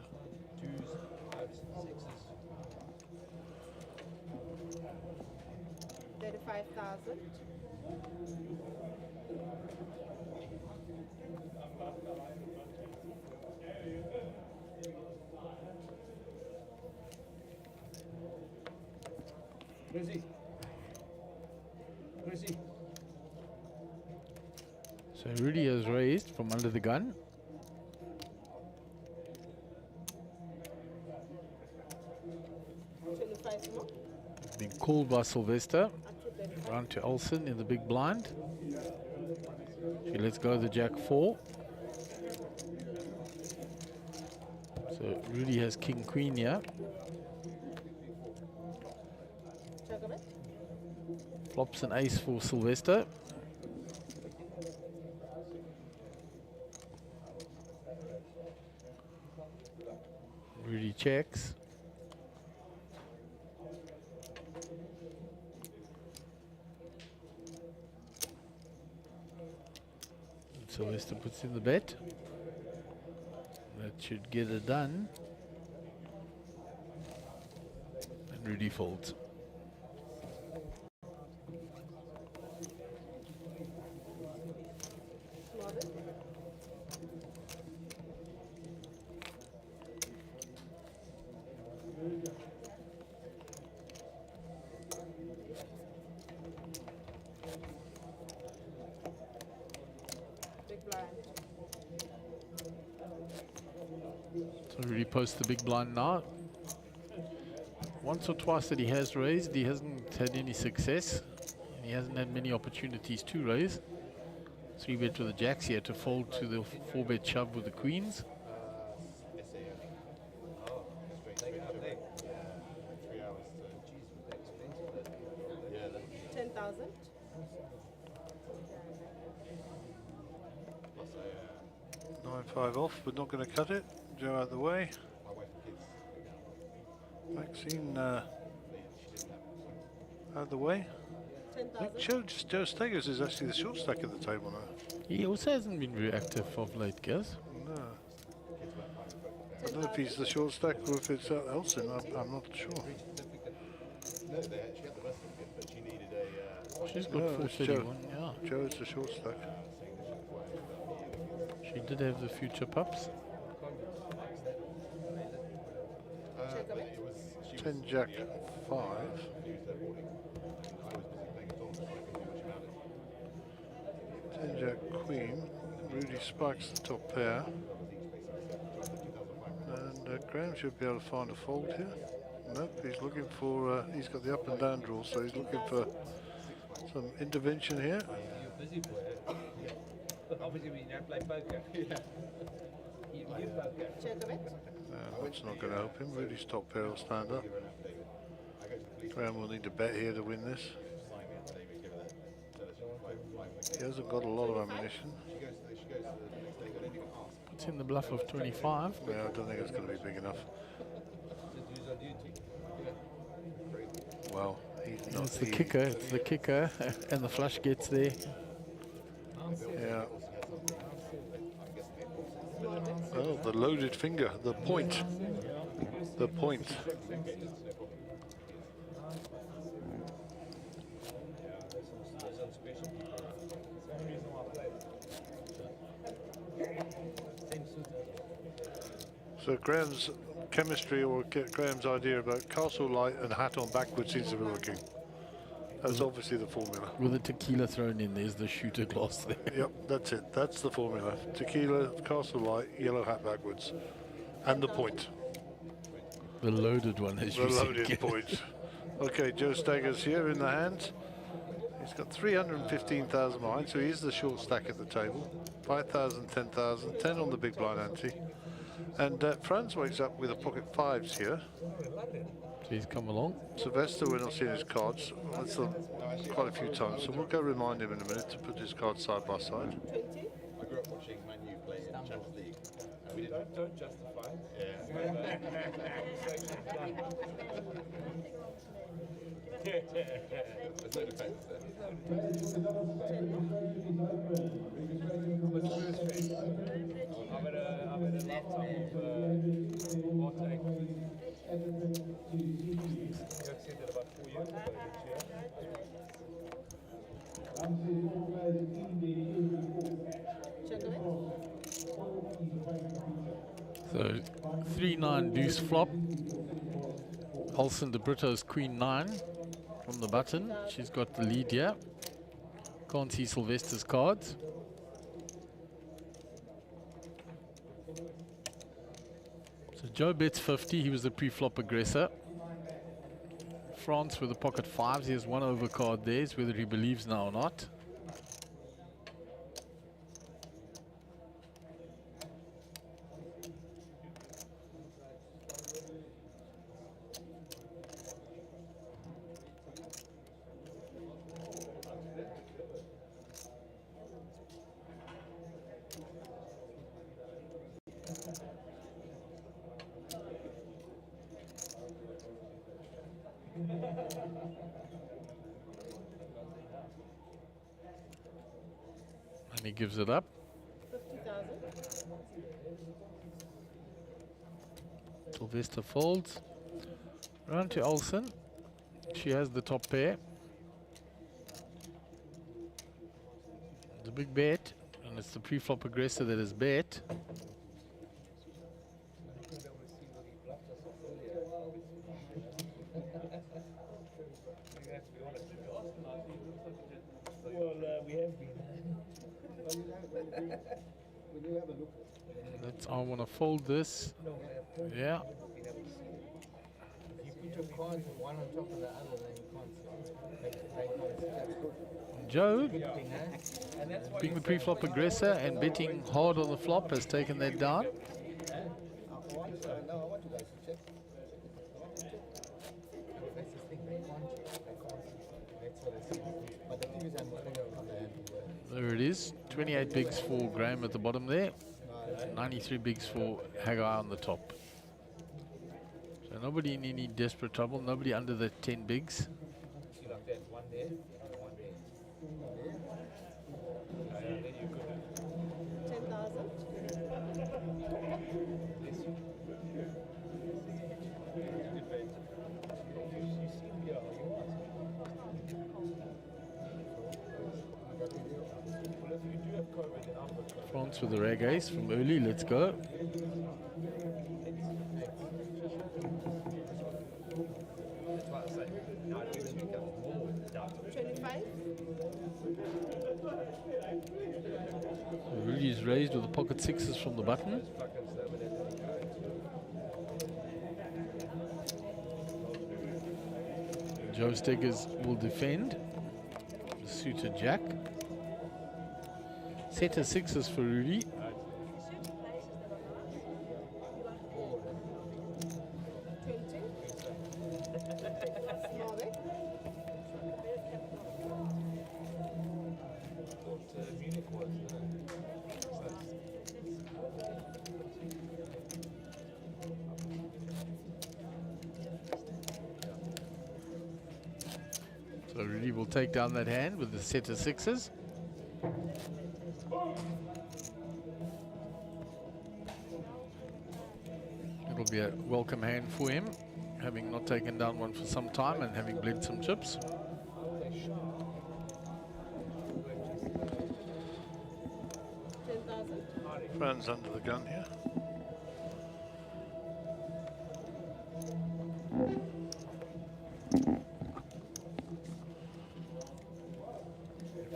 35,000. Chrissy. So Rudy has raised from under the gun. Been called by Sylvester. Round to Olsen in the big blind. She lets go the jack 4. So Rudy has king queen here. Flops an ace for Sylvester. Rudy checks. And Sylvester puts in the bet. That should get it done. And Rudy folds. Big blind. Already post the big blind now. Once or twice that he has raised, he hasn't had any success. And he hasn't had many opportunities to raise. 3-bet with the jacks, he had to fold to the 4-bet shove with the queens. 10,000. 9-5 off, we're not going to cut it. Joe out of the way. Maxine out of the way. I think Joe Stegers is actually the short stack at the table now. He also hasn't been very active of late, guys. No. I don't know if he's the short stack or if it's Elson. I'm not sure. No, they actually had the rest of it, but she needed a. She's got 431, yeah. Joe's the short stack. She did have the future pups. 10 Jack 5. 10 Jack Queen. Rudy spikes the top pair. And Graham should be able to find a fold here. Nope, he's looking for, he's got the up and down draw, so he's looking for some intervention here. You're busy boy. Obviously, when you don't play poker. Yeah. You poker. That's not going to help him. Rudy's top pair will stand up. Graham will need to bet here to win this. He hasn't got a lot of ammunition. It's in the bluff of 25. Yeah, I don't think it's going to be big enough. Well, he's not. It's the kicker, it's the kicker, and the flush gets there. Yeah. Oh, the loaded finger, the point. The point. So Graham's chemistry, or Graham's idea about castle light and hat on backwards seems to be working. That's obviously the formula. With the tequila thrown in, there's the shooter glass there. Yep, that's it. That's the formula. Tequila, castle light, yellow hat backwards. And the point. The loaded one, as the you said. The loaded point. Okay, Joe Stagger's here in the hand. He's got 315,000 behind, so he's the short stack at the table. 5,000, 10,000, 10 on the big blind ante. And Franz wakes up with a pocket fives here. He's come along. Sylvester, we're not seeing his cards. That's quite a few times, so we'll go remind him in a minute to put his cards side by side. I grew up watching Man U play in the Champions League. And we didn't. Don't justify. There's no defence there. I'm at a lifetime of heartache. I've said that about 4 years ago So 3-9 deuce flop. Olsen de Brito's queen 9 from the button. She's got the lead here. Can't see Sylvester's cards. So Joe bets 50. He was the pre-flop aggressor. France with the pocket fives. He has one overcard there. It's whether he believes now or not. And he gives it up. 50,000. Sylvester folds. Round to Olsen. She has the top pair. The big bet, and it's the pre-flop aggressor that is bet. Well, we have been. Will you have a look? That I want to fold this. Yeah. If you put your cards one on top of the other, then you can't see. Joe, being the pre-flop aggressor and betting hard on the flop, has taken that down. There it is, 28 bigs for Graham at the bottom there, 93 bigs for Hijack on the top. So nobody in any desperate trouble, nobody under the 10 bigs. One there, one there. 10,000. France with the rag ace from early, let's go. Rudy's raised with the pocket sixes from the button. Joe Steggers will defend. Suited jack. Set of sixes for Rudy. So Rudy will take down that hand with the set of sixes. It'll be a welcome hand for him, having not taken down one for some time and having bled some chips. Fran's under the gun here.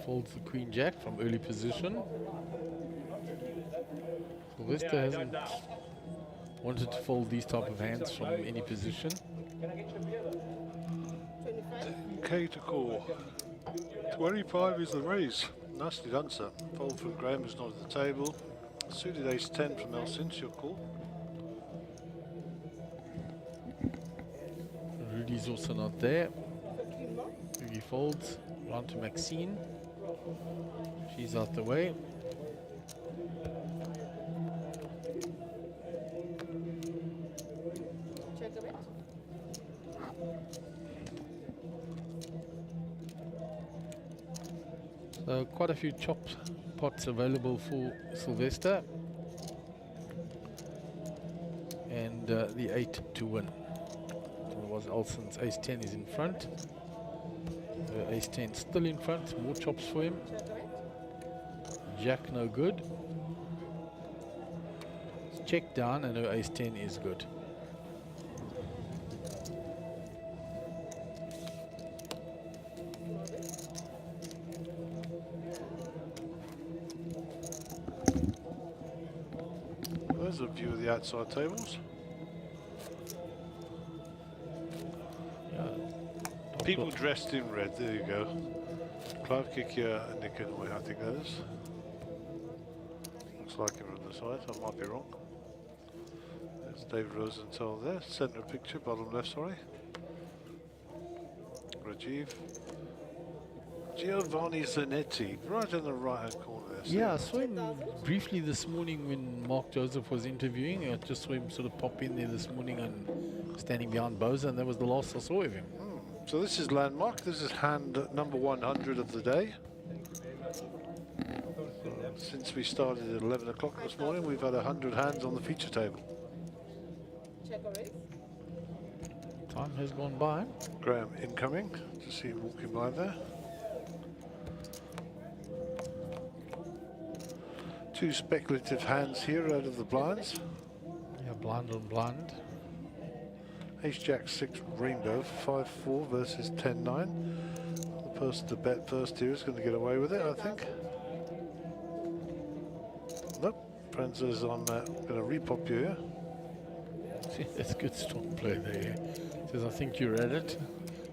Folds the queen jack from early position. Sylvester hasn't wanted to fold these type of hands from any position. Okay to call. 25 is the raise. Nicely done, sir. Fold from Graham, who's not at the table. Suited ace 10 from Elsinch, your call. Rudy's also not there. Rudy folds. Round to Maxine. She's out the way. So quite a few chop pots available for Sylvester. And the 8 to win. So it was Elson's ace 10 is in front. Ace 10 still in front, more chops for him. Jack no good. Check down and her ace 10 is good. There's a view of the outside tables. People dressed in red, there you go. Clive Kikia and Nick Inouye, I think that is. Looks like him on the side, I might be wrong. There's David Rosenthal there, centre picture, bottom left, sorry. Rajiv. Giovanni Zanetti, right in the right hand corner there. Yeah, I saw him briefly this morning when Mark Joseph was interviewing. I just saw him sort of pop in there this morning and standing behind Boza, and that was the last I saw of him. So this is landmark. This is hand number 100 of the day. Since we started at 11 o'clock this morning, we've had 100 hands on the feature table. Time has gone by. Graham incoming. To see him walking by there. Two speculative hands here out of the blinds. Yeah, blind on blind. Ace Jack 6 Rainbow, 5-4 versus 10-9. The person to bet first here is going to get away with it, I think. Nope, Franz says, I'm going to repop you here. That's good strong play there. Says, I think you're at it.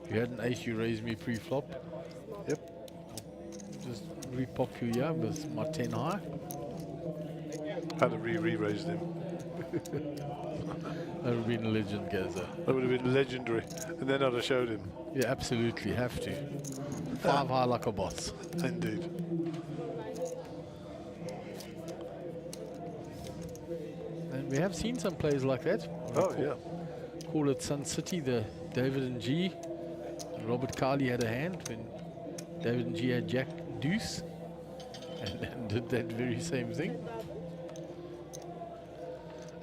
You had an ace, you raised me pre-flop. Yep. Just repop you here with my 10 high. Had to re-raised him. That would have been a legend, Gaza. That would have been legendary. And then I'd have showed him. Yeah, absolutely, have to. 5 high like a boss. Indeed. And we have seen some plays like that. Oh, yeah. Call it Sun City, the David and G. Robert Carley had a hand when David and G had Jack Deuce and did that very same thing.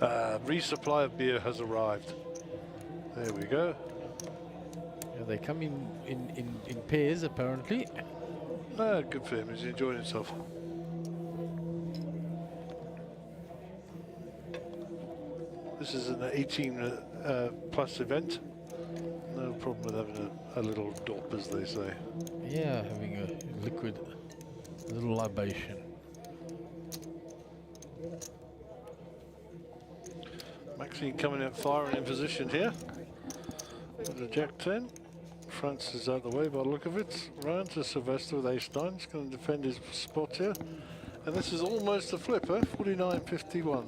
Resupply of beer has arrived. There we go. Yeah, they come in pairs apparently. Good for him, he's enjoying himself. This is an 18 plus event. No problem with having a little dop, as they say. Yeah, having a liquid, a little libation. Maxine coming out firing in position here. With a Jack 10. France is out of the way by the look of it. Round to Sylvester with ace-9. He's going to defend his spot here. And this is almost a flip, 49-51.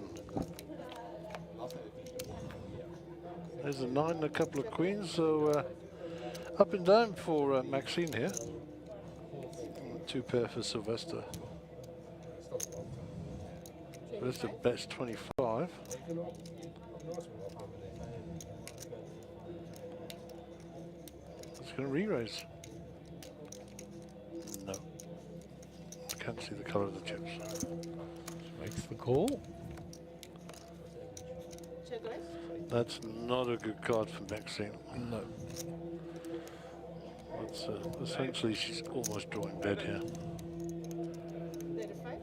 There's a 9 and a couple of queens, so up and down for Maxine here. 2 pair for Sylvester. Sylvester bets 25. It's going to re-raise. No. I can't see the colour of the chips. Makes the call. That's not a good card for Maxine. No. That's, essentially, she's almost drawing bed here. 35?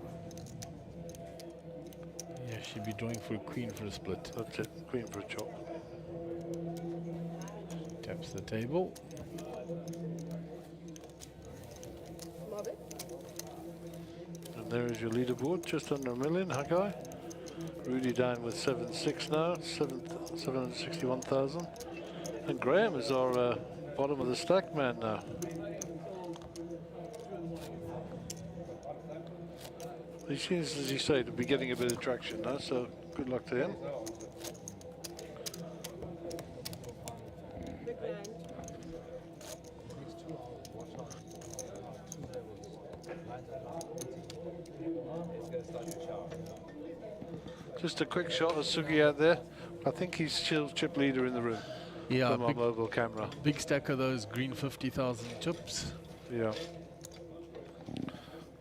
Yeah, she'd be drawing for a queen for a split. That's it, queen for a chop. Taps the table. And there is your leaderboard, just under $1 million, Haggai. Rudy down with 7.6 now, 761,000. And Graham is our bottom of the stack man now. He seems, as you say, to be getting a bit of traction now, so good luck to him. Just a quick shot of Sugi out there. I think he's still chip leader in the room. Yeah, from our mobile camera. Big stack of those green 50,000 chips. Yeah.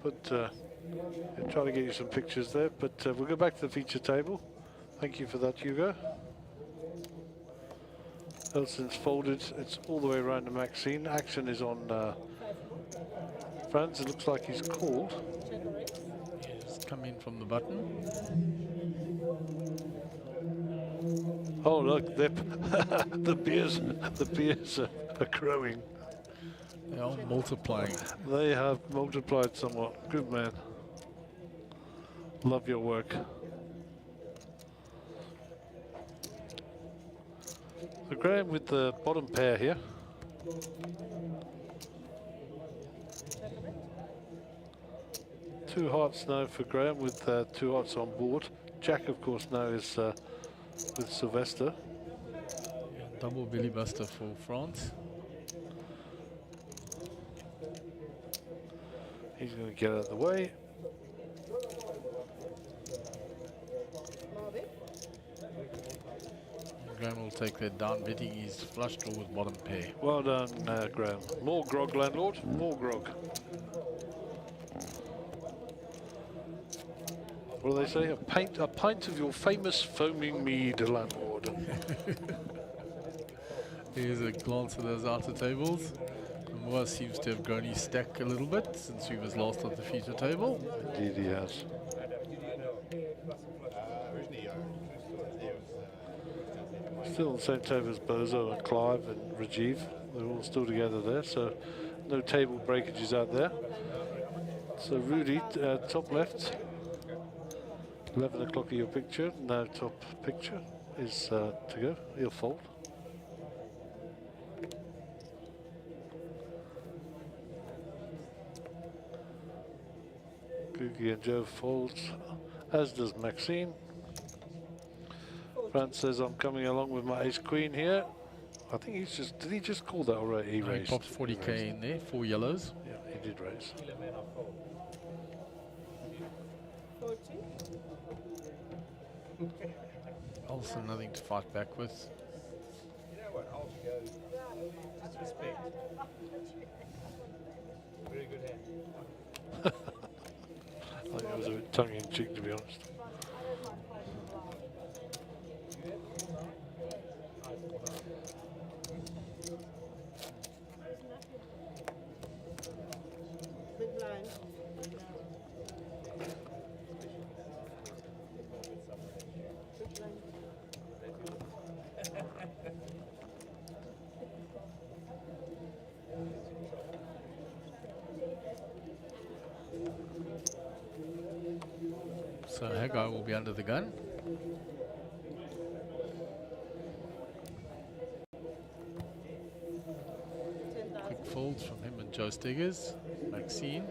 But I'll try to get you some pictures there. But we'll go back to the feature table. Thank you for that, Hugo. Elson's folded. It's all the way around to Maxine. Action is on Franz. It looks like he's called. Yeah, just come in from the button. Oh look, the beers are growing. They are multiplying. They have multiplied somewhat. Good man. Love your work. So Graham with the bottom pair here. Two hearts now for Graham with 2 hearts on board. Jack, of course, now is with Sylvester. Yeah, double belly buster for France. He's going to get out of the way. Graham will take that down, betting his flush draw with bottom pair. Well done, Graham. More grog, landlord. More grog. What do they say? A pint of your famous foaming mead, landlord. Here's a glance at those outer tables. Moa seems to have grown his stack a little bit since he was last at the feature table. Indeed he has. Still on the same table as Bozo and Clive and Rajiv. They're all still together there, so no table breakages out there. So Rudy, top left. 11 o'clock of your picture, now top picture is to go. He'll fold. Googie and Joe folds, as does Maxine. France says, I'm coming along with my ace queen here. I think he's just, did he just call that already? He He raised. popped 40k in there, 4 yellows. Yeah, he did raise. 40. Also nothing to fight back with. You know what? I'll go. Just respect. Very good hand. I think it was a bit tongue-in-cheek, to be honest. Big blind. Big blind. So Haggai will be under the gun. Quick folds from him and Joe Stiggers. Maxine.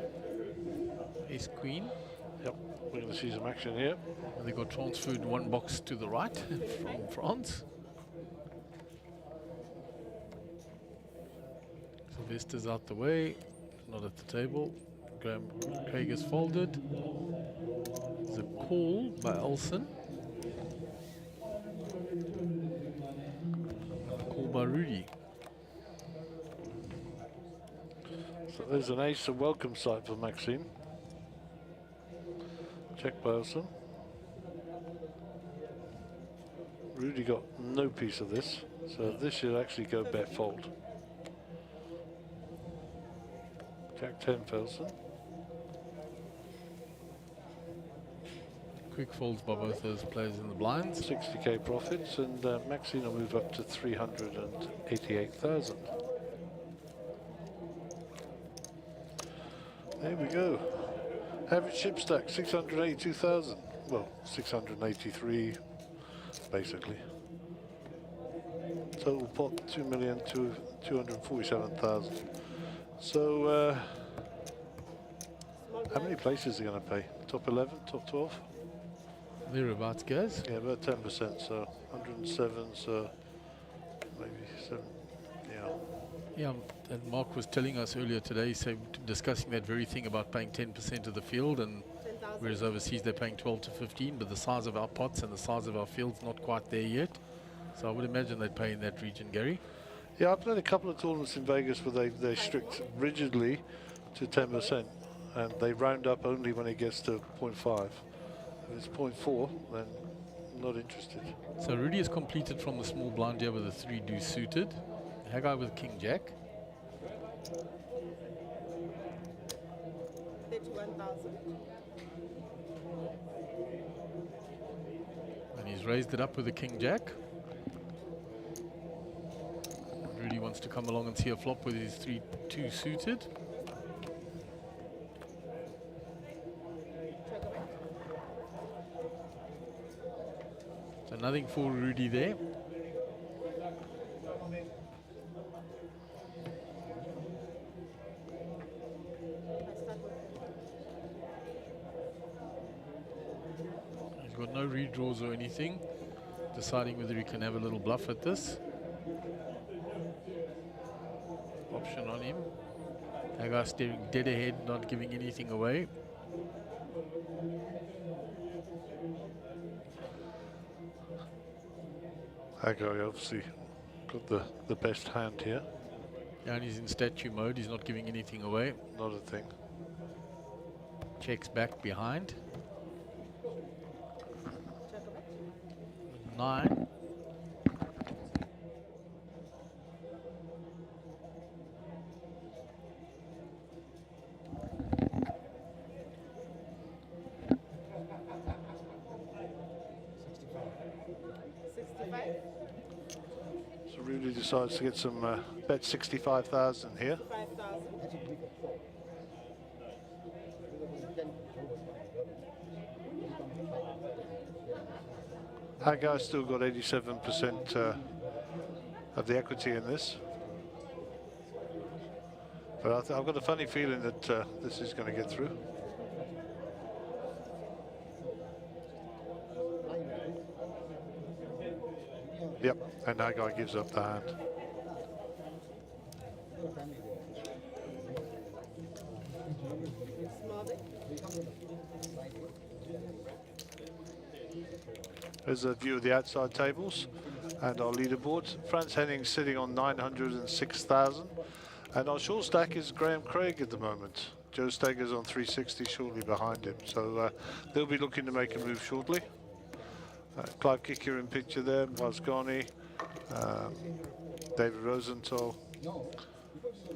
Ace Queen. Yep, we're going to see some action here. And they got transferred one box to the right from France. Sylvester's out the way, not at the table. Graham Craig is folded. There's a call by Elson. Call by Rudy. So there's an ace, a welcome sight for Maxime. Check by Elson. Rudy got no piece of this, so this should actually go bet fold. Jack 10 for Elson. Quick folds by both those players in the blinds. 60k profits, and Maxine will move up to 388,000. There we go. Average chip stack 682,000. Well, 683 basically. Total pot 2,247,000. So, how many places are going to pay? Top 11, top 12? Thereabouts, guys. Yeah, about 10%, so 107, so maybe 7, yeah. Yeah, and Mark was telling us earlier today, discussing that very thing about paying 10% of the field, and whereas overseas they're paying 12 to 15, but the size of our pots and the size of our field's not quite there yet. So I would imagine they'd pay in that region, Gary. Yeah, I've played a couple of tournaments in Vegas where they strict rigidly to 10%, and they round up only when it gets to 0.5. If it's 0.4, then I'm not interested. So Rudy is completed from the small blind here with a 3 deuce suited. Haggai with King Jack. 31,000. And he's raised it up with the King Jack. Rudy wants to come along and see a flop with his 3-2 suited. So nothing for Rudy there. He's got no redraws or anything. Deciding whether he can have a little bluff at this. Option on him. Haggai staring dead ahead, not giving anything away. Haggai obviously got the best hand here. Yeah, and he's in statue mode, he's not giving anything away. Not a thing. Checks back behind. 9. So Rudy decides to get some bet 65,000 here. 5,000. Haggai's still got 87% of the equity in this. But I've got a funny feeling that this is going to get through. Yep, and Haggai gives up the hand. There's a view of the outside tables and our leaderboard. Franz Henning sitting on 906,000. And our short stack is Graham Craig at the moment. Joe Steger's on 360 shortly behind him. So they'll be looking to make a move shortly. Clive Kicker in picture there, Wasgani, David Rosenthal,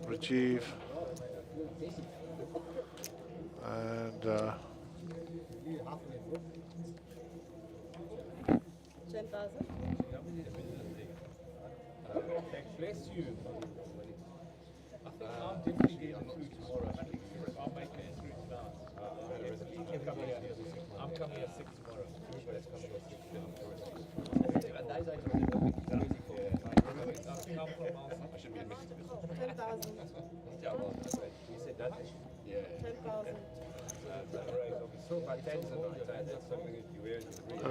Rajiv, and 10,000. Bless you. I think I'm definitely getting through tomorrow. I'll make it through tonight. I'm coming at 6 tomorrow. Everybody's coming at 6. I should be admitted to this. 10,000. Yeah, well, you said that? Yeah. 10,000.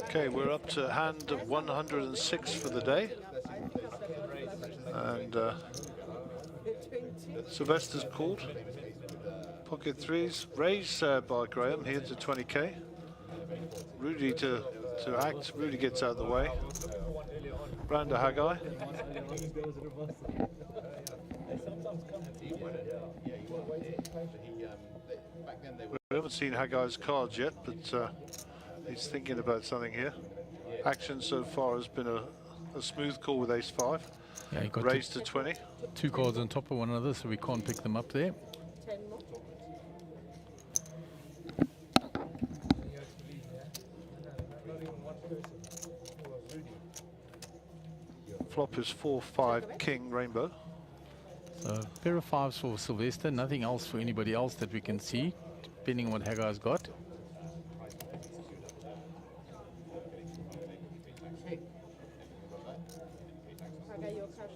okay, we're up to hand of 106 for the day. And Sylvester's called. Pocket threes, raised by Graham here to 20k. Rudy to act. Rudy gets out of the way. Round to Haggai. We haven't seen Haggai's cards yet, but he's thinking about something here. Action so far has been a smooth call with ace-5. Yeah, he got raised to 20. 2 cards on top of one another, so we can't pick them up there. 10 more. Flop is 4-5 king rainbow. So pair of 5s for Sylvester, nothing else for anybody else that we can see, depending on what Haggai's got. Haggai, your cards.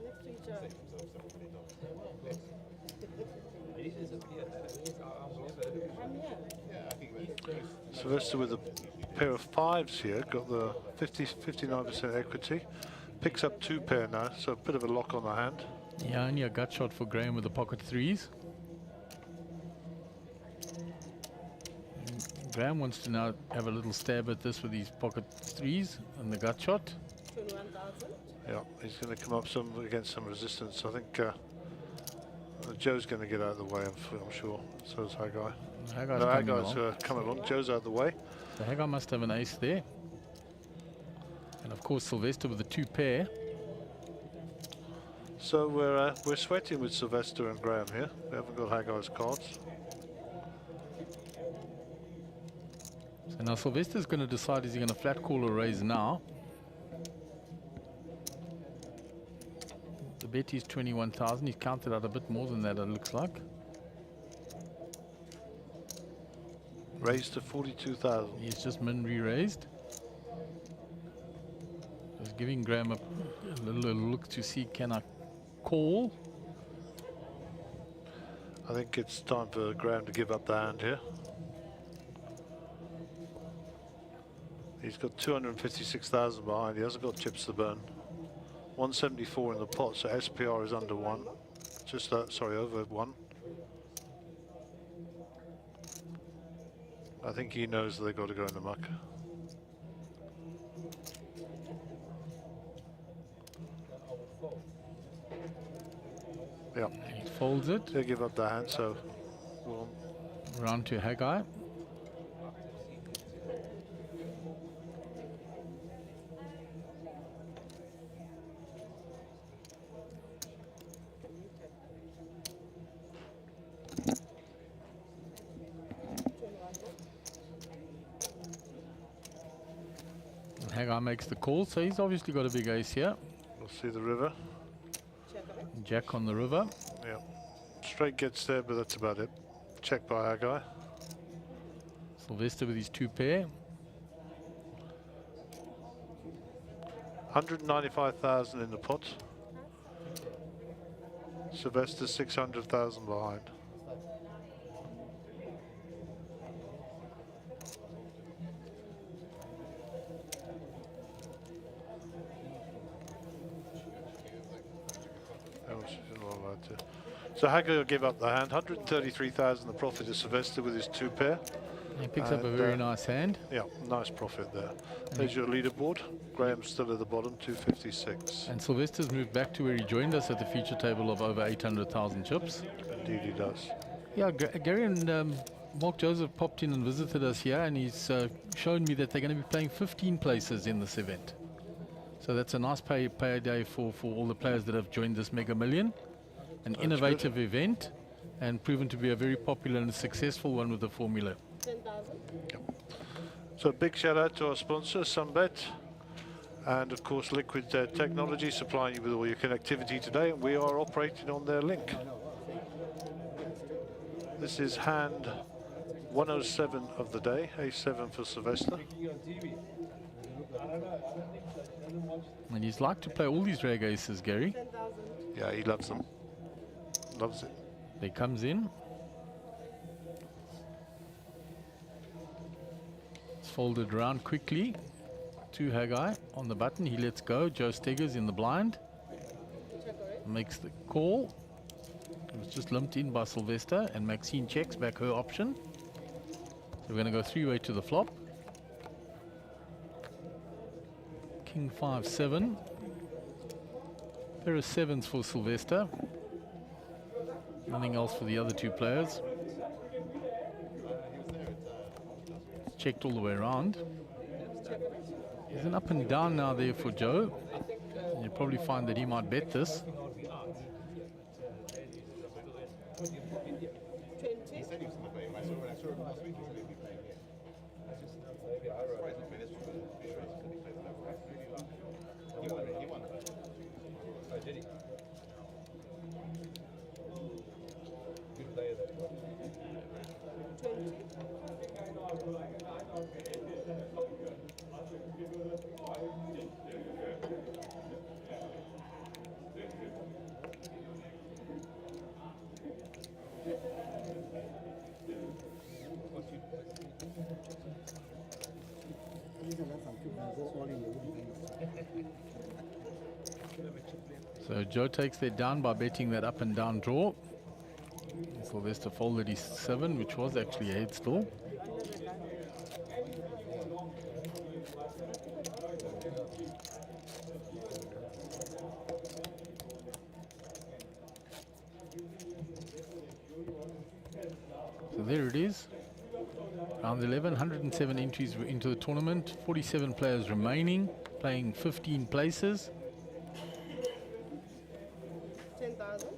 Next to each other. Sylvester with a pair of 5s here, got the 59% equity. Picks up 2 pair now, so a bit of a lock on the hand. Yeah, only a gut shot for Graham with the pocket 3s. Graham wants to now have a little stab at this with his pocket 3s and the gut shot. 21,000. Yeah, he's going to come up against some resistance. I think Joe's going to get out of the way, I'm sure. So is Haggai. Haggai's coming along. Joe's out of the way. So Haggai must have an ace there. And of course Sylvester with the 2 pair. So we're sweating with Sylvester and Graham here. We haven't got Haggai's cards. So now Sylvester's going to decide, is he going to flat call or raise now? The bet is 21,000. He's counted out a bit more than that, it looks like. Raised to 42,000. He's just min re-raised. Just giving Graham a little look to see, can I call? I think it's time for Graham to give up the hand here. He's got 256,000 behind. He hasn't got chips to burn. 174 in the pot, so SPR is under 1. Just sorry, over 1. I think he knows they've got to go in the muck. Yeah. He folds it. He'll give up the hand, so we'll round to Haggai. Haggai makes the call, so he's obviously got a big ace here. We'll see the river. Jack on the river. Yeah. Straight gets there, but that's about it. Check by Haggai. Sylvester with his 2 pair. 195,000 in the pot. Sylvester 600,000 behind. So Hager will give up the hand. 133,000 the profit is Sylvester with his 2 pair. He picks up a very nice hand. Yeah, nice profit there. There's your leaderboard. Graham's still at the bottom, 256. And Sylvester's moved back to where he joined us at the feature table of over 800,000 chips. Indeed he does. Yeah, Gary and Mark Joseph popped in and visited us here, and he's shown me that they're going to be playing 15 places in this event. So that's a nice payday for all the players that have joined this Mega Million. An innovative event, and proven to be a very popular and successful one with the formula. 10,000. So a big shout out to our sponsor, Sunbet, and of course Liquid Technology, supplying you with all your connectivity today, and we are operating on their link. This is hand 107 of the day, A7 for Sylvester. And he's like to play all these rag aces, Gary. Yeah, he loves them. Loves it. He comes in. It's folded around quickly to Haggai on the button. He lets go. Joe Stegger's in the blind. Makes the call. It was just lumped in by Sylvester, and Maxine checks back her option. So we're going to go 3-way to the flop. King 5-7. Pair of 7s for Sylvester. Nothing else for the other 2 players. Checked all the way around. There's an up and down now there for Joe. You'll probably find that he might bet this. So Joe takes that down by betting that up and down draw. Sylvester folded his 7, which was actually a head still. So there it is. Round 11, 107 entries into the tournament, 47 players remaining, playing 15 places. 10,000.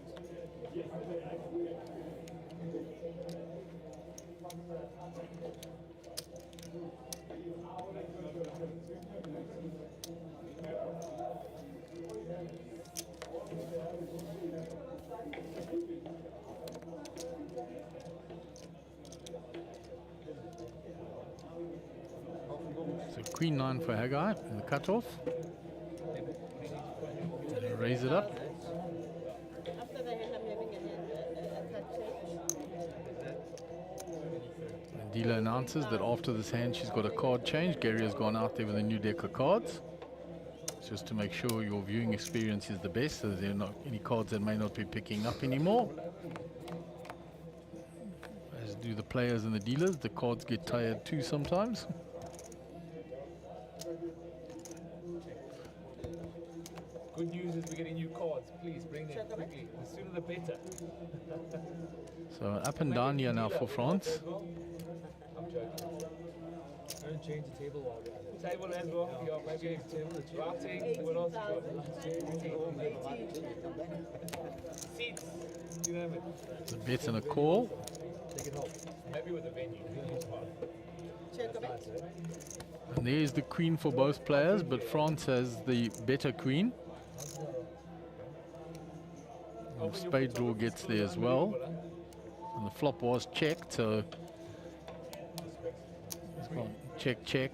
So Queen 9 for Haggai in the cutoff. And raise it up. After the hand, I'm having a cut change. And dealer announces that after this hand she's got a card change. Gary has gone out there with a new deck of cards, just to make sure your viewing experience is the best, so there are not any cards that may not be picking up anymore. As do the players and the dealers, the cards get tired too sometimes. Good news is we're getting new cards. Please bring them quickly. The sooner the better. So up and down here now for France. I'm joking. Don't change the table while we're at it. Table as well. Yeah, maybe routing. What else seats. You know it. It's a bet and a call. Take it home. Maybe with the venue. And there's the queen for both players, but France has the better queen. And the spade draw gets there as well. And the flop was checked, so check, check.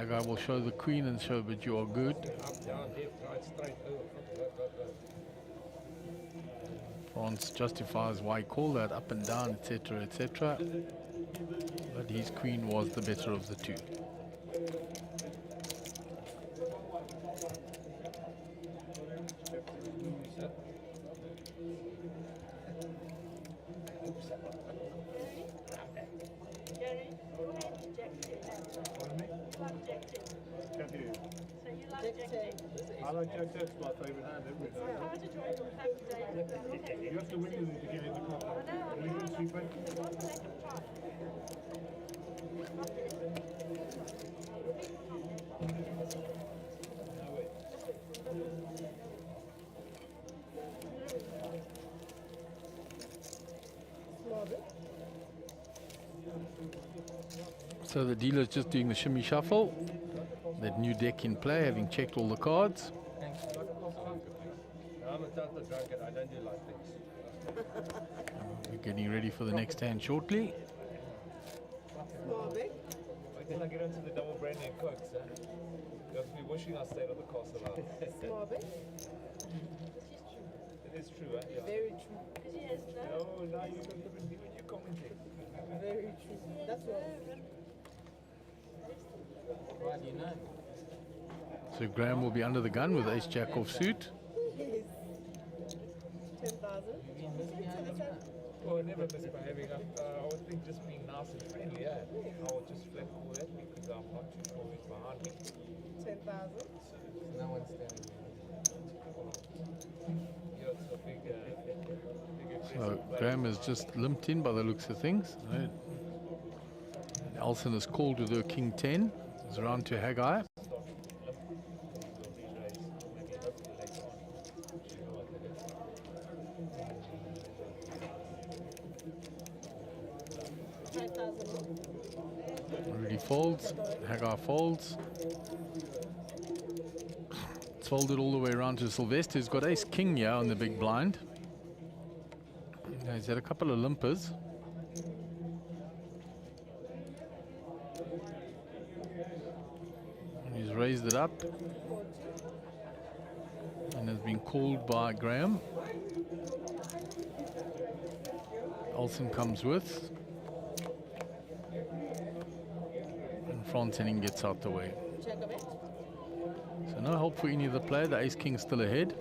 That guy will show the queen and show, but you are good. Up, down, left, right, straight, over. Go. France justifies why he called that up and down, etc., etc. But his queen was the better of the two. I like Jack 10. It's my favourite hand every day. You have to win with it to get in the cup. Are you going to see So the dealer's just doing the shimmy shuffle. That new deck in play, having checked all the cards. I'm a total drunkard. I don't do like things. We're getting ready for the next hand shortly. Wait till I get onto the double brandy and cokes, huh? You'll be wishing I stayed on the castle line. Small bit. It is true, huh? Yeah. Very true. No, now you got different view and you commenting. Very true. That's what. Why do you know? So Graham will be under the gun with ace jack off suit. Yes. 10,000. Oh, I never misbehaving. I would think just being nice and friendly, yeah. I would just flat call that because I'm not too sure who's behind me. 10,000. No one's standing there. Yeah, it's a big So Graham is just limped in by the looks of things. Right. Elson is called with her king 10. It's around to Haggai. Rudy folds, Haggai folds. It's folded all the way around to Sylvester, who's got ace king here on the big blind. He's had a couple of limpers. And he's raised it up and has been called by Graham. Olsen comes with. And Frontening gets out the way. So no help for any of the play. The ace king still ahead.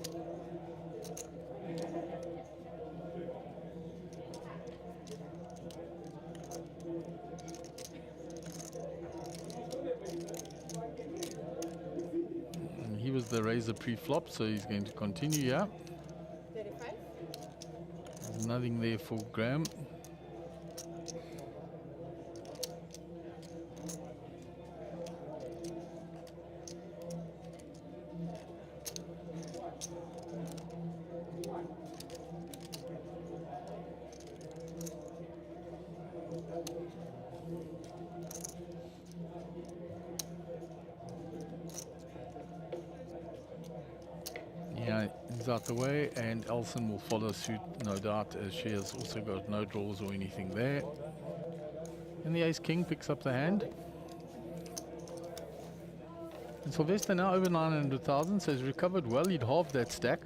And he was the razor pre-flop, so he's going to continue, yeah. 35. There's nothing there for Graham. Yeah, he's out the way, and Elson will follow suit, no doubt, as she has also got no draws or anything there. And the ace-king picks up the hand. And Sylvester now over 900,000, so he's recovered well. He'd halved that stack.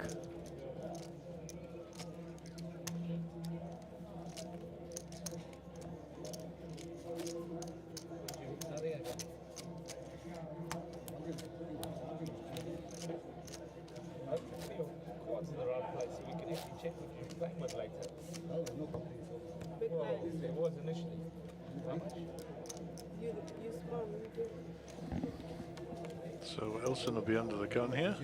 So Elson will be under the gun here.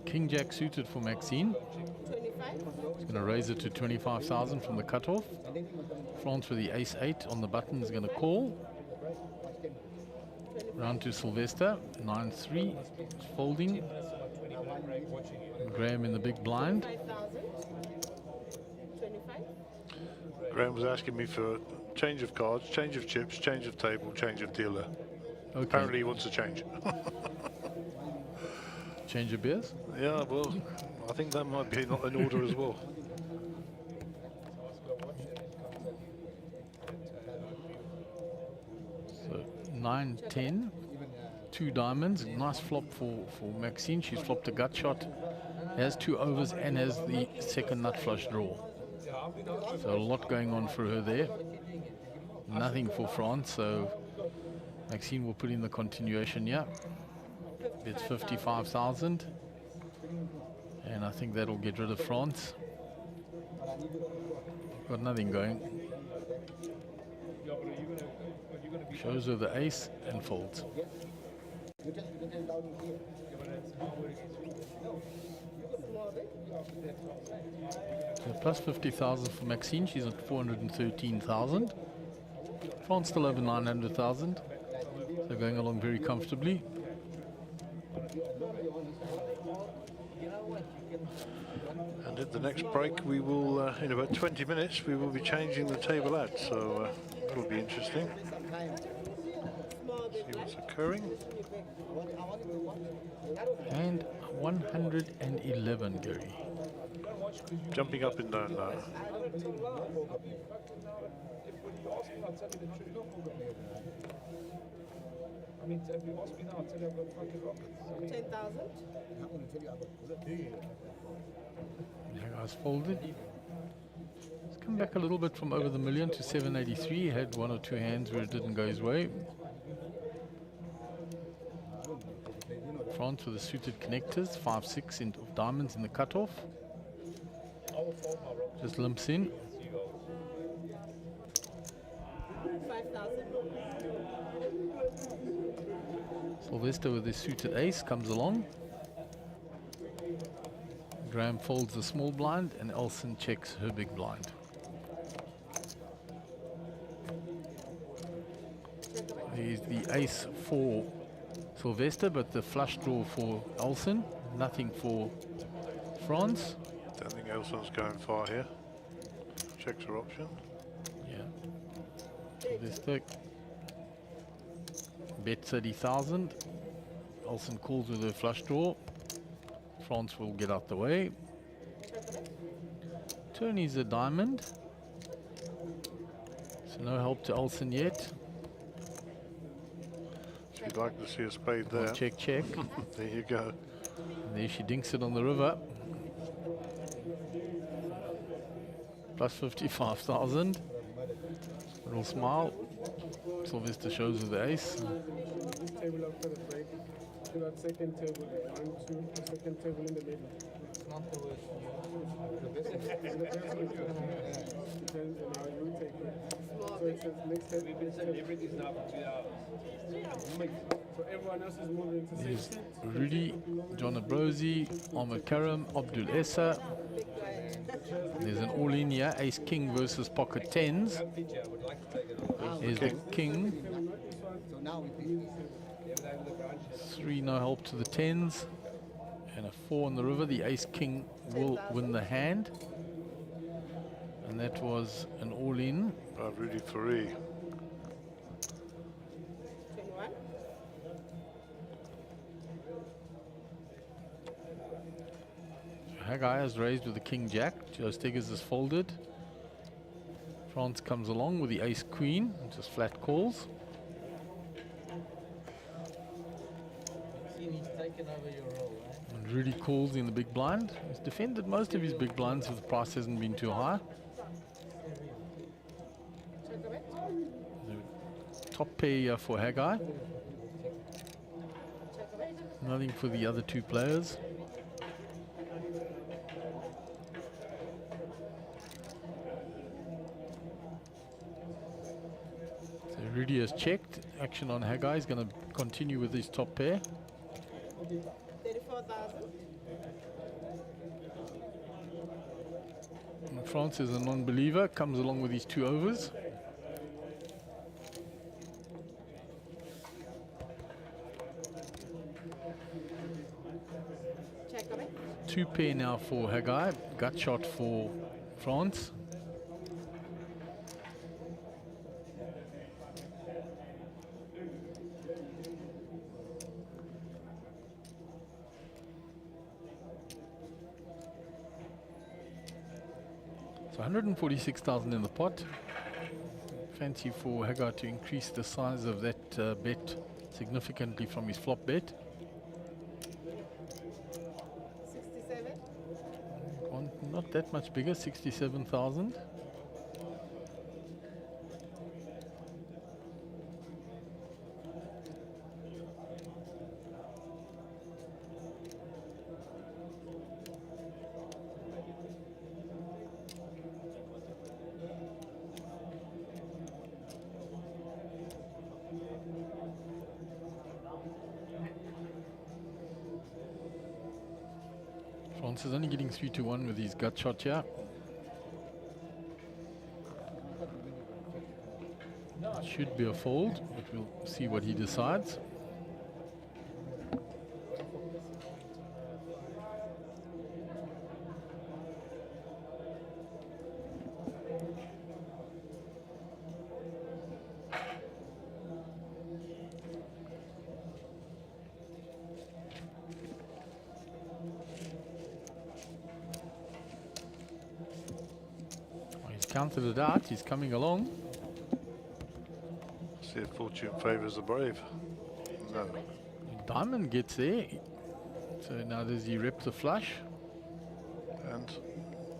King Jack suited for Maxine. 25. He's going to raise it to 25,000 from the cutoff. France with the ace 8 on the button is going to call. Round to Sylvester, 9-3, folding. Graham in the big blind. 25. Graham was asking me for change of cards, change of chips, change of table, change of dealer. Okay. Apparently he wants to change. Change of beers? Yeah, well, I think that might be not in order as well. So 9-10, 2 diamonds. Nice flop for Maxine. She's flopped a gut shot, has 2 overs and has the second nut flush draw. So a lot going on for her there. Nothing for France, so Maxine will put in the continuation, yeah. It's 55,000. And I think that'll get rid of France. Got nothing going. Shows her the ace and folds. So plus 50,000 for Maxine. She's at 413,000. France still over 900,000. So going along very comfortably. And at the next break, we will, in about 20 minutes, we will be changing the table out. So it'll be interesting. See what's occurring. And 111, Gary. Jumping up and down now. I mean, if you ask me now, I'll tell you I've got fucking rockets. 10,000. Yeah, guys, folded. It's come back a little bit from over the million to 783. He had 1 or 2 hands where it didn't go his way. France with the suited connectors, 5-6 into diamonds in the cutoff. Just limps in. 5,000. Sylvester with his suited ace comes along. Graham folds the small blind and Elson checks her big blind. There's the ace for Sylvester, but the flush draw for Elson. Nothing for France. Don't think Elson's going far here. Checks her option. Yeah. Sylvester bet 30,000. Elson calls with her flush draw. France will get out the way. Tony's a diamond. So no help to Elson yet. She'd like to see a spade there. Well, check, check. There you go. And there she dinks it on the river. Plus 55,000. Little smile. Sylvester shows her the ace. Table up for the break. You got second table, 1, 2, the second table in the middle. It's not the worst. The best one. Depends on how you take it. So it says next table. We've been saying everything's now for 2 hours. So everyone else is moving to There's 60. Rudy, John Abrosi, Ahmed Karam, Abdul Essa. There's an all-in here, Ace King versus Pocket Tens. Here's the King. 3 no help to the tens. And a 4 on the river. The Ace King will win the hand. And that was an all-in. Rudy Faree. 21. Haggai is raised with the King Jack. Joe Stiggers is folded. France comes along with the Ace Queen, just flat calls. He's taken over your role, eh? And Rudy calls in the big blind. He's defended most of his big blinds if the price hasn't been too high. The top pair for Haggai. Nothing for the other 2 players. So Rudy has checked. Action on Haggai is going to continue with his top pair. 34,000. France is a non-believer, comes along with his 2 overs. two pair now for Hijack. Gut shot for France. So 146,000 in the pot. Fancy for Hijack to increase the size of that bet significantly from his flop bet. 67? Not that much bigger, 67,000. France is only getting 3-1 with his gut shot here. It should be a fold, but we'll see what he decides. Counted it out, he's coming along. See if fortune favours the brave. No. Diamond gets there. So now does he rep the flush? And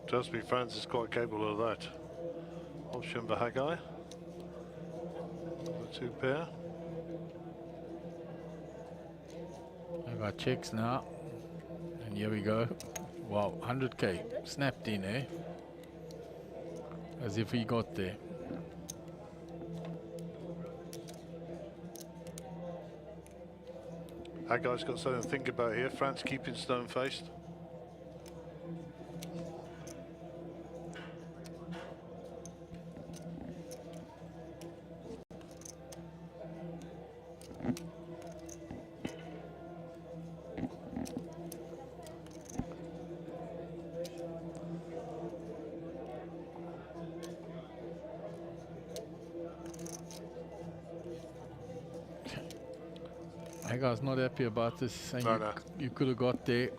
trust me, France is quite capable of that. Option for Hijack. The two pair. Hijack checks now. And here we go. Wow, 100k. Snapped in, eh? As if he got there. Hijack's got something to think about here. France keeping stone-faced. Hijack's not happy about this, saying No. You could have got there.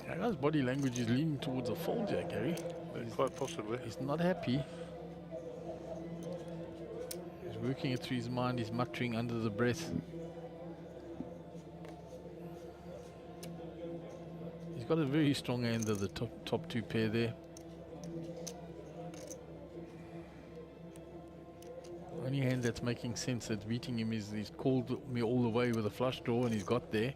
Hijack's body language is leaning towards a fold here, Gary. Quite possibly. He's not happy. Working it through his mind, he's muttering under the breath. He's got a very strong hand of the top two pair there. Only hand that's making sense that's beating him is he's called me all the way with a flush draw and he's got there.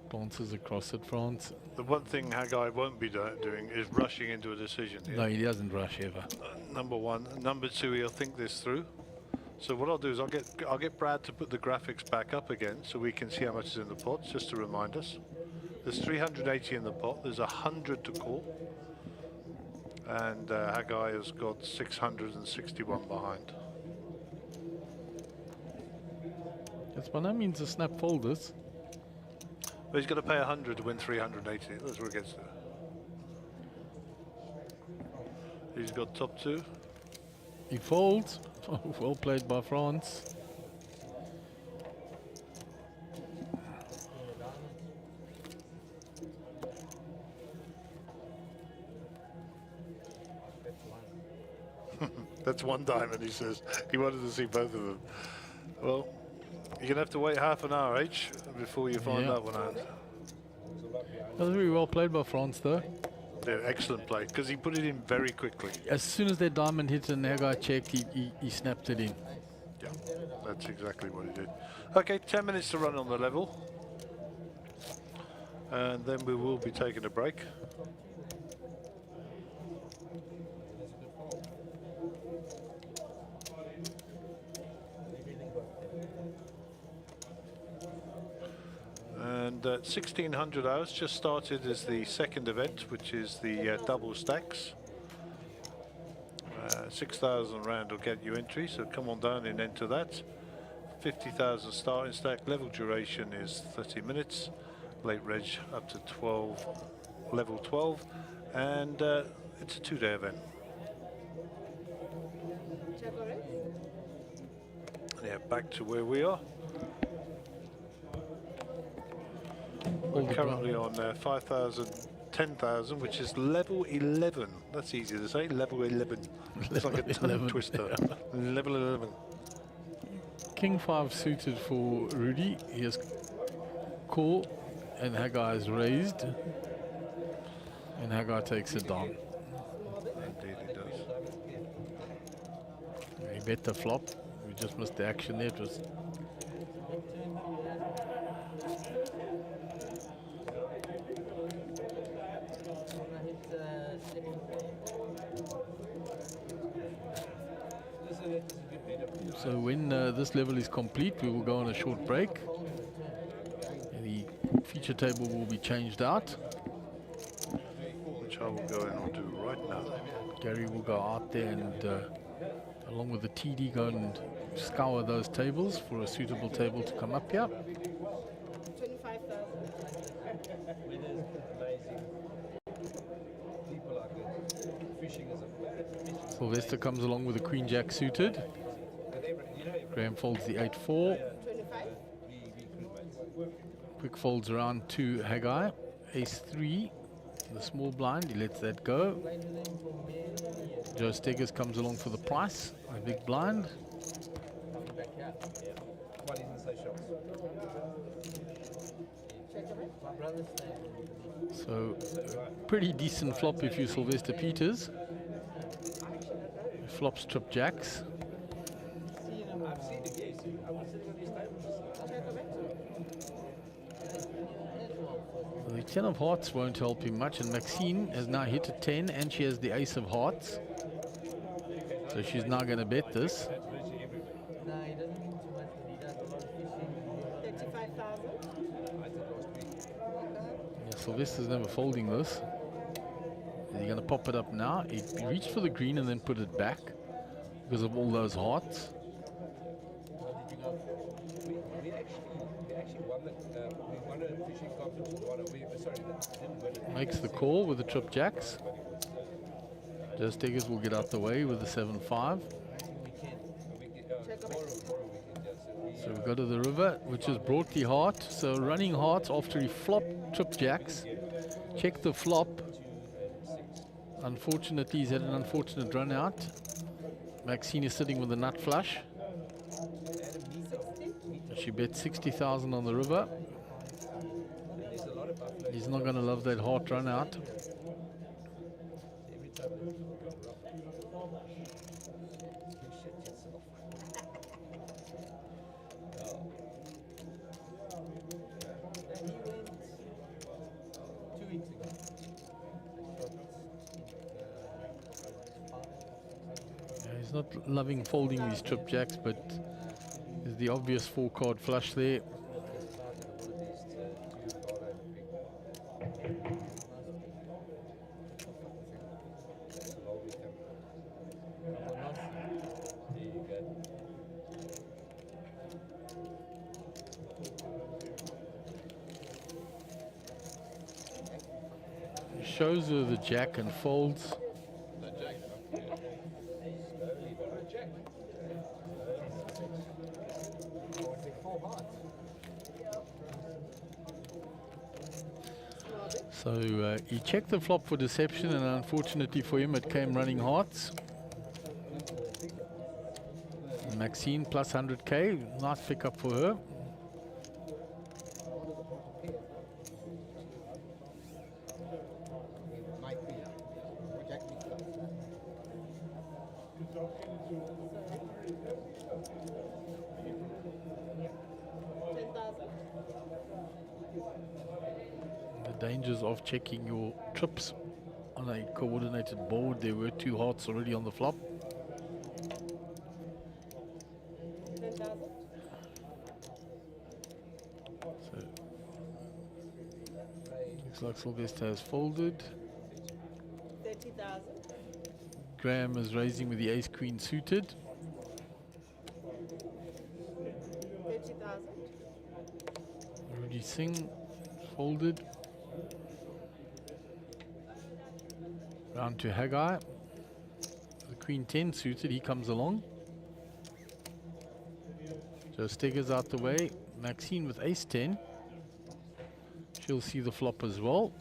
Bounces across at France. The one thing Hijack won't be doing is rushing into a decision here. No, he doesn't rush ever. Number one. Number two, he'll think this through. So what I'll do is I'll get Brad to put the graphics back up again so we can see how much is in the pot, just to remind us. There's 380 in the pot. There's 100 to call. And Hijack has got 661 behind. That's by no means a snap fold, this. But he's got to pay 100 to win 380. That's where it gets to. He's got top two. He folds. Well played by France. That's one diamond, he says. He wanted to see both of them. Well, you're going to have to wait half an hour each before you find that one out. That was very well played by France, though. Yeah, excellent play, because he put it in very quickly. As soon as that diamond hit and that guy checked, he snapped it in. Yeah, that's exactly what he did. Okay, 10 minutes to run on the level. And then we will be taking a break. And 1600 hours just started as the second event, which is the double stacks. 6,000 rand will get you entry, so come on down and enter that. 50,000 starting stack, level duration is 30 minutes, late reg up to 12, level 12, and it's a 2-day event. Yeah, back to where we are. We're currently on 5,000, 10,000, which is level 11. That's easy to say, level 11. It's like a tongue twister. Level 11. King 5 suited for Rudy. He has call, and Haggai is raised. And Haggai takes it down. Indeed he does. He bet the flop. We just missed the action there. It was so when this level is complete, we will go on a short break. And the feature table will be changed out. Which I will go in and do right now. Gary will go out there and, along with the TD, go and scour those tables for a suitable table to come up here. 25,000. Sylvester comes along with the Queen Jack suited. Graham folds the 8-4. Quick folds around to Haggai. Ace-3, the small blind, he lets that go. Joe Steggers comes along for the price, a big blind. So, pretty decent flop if you're Sylvester Peters. Flops trip jacks. The 10 of hearts won't help him much, and Maxine has now hit a 10 and she has the ace of hearts. So she's now going to bet this. Yeah, Sylvester's never folding this. Is he going to pop it up now? He reached for the green and then put it back because of all those hearts. Makes the call with the trip jacks. Joe Steggers will get out the way with the 7-5. So we go to the river, which has brought the heart. So running hearts after he flopped trip jacks. Check the flop. Unfortunately, he's had an unfortunate run out. Maxine is sitting with a nut flush. She bet 60,000 on the river. He's not going to love that heart run out. He's not loving folding these trip jacks, but there's the obvious 4-card flush there. Shows her the jack and folds. So he checked the flop for deception, and unfortunately for him it came running hearts. Maxine plus 100k, nice pickup for her. The dangers of checking your trips on a coordinated board. There were 2 hearts already on the flop. 10,000. So looks like Sylvester has folded. 30,000. Graham is raising with the ace queen suited. 30,000. Rudy Singh folded. Round to Haggai. The queen 10 suited, he comes along. Joe Stegger's out the way. Maxine with ace 10. She'll see the flop as well.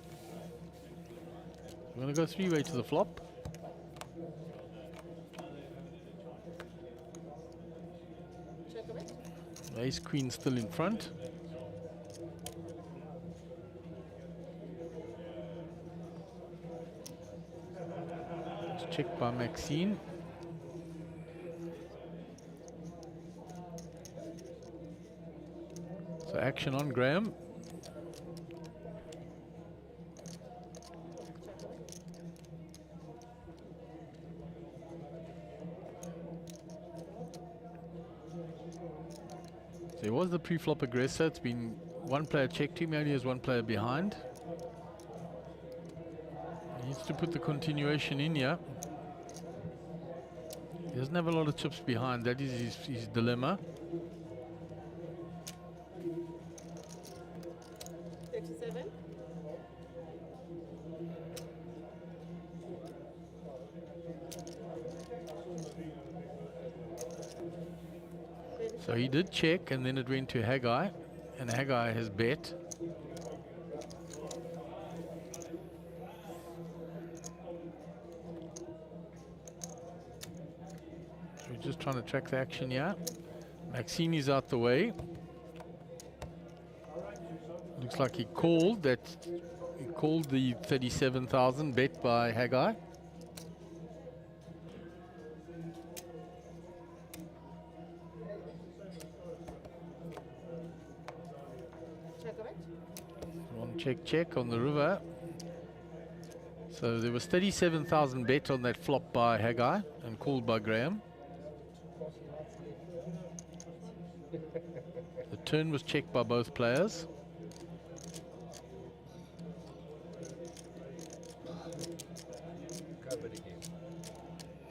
We're going to go 3-way to the flop. Check a bit. Ace queen still in front. It's checked by Maxine. So action on Graham. There was the pre-flop aggressor. It's been one player checked him, he only has one player behind. He needs to put the continuation in here. He doesn't have a lot of chips behind, that is his dilemma. 37. So he did check and then it went to Haggai, and Haggai has bet. We're just trying to track the action here. Maxine is out the way. Looks like he called that. He called the 37,000 bet by Haggai. Check on the river. So there was 37,000 bet on that flop by Haggai and called by Graham. The turn was checked by both players.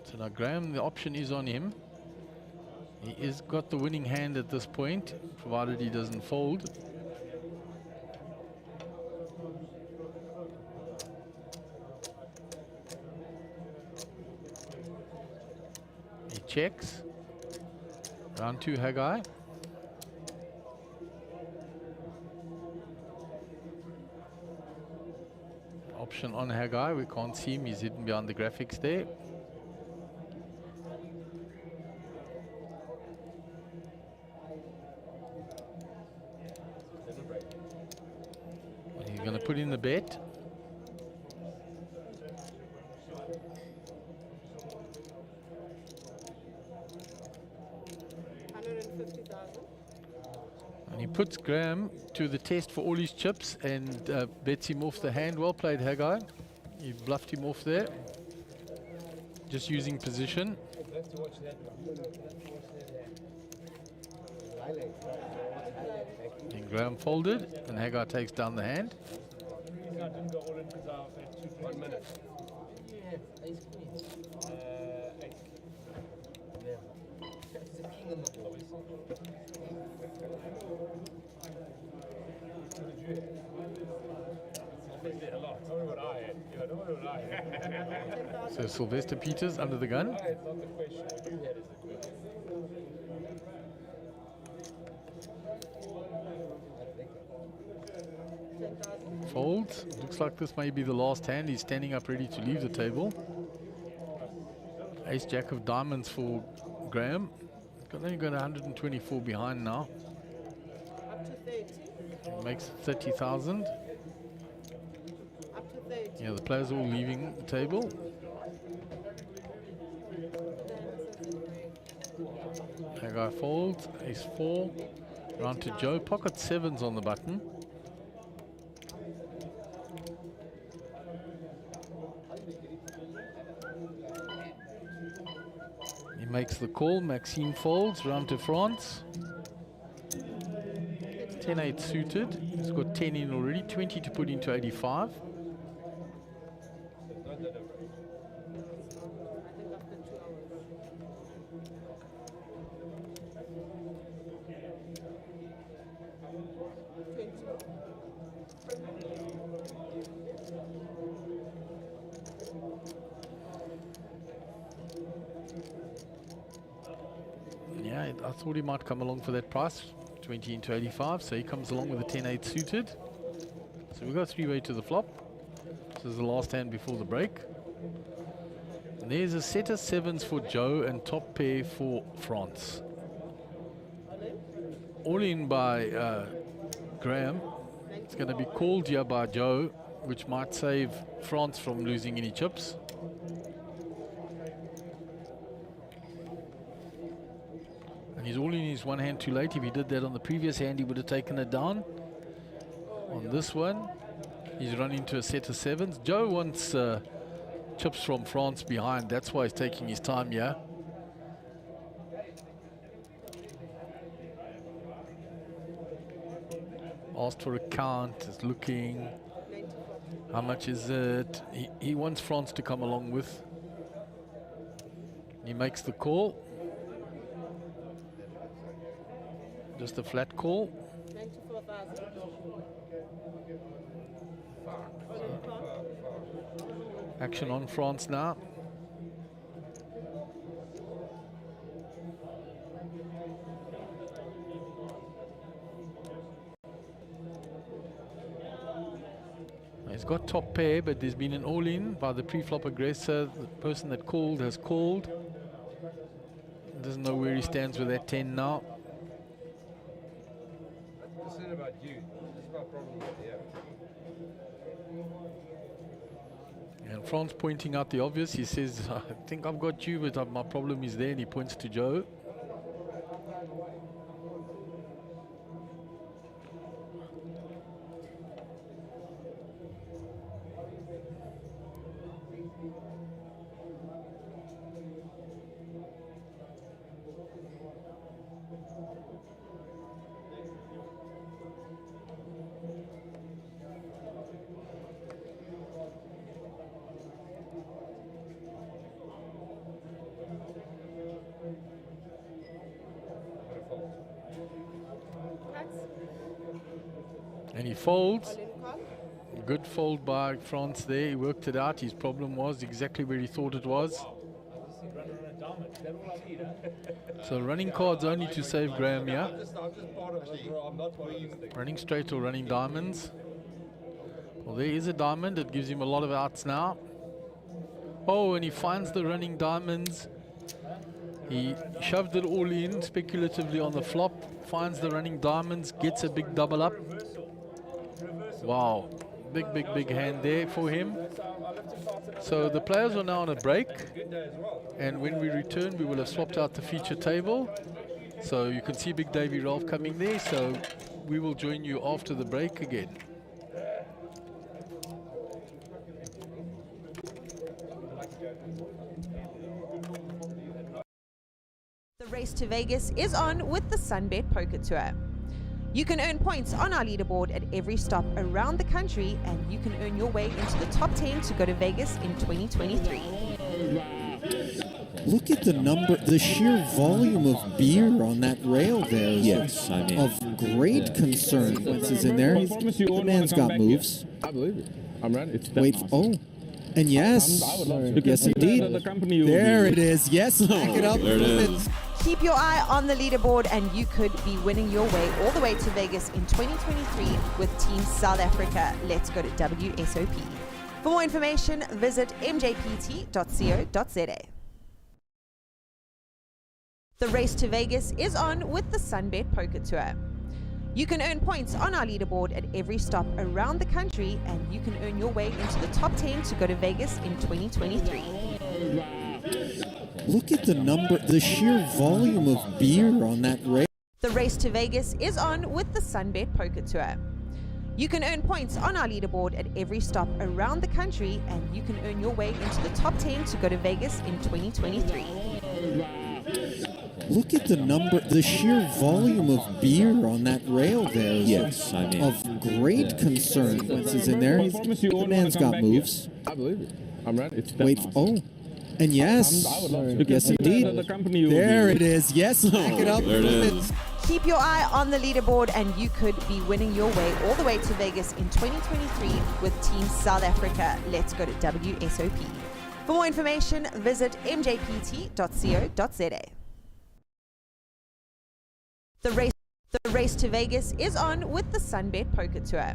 So now Graham, the option is on him. He is got the winning hand at this point, provided he doesn't fold. Checks. Round 2 Haggai. Option on Haggai. We can't see him. He's hidden behind the graphics there. And he's going to put in the bet. And he puts Graham to the test for all his chips and bets him off the hand. Well played, Haggai. He bluffed him off there. Just using position. And Graham folded, and Haggai takes down the hand. 1 minute. So Sylvester Peters under the gun. Folds. Looks like this may be the last hand. He's standing up ready to leave the table. Ace Jack of diamonds for Graham. Only got 124 behind now. Up to 30. Makes 30,000. Up to 30. Yeah, the players all leaving the table. Haggai folds. Ace 4. Round to Joe. Pocket 7s on the button. He makes the call. Maxime folds. Round to France. 10-8 suited. He's got 10 in already. 20 to put into 85. Yeah, I thought he might come along for that price, 20 into 85, so he comes along with a 10-8 suited. So we got three-way to the flop. This is the last hand before the break. And there's a set of sevens for Joe and top pair for France. All in by Graham. It's going to be called here by Joe, which might save France from losing any chips. He's all in his one hand too late. If he did that on the previous hand, he would have taken it down. On this one, he's run into a set of sevens. Joe wants chips from France behind. That's why he's taking his time here. Asked for a count, is looking. How much is it? He wants France to come along with. He makes the call. Just a flat call. 94,000. Action on France now. He's got top pair, but there's been an all-in by the pre-flop aggressor. The person that called has called. Doesn't know where he stands with that 10 now. This isn't about you. This is my problem with the app. And Franz pointing out the obvious. He says, I think I've got you, but my problem is there. And he points to Joe. And he folds. Good fold by France there. He worked it out. His problem was exactly where he thought it was. So running cards only to save Graham here. Running straight or running diamonds. Well, there is a diamond. It gives him a lot of outs now. Oh, and he finds the running diamonds. He shoved it all in speculatively on the flop. Finds the running diamonds. Gets a big double up. Wow. Big hand there for him. So the players are now on a break. And when we return, we will have swapped out the feature table. So you can see Big Davy Ralph coming there. So we will join you after the break again. The race to Vegas is on with the Sunbet Poker Tour. You can earn points on our leaderboard at every stop around the country, and you can earn your way into the top 10 to go to Vegas in 2023. Look at the number, the sheer volume of beer on that rail there. Yes, I mean, of great concern. Once is in there, the man's got moves. I believe it. I'm ready. Wait, oh, and yes, yes indeed. There it is. Yes, back it up. There it is. Keep your eye on the leaderboard, and you could be winning your way all the way to Vegas in 2023 with Team South Africa. Let's go to WSOP. For more information, visit mjpt.co.za. The race to Vegas is on with the Sunbet Poker Tour. You can earn points on our leaderboard at every stop around the country, and you can earn your way into the top 10 to go to Vegas in 2023. Look at the number, the sheer volume of beer on that rail. The race to Vegas is on with the Sunbet Poker Tour. You can earn points on our leaderboard at every stop around the country, and you can earn your way into the top 10 to go to Vegas in 2023. Look at the sheer volume of beer on that rail there is Yes, I mean, of great concern. Once he's in there, the man's got moves. I believe it. I'm ready. It's Wait, oh, and yes, I would love to. yes indeed. There it is. Yes, back it up. There it is. Keep your eye on the leaderboard and you could be winning your way all the way to Vegas in 2023 with Team South Africa. Let's go to WSOP. For more information, visit mjpt.co.za. The race to Vegas is on with the Sunbet Poker Tour.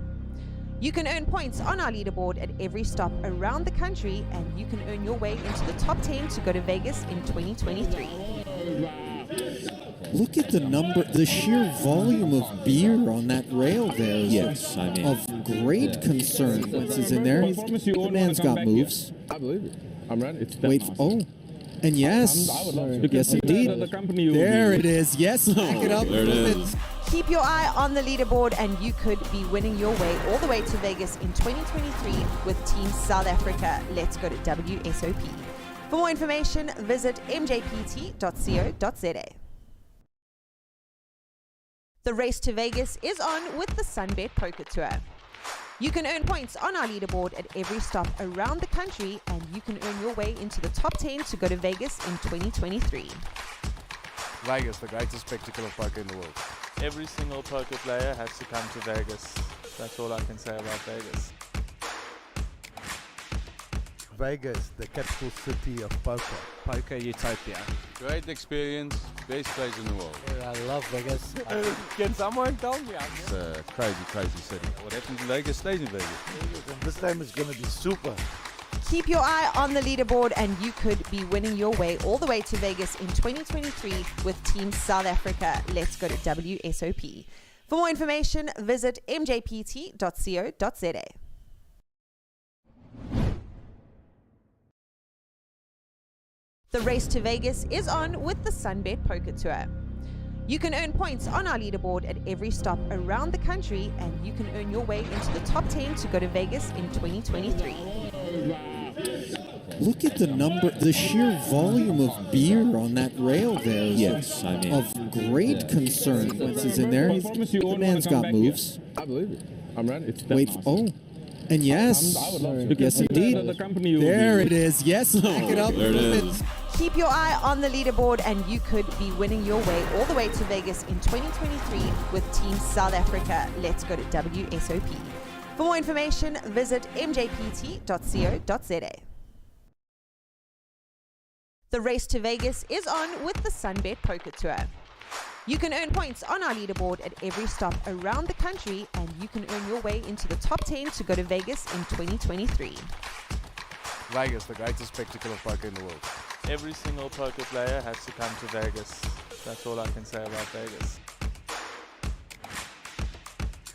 You can earn points on our leaderboard at every stop around the country, and you can earn your way into the top 10 to go to Vegas in 2023. Look at the sheer volume of beer on that rail there is Yes, I mean, of great concern. Once he's in there, the man's got moves. I believe it. I'm ready. It's Wait, oh, and yes, I would love to. yes indeed. There it is. Yes, back it up. There it is. Keep your eye on the leaderboard and you could be winning your way all the way to Vegas in 2023 with Team South Africa. Let's go to WSOP. For more information, visit mjpt.co.za. The race to Vegas is on with the Sunbet Poker Tour. You can earn points on our leaderboard at every stop around the country, and you can earn your way into the top 10 to go to Vegas in 2023. Vegas, the greatest spectacle of poker in the world. Every single poker player has to come to Vegas. That's all I can say about Vegas. Vegas, the capital city of poker. Poker utopia. Great experience, best place in the world. I love Vegas. Can someone tell me? It's a crazy, crazy city. What happens in Vegas stays in Vegas. And this time is going to be super. Keep your eye on the leaderboard and you could be winning your way all the way to Vegas in 2023 with Team South Africa. Let's go to WSOP. For more information, visit mjpt.co.za. The race to Vegas is on with the Sunbet Poker Tour. You can earn points on our leaderboard at every stop around the country, and you can earn your way into the top 10 to go to Vegas in 2023. Look at the sheer volume of beer on that rail there is Yes, I mean, of great concern. Once he's in there, the man's got moves. I believe it. I'm ready. It's Wait, oh, and yes, I would love to. yes indeed. There it is. Yes, back it up. There it is. Keep your eye on the leaderboard and you could be winning your way all the way to Vegas in 2023 with Team South Africa. Let's go to WSOP. For more information, visit mjpt.co.za. The race to Vegas is on with the Sunbet Poker Tour. You can earn points on our leaderboard at every stop around the country, and you can earn your way into the top 10 to go to Vegas in 2023. Vegas, the greatest spectacle of poker in the world. Every single poker player has to come to Vegas. That's all I can say about Vegas.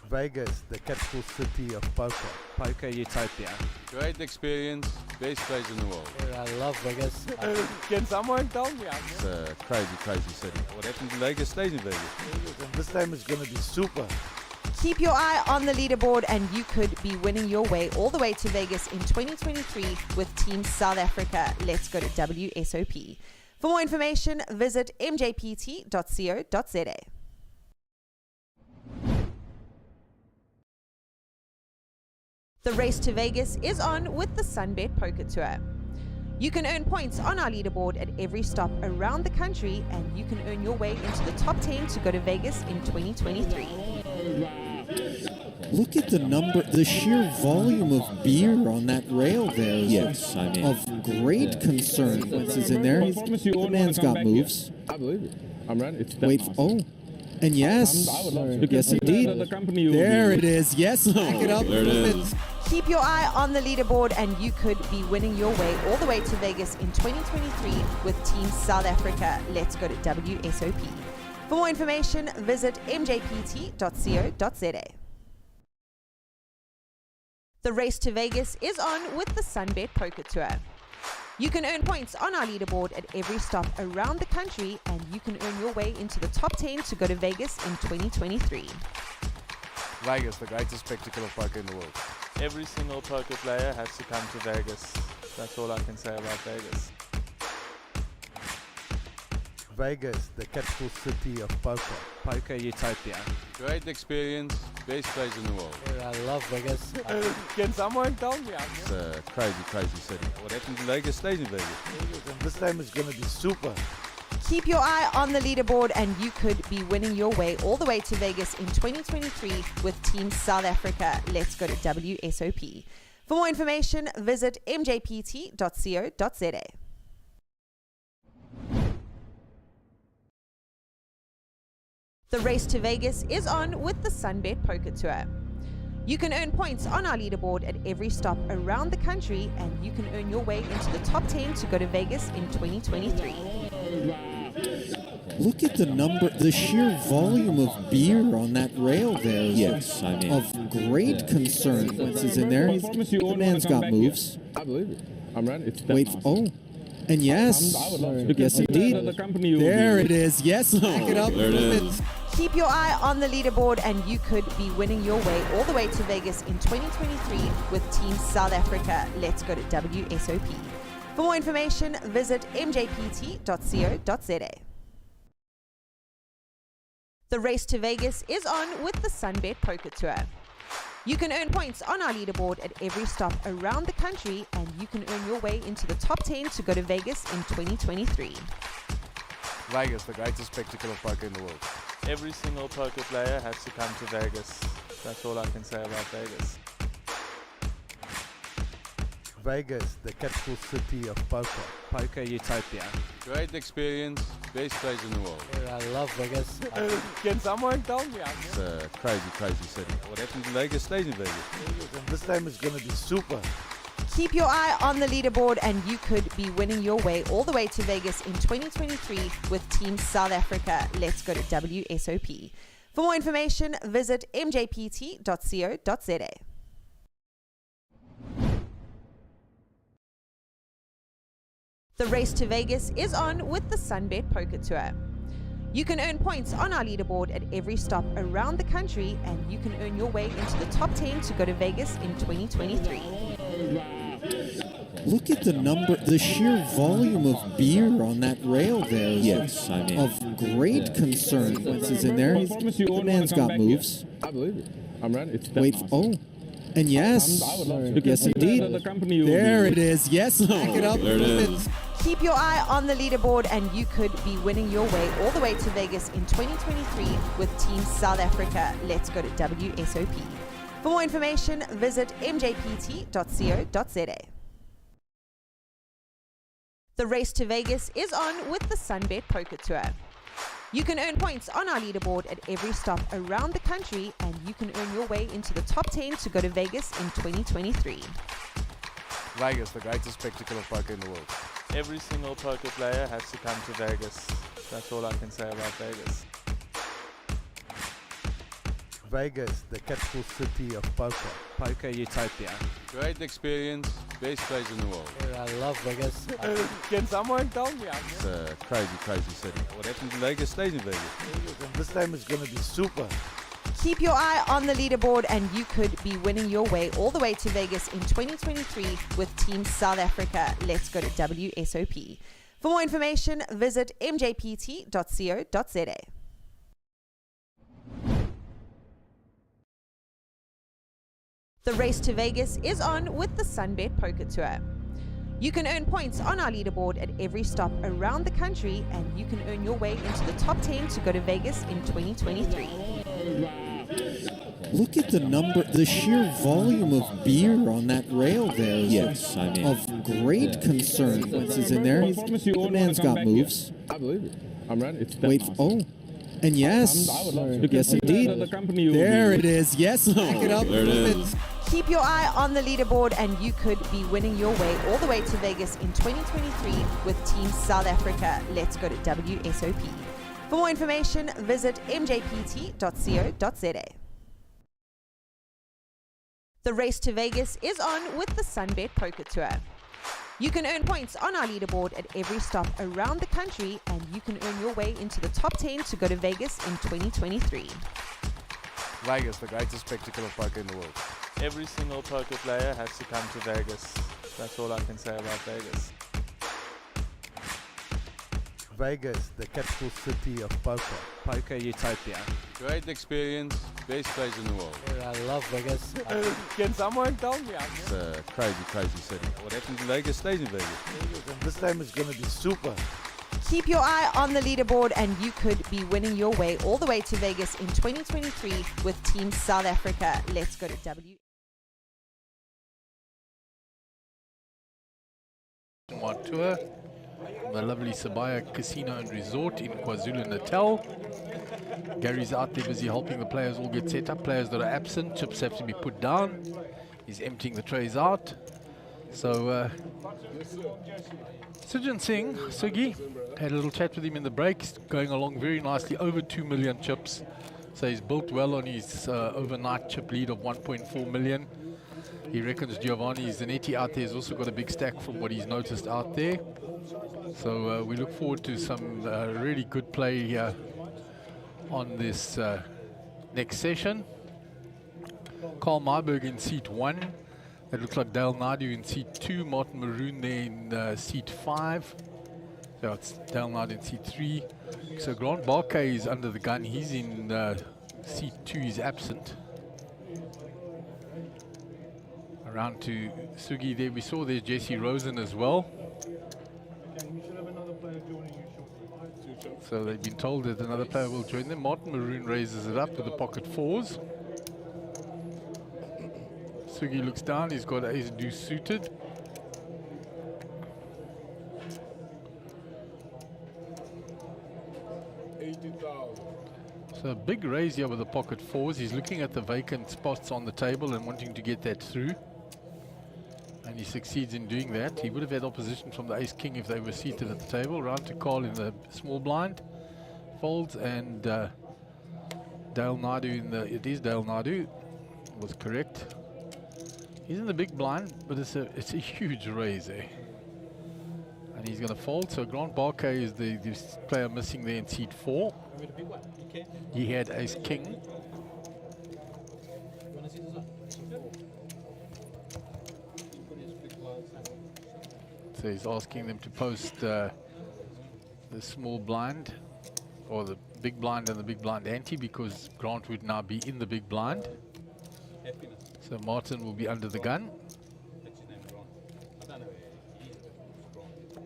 Vegas, the capital city of poker. Poker utopia. Great experience, best place in the world. I love Vegas. Can someone tell me? It's a crazy, crazy city. What happens in Vegas stays in Vegas. And this time is going to be super. Keep your eye on the leaderboard and you could be winning your way all the way to Vegas in 2023 with Team South Africa. Let's go to WSOP. For more information, visit mjpt.co.za. The race to Vegas is on with the Sunbet Poker Tour. You can earn points on our leaderboard at every stop around the country, and you can earn your way into the top 10 to go to Vegas in 2023. Look at the sheer volume of beer on that rail there is Yes, I mean, of great concern. Once he's in there, the man's got moves. I believe it. I'm ready. It's Wait, oh, and yes, I would love to. yes indeed. There it is. Yes, back it up. There it is. Keep your eye on the leaderboard and you could be winning your way all the way to Vegas in 2023 with Team South Africa. Let's go to WSOP. For more information, visit mjpt.co.za. The race to Vegas is on with the Sunbet Poker Tour. You can earn points on our leaderboard at every stop around the country, and you can earn your way into the top 10 to go to Vegas in 2023. Vegas, the greatest spectacle of poker in the world. Every single poker player has to come to Vegas. That's all I can say about Vegas. Vegas, the capital city of poker. Poker utopia. Great experience, best place in the world. I love Vegas. Can someone tell me? It's a crazy, crazy city. What happens in Vegas stays in Vegas. This time is going to be super. Keep your eye on the leaderboard and you could be winning your way all the way to Vegas in 2023 with Team South Africa. Let's go to WSOP. For more information, visit mjpt.co.za. The race to Vegas is on with the Sunbet Poker Tour. You can earn points on our leaderboard at every stop around the country, and you can earn your way into the top 10 to go to Vegas in 2023. Look at the number, the sheer volume of beer on that rail there is Yes, I mean, of great concern. Once he's in there, the man's got moves. I believe it. I'm right. It's Wait, oh, and yes, yes indeed. There it is. Yes, back it up. There it is. Keep your eye on the leaderboard and you could be winning your way all the way to Vegas in 2023 with Team South Africa. Let's go to WSOP. For more information, visit mjpt.co.za. The race to Vegas is on with the Sunbet Poker Tour. You can earn points on our leaderboard at every stop around the country, and you can earn your way into the top 10 to go to Vegas in 2023. Vegas, the greatest spectacle of poker in the world. Every single poker player has to come to Vegas. That's all I can say about Vegas. Vegas, the capital city of poker. Poker utopia. Great experience, best place in the world. I love Vegas. Can someone tell me? It's a crazy, crazy city. What happens in Vegas stays in Vegas. This time is going to be super. Keep your eye on the leaderboard and you could be winning your way all the way to Vegas in 2023 with Team South Africa. Let's go to WSOP. For more information, visit mjpt.co.za. The race to Vegas is on with the Sunbet Poker Tour. You can earn points on our leaderboard at every stop around the country, and you can earn your way into the top 10 to go to Vegas in 2023. Look at the number, the sheer volume of beer on that rail there is Yes, I mean, of great concern. Once he's in there, the man's got moves. I believe it. I'm right. It's Wait, oh, and yes, yes indeed. There it is. Yes, back it up. There it is. Keep your eye on the leaderboard and you could be winning your way all the way to Vegas in 2023 with Team South Africa. Let's go to WSOP. For more information, visit mjpt.co.za. The race to Vegas is on with the Sunbet Poker Tour. You can earn points on our leaderboard at every stop around the country, and you can earn your way into the top 10 to go to Vegas in 2023. Vegas, the greatest spectacle of poker in the world. Every single poker player has to come to Vegas. That's all I can say about Vegas. Vegas, the capital city of poker. Poker utopia. Great experience, best place in the world. I love Vegas. Can someone tell me? It's a crazy, crazy city. What happens in Vegas stays in Vegas. This time is going to be super. Keep your eye on the leaderboard and you could be winning your way all the way to Vegas in 2023 with Team South Africa. Let's go to WSOP. For more information, visit mjpt.co.za. The race to Vegas is on with the Sunbet Poker Tour. You can earn points on our leaderboard at every stop around the country, and you can earn your way into the top 10 to go to Vegas in 2023. Look at the number, the sheer volume of beer on that rail there is Yes, I mean, of great concern. Once he's in there, the man's got moves. I believe it. I'm right. It's Wait, oh, and yes, yes indeed. There it is. Yes, back it up. There it is. Keep your eye on the leaderboard and you could be winning your way all the way to Vegas in 2023 with Team South Africa. Let's go to WSOP. For more information, visit mjpt.co.za. The race to Vegas is on with the Sunbet Poker Tour. You can earn points on our leaderboard at every stop around the country, and you can earn your way into the top 10 to go to Vegas in 2023. Vegas, the greatest spectacle of poker in the world. Every single poker player has to come to Vegas. That's all I can say about Vegas. Vegas, the capital city of poker. Poker utopia. Great experience, best place in the world. I love Vegas. Can someone tell me? It's a crazy, crazy city. What happens in Vegas stays in Vegas. This time is going to be super. Keep your eye on the leaderboard and you could be winning your way all the way to Vegas in 2023 with Team South Africa. Let's go to W. Tour, the lovely Sabaya Casino and Resort in KwaZulu-Natal. Gary's out there busy helping the players all get set up. Players that are absent, chips have to be put down. He's emptying the trays out. So, Sujin Singh, Sugi, had a little chat with him in the break. He's going along very nicely, over 2 million chips. So he's built well on his overnight chip lead of 1.4 million. He reckons Giovanni Zanetti out there has also got a big stack from what he's noticed out there. So we look forward to some really good play here on this next session. Carl Marburg in seat 1. That looks like Dale Naidu in seat 2. Martin Maroon there in seat 5. So it's Dale Naidu in seat 3. So Grant Barkay is under the gun. He's in seat 2. He's absent. Around to Sugi there. We saw there's Jesse Rosen as well. So they've been told that another player will join them. Martin Maroon raises it up with the pocket fours. Sugi looks down. He's got ace deuce suited. So a big raise here with the pocket fours. He's looking at the vacant spots on the table and wanting to get that through. And he succeeds in doing that. He would have had opposition from the ace-king if they were seated at the table. Round to Carl in the small blind. Folds and Dale Naidu in the... It is Dale Naidu. Was correct. He's in the big blind, but it's a huge raise there. And he's going to fold. So Grant Barkay is the player missing there in seat 4. He had ace-king. So he's asking them to post the small blind or the big blind and the big blind ante because Grant would now be in the big blind. So Martin will be under the gun.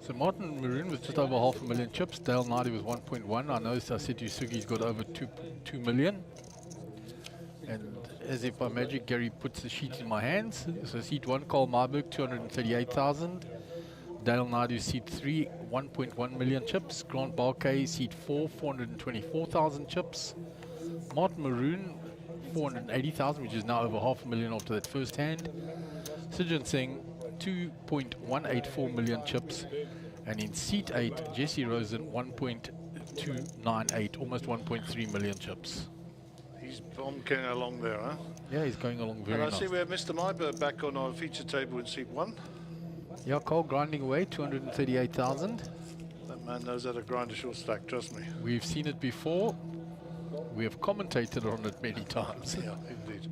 So Martin Maroon with just over 500,000 chips. Dale Naidu with 1.1. I noticed I said to Sugi's got over 2 million. And as if by magic, Gary puts the sheet in my hands. So seat 1, Carl Marburg, 238,000. Dale Naidu, seat 3, 1.1 million chips. Grant Barkay, seat 4, 424,000 chips. Martin Maroon, 480,000, which is now over 500,000 after that first hand. Sujin Singh, 2.184 million chips. And in seat 8, Jesse Rosen, 1.298, almost 1.3 million chips. He's bonking along there, huh? Yeah, he's going along very And I nice. see we have Mr. Myberg back on our feature table in seat 1. Yeah, Cole grinding away, 238,000. That man knows how to grind a short stack, trust me. We've seen it before. We have commentated on it many times. Yeah, indeed.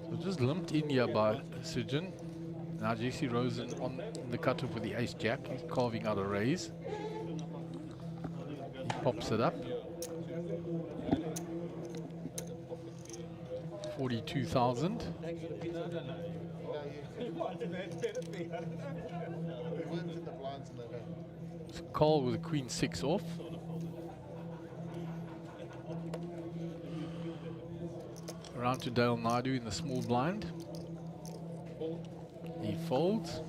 So just lumped in here by Sujin. Now JC Rosen on the cutoff with the ace-jack. He's carving out a raise. He pops it up. 42,000. So Carl with a queen 6 off. Around to Dale Naidu in the small blind. He folds.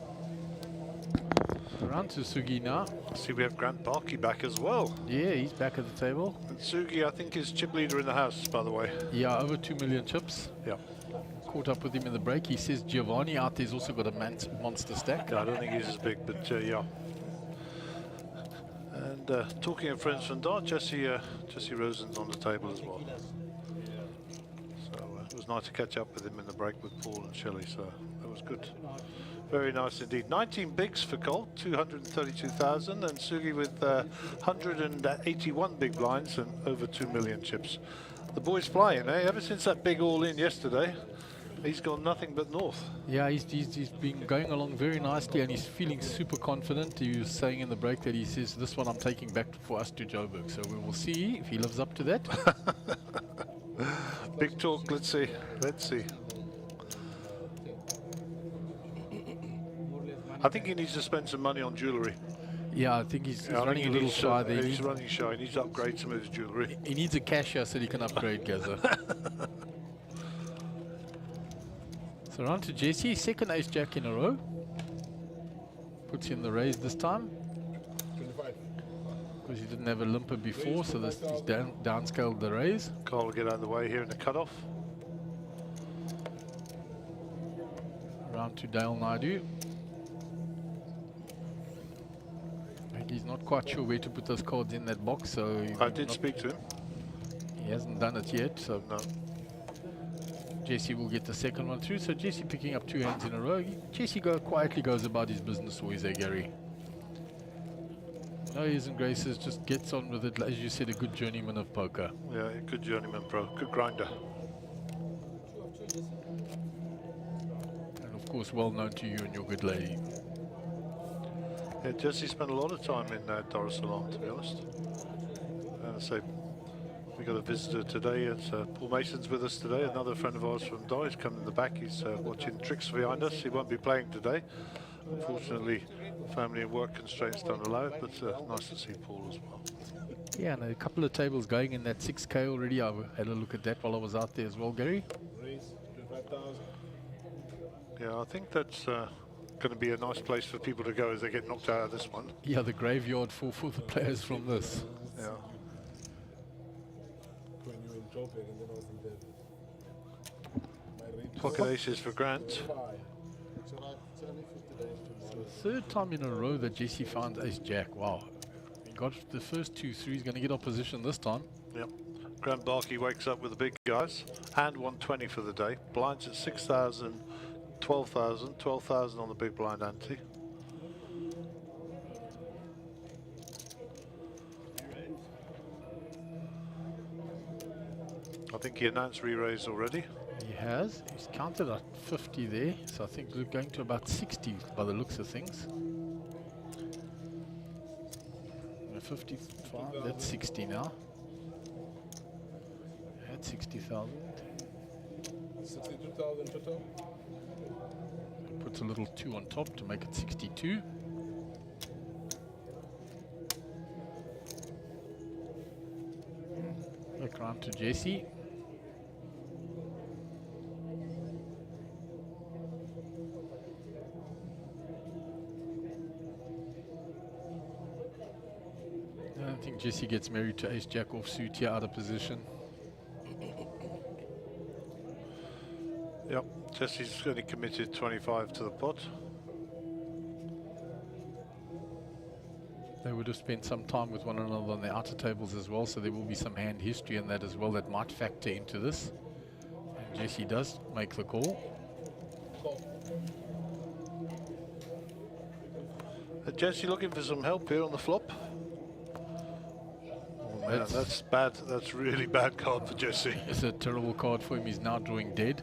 Around to Sugi now. See, we have Grant Barkey back as well. Yeah, he's back at the table. And Sugi, I think, is chip leader in the house, by the way. Yeah, over 2 million chips. Yeah. Caught up with him in the break. He says Giovanni out there's also got a monster stack. Yeah, I don't think he's as big, but yeah. And talking of friends from Dart, Jesse Rosen's on the table as well. So it was nice to catch up with him in the break with Paul and Shelley, so that was good. Very nice indeed. 19 bigs for Colt, 232,000, and Sugi with 181 big blinds and over 2 million chips. The boys flying, eh? Ever since that big all-in yesterday, He's gone nothing but north. Yeah, he's been going along very nicely and he's feeling super confident. He was saying in the break that he says, this one I'm taking back for us to Joburg. So we will see if he lives up to that. Big talk, let's see. Let's see. I think he needs to spend some money on jewellery. Yeah, I think he's running a little shy there. He's running shy. He needs to upgrade some of his jewellery. He needs a cashier so he can upgrade, Gaza. So on to Jesse, second ace jack in a row. Puts in the raise this time. 25. Because he didn't have a limper before, so this he's downscaled the raise. Carl will get out of the way here in the cutoff. Round to Dale Naidu. He's not quite sure where to put those cards in that box, so I did speak to him. He hasn't done it yet, so no. Jesse will get the second one through. So Jesse picking up 2 hands in a row. Jesse quietly goes about his business always there, Gary. No airs and graces, just gets on with it. As you said, a good journeyman of poker. Yeah, good journeyman pro, good grinder. And of course, well known to you and your good lady. Yeah, Jesse spent a lot of time in Dar es Salaam, to be honest. And I say, we got a visitor today. It's Paul Mason's with us today. Another friend of ours from Dar. He's come in the back. He's watching tricks behind us. He won't be playing today. Unfortunately, family and work constraints don't allow it. But nice to see Paul as well. Yeah, and a couple of tables going in that 6K already. I had a look at that while I was out there as well, Gary. Raise 25,000. Yeah, I think that's going to be a nice place for people to go as they get knocked out of this one. Yeah, the graveyard for the players from this. Yeah. When you in Joburg and then I was in Devon. Pocket aces for Grant. Third time in a row that Jesse found ace jack. Wow. He got the first 2 threes, going to get opposition this time. Yep. Grant Barkey wakes up with the big guys. Hand 120 for the day. Blinds at 6,000, 12,000. 12,000 on the big blind ante. I think he announced re-raise already. He has. He's counted at 50 there, so I think we're going to about 60 by the looks of things. 55, that's 60 now. That's 60,000. 62,000 total. Puts a little 2 on top to make it 62. Back round to Jesse. I don't think Jesse gets married to ace jack offsuit here out of position. Yep, Jesse's only committed 25 to the pot. They would have spent some time with one another on the outer tables as well, so there will be some hand history in that as well that might factor into this. And Jesse does make the call. Jesse looking for some help here on the flop. Oh, Yeah, that's bad. That's really bad card for Jesse. It's a terrible card for him. He's now drawing dead.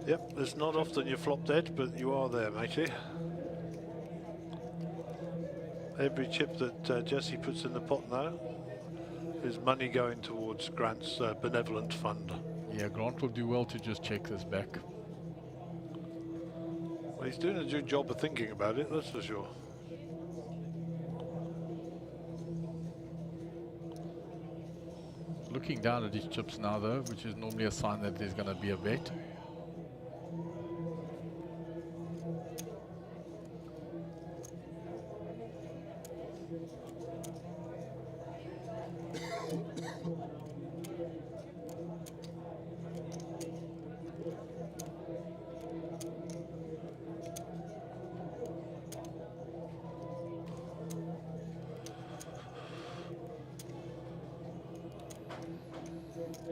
Yep, it's not often you flop dead, but you are there, matey. Every chip that Jesse puts in the pot now is money going towards Grant's benevolent fund. Yeah, Grant will do well to just check this back. Well, he's doing a good job of thinking about it, that's for sure. Looking down at his chips now though, which is normally a sign that there's going to be a bet.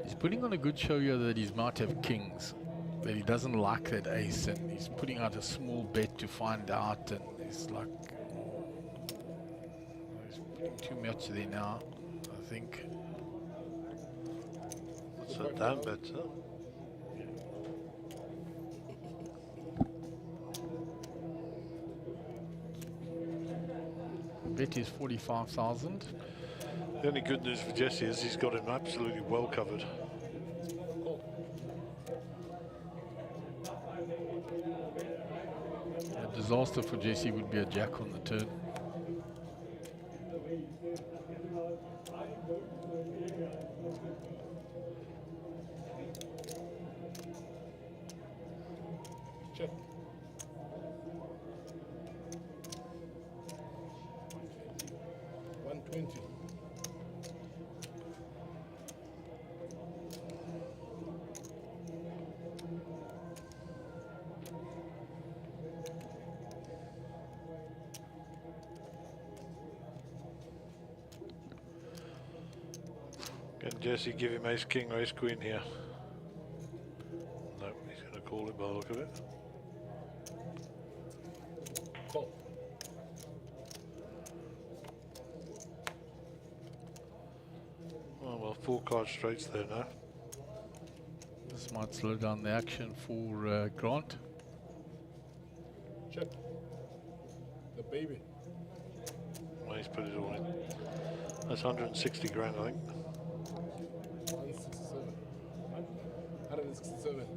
He's putting on a good show here that he might have kings, that he doesn't like that ace, and he's putting out a small bet to find out, and it's like he's putting too much there now, I think. It's a down bet, huh? bet is 45,000. The only good news for Jesse is he's got him absolutely well covered. A disaster for Jesse would be a jack on the turn. Check. $120. Can Jesse give him ace king or ace queen here? No, he's going to call it by the look of it. Call. Oh well, 4 card straights there now. This might slow down the action for Grant. Check. The baby. Well, he's put it all in. That's 160 grand, I think. 167. 167.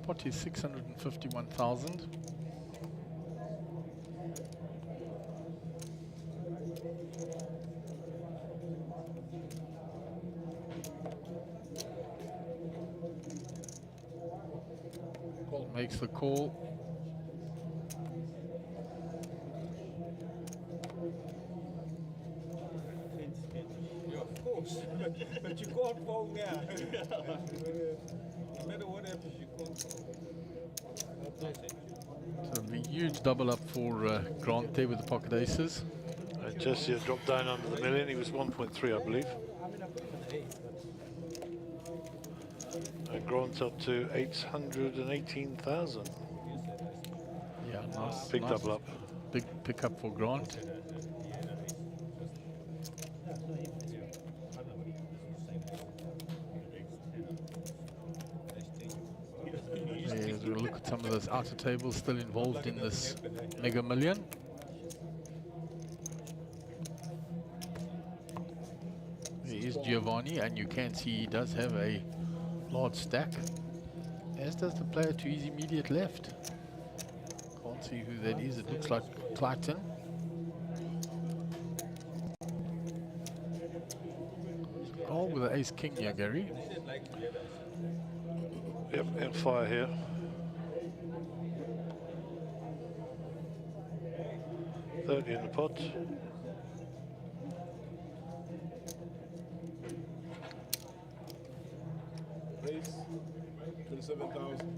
Pot is 651,000. Makes the call. Yeah, of course. but you can't fold now. No matter what happens, you can't fold. So a huge double up for Grant there with the pocket aces. Jesse had dropped down under the million. He was 1.3, I believe. And Grant's up to 818,000. Yeah, nice. Big nice double up. Big pickup for Grant. As we look at some of those outer tables still involved in this Mega Million. There is Giovanni, and you can see he does have a large stack, as does the player to his immediate left. Can't see who that is. It looks like Clayton. Oh, with an ace king here, Gary. Yep, and fire here. $30 in the pot. Raise. 27,000.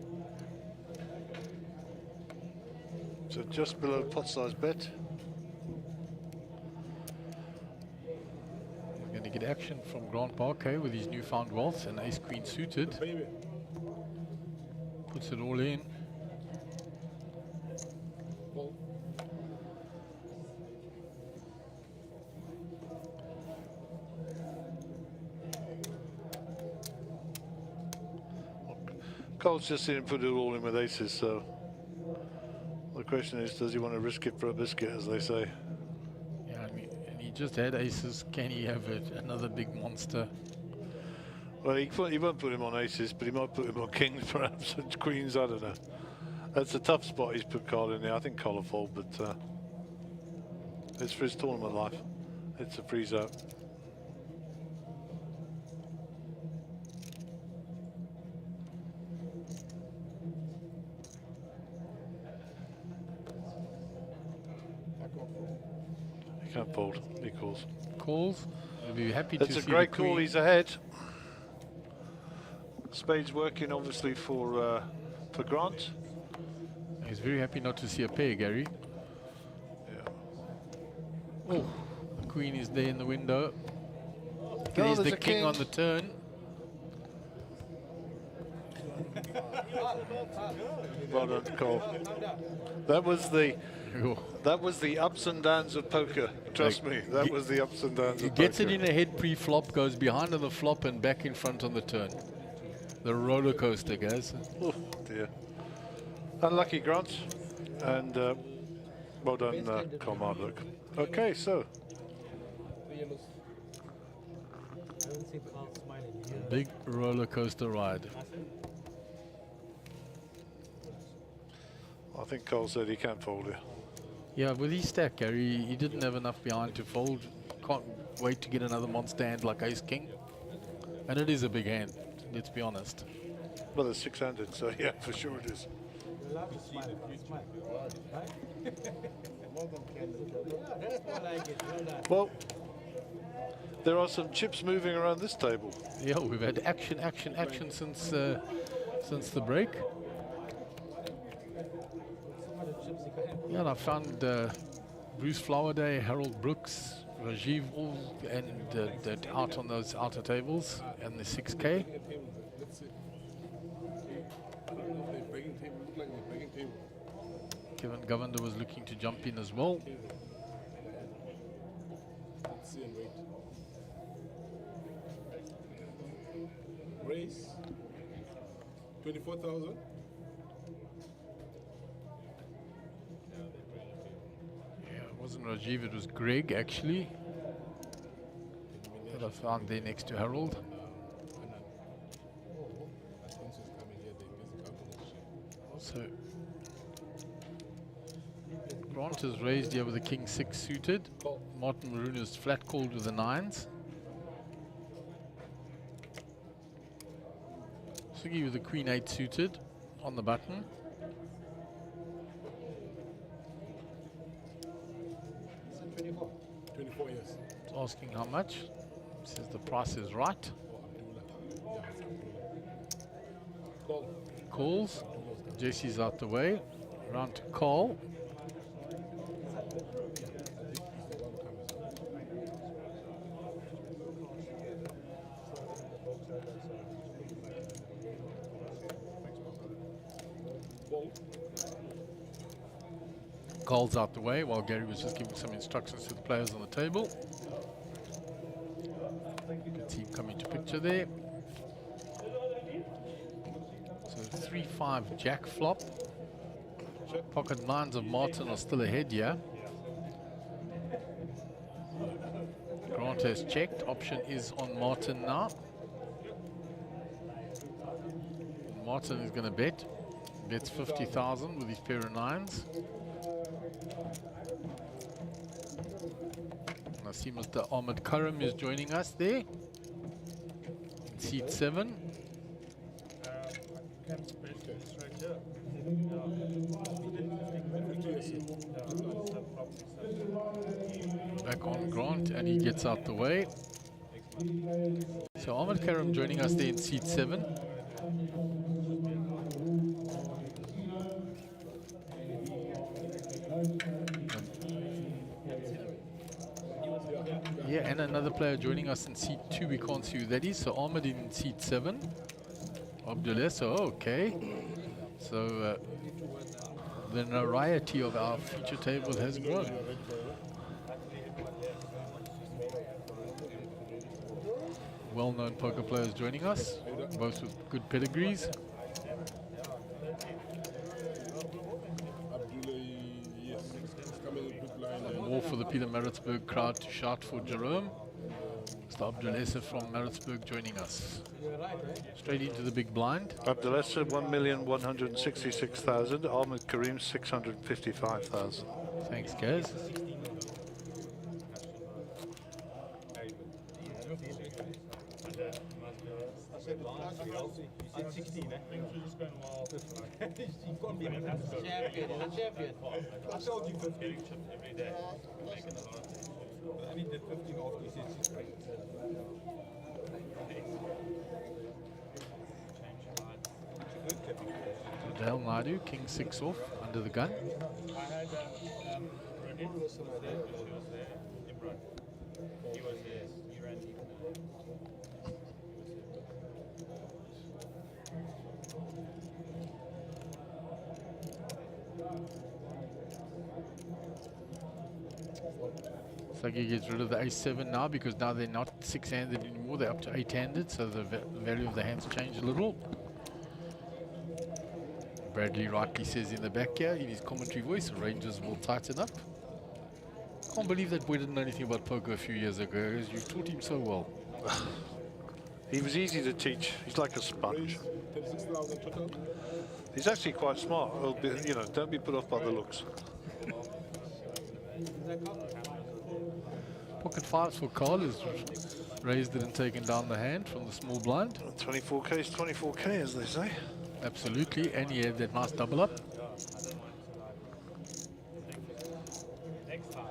So just below pot size bet. We're going to get action from Grant Parquet with his newfound wealth and ace queen suited. Baby. Puts it all in. Call. Cole's just didn't put it all in with aces, so the question is, does he want to risk it for a biscuit, as they say? Yeah, I mean, and he just had aces. Can he have another big monster? Well, he won't put him on aces, but he might put him on kings, perhaps, and queens, I don't know. That's a tough spot he's put Cole in there. I think Cole will fold, but it's for his tournament life. It's a freeze out. He can't fold, he calls. Calls. I'll be happy That's to a see great the call, queen. he's ahead. Spade's working obviously for Grant. He's very happy not to see a pair, Gary. Yeah. Oh, the queen is there in the window. Oh, There's there's the a king on the turn. Well done, Cole. That was the ups and downs of poker. Trust me, that was the ups and downs He of gets poker. it in ahead pre-flop, goes behind on the flop and back in front on the turn. The roller coaster, guys. Oh dear. Unlucky Grant, and Well done, Carl. Okay, so Big roller coaster ride. I think Cole said he can't fold here. Yeah, with his stack, Gary, he didn't have enough behind to fold. Can't wait to get another monster hand like Ace King. And it is a big hand, let's be honest. Well, it's 600, so yeah, for sure it is. Well, there are some chips moving around this table. Yeah, we've had action since the break. Yeah, and I found Bruce Flowerday, Harold Brooks, Rajiv, all and that out on those outer tables and the 6K. Kevin Govender was looking to jump in as well. Let's see and wait. Race 24,000. Yeah, it wasn't Rajiv, it was Greg actually. That I found there next to Harold. So Grant is raised here with the King 6 suited. Martin Maroon is flat called with the 9s. Sugi with the Queen 8 suited on the button. Is it 24? 24, yes. It's asking how much. Says the price is right. Calls. Jesse's out the way. Round to call. Cole's out the way while Gary was just giving some instructions to the players on the table. You can see him come into picture there. So 3-5 Jack flop. Pocket 9s of Martin are still ahead here. Grant has checked. Option is on Martin now. Martin is going to bet. Bets 50,000 with his pair of 9s. I see Mr. Ahmed Karam is joining us there. In seat 7. Back on Grant and he gets out the way. So Ahmed Karam joining us there in seat 7. Yeah, and another player joining us in seat 2. We can't see who that is. So Ahmed in seat 7. Abdullah, so okay. So the variety of our feature table has grown. Well-known poker players joining us, both with good pedigrees. More for the Peter Maritzburg crowd to shout for Jerome. Mr. Abdulesser from Maritzburg joining us. Straight into the big blind. Abdulesser 1,166,000. Ahmed Karim 655,000. Thanks, Gaz. I told you 50 every day. I only did 15 off. He said 6. Dale Naidu, King 6 off, under the gun. I had Rodin was there. He was there. Imran. He was there. He ran deep. Sagi gets rid of the ace-7 now because now they're not 6-handed anymore, they're up to 8-handed, so the value of the hands changed a little. Bradley rightly says in the back here, in his commentary voice, Rangers will tighten up. Can't believe that boy didn't know anything about poker a few years ago. You taught him so well. He was easy to teach. He's like a sponge. 36,000 total. He's actually quite smart. You know, don't be put off by the looks. Pocket fives for Carl is raised it and taken down the hand from the small blind. 24k is 24k, as they say. Absolutely, and he had that nice double up. Next time.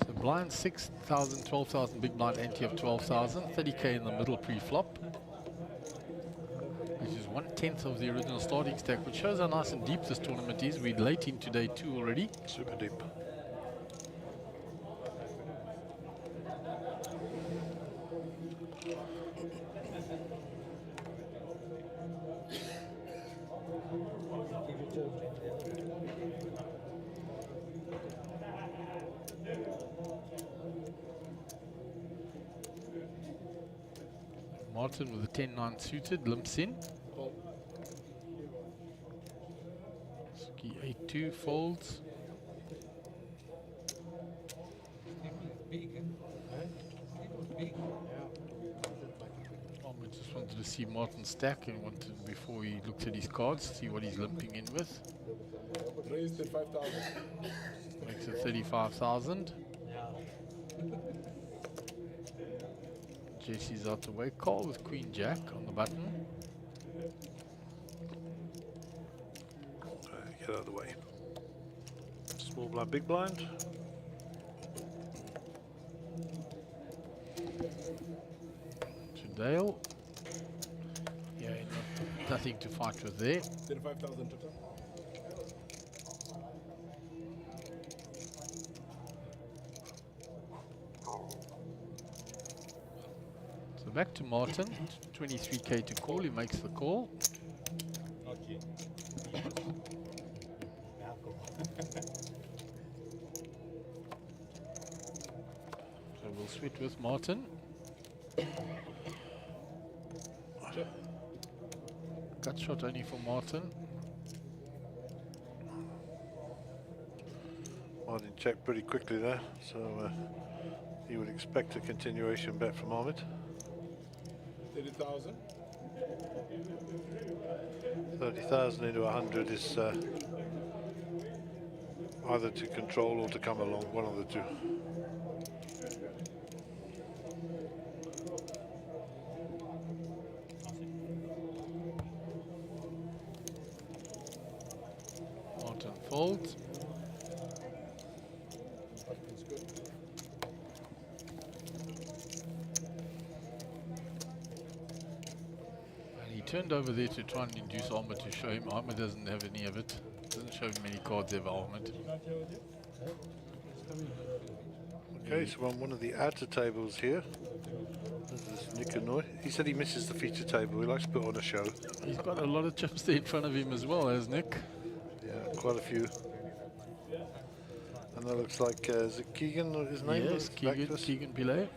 So blind 6,000, 12,000, big blind ante of 12,000, 30k in the middle pre-flop, which is 1/10 of the original starting stack, which shows how nice and deep this tournament is. We're late into day 2 already. Super deep. Martin with a 10-9 suited, limps in. Ski 8-2 folds. I just wanted to see Martin stack and wanted, before he looked at his cards, see what he's limping in with. Raised 35,000. Makes it 35,000. Jesse's out the way. Call with Queen Jack on the button. Get out of the way. Small blind, big blind. To Dale. Yeah, nothing to fight with there. 35,000 total. So back to Martin. 23k to call. He makes the call. Okay. So we'll switch with Martin. Gut shot only for Martin. Martin checked pretty quickly there, so you would expect a continuation bet from Ahmed. 30,000. 30,000 into 100 is either to control or to come along, one of the two. Martin folds. And he turned over there to try and induce Ahmed to show him. Ahmed doesn't have any of it. Doesn't show him many cards ever, Ahmed. Okay, so on one of the outer tables here, this is Nick Hanoi. He said he misses the feature table. He likes to put on a show. He's got a lot of chips there in front of him as well, has Nick? Yeah, quite a few. And that looks like, is it Keegan, his name? Yes, Keegan Pillay.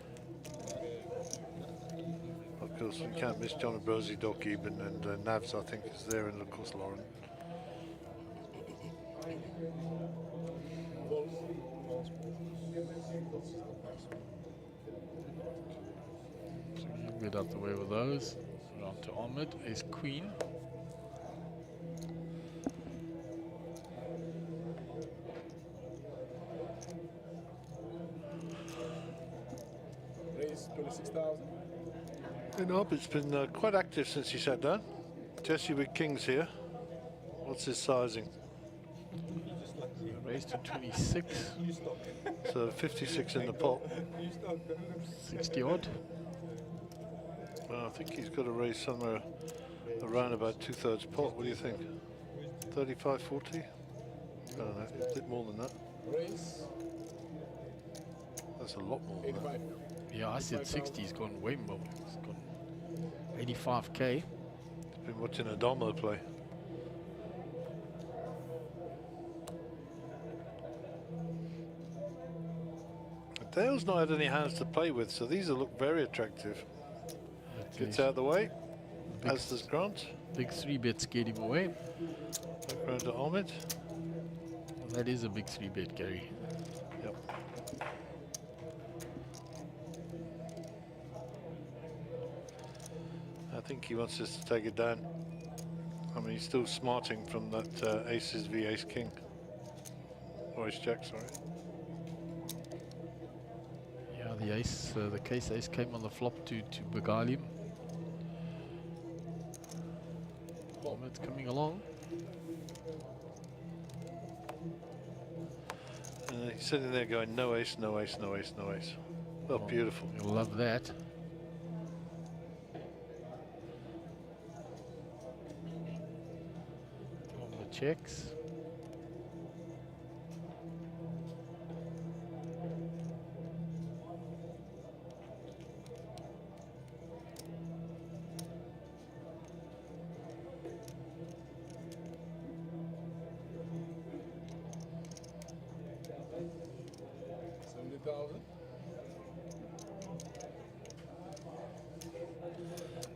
Of course, we can't miss John Ambrosi, Doc Eben, and Navs, I think, is there, and of course Lauren. So you get out the way with those. Round to Ahmed is Queen. Raised 26,000. And Ahmed's been quite active since he sat down. Jesse with kings here. What's his sizing? Raised to 26. So 56 in the pot. 60 odd. Well, I think he's got to raise somewhere around about 2/3 pot. What do you think? 35, 40? I don't know, a bit more than that. Raise. That's a lot more than that. Yeah, I said 60. He's gone way more. He's gone 85k. He's been watching Adamo play. Dale's not had any hands to play with, so these will look very attractive. Gets out of the way, as does Grant. Big 3-bet scared him away. Back round to Ahmed. That is a big 3-bet, Gary. Yep. I think he wants us to take it down. I mean, he's still smarting from that aces v ace king. Or ace jack, sorry. Yeah, the ace, the case ace came on the flop to beguile him. It's coming along. He's sitting there going, no ace, no ace, no ace, no ace. Oh, beautiful. You'll love that. On the checks.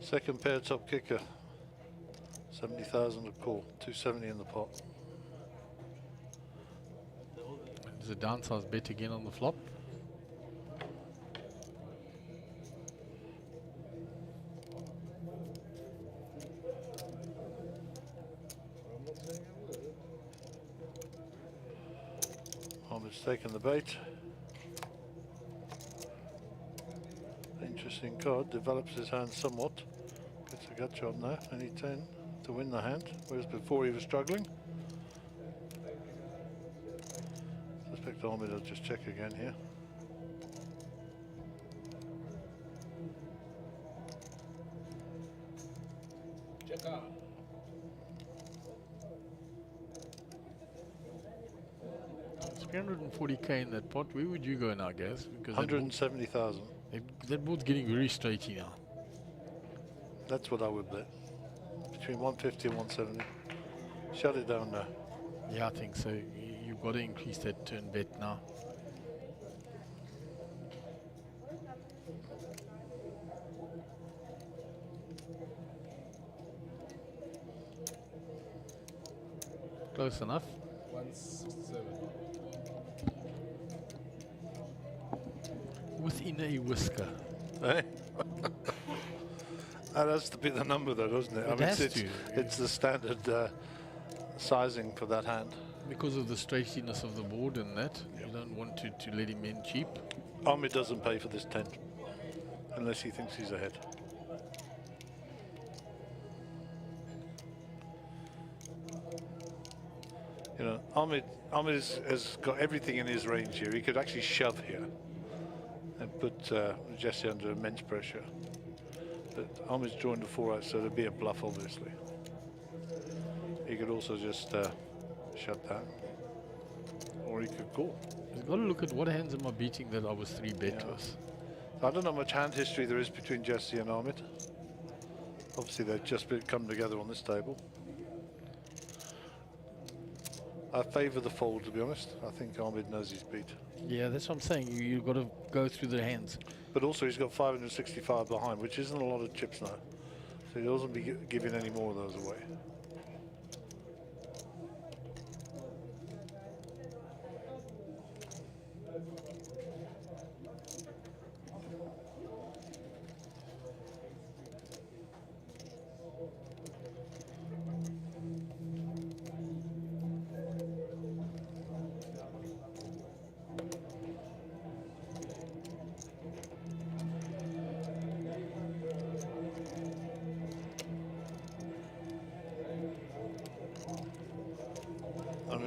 Second pair top kicker. 70,000 a call. 270 in the pot. There's a downsize bet again on the flop. Ahmed's taken the bait. Interesting card, develops his hand somewhat. Gets a gut job now, any 10 to win the hand, whereas before he was struggling. Suspect Ahmed will just check again here. Check out. It's 340k in that pot. Where would you go now, Gaz? Because 170,000. That board's getting very straighty now. That's what I would bet. Between 150 and 170. Shut it down now. Yeah, I think so. You've got to increase that turn bet now. Close enough. 167. Within a whisker. Eh? That has to be the number though, doesn't it? It has to. It's the standard sizing for that hand. Because of the straightiness of the board and that, you don't want to let him in cheap. Ahmed doesn't pay for this 10 unless he thinks he's ahead. You know, Ahmed has got everything in his range here. He could actually shove here and put Jesse under immense pressure. But Ahmed's joined the 4-out, so there'd be a bluff, obviously. He could also just shut that. Or he could call. You've got to look at what hands am I beating that I was 3-bet with. I don't know how much hand history there is between Jesse and Ahmed. Obviously, they've just come together on this table. I favour the fold, to be honest. I think Ahmed knows his beat. Yeah, that's what I'm saying. You've got to go through the hands. But also, he's got 565 behind, which isn't a lot of chips now. So he doesn't be giving any more of those away.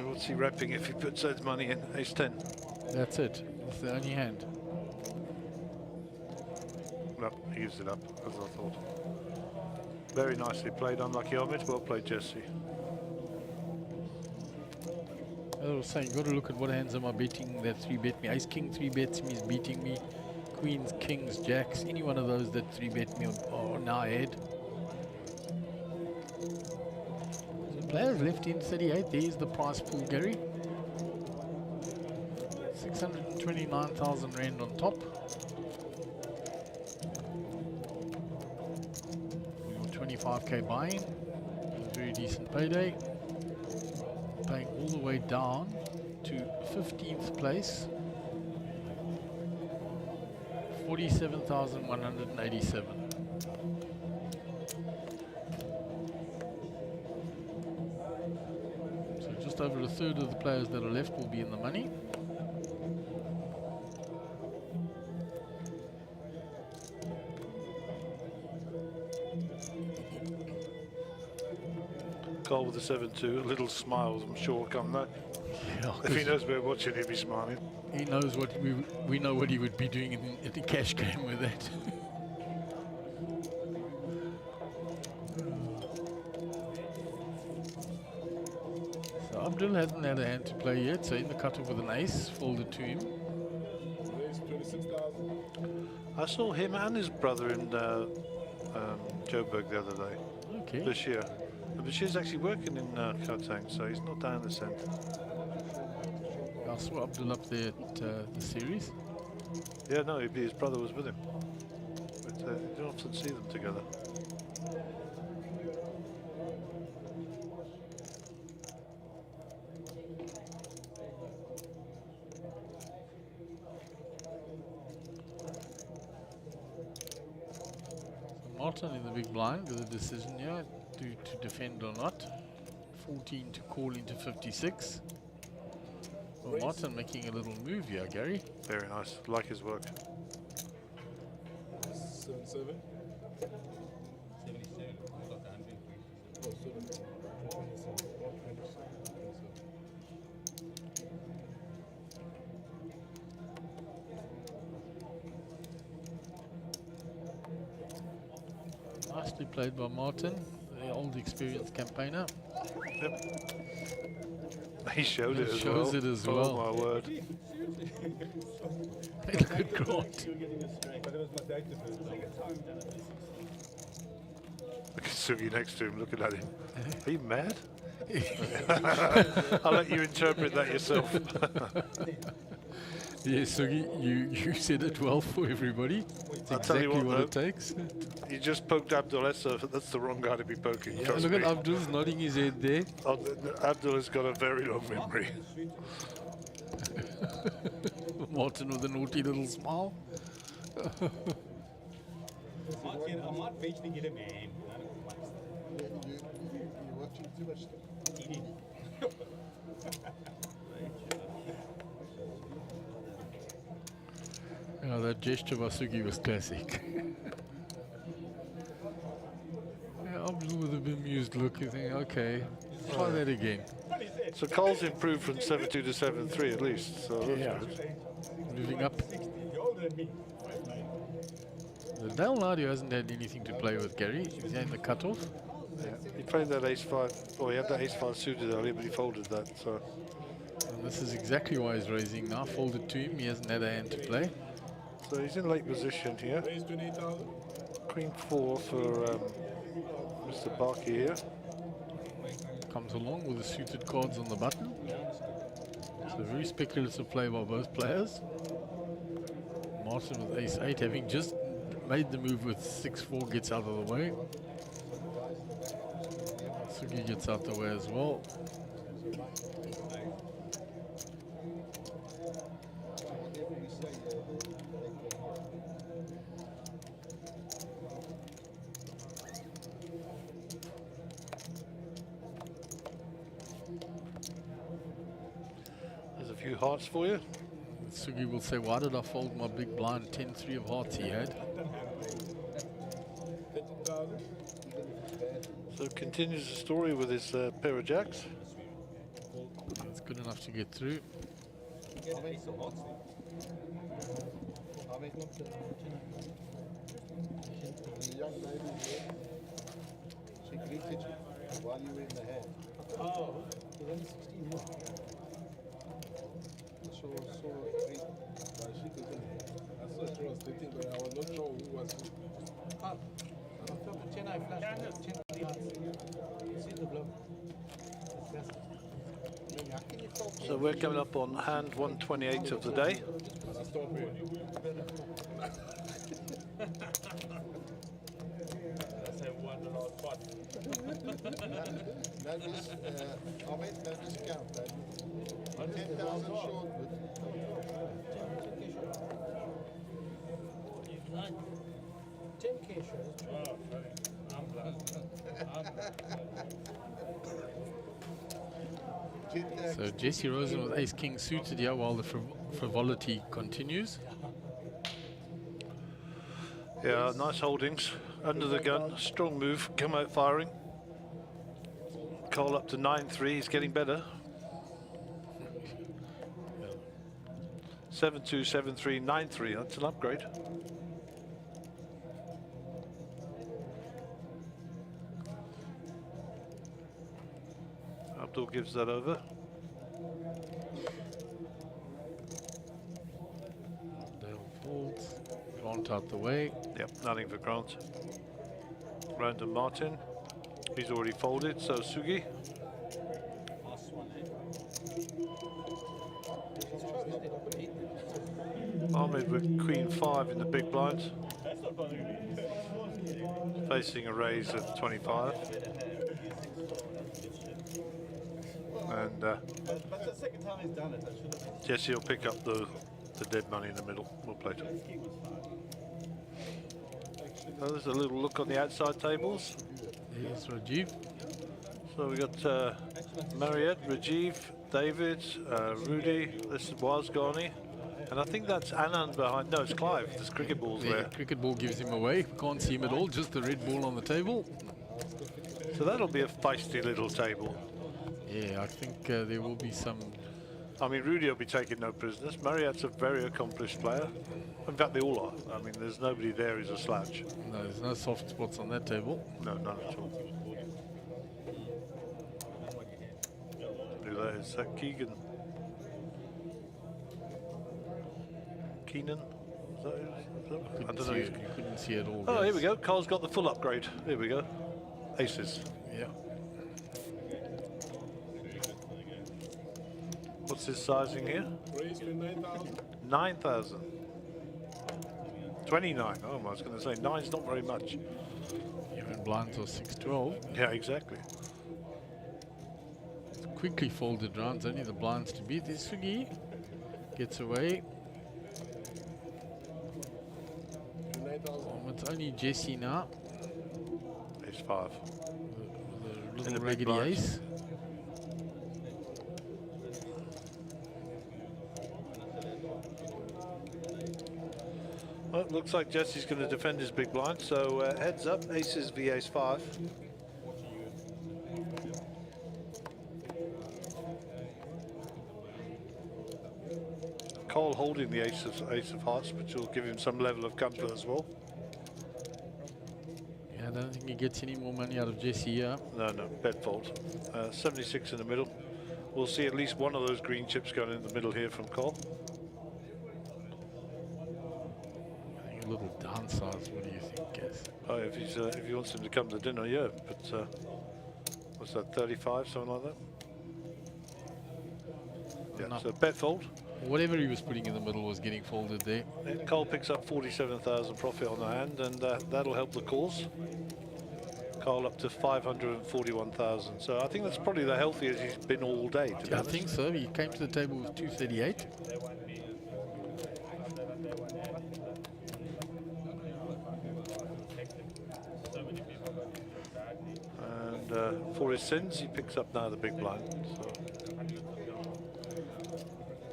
What's he wrapping if he puts his money in? Ace 10. That's it. It's the only hand. No, he gives it up, as I thought. Very nicely played, unlucky Ahmed. Well played, Jesse. I was saying, you've got to look at what hands am I beating that 3-bet me. Ace King 3-bets me, is beating me. Queens, Kings, Jacks, any one of those that 3-bet me are now ahead. Players left in 38. There's the prize pool, Gary. 620 29,000 Rand on top. Your 25k buy-in. A very decent payday. Paying all the way down to 15th place. 47,187. So just over a third of the players that are left will be in the money. Cole with the 7-2, a little smiles, I'm sure, come that. Yeah, if he knows we're watching, he'll be smiling. He knows what we know what he would be doing in the cash game with that. So Abdul hasn't had a hand to play yet, so in the cutoff with an ace, folded to him. I saw him and his brother in Joburg the other day. Okay. Bashir. And Bashir's actually working in Gauteng, so he's not down in the centre. I saw Abdul up there at the series. Yeah, no, his brother was with him. But you don't often see them together. Martin in the big blind with a decision here to defend or not. 14 to call into 56. Well, Martin making a little move here, Gary. Very nice. Like his work. 77. 77. Nicely played by Martin, the old experienced campaigner. Yep. He showed it as well. Shows it as well. Oh my word. Look at Grant. Look at Sugi next to him, looking at him. Are you mad? I'll let you interpret that yourself. Yes, Sugi, you said it well for everybody. It's I'll exactly tell you what though, it takes. You just poked Abdul. That's the wrong guy to be poking. Yeah, trust look me. at Abdul's nodding his head there. Abdul has got a very long memory. Martin with a naughty little smile. I might eventually get a man. You're watching too much TV. Yeah, that gesture by Sugi was classic. Yeah, Abdul with a bemused look, you think, okay, try that again. So Cole's improved from 7-2 to 7-3 at least. So that's Yeah. good. Moving up. Del Nadio hasn't had anything to play with, Gary. He's in the cutoff. Yeah. He played that ace-5. Well, he had that ace-5 suited earlier, but he folded that. So. And this is exactly why he's raising now. Folded to him. He hasn't had a hand to play. So he's in late position here. Queen 4 for Mr. Barkey here. Comes along with the suited cards on the button. It's a very speculative play by both players. Martin with ace-8, having just made the move with 6-4, gets out of the way. Sugi gets out the way as well. There's a few hearts for you. Sugi will say, why did I fold my big blind 10-3 of hearts he had? So continues the story with his pair of jacks. That's good enough to get through. The young lady here, she greeted you while you were in the hand. Oh, she's only 16 more. So greet. She couldn't. I saw she was dating, but I was not sure who was who. Ah, Chennai flash. Chennai hearts. See the blow. I mean, how can you So we're coming up on hand 128 of the day. Notice, Ahmed, notice count, man. 10,000 short with 10K shows. Oh, sorry. I'm blessed. So Jesse Rosen with Ace King suited here while the frivolity continues. Yeah, nice holdings. Under the gun, strong move, come out firing. Cole up to 9-3, he's getting better. 7-2, 7-3, 9-3, that's an upgrade. Abdul gives that over. Dale folds, Grant out the way. Yep, nothing for Grant. Random Martin, he's already folded, so Sugi. Ahmed with Queen 5 in the big blind. Facing a raise of 25. And Jesse will pick up the dead money in the middle. We'll play it. So there's a little look on the outside tables. Here's Rajiv. So we got Mariette, Rajiv, David, Rudy, this is Wasgani, and I think that's Anand behind. No, it's Clive. There's cricket balls there. Cricket ball gives him away. Can't see him at all. Just the red ball on the table. So that'll be a feisty little table. Yeah, I think there will be some. I mean, Rudy will be taking no prisoners. Mariette's a very accomplished player. In fact, they all are. I mean, there's nobody there who's a slouch. No, there's no soft spots on that table. No, none at all. Who that is? That Keegan? Keenan? Is that who? I don't know. You couldn't see it all. Oh, here we go. Cole's got the full upgrade. Here we go. Aces. Yeah. What's his sizing here? 9,000. 29. Oh, I was going to say 9's not very much. Even blinds or 6-12. Yeah, exactly. Quickly folded rounds, only the blinds to beat. This Sugi gets away. It's only Jesse now. Ace 5. The little raggedy ace. Well, it looks like Jesse's going to defend his big blind, so heads up, aces v ace 5. Cole holding the ace of hearts, which will give him some level of comfort as well. Yeah, I don't think he gets any more money out of Jesse here. No, bet fold. 76 in the middle. We'll see at least one of those green chips going in the middle here from Cole. I think a little downsize. What do you think, Cass? Oh, if he wants him to come to dinner, yeah. But what's that? 35, something like that. Yeah. No. So bet fold. Whatever he was putting in the middle was getting folded there. And Cole picks up 47,000 profit on the hand, and that'll help the cause. Cole up to 541,000. So I think that's probably the healthiest he's been all day. To be honest. I think so. He came to the table with 238. And for his sins, he picks up now the big blind. So.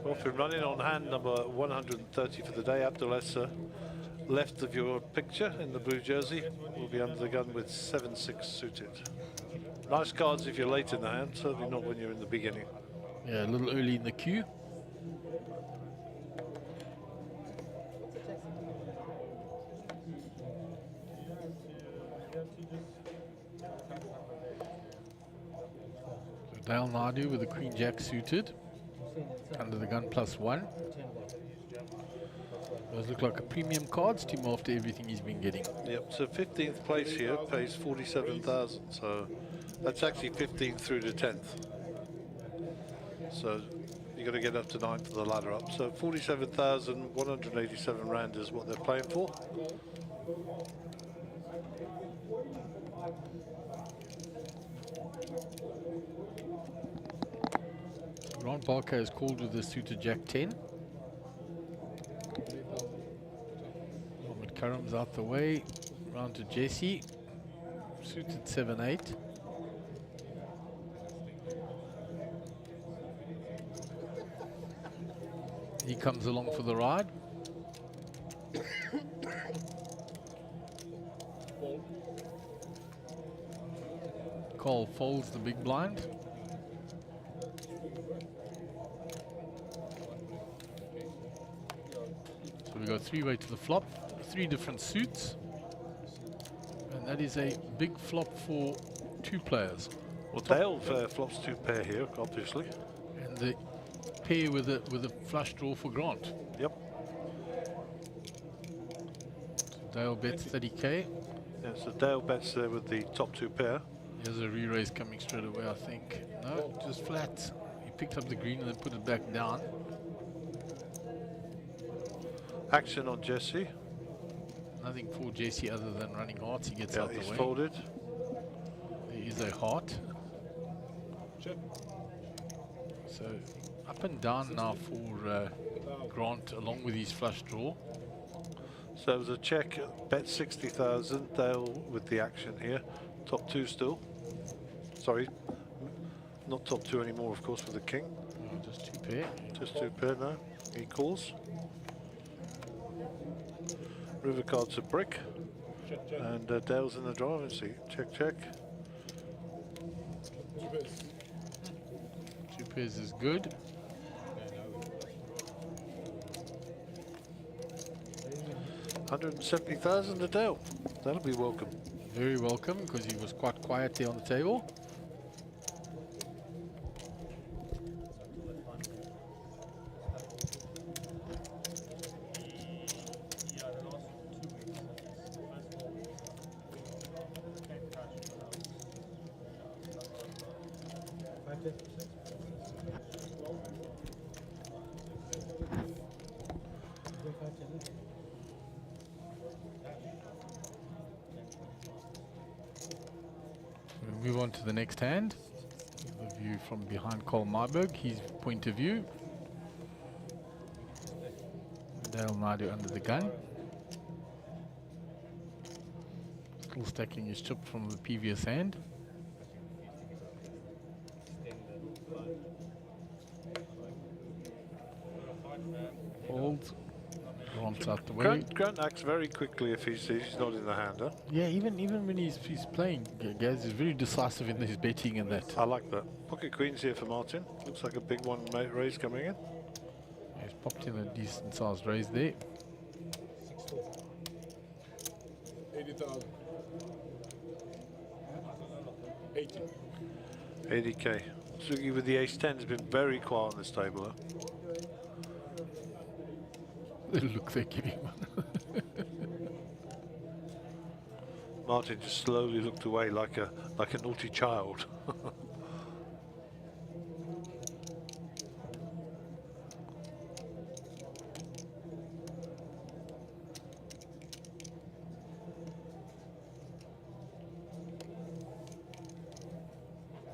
Off him running on hand number 130 for the day. Abdulessa, left of your picture in the blue jersey, will be under the gun with 7-6 suited. Nice cards if you're late in the hand, certainly not when you're in the beginning. Yeah, a little early in the queue. So Dale Naidu with the Queen Jack suited. Under the gun +1. Those look like a premium cards to him after everything he's been getting. Yep, so 15th place here pays 47,000, so that's actually 15th through to 10th. So you got to get up to 9 for the ladder up. So 47,187 rand is what they're playing for. Ron Barker is called with the suited Jack 10. Mohammed Karam's out the way. Round to Jesse. Suited 7-8. He comes along for the ride. Cole folds the big blind. So we go 3-way to the flop, 3 different suits. And that is a big flop for 2 players. Well, Dale flops 2 pair here, obviously. And the pair with a flush draw for Grant. Yep. So Dale bets 30k. Yeah, so Dale bets there with the top 2 pair. There's a re-raise coming straight away, I think. No, just flat. He picked up the green and then put it back down. Action on Jesse. Nothing for Jesse other than running hearts. He gets out the way. He's folded. There is a heart. So up and down now for Grant along with his flush draw. So it was a check, bet 60,000. Dale with the action here. Top 2 still. Sorry, not top 2 anymore, of course, with the king. Oh, just 2 pair. Just 2 pair now. He calls. River card's a brick. And Dale's in the driving seat. Check, check. 2 pairs is good. $170,000 to Dale. That'll be welcome. Very welcome, because he was quite quiet there on the table. We'll move on to the next hand. The view from behind Cole Marburg, his point of view. Dale Naidu under the gun. Still stacking his chip from the previous hand. Folds. Grant's out the way. Grant acts very quickly if he's not in the hander. Yeah, even when he's playing, Gaz is very decisive in his betting and that. I like that. Pocket queens here for Martin. Looks like a big one raise coming in. He's popped in a decent sized raise there. 80,000. 80. 80k. Sugi with the ace-10 has been very quiet on this table. Huh? Look, they're giving one. Martin just slowly looked away like a naughty child.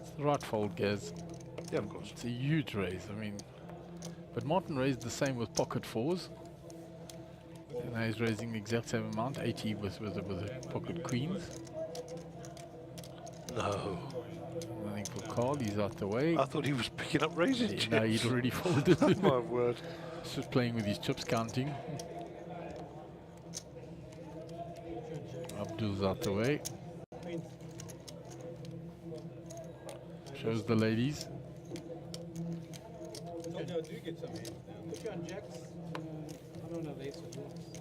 It's the right fold, Gaz. Yeah, of course. It's a huge raise. I mean, but Martin raised the same with pocket 4s. And now he's raising the exact same amount, 80 with the pocket queens. No. Nothing for Carl, he's out the way. I thought he was picking up raising chips. No, he'd already folded. My word. He's just playing with his chips, counting. Abdul's out the way. Shows the ladies. Do get some hands now. If you're on jacks, I don't know, ace of hearts.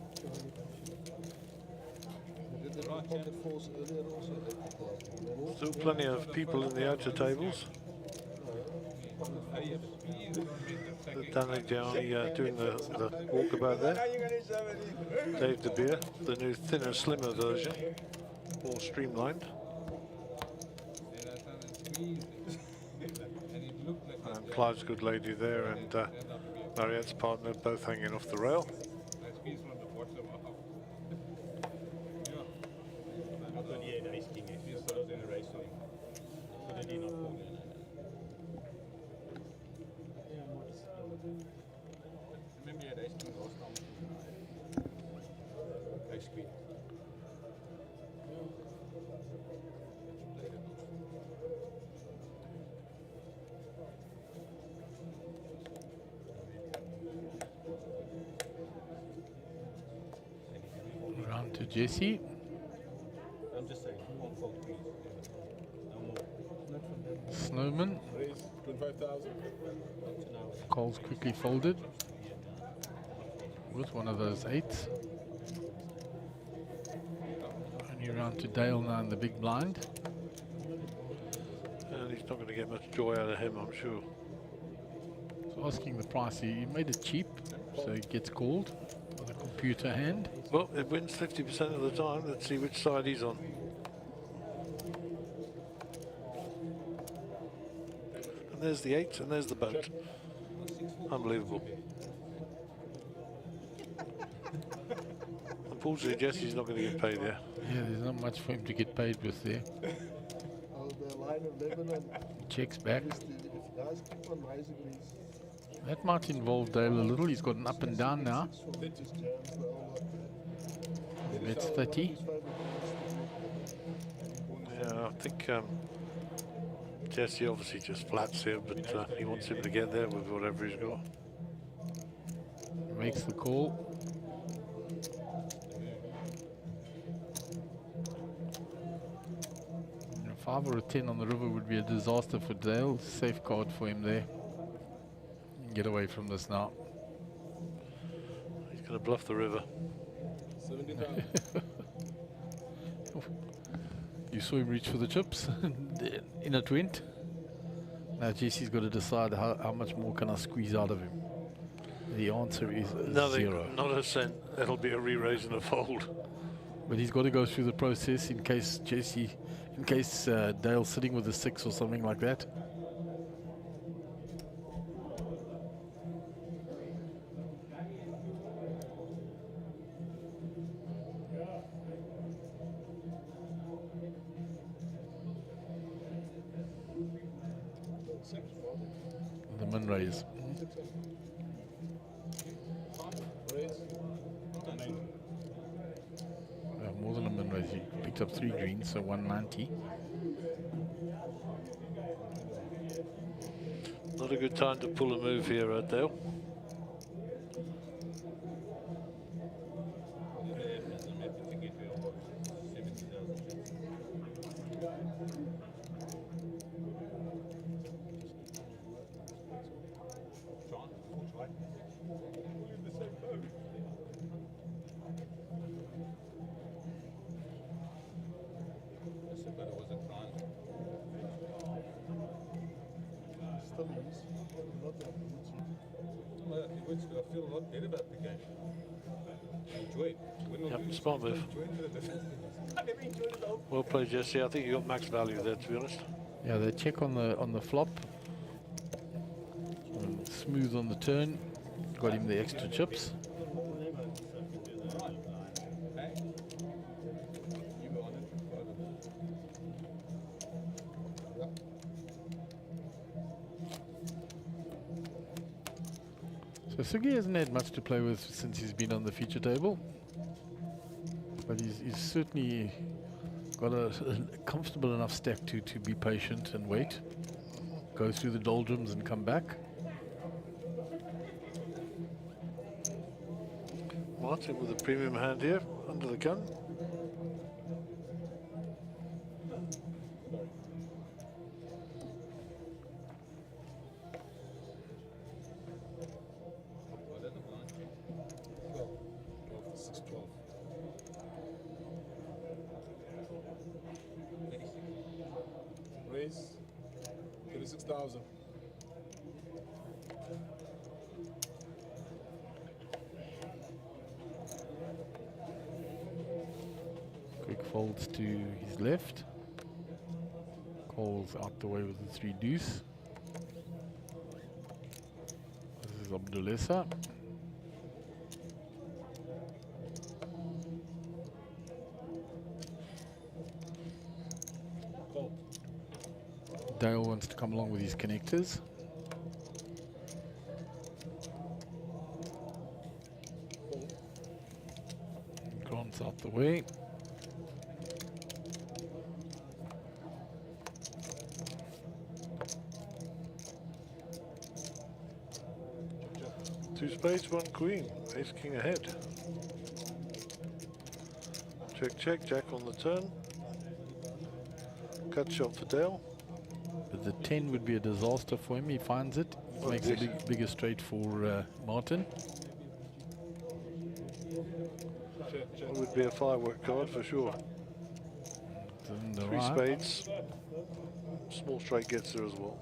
Did the right pocket fours earlier also? Still plenty of people in the outer tables. Danny Downey doing the walkabout there. Dave De Beer, the new thinner, slimmer version, more streamlined. And Clive's good lady there and Mariette's partner both hanging off the rail. Round to Jesse. I'm just saying, Snowman. Raise 25,000. Cole's quickly folded with one of those 8s. Only round to Dale now in the big blind. And he's not going to get much joy out of him, I'm sure. So asking the price, he made it cheap, so he gets called with a computer hand. Well, it wins 50% of the time. Let's see which side he's on. And there's the 8, and there's the boat. Unbelievable. Unfortunately, Jesse's not going to get paid there. Yeah, there's not much for him to get paid with there. Oh, the line of Lebanon. Checks back. If guys keep on rising these. That might involve Dale a little. He's got an up and down now. That's 30. Yeah, I think Jesse obviously just flats here, but he wants him to get there with whatever he's got. Makes the call. A 5 or a 10 on the river would be a disaster for Dale. Safeguard for him there. He can get away from this now. He's going to bluff the river. 70,000. You saw him reach for the chips, and in it went. Now Jesse's got to decide how much more can I squeeze out of him. The answer is Nothing, 0. not a cent. That'll be a re-raise and a fold. But he's got to go through the process in case Dale's sitting with a 6 or something like that. The min raise. More than a min raise. He picked up 3 greens, so 190. Not a good time to pull a move here, Dale. I feel a lot better about the game. Enjoy it. Yep, smart move. Well played, Jesse. I think you got max value there, to be honest. Yeah, they check on the flop. Smooth on the turn. Got him the extra chips. So Sugi hasn't had much to play with since he's been on the feature table, but he's certainly got a comfortable enough stack to be patient and wait, go through the doldrums and come back. Martin with a premium hand here, under the gun. Raise 36,000. Quick folds to his left. Calls out the way with the 3 deuce. Abdulesa. Dale wants to come along with his connectors. Grant's out the way. Two spades, one queen. Ace king ahead. Check, check, jack on the turn. Cut shot for Dale. But the 10 would be a disaster for him. He finds it. He makes a bigger straight for Martin. That would be a firework card for sure. Three spades. Small straight gets there as well.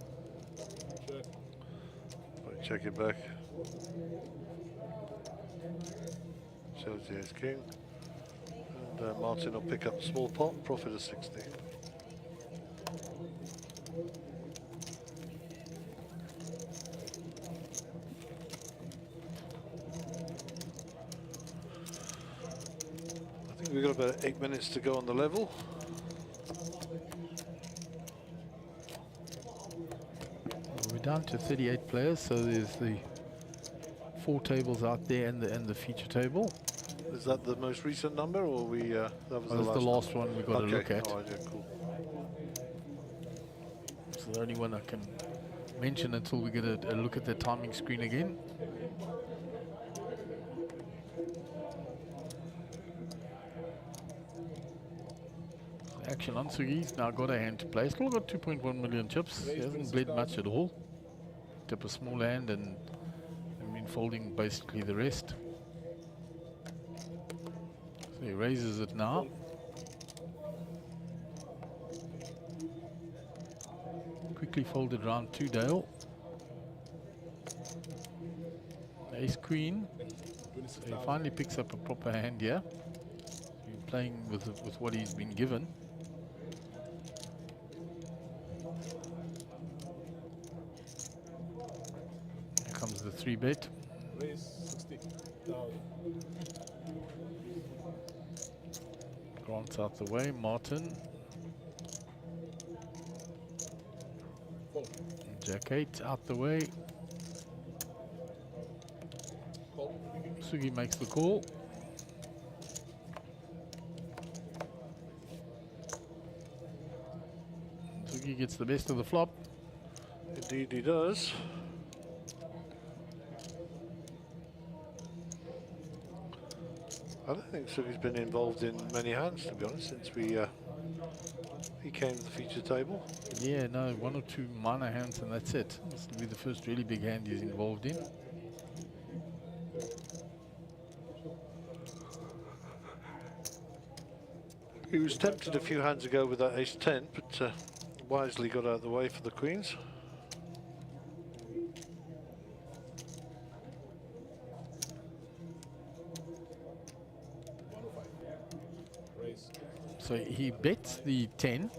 Right, check it back. Shows the ace king. And Martin will pick up a small pot, profit of 60. I think we've got about 8 minutes to go on the level. We're down to 38 players, so there's the 4 tables out there and the feature table. Is that the most recent number, or we? That was the last one we've got to look at. Oh, yeah, cool. It's the only one I can mention until we get a look at the timing screen again. Action on Sugi's now got a hand to play. Still got 2.1 million chips. He hasn't bled much at all. Picked up a small hand and been folding basically the rest. So he raises it now. Quickly folded round 2 Dale. Ace Queen. So he finally picks up a proper hand here. He's playing with what he's been given. Here comes the 3-bet. Raise 60,000. Grant's out the way. Martin. Jack 8 out the way. Sugi makes the call. Sugi gets the best of the flop. Indeed he does. I don't think Sugi's been involved in many hands, to be honest, since he came to the feature table. Yeah, no, 1 or 2 minor hands and that's it. This will be the first really big hand he's involved in. He was tempted a few hands ago with that ace-10, but wisely got out of the way for the queens. So he bets the 10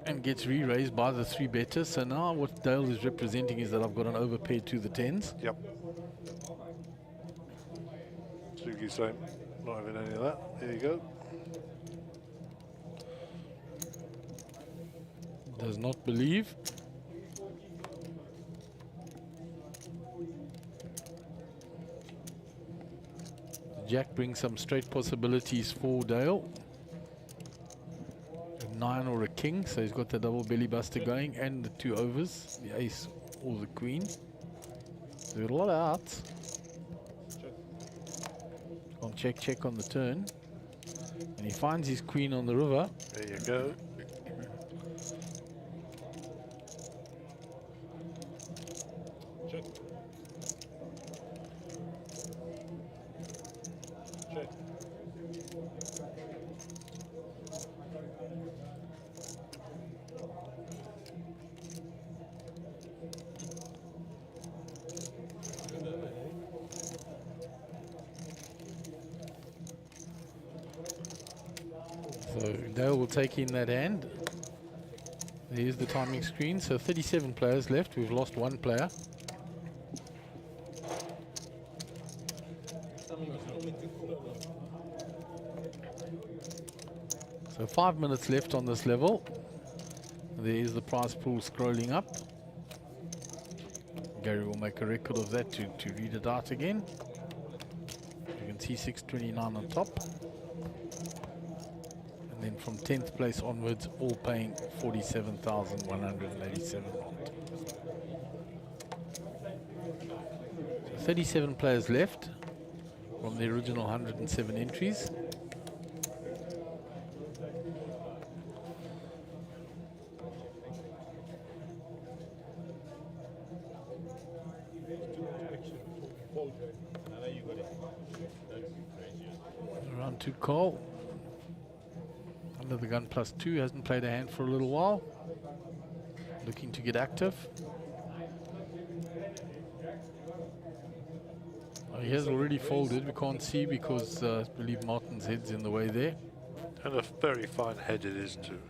and gets re-raised by the 3-better. So now what Dale is representing is that I've got an overpair to the 10s. Yep. Sugi's saying, not having any of that. Here you go. Does not believe. Jack brings some straight possibilities for Dale. A 9 or a king, so he's got the double belly buster going, and the 2 overs, the ace or the queen. So there are a lot of outs. On check on the turn, and he finds his queen on the river. There you go. Check. Check. So Dale will take in that hand. There's the timing screen. So 37 players left. We've lost 1 player. 5 minutes left on this level. There is the prize pool scrolling up. Gary will make a record of that to read it out again. You can see 629 on top. And then from 10th place onwards, all paying 47,187 rand. So 37 players left from the original 107 entries. Round 2 call. Under the gun +2, hasn't played a hand for a little while. Looking to get active. Oh, he has already folded. We can't see because I believe Martin's head's in the way there. And a very fine head it is too.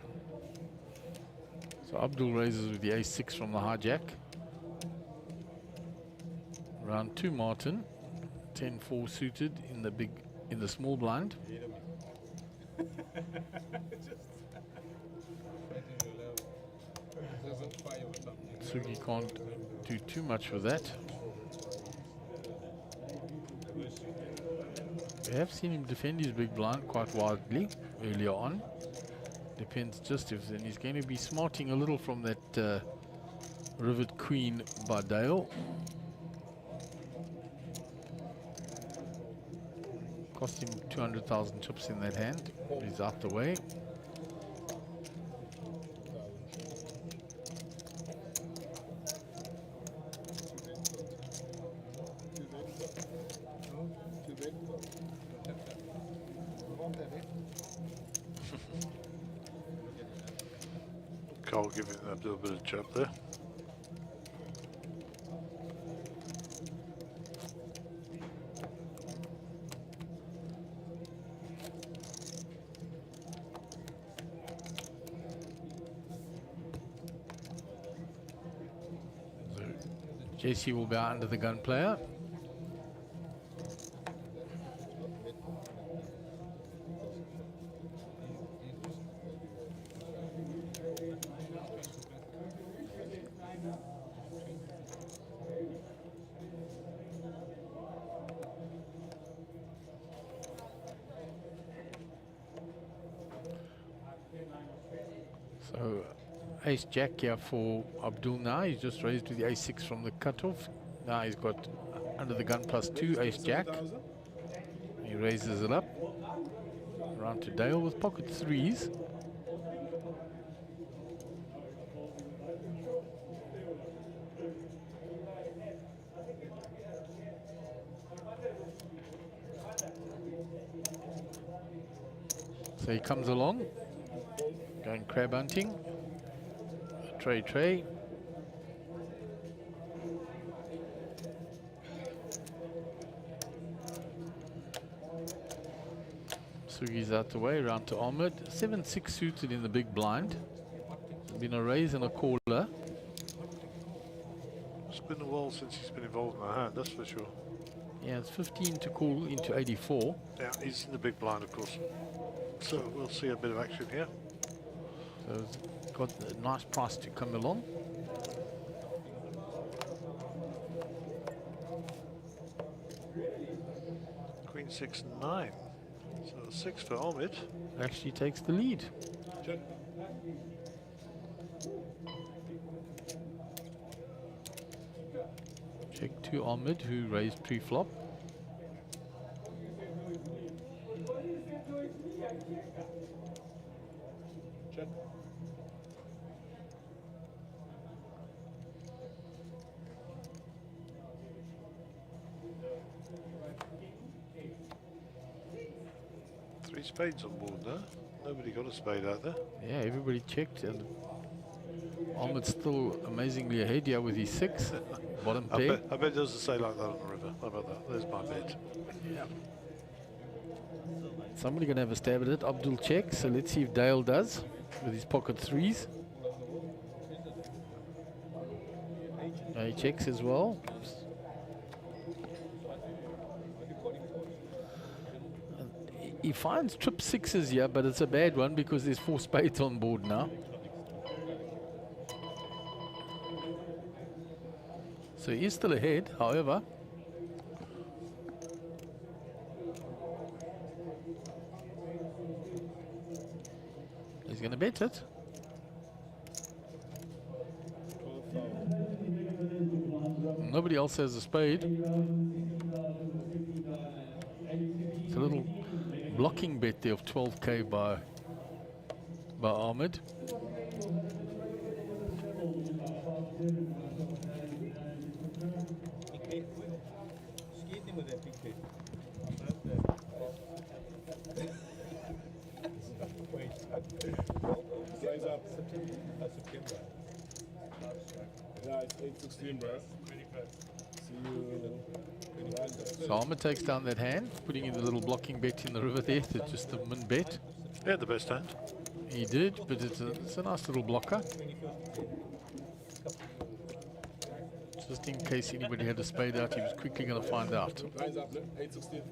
So Abdul raises with the ace-6 from the hijack. Round 2 Martin. 10-4 suited in the small blind. Sugi can't do too much with that. We have seen him defend his big blind quite widely earlier on. Depends just if, and he's going to be smarting a little from that rivet queen by Dale. Cost him 200,000 chips in that hand. He's out the way. Carl giving a little bit of chop there. JC will be out under the gun player. So ace jack here for Abdul now. He's just raised with the ace-6 from the cutoff. Now he's got under the gun +2 ace jack. He raises it up. Round to Dale with pocket 3s. So he comes along, going crab hunting. Tray. Sugi's out the way, round to Ahmed. 7-6 suited in the big blind. There's been a raise and a caller. It's been a while since he's been involved in the hand, that's for sure. Yeah, it's 15 to call into 84. Yeah, he's in the big blind, of course. So we'll see a bit of action here. So it's got a nice price to come along. Queen 6-9. So 6 for Ahmed. Actually takes the lead. Check. Check to Ahmed, who raised pre-flop. Check. Three spades on board there. Nobody got a spade out there. Yeah, everybody checked, and Ahmed's still amazingly ahead here with his 6. Bottom pair. I bet it doesn't say like that on the river. How about that? There's my bet. Yeah. Somebody gonna have a stab at it. Abdul checks, so let's see if Dale does with his pocket 3s. He checks as well. He finds trip sixes here, but it's a bad one because there's 4 spades on board now. So he's still ahead, however. He's going to bet it. Nobody else has a spade. It's a little blocking bet there of 12k by Ahmed. Size up. September. Yeah, it's 8:16, bro. See you. So Ahmed takes down that hand, putting in the little blocking bet in the river there to just a min bet. He had the best hand. He did, but it's a nice little blocker. Just in case anybody had a spade out, he was quickly going to find out. Rise up, 8:16.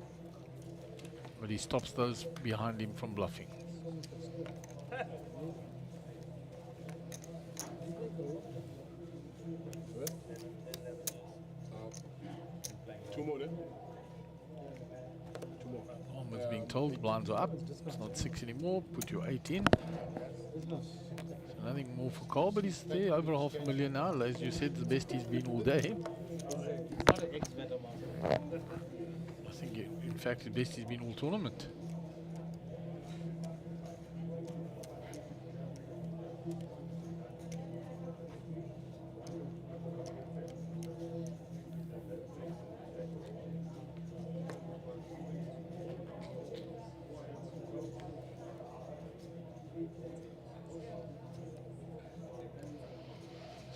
But he stops those behind him from bluffing. Two more, then. Two more. Ahmed's being told the blinds are up. It's not 6 anymore. Put your 8 in. So nothing more for Carl, but he's there over $500,000 now. As you said, the best he's been all day. I think, in fact, the best he's been all tournament.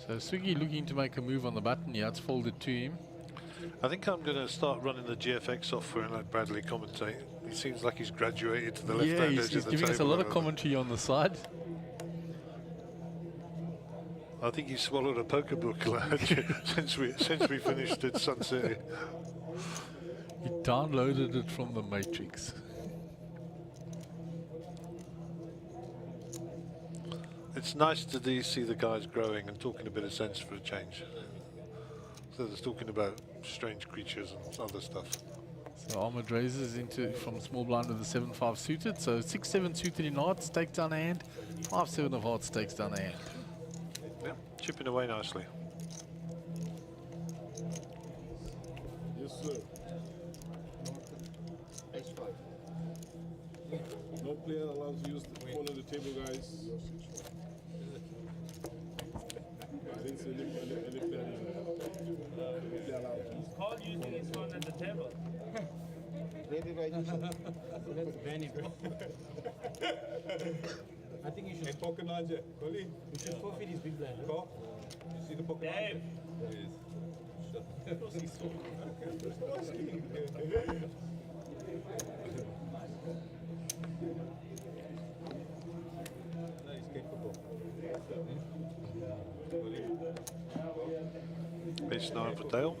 So Sugi looking to make a move on the button here. It's folded to him. I think I'm going to start running the GFX software and let Bradley commentate. He seems like he's graduated to the left-hand edge he's of the giving us a table lot of rather. commentary on the side. I think he swallowed a poker book lad, since we finished at Sun City. He downloaded it from the Matrix. It's nice to see the guys growing and talking a bit of sense for a change. So there's talking about strange creatures and other stuff. So Ahmed raises into from small blind with the 7-5 suited. So 6-7 suited in hearts, takes down a hand. 5-7 of hearts, takes down a hand. Yeah, chipping away nicely. Yes, sir. No player allowed to use the phone on the table, guys. I didn't see any player allowed. He's called using his phone at the table. Ready, right? That's Benny, bro. I think you should. Hey, poker nanja, Colin. You should forfeit his big blind. Call. You see the poker nanja? Ace 9 for Dale.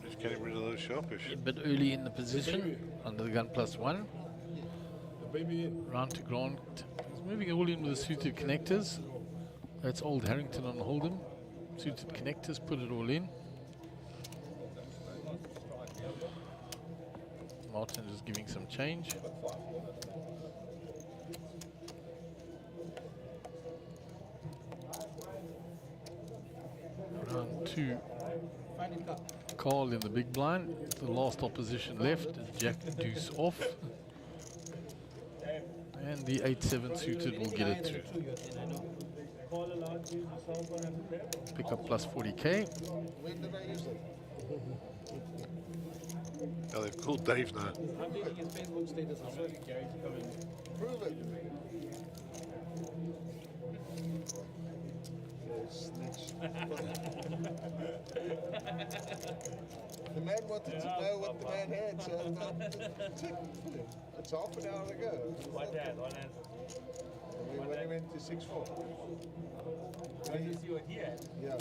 He's getting rid of those sharpish. A bit early in the position, under the gun +1. Round to Grant. He's moving all in with the suited connectors. That's old Harrington on Hold'em. Suited connectors, put it all in. Martin is giving some change. Round 2. Carl in the big blind. The last opposition left is Jack Deuce off. And the 8-7 suited will get it too. Pick up +40k. When did I use it? Oh, they've called Dave now. I'm taking his Facebook status as well. Gary to come in. Prove it. Snitch. The man wanted to know what the man had, so I thought, it's half an hour ago. What had? What had? When he went to 6-4. Did you see what he had? Yeah.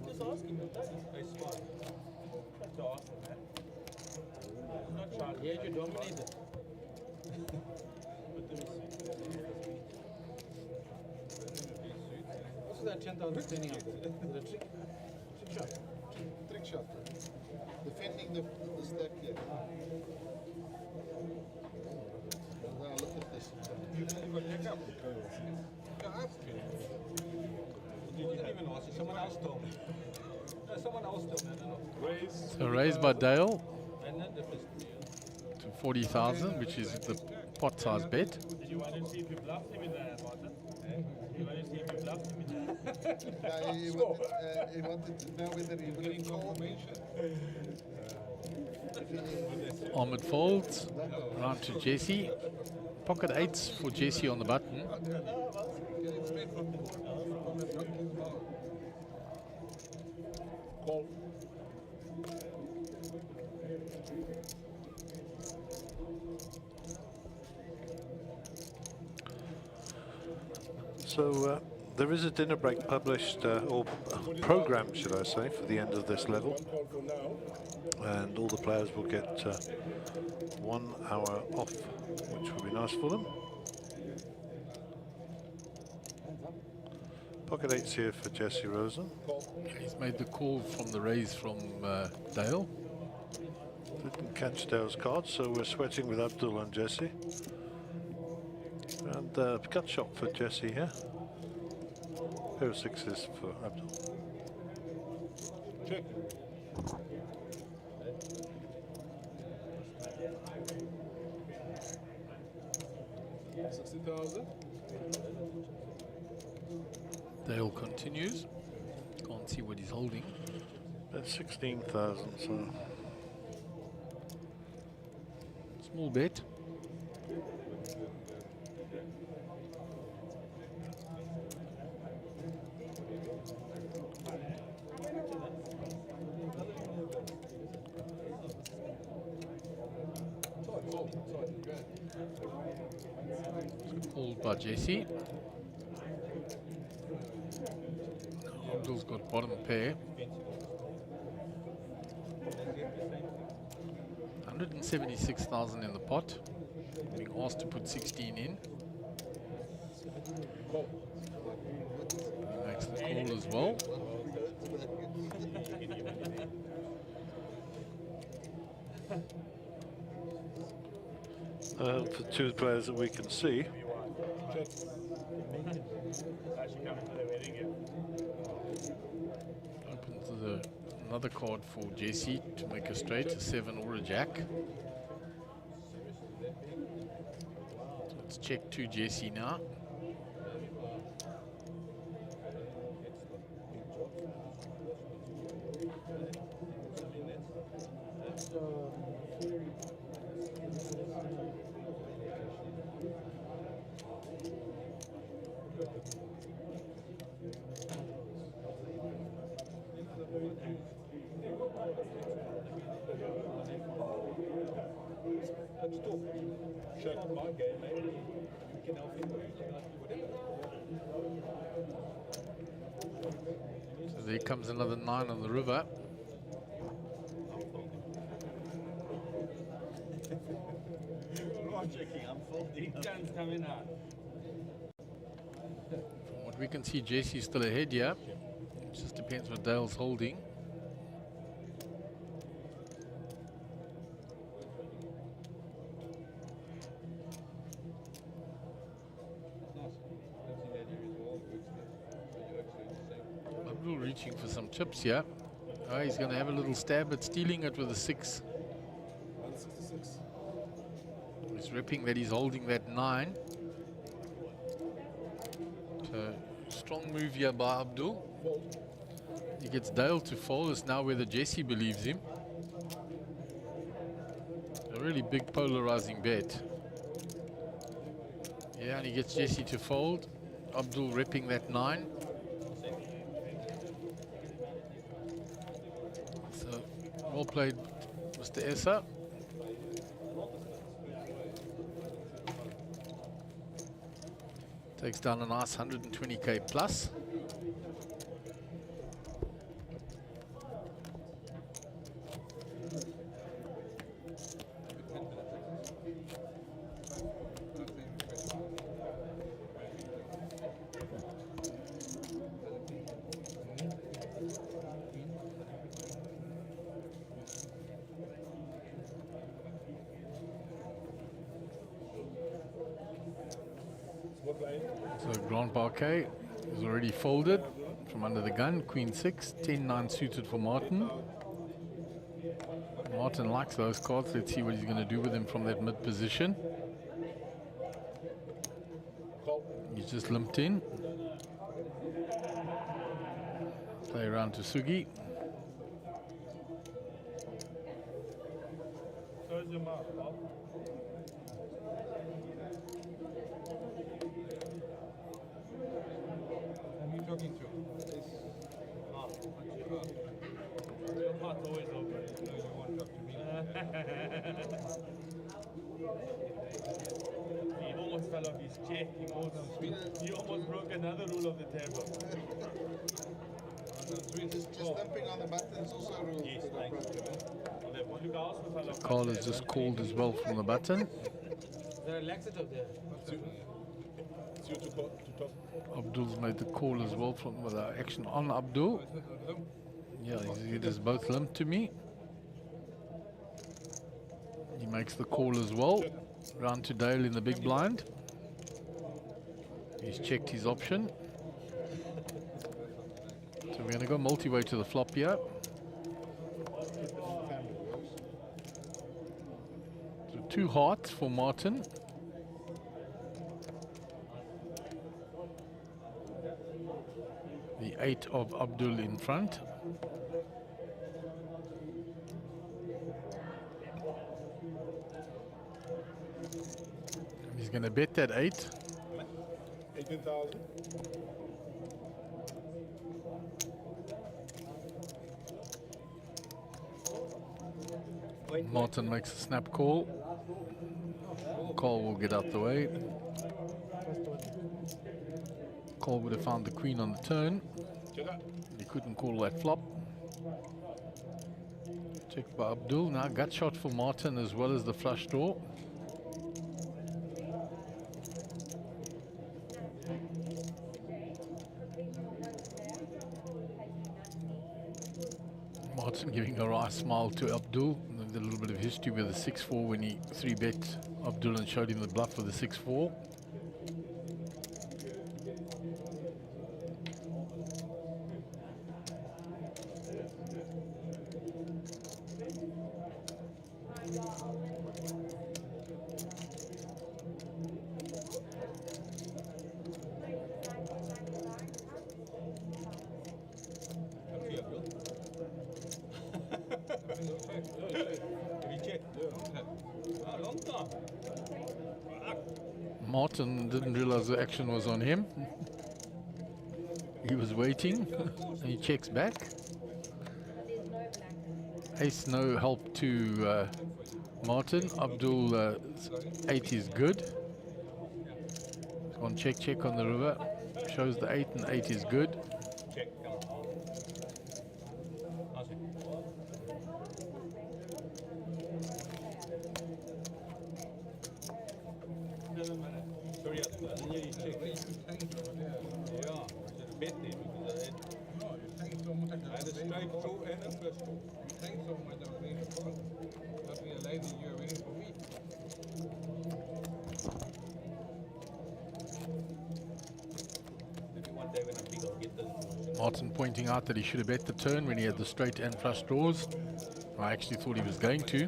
Just ask him. He's smart. Not to ask him, man. Not sharp. Yeah, you dominated. What's that 10,000 standing up there? Is it a trick shot? Trick shot. Defending the stack here. Now look at this. You got neck up. You didn't even ask. Someone else told me. No, someone else told me. I don't know. Raise. So raised by Dale And then the first. to 40,000, which is the pot size bet. Did you want to see if you bluffed him in that, Martin? You want to see if you bluffed him in that? He wanted to know whether he would have confirmation. Ahmed folds, round to Jesse. Pocket eights for Jesse on the button. Call. So there is a dinner break published, or programmed, should I say, for the end of this level. And all the players will get 1 hour off, which will be nice for them. Pocket eights here for Jesse Rosen. He's made the call from the raise from Dale. Didn't catch Dale's card, so we're sweating with Abdul and Jesse. And gut shot for Jesse here. Pair of sixes for Abdul. Check. $60,000. Dale continues. Can't see what he's holding. That's 16,000, so small bet. Called by Jesse. Abdul's got bottom pair. 176,000 in the pot. Being asked to put 16 in. He makes the call as well. for two players that we can see. Opens another card for Jesse to make a straight, a 7 or a jack. So let's check to Jesse now. So there comes another 9 on the river. From what we can see, Jesse's still ahead here. It just depends what Dale's holding. Abdul reaching for some chips here. Oh, he's going to have a little stab at stealing it with a 6. 166. He's ripping that he's holding that 9. So, strong move here by Abdul. He gets Dale to fold. It's now whether Jesse believes him. A really big polarizing bet. Yeah, and he gets Jesse to fold. Abdul ripping that 9. So, well played, Mr. Essa. Takes down a nice 120k plus. So Grand Parquet is already folded from under the gun. Queen 6, 10-9 suited for Martin. Martin likes those cards. Let's see what he's going to do with them from that mid position. He's just limped in. Play around to Sugi. Who are you talking to? Your heart's always open. No, you won't talk to me. He almost fell off his chair. He almost broke another rule of the table. Just stamping on the button is also a rule. Yes, thanks. Look, I also fell off. Carl is just called as well from the button. Is there a laxative there? It's you to talk. Abdul's made the call as well from with the action on Abdul. Yeah, it is both limped to me. He makes the call as well. Round to Dale in the big blind. He's checked his option. So we're going to go multi-way to the flop here. So 2 hearts for Martin. The 8 of Abdul in front. He's going to bet that 8. 18,000. Martin makes a snap call. Cole will get out the way. Cole would have found the queen on the turn. He couldn't call that flop. Checked by Abdul. Now gut shot for Martin as well as the flush draw. Martin giving a wry smile to Abdul. A little bit of history with the 6-4 when he 3-bet Abdul and showed him the bluff with the 6-4. Martin didn't realize the action was on him. He was waiting. And he checks back. Ace no help to Martin. Abdul 8 is good. On check on the river. Shows the 8 and 8 is good. Martin pointing out that he should have bet the turn when he had the straight and flush draws. I actually thought he was going to.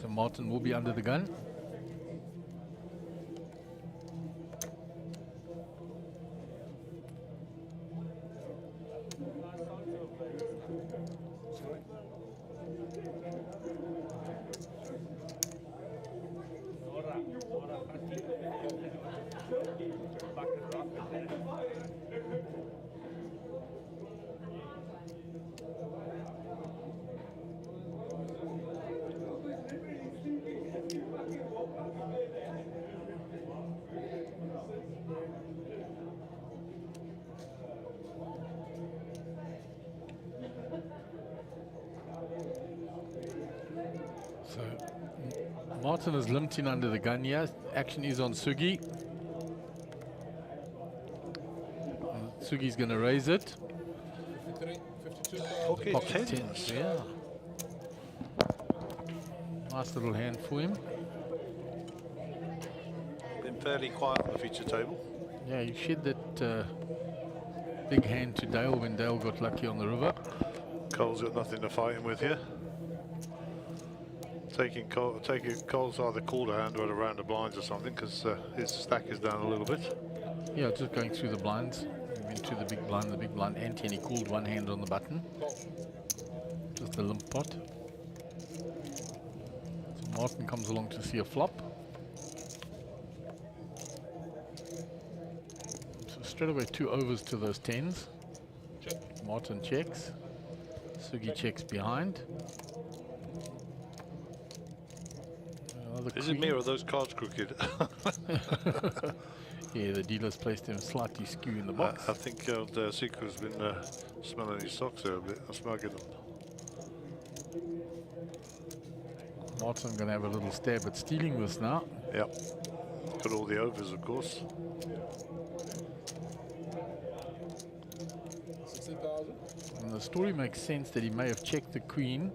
So Martin will be under the gun. Martin is limped in under the gun here. Action is on Sugi. Sugi's going to raise it. 53, Pocket tens, yeah. Nice little hand for him. fairly quiet on the feature table. Yeah, you shed that big hand to Dale when Dale got lucky on the river. Cole's got nothing to fight him with here. Taking Cole's either called a hand or around the blinds or something because his stack is down a little bit. Yeah, just going through the blinds. He went to the big blind ante, and he called one hand on the button. Just a limp pot. So Martin comes along to see a flop. So straight away 2 overs to those 10s. Martin checks. Sugi checks behind. Is it me or are those cards crooked? Yeah, the dealer's placed them slightly skew in the box. I think old Siku's been smelling his socks there a bit. I'm smoking them. Martin going to have a little stab at stealing this now. Yep. Got all the overs, of course. 60,000. And the story makes sense that he may have checked the queen.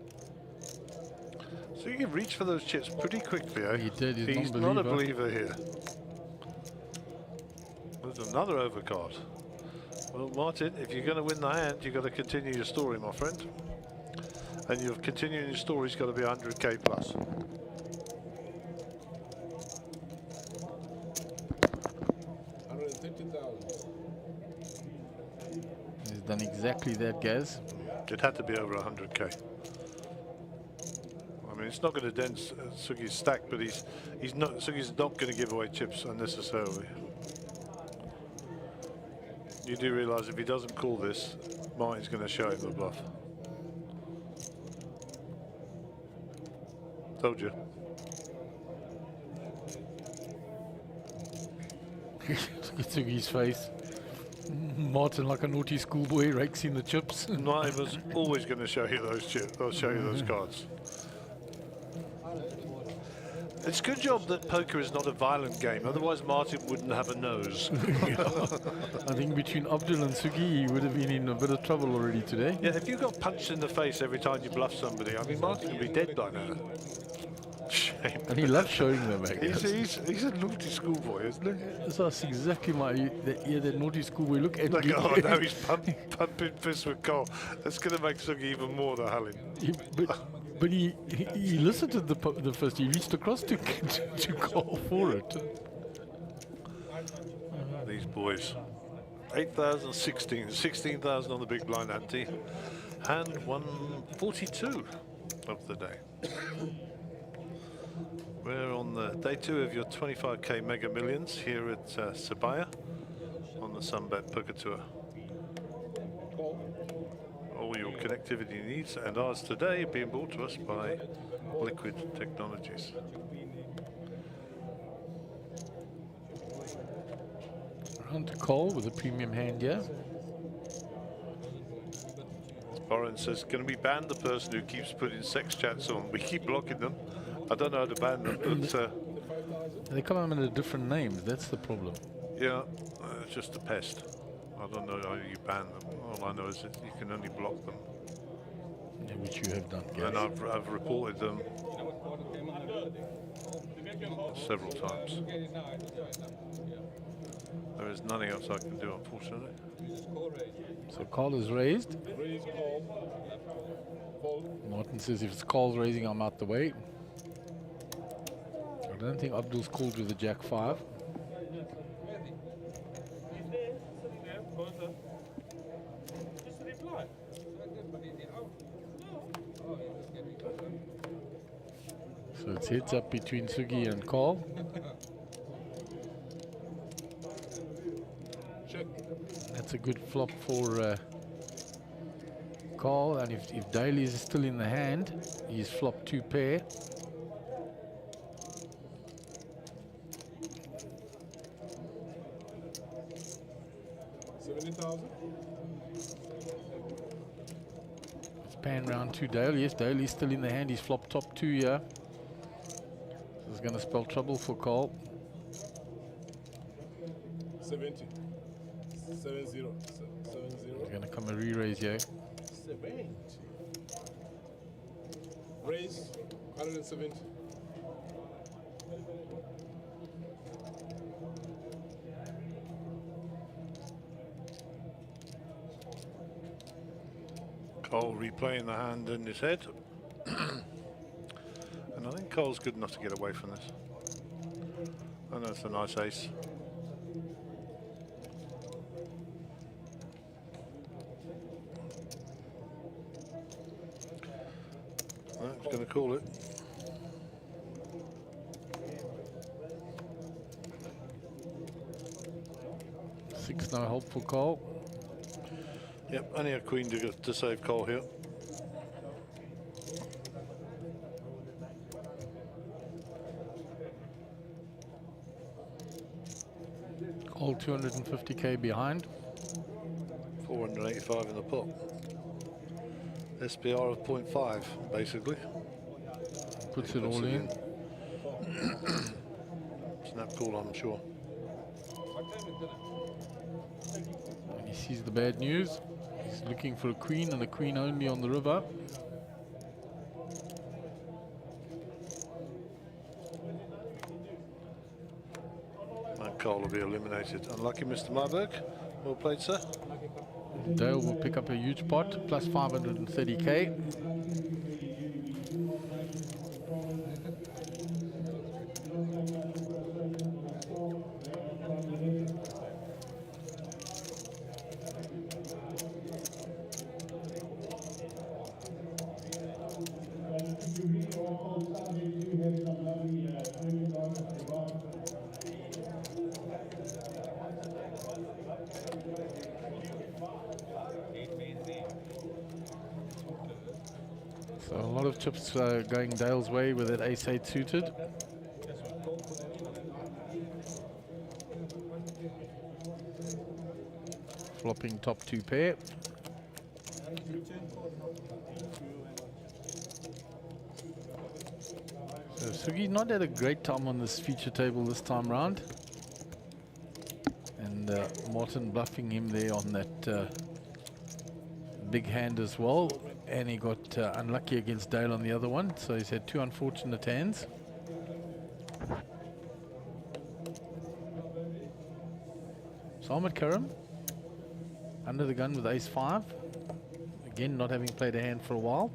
So you can reach for those chips pretty quickly, eh? He did. He's not a believer here. There's another overcard. Well, Martin, if you're going to win the hand, you've got to continue your story, my friend. And your continuing your story's got to be 100k plus. He's done exactly that, Gaz. It had to be over 100k. I mean, it's not going to dent Sugi's stack, but Sugi's not going to give away chips unnecessarily. You do realise if he doesn't call this, Martin's going to show him the bluff. Told you. Look at Sugi's face. Martin, like a naughty schoolboy, rakes in the chips. Martin was always going to show you those chips. I'll show you those cards. It's a good job that poker is not a violent game, otherwise Martin wouldn't have a nose. I think between Abdul and Sugi, he would have been in a bit of trouble already today. Yeah, if you got punched in the face every time you bluff somebody, I mean, Martin would be dead by now. Shame. And he loves showing them, I guess. He's a naughty schoolboy, isn't he? That's exactly that naughty schoolboy. Look at Like, me. oh, now he's pumping fists with Cole. That's going to make Sugi even more the hulling. But he elicited the first. He reached across to call for it. These boys. 8,000, 16,000 on the big blind ante. Hand 142 of the day. We're on the day 2 of your 25k Mega Millions here at Sabaya on the Sunbet Poker Tour. All your connectivity needs and ours today being brought to us by Liquid Technologies. Round to call with a premium hand, yeah. Warren says, can we ban the person who keeps putting sex chats on? We keep blocking them. I don't know how to ban them, but... They come under different names, that's the problem. yeah, it's just a pest. I don't know how you ban them. All I know is that you can only block them. Yeah, which you have done, Gary. And I've reported them several times. There is nothing else I can do, unfortunately. So call is raised. Martin says if it's call's raising, I'm out the way. I don't think Abdul's called with the Jack 5. So it's heads up between Sugi and Call. That's a good flop for Call, and if Daly is still in the hand, he's flopped 2 pair. It's pan round to Daly. Yes, Daly's still in the hand. He's flopped top 2 here. This is going to spell trouble for Cole. 70. 70. He's going to come a re-raise here. 70. Raise 170. Cole replaying the hand in his head. And I think Cole's good enough to get away from this. And that's a nice ace. I'm going to call it. Six, no help for Cole. Yep, only a queen to save Cole here. Cole 250k behind. 485 in the pot. SPR of 0.5, basically. Puts it all in. Snap call, I'm sure. And he sees the bad news. He's looking for a queen and a queen only on the river. And Cole will be eliminated. Unlucky, Mr. Marburg. Well played, sir. Dale will pick up a huge pot, plus 530k. So a lot of chips going Dale's way with that ace-8 suited. Flopping top 2 pair. So Sugi not had a great time on this feature table this time round. And Martin bluffing him there on that big hand as well. And he got unlucky against Dale on the other one, so he's had two unfortunate hands. Salman Karam under the gun with ace-5. Again, not having played a hand for a while.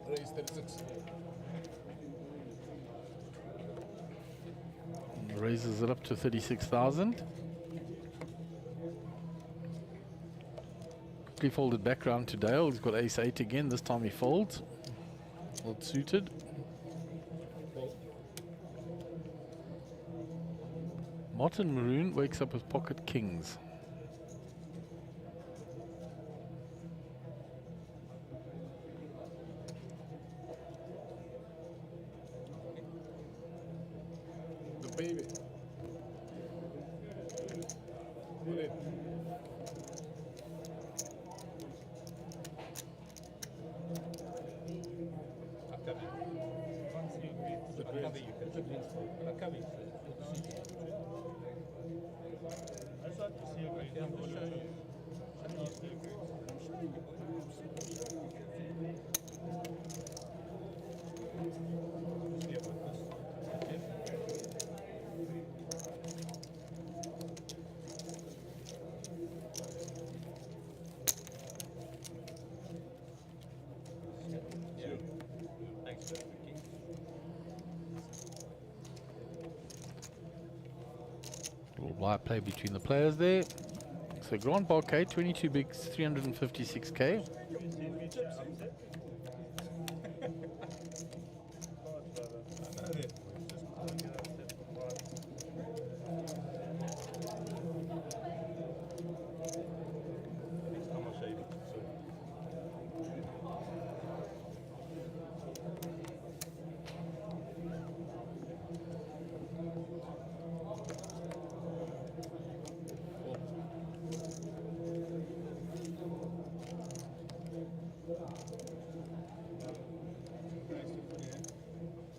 Raise 36. And raises it up to 36,000. Quickly folded back round to Dale. He's got ace-8 again. This time he folds. Well suited. Martin Maroon wakes up with pocket kings. The baby. Put it. Little wire play between the players there. So Grand Parquet, 22 bigs, 356k.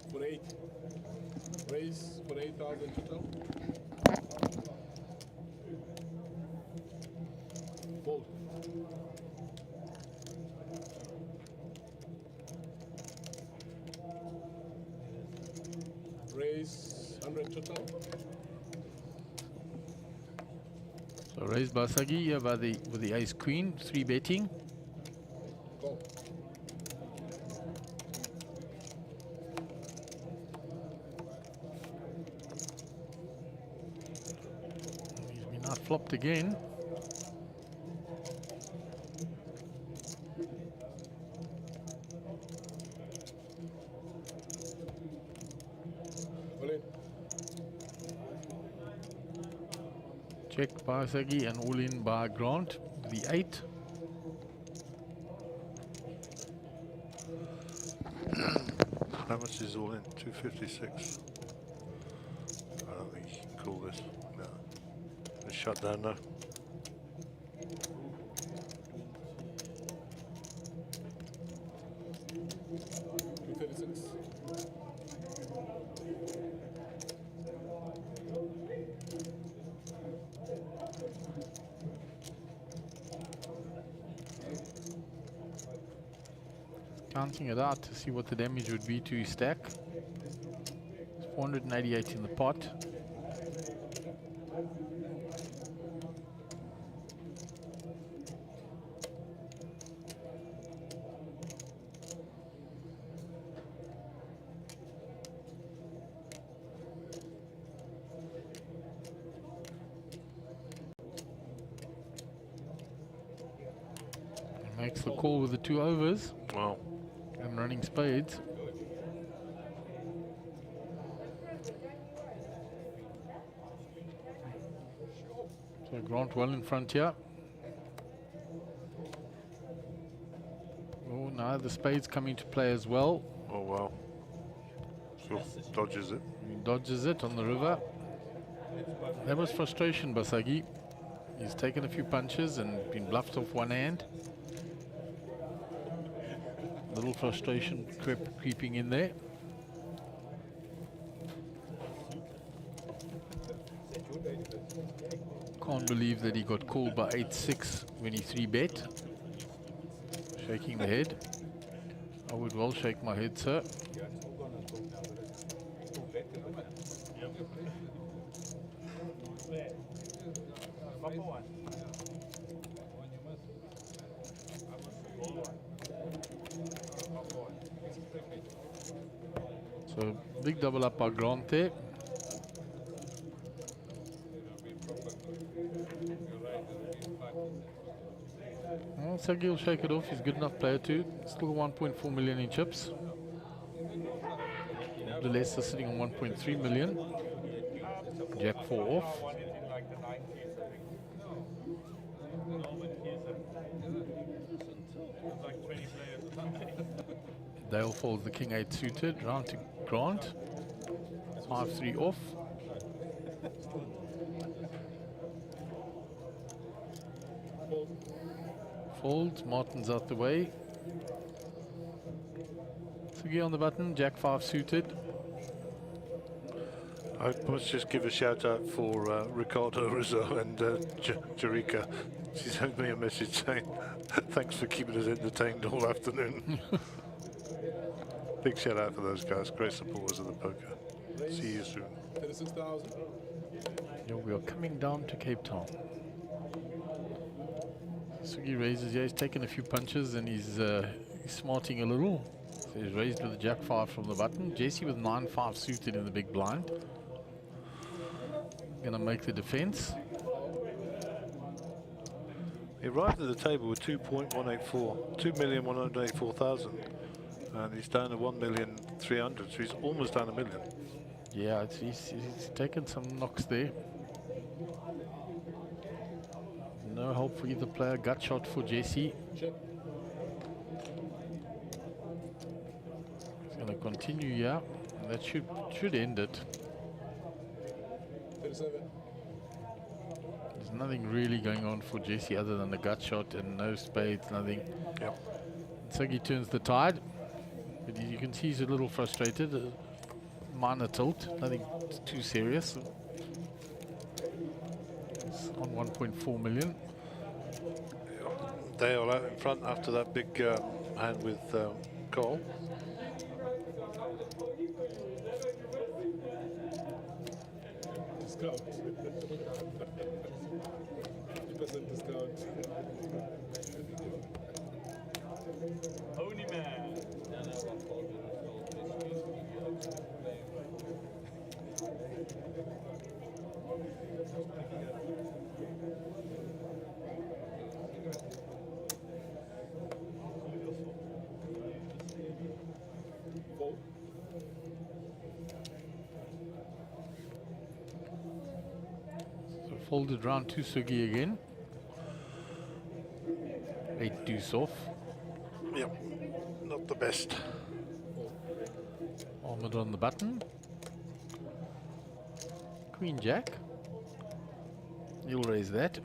For 8. Raise for 8,000 total. Fold. Raise 100 total. So raised by Sagi here with the ace queen, 3 betting. Go. He's been out flopped again. Check by Sagi and all in by Grant, the 8. How much is all in? 256. I don't think you can call this. No. It's shut down now. Counting it out to see what the damage would be to his stack. It's 488 in the pot. He makes the call with the 2 overs. Wow. And running spades. So Grant well in front here. Oh, now the spades come into play as well. Oh wow. So dodges it. He dodges it on the river. That was frustration, Basagi. He's taken a few punches and been bluffed off one hand. Little frustration creeping in there. Can't believe that he got called by 8-6 when he 3-bet. Shaking the head. I would well shake my head, sir. So big double up by Grant there. Well, Sagi will shake it off. He's a good enough player too. Still 1.4 million in chips. The Leicester sitting on 1.3 million. Jack 4 off. Dale folds the King 8 suited. Round to Grant. 5-3 off. Folds. Martin's out the way. Sugi on the button. Jack 5 suited. I must just give a shout out for Ricardo Rizzo and Jerika. She sent me a message saying, thanks for keeping us entertained all afternoon. Big shout out for those guys, great supporters of the poker. See you soon. 36,000. Yeah, we are coming down to Cape Town. Sugi raises, yeah, he's taken a few punches and he's smarting a little. So he's raised with the Jack 5 from the button. Jesse with 9-5 suited in the big blind. Gonna make the defense. He arrived at the table with 2.184, 2,184,000, and he's down to 1,300,000, so he's almost down a million. Yeah, he's taken some knocks there. No help for either player. Gut shot for Jesse. He's going to continue here. That should end it. 37. There's nothing really going on for Jesse other than the gut shot and no spades, nothing. Yep. Sagi turns the tide. But you can see he's a little frustrated. Minor tilt, nothing too serious. It's on 1.4 million. Dale out in front after that big hand with Cole. Discount. 50% discount. Folded round to Sugi again. 8 deuce off. Yep, not the best. Ahmed on the button. Queen Jack. You'll raise that.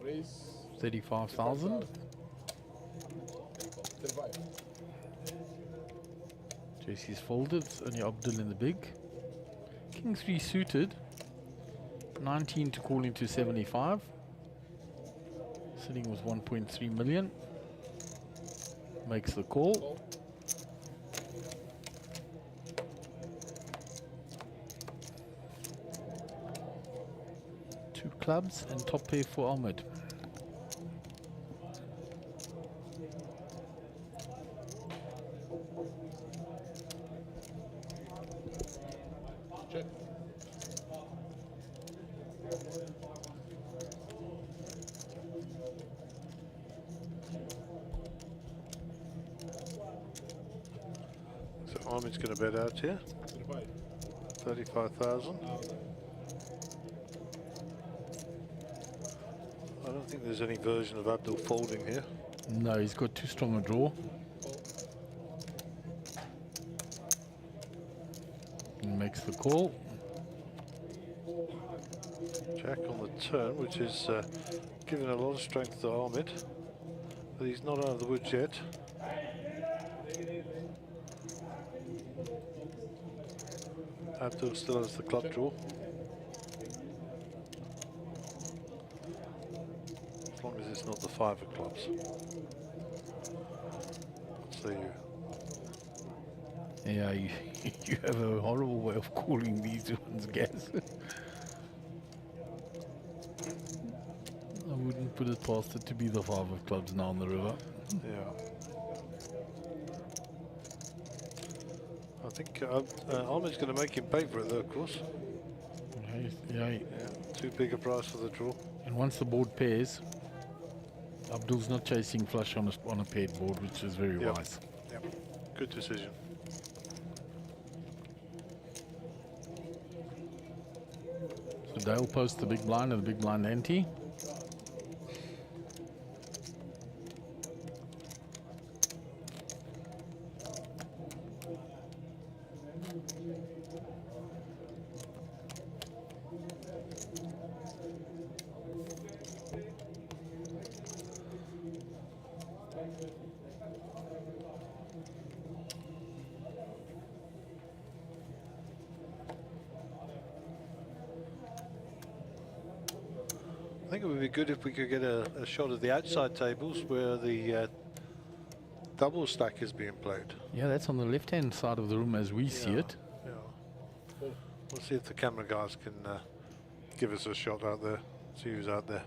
Raise 35,000. 35. JC's folded. It's only Abdul in the big. King 3 suited. 19 to call into 75. Sitting with 1.3 million. Makes the call. Two clubs and top pair for Ahmed. Check. So Ahmed's going to bet out here. 35. 35,000. I don't think there's any version of Abdul folding here. No, he's got too strong a draw. He makes the call. Jack on the turn, which is giving a lot of strength to Ahmed, but he's not out of the woods yet. Abdul still has the club draw. As long as it's not the 5 of clubs. So you. Yeah, you, you have a horrible way of calling these ones, Gaz. I wouldn't put it past it to be the 5 of clubs now on the river. Yeah. I think Ahmed's going to make him pay for it though, of course. Yeah. Too big a price for the draw. And once the board pairs, Abdul's not chasing flush on a paired board, which is very wise. Yep. Good decision. So Dale posts the big blind and the big blind ante. I think it would be good if we could get a shot of the outside tables where the double stack is being played. Yeah, that's on the left-hand side of the room as we see it. Yeah. We'll see if the camera guys can give us a shot out there, see who's out there.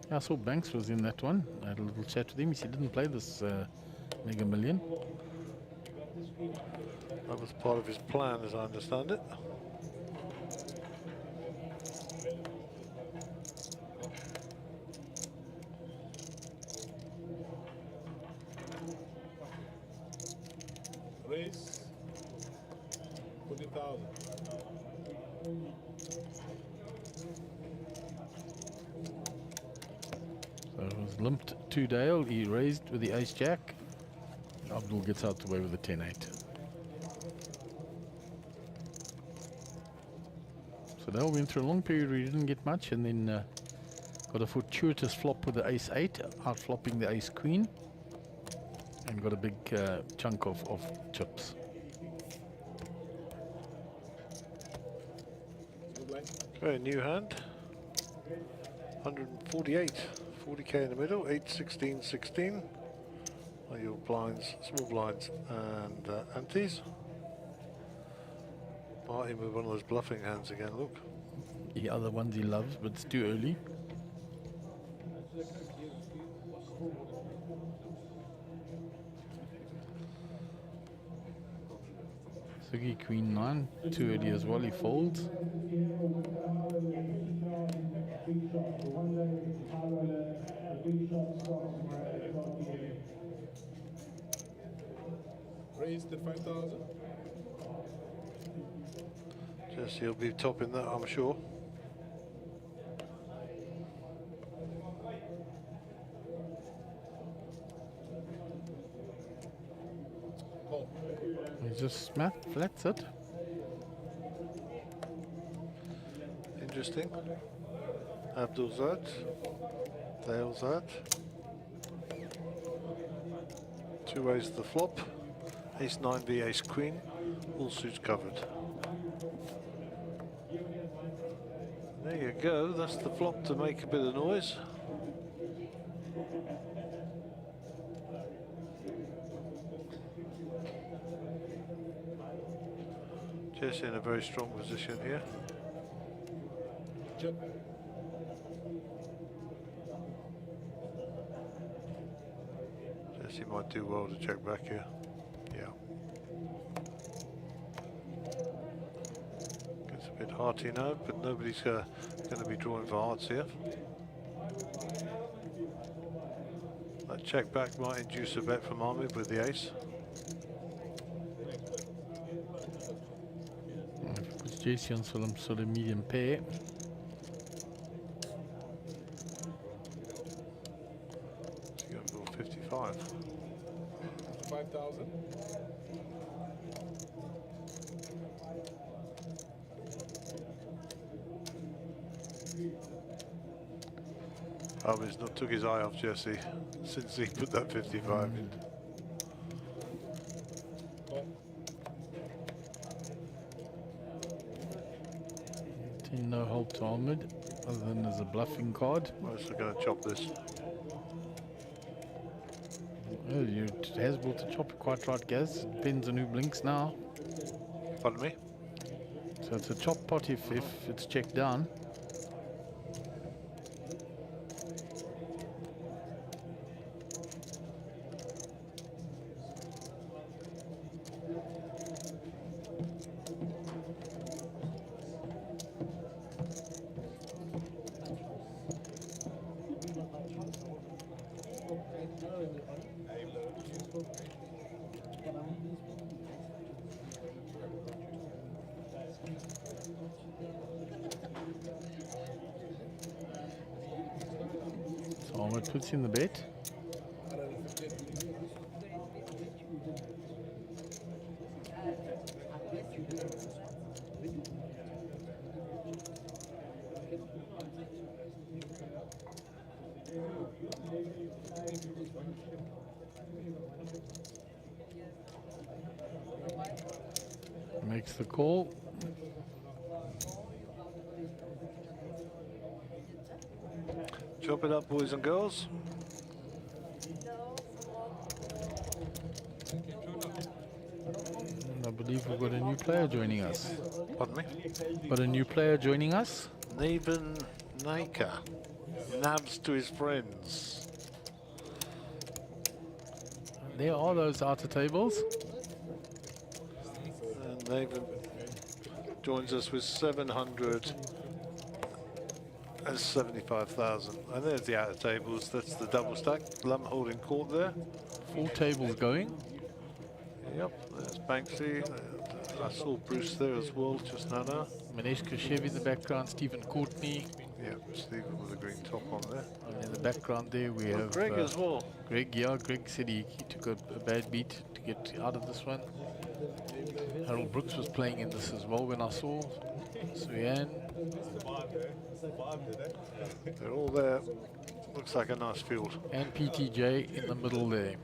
Yeah, I saw Banks was in that one. I had a little chat with him. He said he didn't play this Mega Million. That was part of his plan, as I understand it. Raise 40,000. So it was limped to Dale. He raised with the ace jack. Abdul gets out the way with the 10-8. So Dale went through a long period where he didn't get much, and then got a fortuitous flop with the ace 8, out flopping the ace queen, and got a big chunk of chips. Okay, new hand. 148. 40k in the middle. 8, 16, 16. Are your blinds, small blinds, and antes. Martin with one of those bluffing hands again, look. The other ones he loves, but it's too early. Sugi queen 9, too early as well, he folds. Raised at 5,000. Jesse will be topping that, I'm sure. He just flats it. Interesting. Abdul's that. Dale's that. Two ways to the flop. Ace 9 v Ace Queen. All suits covered. There you go. That's the flop to make a bit of noise. Jesse in a very strong position here. Check. Jesse might do well to check back here. Yeah. Gets a bit hearty now, but nobody's going to be drawing for hearts here. That check back might induce a bet from Ahmed with the ace. Puts JC on some sort of medium pair. So you go for 55. 5,000. Ahmed's not took his eye off Jesse since he put that 55 in. No help to Ahmed, other than as a bluffing card. I'm also going to chop this. Oh, you has bought the chop quite right, Gaz. Depends on who blinks now. Pardon me? So it's a chop pot if it's checked down. So Ahmed puts in the bet. Makes the call. Chop it up, boys and girls. And I believe we've got a new player joining us. Pardon me? Got a new player joining us. Naven Naika. Nabs to his friends. There are those outer tables. And Naven joins us with 775,000. And there's the outer tables. That's the double stack. Lum holding court there. 4 tables going. Yep, there's Banksy. I saw Bruce there as well just now. Manesh Kashev in the background, Stephen Courtney. Yep, Stephen with a green top on there. And in the background there we have Greg as well. Greg, yeah, Greg said he took a bad beat to get out of this one. Harold Brooks was playing in this as well when I saw. Suyan. They're all there. Looks like a nice field. And PTJ in the middle there.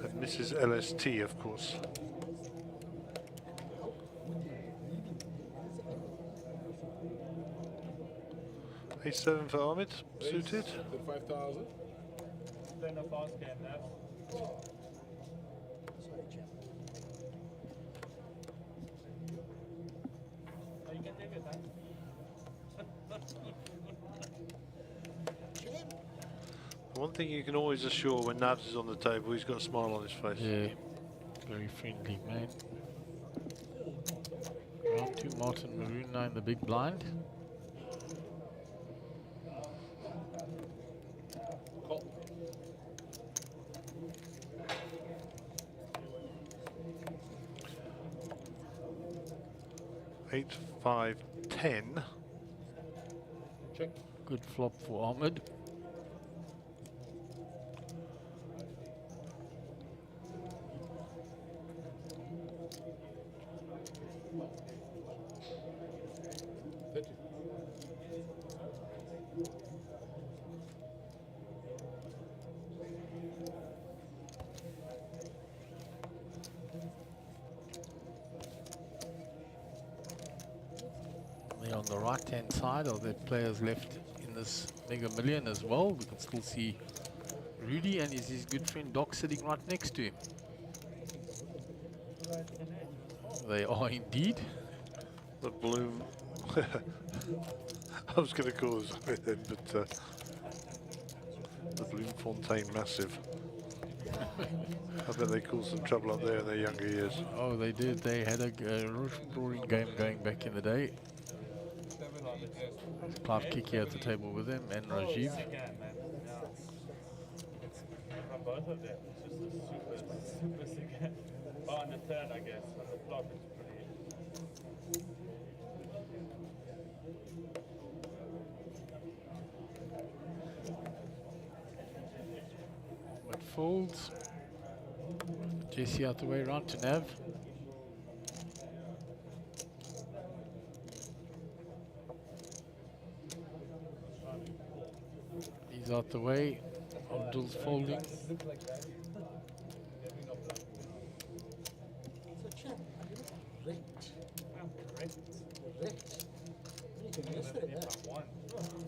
And Mrs. LST, of course. Ace 7 for Ahmed, suited. 5,000. Playing a fast game now. You can take it, huh? One thing you can always assure when Nabs is on the table, he's got a smile on his face. Yeah, very friendly man. to Martin Maroon now in the big blind. Eight, 5, 10. Check. Good flop for Ahmed. On the right hand side of the players left in this Mega Million as well, we can still see Rudy and his good friend Doc sitting right next to him. They are indeed. The Bloom. I was going to call it something, but the Bloemfontein Massive. I bet they caused some trouble up there in their younger years. Oh, they did. They had a roaring game going back in the day. Clive Kiki at the table with him and Rajiv. Both of them. It's just a super sick game. Oh, on the turn, I guess. On the flop, it's pretty. What folds? JC out the way, round to Nav. He's out the way. Abdul's folding.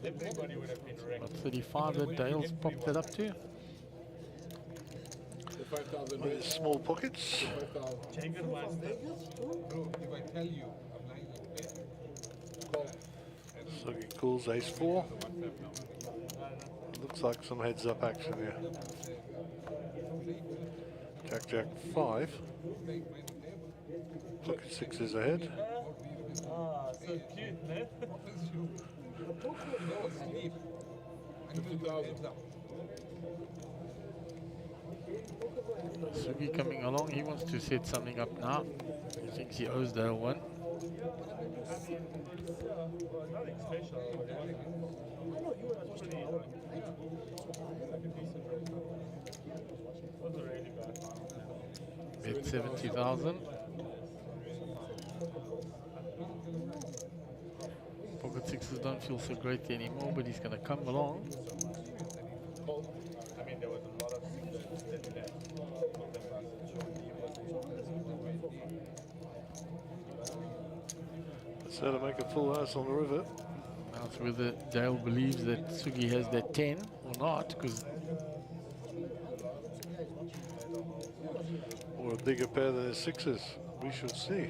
Everybody would have been wrecked. About 35 that Dale's popped that up to. Small pockets. So he calls ace 4. Looks like some heads up action here. Jack, Jack 5. Pocket 6 is ahead. Ah, so cute, man. Sugi coming along, he wants to set something up now. He thinks he owes Dale one. Bet 70,000. Pocket sixes don't feel so great anymore, but he's going to come along. I mean, there was a lot of sixes there. So to make a full house on the river. Now it's whether Dale believes that Sugi has that 10 or not, because Or a bigger pair than his 6s. We shall see.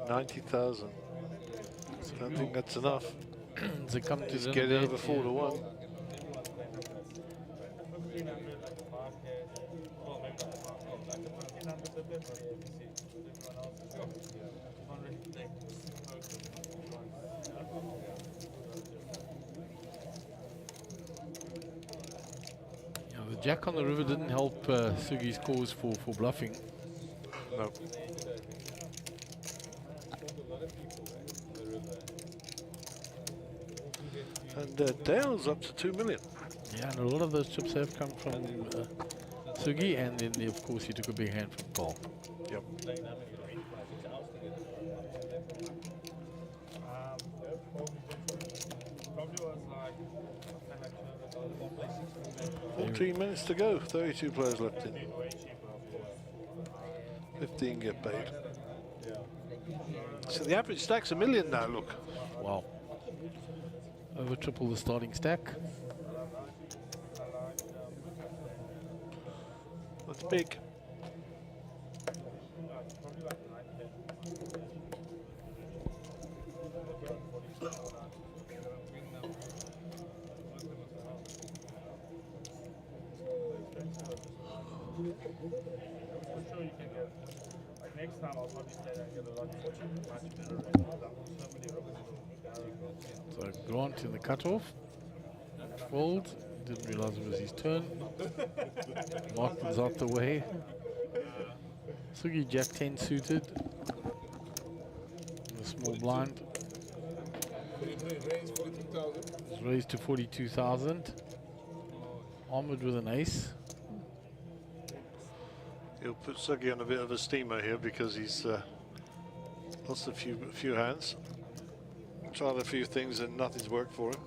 90,000. Don't think that's enough. to come to Just them get there, over 4 to 1. Yeah, the jack on the river didn't help Sugi's cause for bluffing. No. And Dale's up to 2 million. Yeah, and a lot of those chips have come from Sugi, and then of course he took a big hand from Paul. Yep. Probably was like 14 minutes to go. 32 players left in. 15 get paid. So the average stack's $1 million now, look. Wow. Over triple the starting stack. That's big. For sure you can get. Like next time I'll probably play that and get a lot much better rate. So many rooks. So Grant in the cutoff. Fold. Didn't realize it was his turn. Martin's out the way. Sugi Jack 10 suited. A small blind. It's raised to 42,000. Ahmed with an ace. He'll put Sugi on a bit of a steamer here because he's lost a few hands. Tried a few things and nothing's worked for him.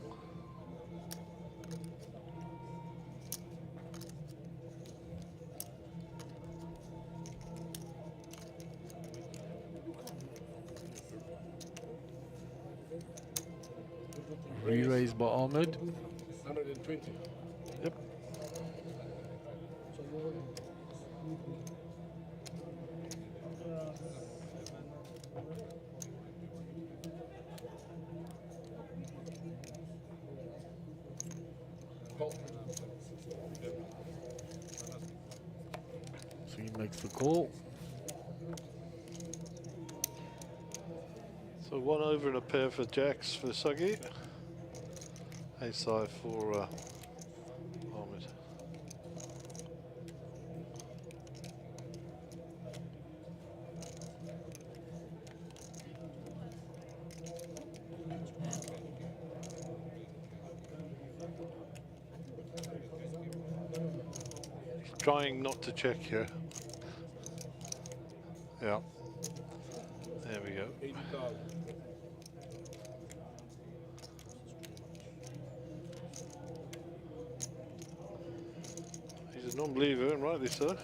Re-raised by Ahmed. 120. Yep. So he makes the call. So 1 over and a pair for jacks for Sugi. Ace high for Ahmed. Trying not to check here. Yeah. There we go. 80,000. He's a non-believer, and rightly so.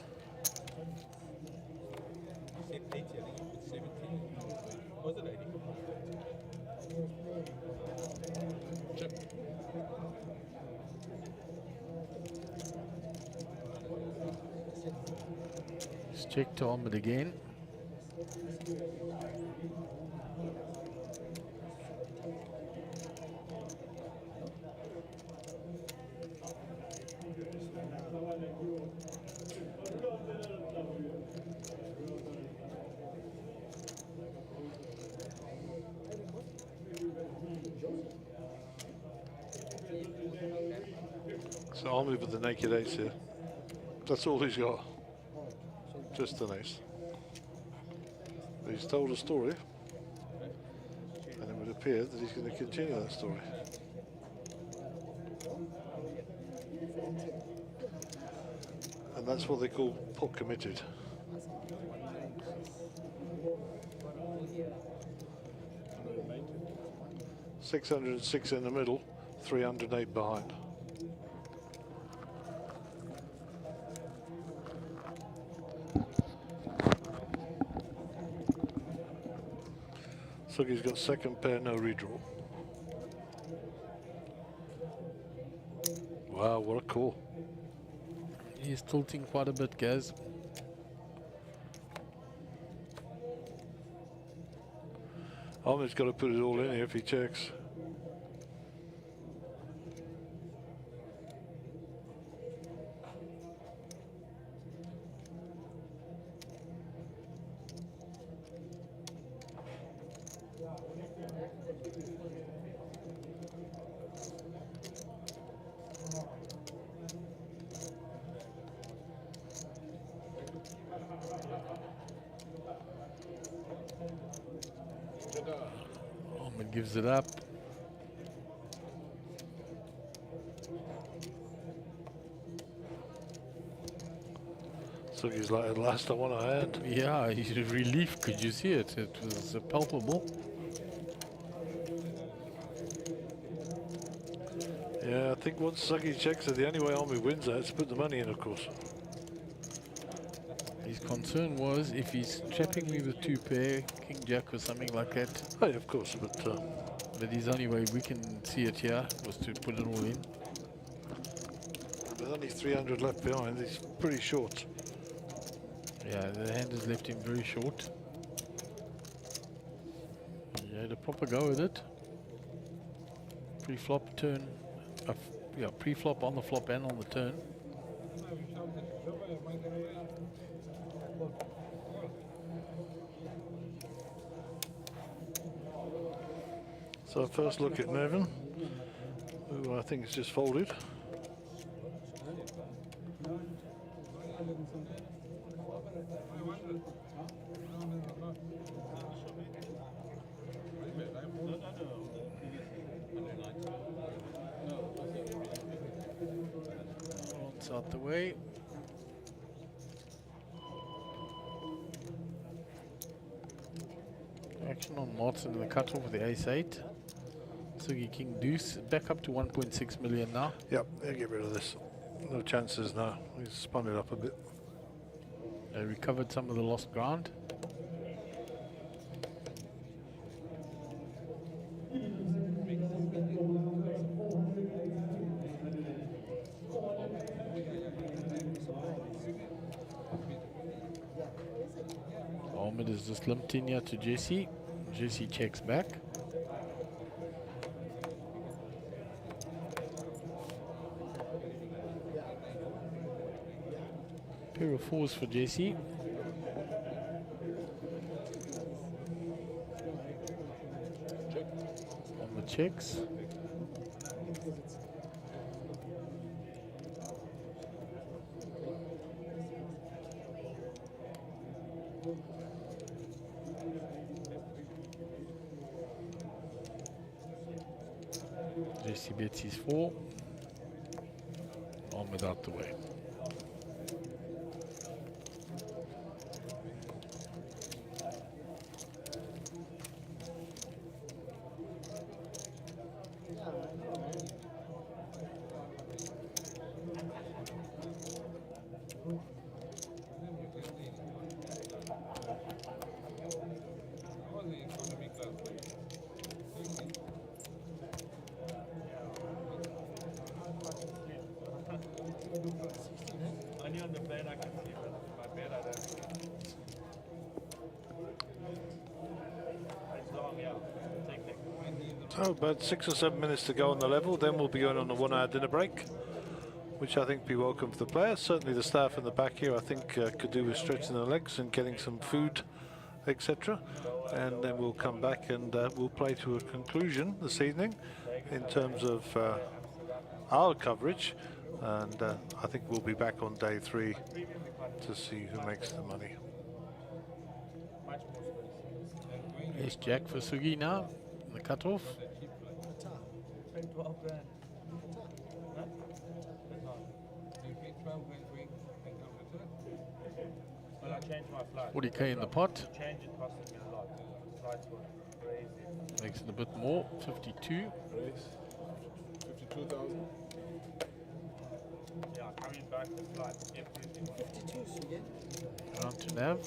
Let's check to Ahmed again. So I'll move with the naked ace here. That's all he's got. Just an ace. But he's told a story. And it would appear that he's going to continue that story. And that's what they call pot committed. $606 in the middle, 308 behind. Sugi's got second pair, no redraw. Wow, what a call. He's tilting quite a bit, Gaz. Ahmed's got to put it all in here if he checks. Ahmed gives it up. So he's like, at last I want a hand. Yeah, he's relief. Could you see it? It was palpable. Yeah, I think once Sugi checks it, the only way Ahmed wins that is to put the money in, of course. His concern was if he's trapping me with two pair, King Jack or something like that. Oh, yeah, of course, but his only way we can see it here was to put it all in. With only 300 left behind, he's pretty short. Yeah, the hand has left him very short. He had a proper go with it. Pre-flop turn. Yeah, pre-flop on the flop and on the turn. So first look at Nevin, who I think has just folded. It's out the way. Action on Martin in the cutoff with the ace-8. Sugi King Deuce back up to 1.6 million now. Yep, they'll get rid of this. No chances now. He's spun it up a bit. They recovered some of the lost ground. Ahmed is just limped in here to Jesse. Jesse checks back. Pair of fours for Jesse. On the checks. Jesse bets his 4. Ahmed out the way. Only on the plane I can see, but my bed I don't see. It's long, yeah. So about 6 or 7 minutes to go on the level, then we'll be going on a 1 hour dinner break, which I think will be welcome for the players. Certainly the staff in the back here I think could do with stretching their legs and getting some food, etc. And then we'll come back and we'll play to a conclusion this evening in terms of our coverage. And I think we'll be back on day 3 to see who makes the money. Ace Jack for Sugi now, the cutoff. 12 grand. 40k in the pot. Change it costed me a lot. Flights were crazy. Makes it a bit more, 52. 52,000. Yeah, coming back the flight, everything. 52 again. Round to Nav.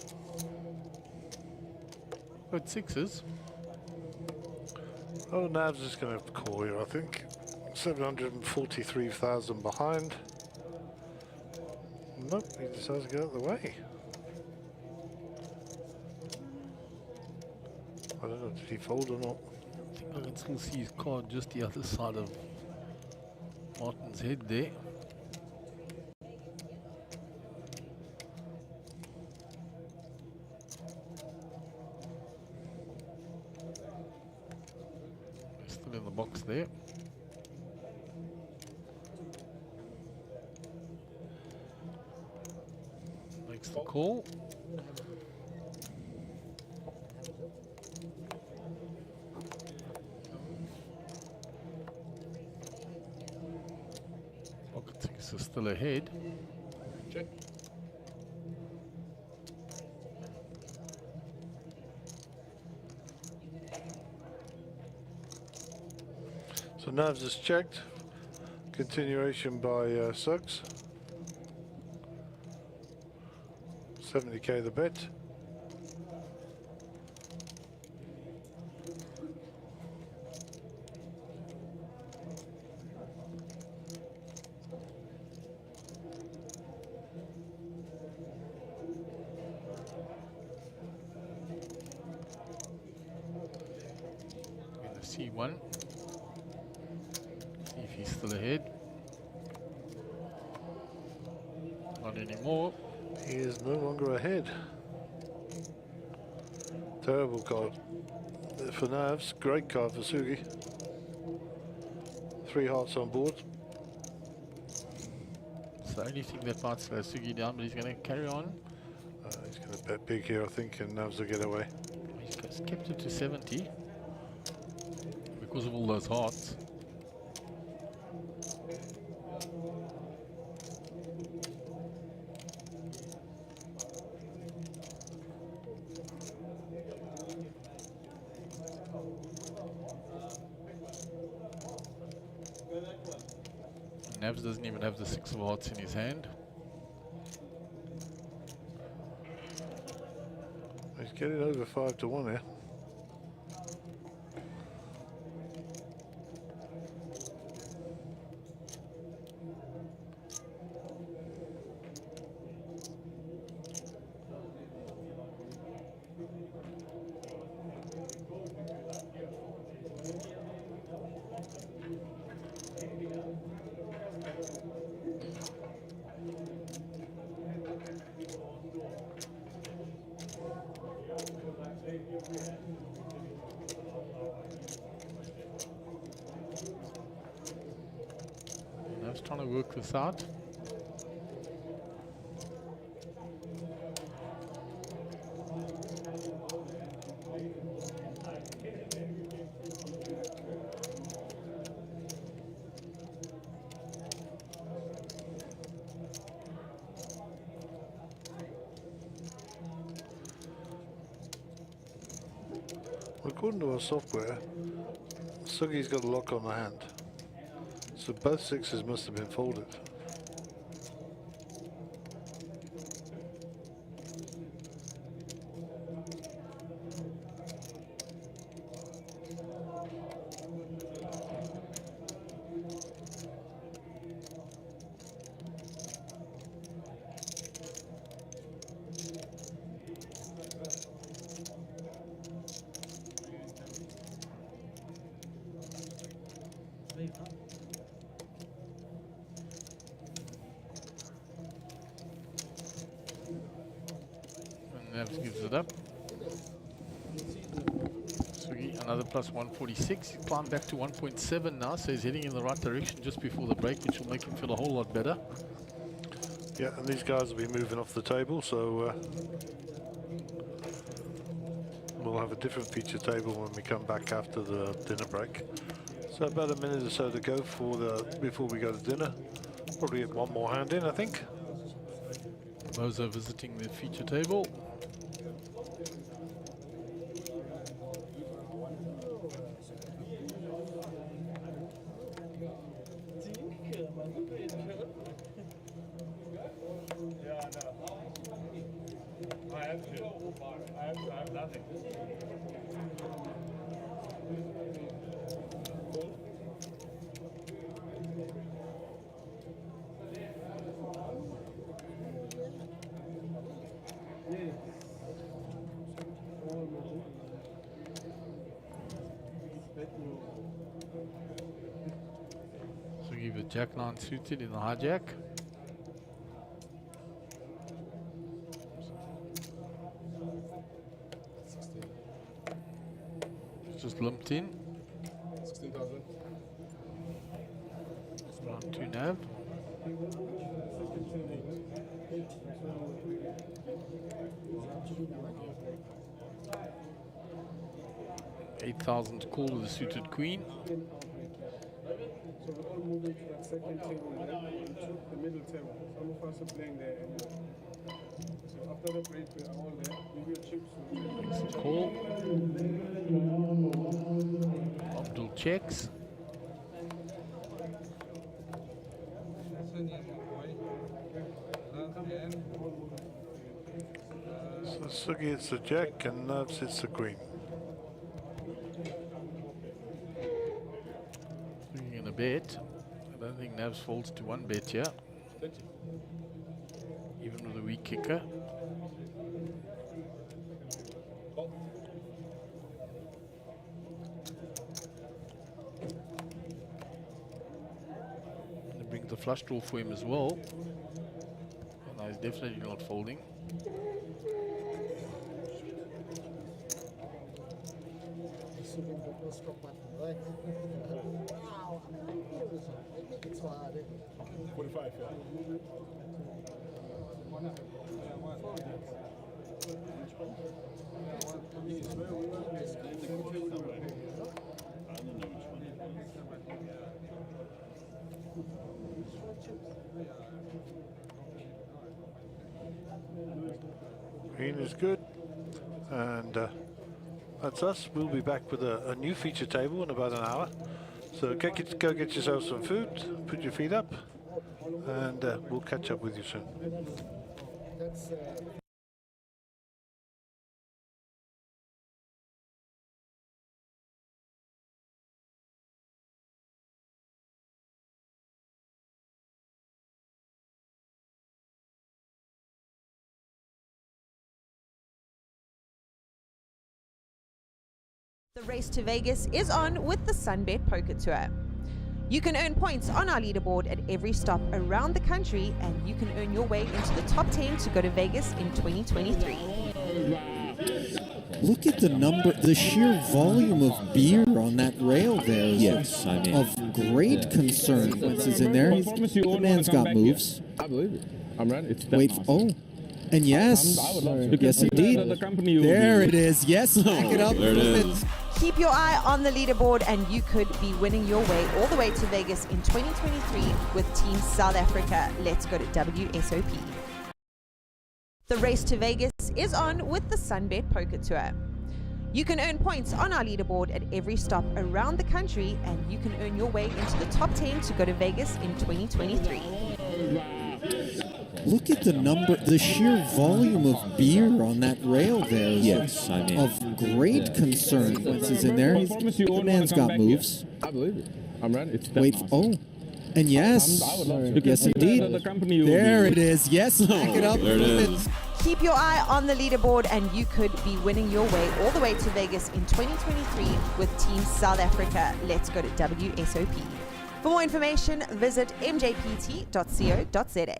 Good 6s. Oh, Nav's is going to call here, I think. 743,000 behind. Nope, he decides to get out of the way. I don't know, did he fold or not? I think I can still see his card just the other side of Martin's head there. Still in the box there. Makes the call. Pocket 6 is still ahead. Check. So Navs is checked. Continuation by Suggs. 70k the bet. In the C1. See if he's still ahead. anymore. He is no longer ahead. Terrible card for Navs. Great card for Sugi. 3 hearts on board. It's the only thing that might slow Sugi down, but he's going to carry on. He's going to bet big here, I think, and Navs will get away. He's kept it to 70 because of all those hearts. Navs doesn't even have the 6 of hearts in his hand. He's getting over 5-1 here. Navs trying to work this out. According to our software, Sugi's got a lock on the hand. So both 6s must have been folded. Navs gives it up. Sugi, another plus 146. He's climbed back to 1.7 now, so he's heading in the right direction just before the break, which will make him feel a whole lot better. Yeah, and these guys will be moving off the table, so we'll have a different feature table when we come back after the dinner break. So about a minute or so to go before we go to dinner. Probably get one more hand in, I think. Mozo visiting the feature table. I have nothing. So give a Jack 9 suited in the hijack. It's just lumped in. 16,000. Round 2 nav. $8,000 call with a suited queen. So we're all moving to that second table there, and took the middle table. Some of us are playing there anyway. So after the break, we're all there. Give your chips. It's a call. Abdul checks. So Sugi hits the jack and Navs hits the queen. Looking in a bet. I don't think Navs folds to one bet here. Even with a weak kicker. And they bring the flush draw for him as well. No, he's definitely not folding. Wow, I think it's hard. 45, yeah. Green is good, and that's us. We'll be back with a new feature table in about an hour. So go get yourself some food, put your feet up, and we'll catch up with you soon. The race to Vegas is on with the Sunbet Poker Tour. You can earn points on our leaderboard at every stop around the country, and you can earn your way into the top 10 to go to Vegas in 2023. Look at the sheer volume of beer on that rail there. Yes, I mean, of great concern. Once he's in there, the man's got moves. I believe it. I'm right. It's Wait, and yes, yes indeed. There it is. Yes, back it up. There it is. Keep your eye on the leaderboard, and you could be winning your way all the way to Vegas in 2023 with Team South Africa. Let's go to WSOP. The race to Vegas is on with the Sunbet Poker Tour. You can earn points on our leaderboard at every stop around the country, and you can earn your way into the top 10 to go to Vegas in 2023. Look at the sheer volume of beer on that rail there. Yes, I mean, of great concern. Once he's in there, the man's got moves. I believe it. I'm right. It's Wait, and yes, yes indeed. There it is. Yes, back it up. There it is. Keep your eye on the leaderboard, and you could be winning your way all the way to Vegas in 2023 with Team South Africa. Let's go to WSOP. For more information, visit mjpt.co.za.